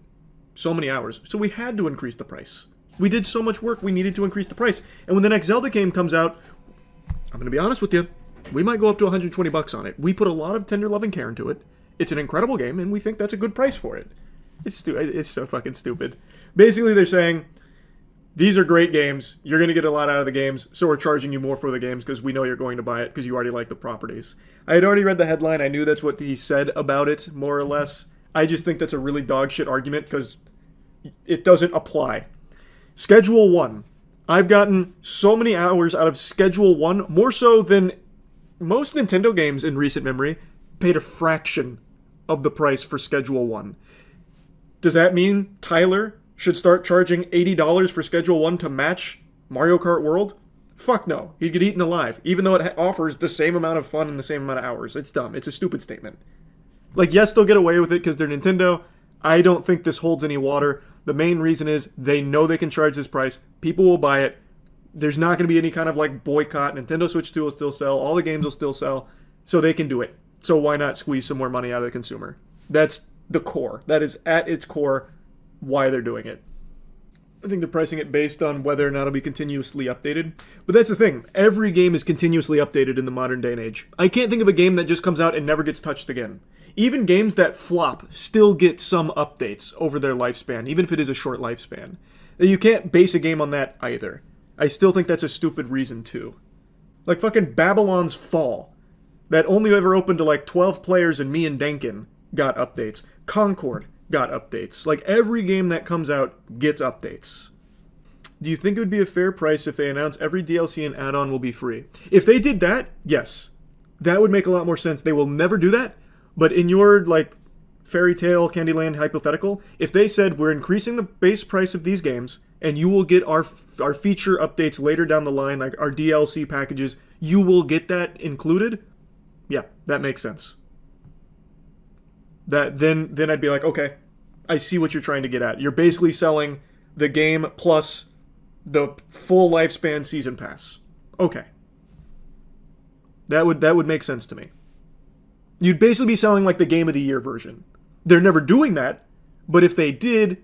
So many hours. So we had to increase the price. We did so much work, we needed to increase the price. And when the next Zelda game comes out, I'm going to be honest with you, we might go up to $120 on it. We put a lot of tender love and care into it. It's an incredible game, and we think that's a good price for it. It's so fucking stupid. Basically, they're saying, these are great games. You're going to get a lot out of the games, so we're charging you more for the games because we know you're going to buy it because you already like the properties. I had already read the headline. I knew that's what he said about it, more or less. I just think that's a really dog shit argument because it doesn't apply. Schedule 1. I've gotten so many hours out of Schedule 1, more so than most Nintendo games in recent memory, paid a fraction of the price for Schedule 1. Does that mean Tyler should start charging $80 for Schedule 1 to match Mario Kart World? Fuck no. He'd get eaten alive, even though it offers the same amount of fun and the same amount of hours. It's dumb. It's a stupid statement. Like, yes, they'll get away with it because they're Nintendo. I don't think this holds any water. The main reason is they know they can charge this price. People will buy it. There's not going to be any kind of, like, boycott. Nintendo Switch 2 will still sell. All the games will still sell. So they can do it. So why not squeeze some more money out of the consumer? That's the core. That is, at its core, why they're doing it. I think they're pricing it based on whether or not it'll be continuously updated. But that's the thing. Every game is continuously updated in the modern day and age. I can't think of a game that just comes out and never gets touched again. Even games that flop still get some updates over their lifespan, even if it is a short lifespan. You can't base a game on that either. I still think that's a stupid reason too. Like fucking Babylon's Fall. That only ever opened to like 12 players and me and Denkin got updates. Concord got updates. Like, every game that comes out gets updates. Do you think it would be a fair price if they announce every DLC and add-on will be free? If they did that, yes. That would make a lot more sense. They will never do that, but in your, like, fairy tale Candyland hypothetical, if they said, we're increasing the base price of these games, and you will get our feature updates later down the line, like our DLC packages, you will get that included, yeah, that makes sense. That then I'd be like, okay, I see what you're trying to get at. You're basically selling the game plus the full lifespan season pass. Okay. That would make sense to me. You'd basically be selling like the Game of the Year version. They're never doing that, but if they did,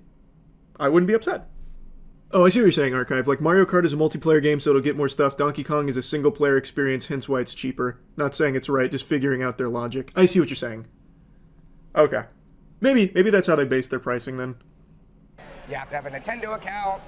I wouldn't be upset. Oh, I see what you're saying, Archive. Like, Mario Kart is a multiplayer game, so it'll get more stuff. Donkey Kong is a single-player experience, hence why it's cheaper. Not saying it's right, just figuring out their logic. I see what you're saying. Okay. Maybe that's how they base their pricing then. You have to have a Nintendo account.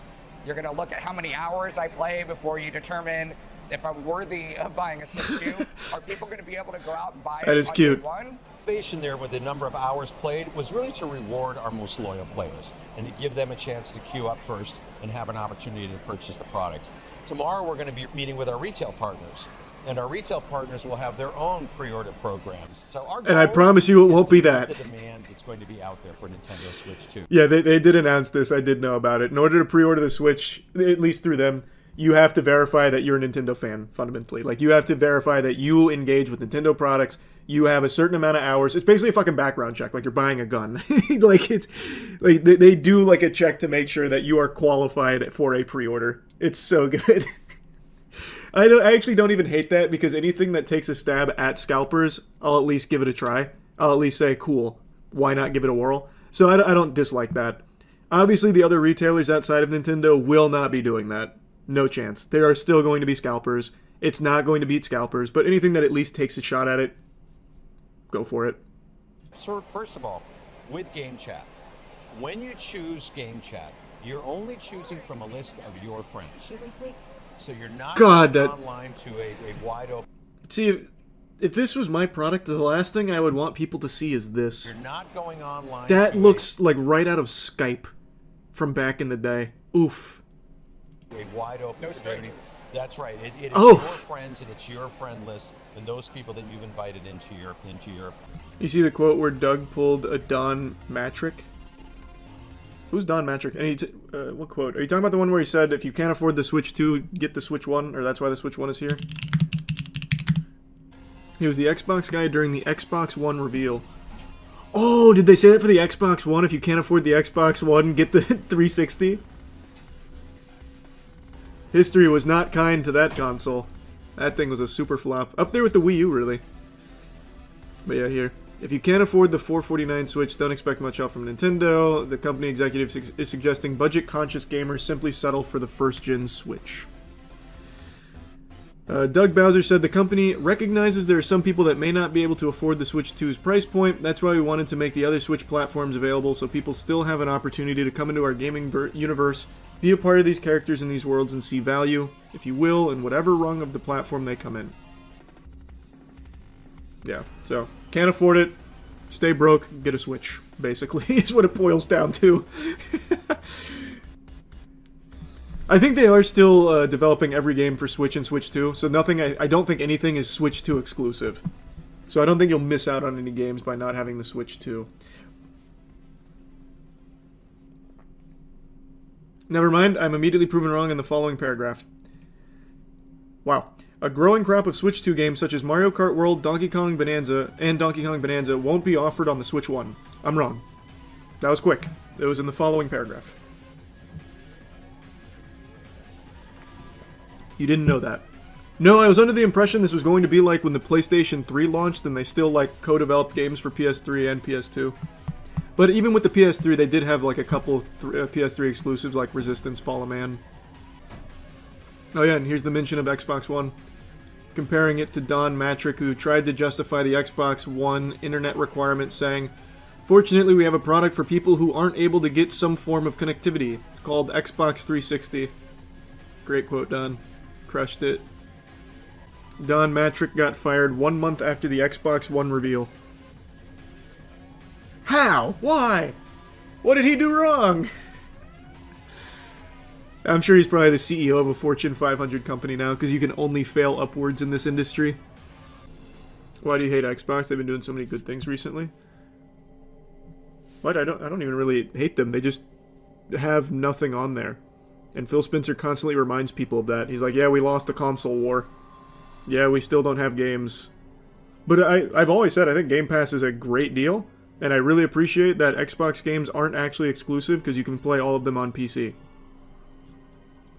You're going to look at how many hours I play before you determine if I'm worthy of buying a Switch 2. Are people going to be able to go out and buy it? That is cute. Day one? Innovation there with the number of hours played was really to reward our most loyal players and to give them a chance to queue up first and have an opportunity to purchase the product. Tomorrow we're going to be meeting with our retail partners, and our retail partners will have their own pre-order programs. So our and I promise you it won't be that. The demand that's going to be out there for Nintendo Switch 2. Yeah, they did announce this. I did know about it. In order to pre-order the Switch, at least through them, you have to verify that you're a Nintendo fan, fundamentally. Like, you have to verify that you engage with Nintendo products. You have a certain amount of hours. It's basically a fucking background check, like you're buying a gun. Like, it's like they do like a check to make sure that you are qualified for a pre-order. It's so good. I actually don't even hate that, because anything that takes a stab at scalpers, I'll at least give it a try. I'll at least say, cool, why not give it a whirl? So I don't dislike that. Obviously, the other retailers outside of Nintendo will not be doing that. No chance. There are still going to be scalpers. It's not going to beat scalpers, but anything that at least takes a shot at it, go for it. So first of all, with Game Chat, when you choose Game Chat, you're only choosing from a list of your friends. So you're not going online to a wide open... See, if this was my product, the last thing I would want people to see is this. You're not going online. That looks like right out of Skype from back in the day. Oof. A wide open no strangers. That's right. It is your friends, and it's your friend list, and those people that you've invited into your. You see the quote where Doug pulled a Don Matrick? Who's Don Matrick? And what quote? Are you talking about the one where he said, if you can't afford the Switch 2, get the Switch 1, or that's why the Switch 1 is here? He was the Xbox guy during the Xbox One reveal. Oh, did they say that for the Xbox One? If you can't afford the Xbox One, get the 360? History was not kind to that console. That thing was a super flop. Up there with the Wii U, really. But yeah, here. If you can't afford the $449 Switch, don't expect much help from Nintendo. The company executive is suggesting budget-conscious gamers simply settle for the first-gen Switch. Doug Bowser said the company recognizes there are some people that may not be able to afford the Switch 2's price point. That's why we wanted to make the other Switch platforms available so people still have an opportunity to come into our gaming universe, be a part of these characters in these worlds, and see value, if you will, in whatever rung of the platform they come in. Yeah, so, can't afford it, stay broke, get a Switch, basically, is what it boils down to. I think they are still developing every game for Switch and Switch 2, so I don't think anything is Switch 2 exclusive. So I don't think you'll miss out on any games by not having the Switch 2. Never mind, I'm immediately proven wrong in the following paragraph. Wow. A growing crop of Switch 2 games such as Mario Kart World, Donkey Kong Bonanza, and Donkey Kong Bonanza won't be offered on the Switch 1. I'm wrong. That was quick. It was in the following paragraph. You didn't know that. No, I was under the impression this was going to be like when the PlayStation 3 launched and they still like co-developed games for PS3 and PS2. But even with the PS3, they did have like a couple of PS3 exclusives like Resistance, Fall of Man. Oh yeah, and here's the mention of Xbox One. Comparing it to Don Matrick, who tried to justify the Xbox One internet requirement, saying, "Fortunately, we have a product for people who aren't able to get some form of connectivity. It's called Xbox 360. Great quote, Don. Crushed it. Don Matrick got fired 1 month after the Xbox One reveal. How? Why? What did he do wrong? I'm sure he's probably the CEO of a Fortune 500 company now, because you can only fail upwards in this industry. Why do you hate Xbox? They've been doing so many good things recently. What? I don't even really hate them. They just have nothing on there. And Phil Spencer constantly reminds people of that. He's like, yeah, we lost the console war. Yeah, we still don't have games. But I've always said I think Game Pass is a great deal, and I really appreciate that Xbox games aren't actually exclusive because you can play all of them on PC.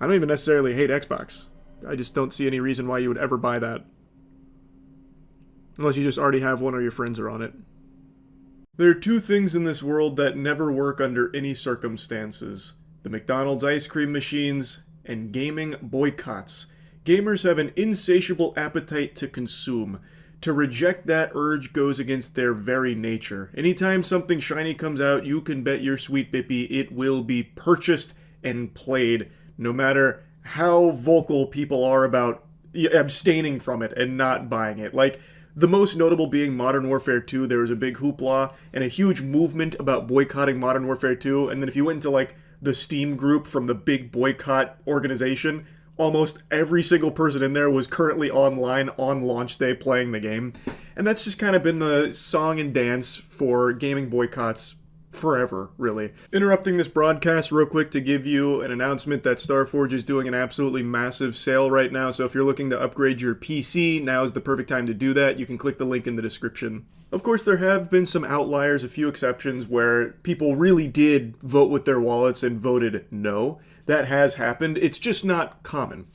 I don't even necessarily hate Xbox. I just don't see any reason why you would ever buy that. Unless you just already have one or your friends are on it. There are two things in this world that never work under any circumstances. The McDonald's ice cream machines and gaming boycotts. Gamers have an insatiable appetite to consume. To reject that urge goes against their very nature. Anytime something shiny comes out, you can bet your sweet bippy it will be purchased and played, no matter how vocal people are about abstaining from it and not buying it. Like, the most notable being Modern Warfare 2, there was a big hoopla and a huge movement about boycotting Modern Warfare 2, and then if you went into, like, the Steam group from the big boycott organization, almost every single person in there was currently online on launch day playing the game. And that's just kind of been the song and dance for gaming boycotts forever, really. Interrupting this broadcast real quick to give you an announcement that Starforge is doing an absolutely massive sale right now, so if you're looking to upgrade your PC, now is the perfect time to do that. You can click the link in the description. Of course, there have been some outliers, a few exceptions, where people really did vote with their wallets and voted no. That has happened. It's just not common.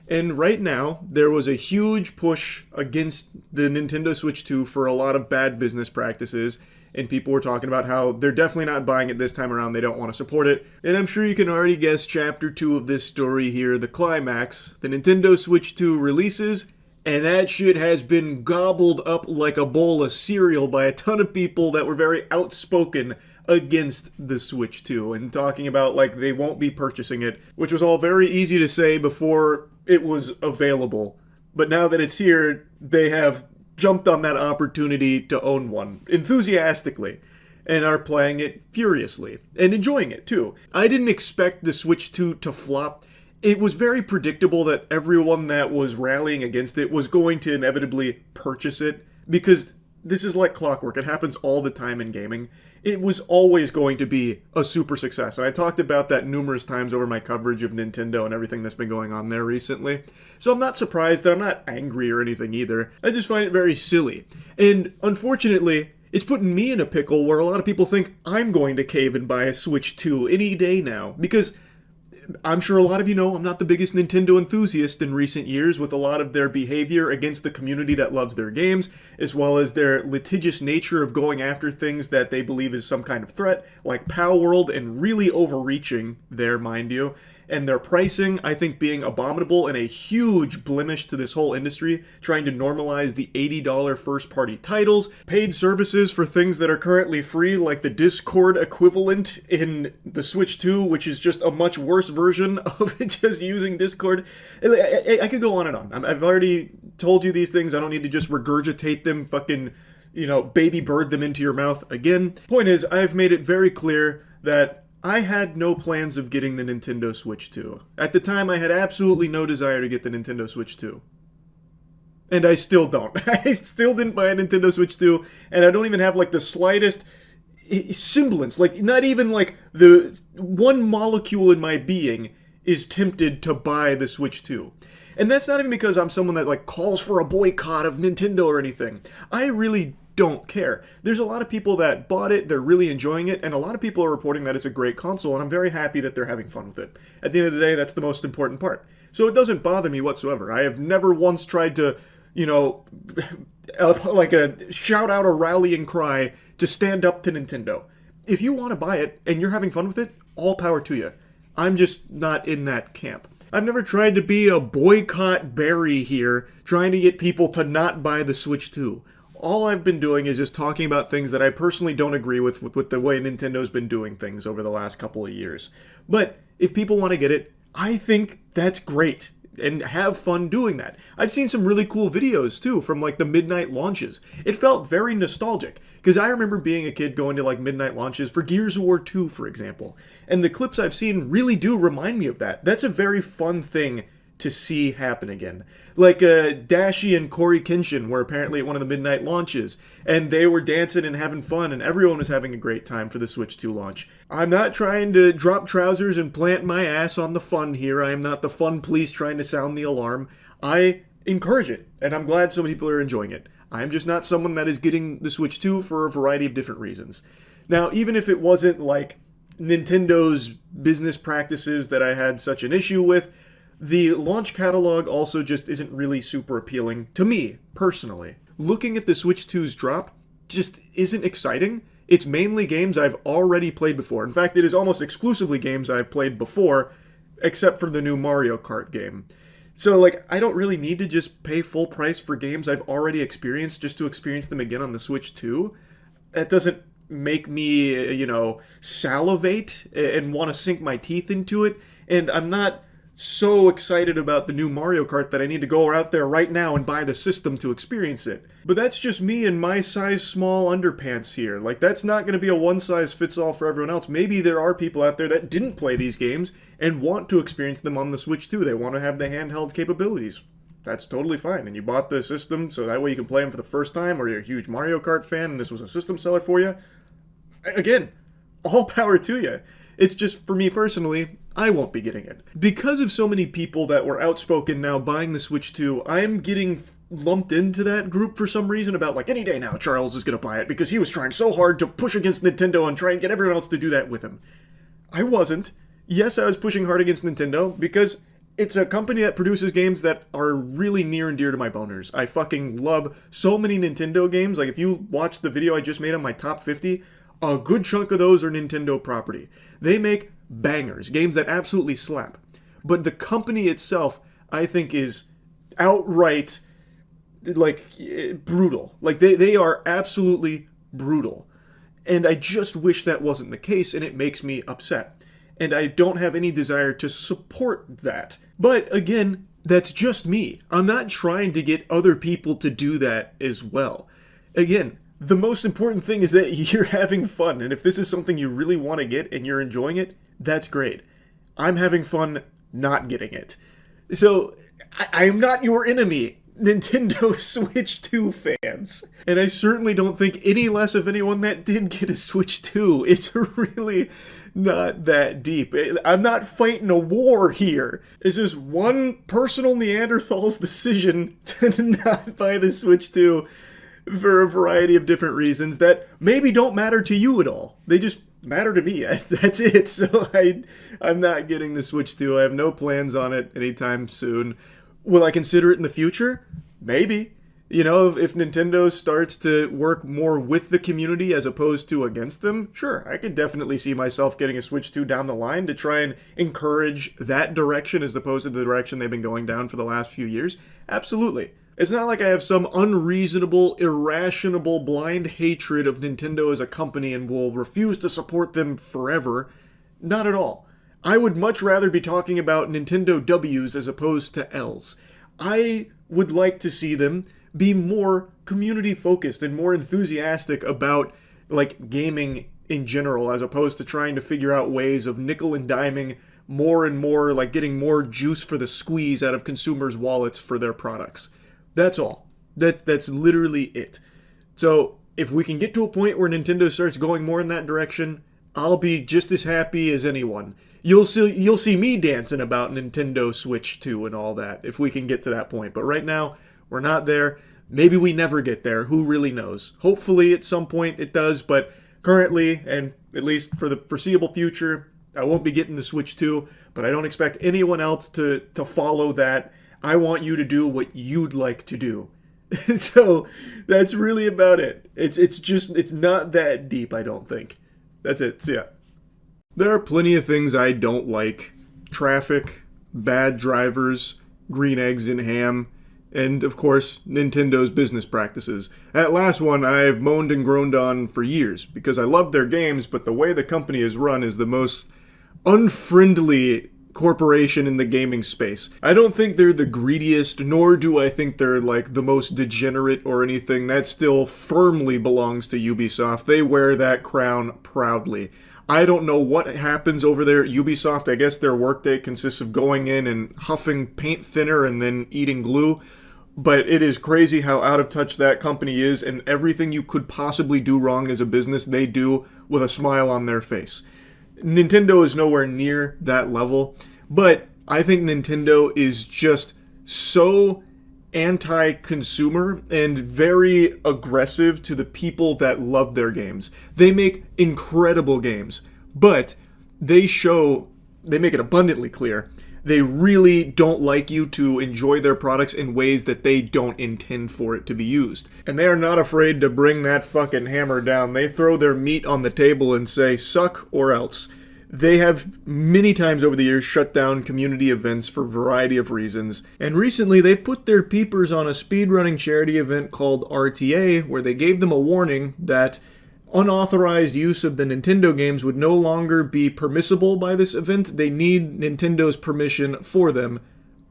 And right now, there was a huge push against the Nintendo Switch 2 for a lot of bad business practices, and people were talking about how they're definitely not buying it this time around, they don't want to support it. And I'm sure you can already guess chapter 2 of this story here, the climax. The Nintendo Switch 2 releases, and that shit has been gobbled up like a bowl of cereal by a ton of people that were very outspoken against the Switch 2 and talking about like they won't be purchasing it, which was all very easy to say before it was available. But now that it's here, they have jumped on that opportunity to own one enthusiastically and are playing it furiously and enjoying it too. I didn't expect the Switch 2 to flop. It was very predictable that everyone that was rallying against it was going to inevitably purchase it because this is like clockwork. It happens all the time in gaming. It was always going to be a super success. And I talked about that numerous times over my coverage of Nintendo and everything that's been going on there recently. So I'm not surprised that I'm not angry or anything either. I just find it very silly. And unfortunately, it's putting me in a pickle where a lot of people think I'm going to cave and buy a Switch 2 any day now. Because I'm sure a lot of you know I'm not the biggest Nintendo enthusiast in recent years with a lot of their behavior against the community that loves their games, as well as their litigious nature of going after things that they believe is some kind of threat, like Pow World, and really overreaching there, mind you. And their pricing, I think, being abominable and a huge blemish to this whole industry, trying to normalize the $80 first-party titles, paid services for things that are currently free, like the Discord equivalent in the Switch 2, which is just a much worse version of just using Discord. I could go on and on. I've already told you these things. I don't need to just regurgitate them, fucking, baby bird them into your mouth again. Point is, I've made it very clear that I had no plans of getting the Nintendo Switch 2. At the time, I had absolutely no desire to get the Nintendo Switch 2. And I still don't. I still didn't buy a Nintendo Switch 2, and I don't even have, like, the slightest semblance, like, not even, like, the one molecule in my being is tempted to buy the Switch 2. And that's not even because I'm someone that like calls for a boycott of Nintendo or anything. I really don't care. There's a lot of people that bought it, they're really enjoying it, and a lot of people are reporting that it's a great console, and I'm very happy that they're having fun with it. At the end of the day, that's the most important part. So it doesn't bother me whatsoever. I have never once tried to, like shout out a rallying cry to stand up to Nintendo. If you want to buy it and you're having fun with it, all power to you. I'm just not in that camp. I've never tried to be a boycott Barry here, trying to get people to not buy the Switch 2. All I've been doing is just talking about things that I personally don't agree with the way Nintendo's been doing things over the last couple of years. But if people want to get it, I think that's great. And have fun doing that. I've seen some really cool videos too from like the midnight launches. It felt very nostalgic because I remember being a kid going to like midnight launches for Gears of War 2, for example. And the clips I've seen really do remind me of that. That's a very fun thing to see happen again. Like Dashi and Corey Kenshin were apparently at one of the midnight launches, and they were dancing and having fun, and everyone was having a great time for the Switch 2 launch. I'm not trying to drop trousers and plant my ass on the fun here. I am not the fun police trying to sound the alarm. I encourage it, and I'm glad so many people are enjoying it. I'm just not someone that is getting the Switch 2 for a variety of different reasons. Now, even if it wasn't like Nintendo's business practices that I had such an issue with, the launch catalog also just isn't really super appealing to me, personally. Looking at the Switch 2's drop just isn't exciting. It's mainly games I've already played before. In fact, it is almost exclusively games I've played before, except for the new Mario Kart game. So, like, I don't really need to just pay full price for games I've already experienced just to experience them again on the Switch 2. That doesn't make me, salivate and want to sink my teeth into it. And I'm not so excited about the new Mario Kart that I need to go out there right now and buy the system to experience it. But that's just me and my size small underpants here. Like, that's not going to be a one-size-fits-all for everyone else. Maybe there are people out there that didn't play these games and want to experience them on the Switch too. They want to have the handheld capabilities. That's totally fine. And you bought the system so that way you can play them for the first time, or you're a huge Mario Kart fan and this was a system seller for you. Again, all power to you. It's just, for me personally, I won't be getting it. Because of so many people that were outspoken now buying the Switch 2, I'm getting lumped into that group for some reason about like, any day now Charles is going to buy it because he was trying so hard to push against Nintendo and try and get everyone else to do that with him. I wasn't. Yes, I was pushing hard against Nintendo because it's a company that produces games that are really near and dear to my boners. I fucking love so many Nintendo games. Like, if you watch the video I just made on my top 50, a good chunk of those are Nintendo property. They make bangers, games that absolutely slap. But the company itself, I think, is outright, like, brutal. Like, they are absolutely brutal. And I just wish that wasn't the case, and it makes me upset. And I don't have any desire to support that. But, again, that's just me. I'm not trying to get other people to do that as well. Again, the most important thing is that you're having fun, and if this is something you really want to get and you're enjoying it, that's great. I'm having fun not getting it. So, I am not your enemy, Nintendo Switch 2 fans. And I certainly don't think any less of anyone that did get a Switch 2. It's really not that deep. I'm not fighting a war here. It's just one personal Neanderthal's decision to not buy the Switch 2 for a variety of different reasons that maybe don't matter to you at all. They just matter to me. That's it. So I'm not getting the Switch 2. I have no plans on it anytime soon. Will I consider it in the future? Maybe. If Nintendo starts to work more with the community as opposed to against them, sure, I could definitely see myself getting a Switch 2 down the line to try and encourage that direction as opposed to the direction they've been going down for the last few years. Absolutely. It's not like I have some unreasonable, irrational, blind hatred of Nintendo as a company and will refuse to support them forever. Not at all. I would much rather be talking about Nintendo W's as opposed to L's. I would like to see them be more community-focused and more enthusiastic about, like, gaming in general, as opposed to trying to figure out ways of nickel and diming more and more, like getting more juice for the squeeze out of consumers' wallets for their products. That's all. That's literally it. So, if we can get to a point where Nintendo starts going more in that direction, I'll be just as happy as anyone. You'll see me dancing about Nintendo Switch 2 and all that if we can get to that point. But right now, we're not there. Maybe we never get there. Who really knows? Hopefully at some point it does, but currently, and at least for the foreseeable future, I won't be getting the Switch 2, but I don't expect anyone else to follow that. I want you to do what you'd like to do. So that's really about it. It's not that deep, I don't think. That's it. So yeah. There are plenty of things I don't like. Traffic, bad drivers, green eggs and ham, and of course, Nintendo's business practices. That last one I've moaned and groaned on for years, because I love their games, but the way the company is run is the most unfriendly corporation in the gaming space. I don't think they're the greediest, nor do I think they're like the most degenerate or anything. That still firmly belongs to Ubisoft. They wear that crown proudly. I don't know what happens over there at Ubisoft. I guess their workday consists of going in and huffing paint thinner and then eating glue. But it is crazy how out of touch that company is, and everything you could possibly do wrong as a business, they do with a smile on their face. Nintendo is nowhere near that level, but I think Nintendo is just so anti-consumer and very aggressive to the people that love their games. They make incredible games, but they make it abundantly clear they really don't like you to enjoy their products in ways that they don't intend for it to be used. And they are not afraid to bring that fucking hammer down. They throw their meat on the table and say, suck or else. They have many times over the years shut down community events for a variety of reasons. And recently they've put their peepers on a speedrunning charity event called RTA, where they gave them a warning that unauthorized use of the Nintendo games would no longer be permissible by this event. They need Nintendo's permission for them,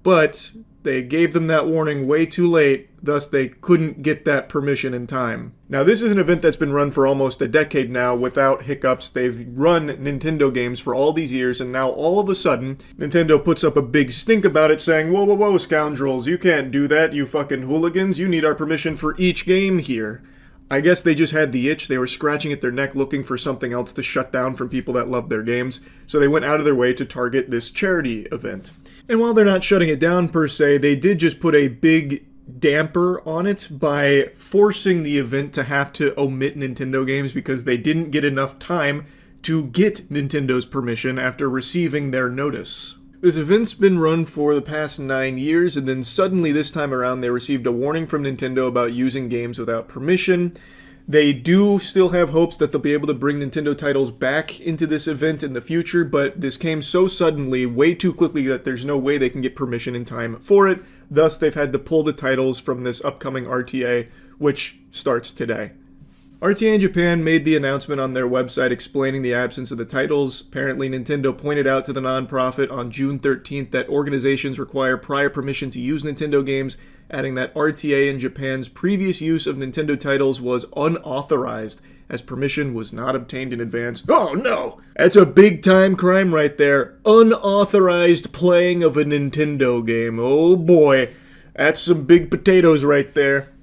but they gave them that warning way too late, thus they couldn't get that permission in time. Now, this is an event that's been run for almost a decade now without hiccups. They've run Nintendo games for all these years, and now all of a sudden, Nintendo puts up a big stink about it, saying, whoa, whoa, whoa, scoundrels, you can't do that, you fucking hooligans. You need our permission for each game here. I guess they just had the itch. They were scratching at their neck looking for something else to shut down from people that love their games, so they went out of their way to target this charity event. And while they're not shutting it down per se, they did just put a big damper on it by forcing the event to have to omit Nintendo games because they didn't get enough time to get Nintendo's permission after receiving their notice. This event's been run for the past 9 years, and then suddenly this time around they received a warning from Nintendo about using games without permission. They do still have hopes that they'll be able to bring Nintendo titles back into this event in the future, but this came so suddenly, way too quickly, that there's no way they can get permission in time for it. Thus, they've had to pull the titles from this upcoming RTA, which starts today. RTA in Japan made the announcement on their website explaining the absence of the titles. Apparently, Nintendo pointed out to the nonprofit on June 13th that organizations require prior permission to use Nintendo games, adding that RTA in Japan's previous use of Nintendo titles was unauthorized, as permission was not obtained in advance. Oh no! That's a big-time crime right there. Unauthorized playing of a Nintendo game. Oh boy. That's some big potatoes right there.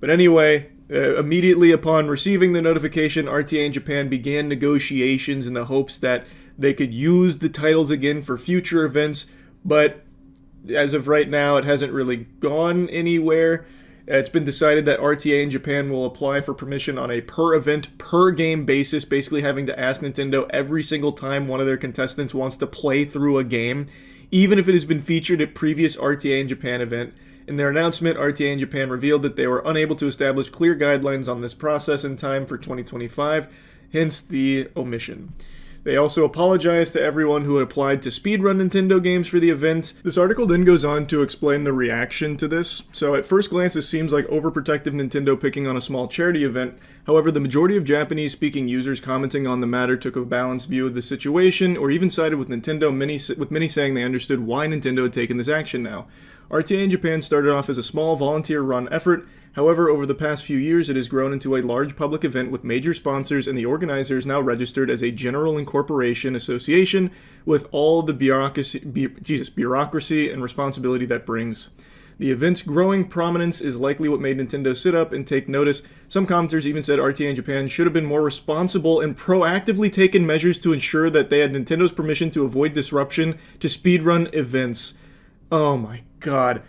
But anyway, immediately upon receiving the notification, RTA in Japan began negotiations in the hopes that they could use the titles again for future events, but as of right now, it hasn't really gone anywhere. It's been decided that RTA in Japan will apply for permission on a per-event, per-game basis, basically having to ask Nintendo every single time one of their contestants wants to play through a game, even if it has been featured at previous RTA in Japan event. In their announcement, RTA in Japan revealed that they were unable to establish clear guidelines on this process in time for 2025, hence the omission. They also apologized to everyone who had applied to speedrun Nintendo games for the event. This article then goes on to explain the reaction to this. So at first glance, this seems like overprotective Nintendo picking on a small charity event. However, the majority of Japanese-speaking users commenting on the matter took a balanced view of the situation, or even sided with Nintendo, with many saying they understood why Nintendo had taken this action now. RTA in Japan started off as a small volunteer-run effort. However, over the past few years, it has grown into a large public event with major sponsors, and the organizers now registered as a general incorporation association with all the bureaucracy and responsibility that brings. The event's growing prominence is likely what made Nintendo sit up and take notice. Some commenters even said RTA in Japan should have been more responsible and proactively taken measures to ensure that they had Nintendo's permission to avoid disruption to speedrun events. Oh my god.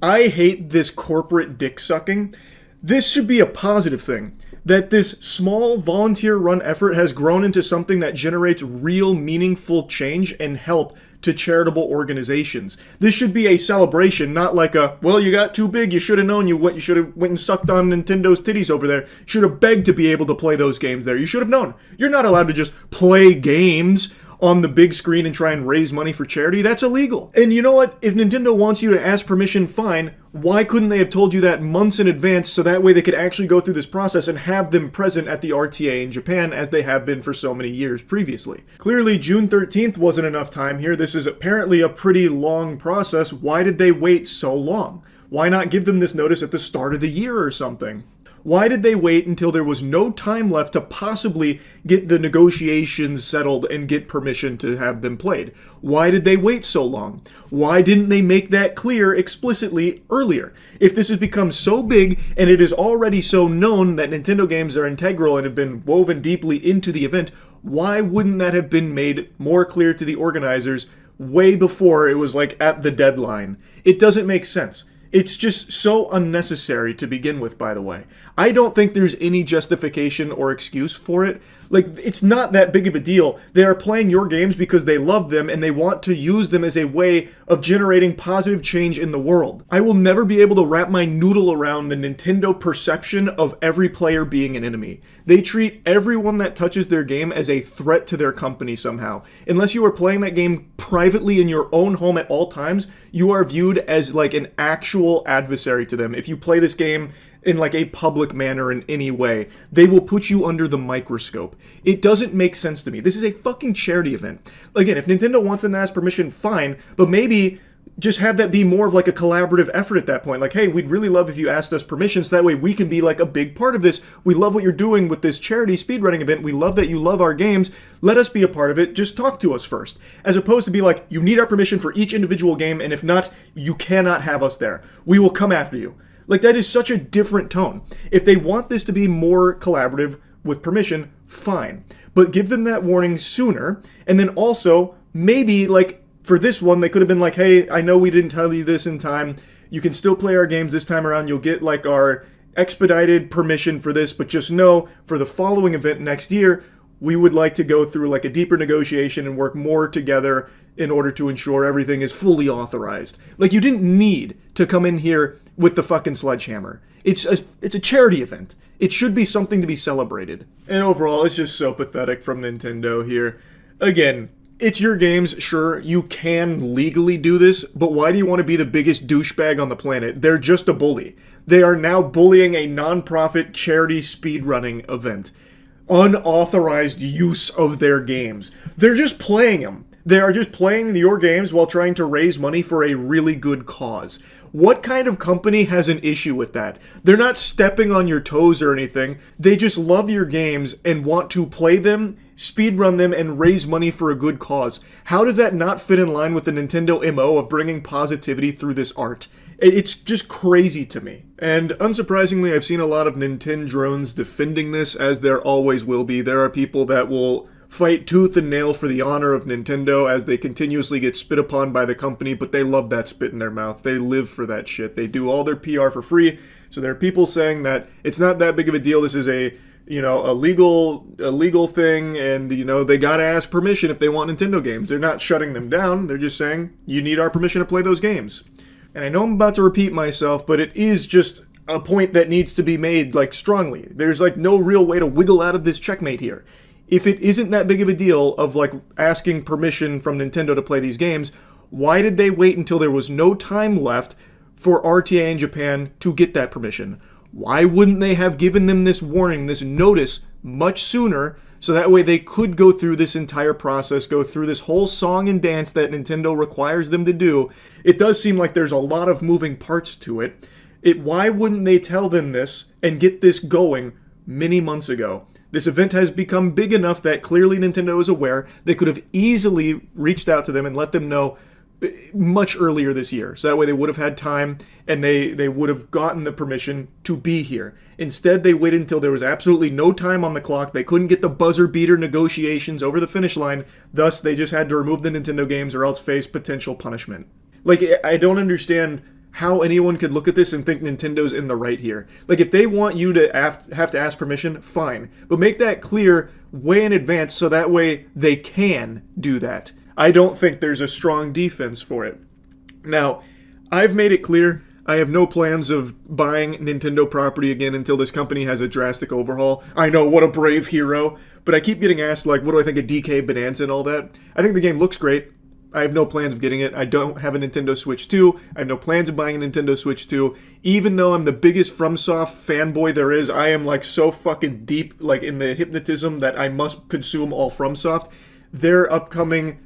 I hate this corporate dick sucking. This should be a positive thing. That this small volunteer-run effort has grown into something that generates real meaningful change and help to charitable organizations. This should be a celebration, not like a, well, you got too big, you should have known, you should have went and sucked on Nintendo's titties over there. Should have begged to be able to play those games there. You should have known. You're not allowed to just play games on the big screen and try and raise money for charity. That's illegal. And you know what? If Nintendo wants you to ask permission, fine. Why couldn't they have told you that months in advance so that way they could actually go through this process and have them present at the RTA in Japan as they have been for so many years previously? Clearly, June 13th wasn't enough time here. This is apparently a pretty long process. Why did they wait so long? Why not give them this notice at the start of the year or something? Why did they wait until there was no time left to possibly get the negotiations settled and get permission to have them played? Why did they wait so long? Why didn't they make that clear explicitly earlier? If this has become so big and it is already so known that Nintendo games are integral and have been woven deeply into the event, why wouldn't that have been made more clear to the organizers way before it was like at the deadline? It doesn't make sense. It's just so unnecessary to begin with, by the way. I don't think there's any justification or excuse for it. Like, it's not that big of a deal. They are playing your games because they love them and they want to use them as a way of generating positive change in the world. I will never be able to wrap my noodle around the Nintendo perception of every player being an enemy. They treat everyone that touches their game as a threat to their company somehow. Unless you are playing that game privately in your own home at all times, you are viewed as like an actual adversary to them. If you play this game in like a public manner in any way, they will put you under the microscope. It doesn't make sense to me. This is a fucking charity event. Again, if Nintendo wants them to ask permission, fine, but maybe just have that be more of like a collaborative effort at that point. Like, hey, we'd really love if you asked us permission so that way we can be like a big part of this. We love what you're doing with this charity speedrunning event. We love that you love our games. Let us be a part of it. Just talk to us first. As opposed to be like, you need our permission for each individual game, and if not, you cannot have us there. We will come after you. Like, that is such a different tone. If they want this to be more collaborative with permission, fine. But give them that warning sooner, and then also, maybe, like, for this one, they could have been like, hey, I know we didn't tell you this in time. You can still play our games this time around. You'll get, like, our expedited permission for this, but just know, for the following event next year, we would like to go through, like, a deeper negotiation and work more together in order to ensure everything is fully authorized. Like, you didn't need to come in here with the fucking sledgehammer. It's a charity event. It should be something to be celebrated. And overall, it's just so pathetic from Nintendo here. Again, it's your games, sure, you can legally do this, but why do you want to be the biggest douchebag on the planet? They're just a bully. They are now bullying a non-profit charity speedrunning event. Unauthorized use of their games. They're just playing them. They are just playing your games while trying to raise money for a really good cause. What kind of company has an issue with that? They're not stepping on your toes or anything. They just love your games and want to play them, speedrun them, and raise money for a good cause. How does that not fit in line with the Nintendo MO of bringing positivity through this art? It's just crazy to me. And unsurprisingly, I've seen a lot of Nintendo drones defending this, as there always will be. There are people that will fight tooth and nail for the honor of Nintendo as they continuously get spit upon by the company, but they love that spit in their mouth. They live for that shit. They do all their PR for free. So there are people saying that it's not that big of a deal. This is a legal thing, and they gotta ask permission if they want Nintendo games. They're not shutting them down. They're just saying, you need our permission to play those games. And I know I'm about to repeat myself, but it is just a point that needs to be made, like, strongly. There's, like, no real way to wiggle out of this checkmate here. If it isn't that big of a deal of, like, asking permission from Nintendo to play these games, why did they wait until there was no time left for RTA in Japan to get that permission? Why wouldn't they have given them this warning, this notice, much sooner, so that way they could go through this entire process, go through this whole song and dance that Nintendo requires them to do? It does seem like there's a lot of moving parts to it. Why wouldn't they tell them this and get this going many months ago? This event has become big enough that clearly Nintendo is aware. They could have easily reached out to them and let them know, much earlier this year. So that way they would have had time and they would have gotten the permission to be here. Instead, they waited until there was absolutely no time on the clock. They couldn't get the buzzer beater negotiations over the finish line. Thus, they just had to remove the Nintendo games or else face potential punishment. Like, I don't understand how anyone could look at this and think Nintendo's in the right here. Like, if they want you to have to ask permission, fine. But make that clear way in advance so that way they can do that. I don't think there's a strong defense for it. Now, I've made it clear I have no plans of buying Nintendo property again until this company has a drastic overhaul. I know, what a brave hero. But I keep getting asked, like, what do I think of DK Bonanza and all that? I think the game looks great. I have no plans of getting it. I don't have a Nintendo Switch 2. I have no plans of buying a Nintendo Switch 2. Even though I'm the biggest FromSoft fanboy there is, I am like so fucking deep like in the hypnotism that I must consume all FromSoft. Their upcoming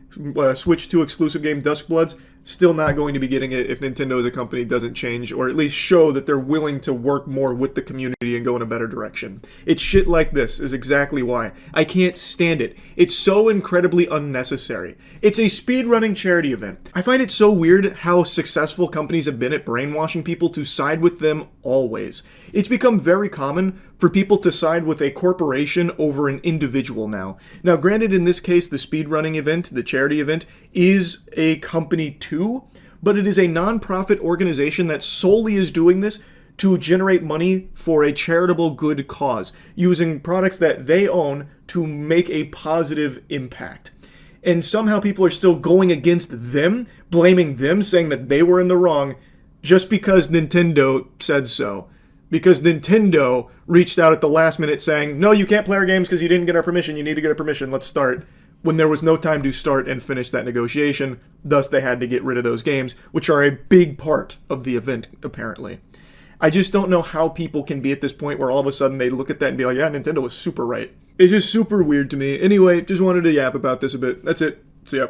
Switch 2 exclusive game, Duskbloods, still not going to be getting it if Nintendo as a company doesn't change, or at least show that they're willing to work more with the community and go in a better direction. It's shit like this is exactly why. I can't stand it. It's so incredibly unnecessary. It's a speedrunning charity event. I find it so weird how successful companies have been at brainwashing people to side with them always. It's become very common for people to side with a corporation over an individual now. Now, granted, in this case, the speedrunning event, the charity event, is a company too, but it is a non-profit organization that solely is doing this to generate money for a charitable good cause, using products that they own to make a positive impact. And somehow people are still going against them, blaming them, saying that they were in the wrong, just because Nintendo said so. Because Nintendo reached out at the last minute saying, no, you can't play our games because you didn't get our permission. You need to get our permission. Let's start. When there was no time to start and finish that negotiation. Thus, they had to get rid of those games, which are a big part of the event, apparently. I just don't know how people can be at this point where all of a sudden they look at that and be like, yeah, Nintendo was super right. It's just super weird to me. Anyway, just wanted to yap about this a bit. That's it. See ya.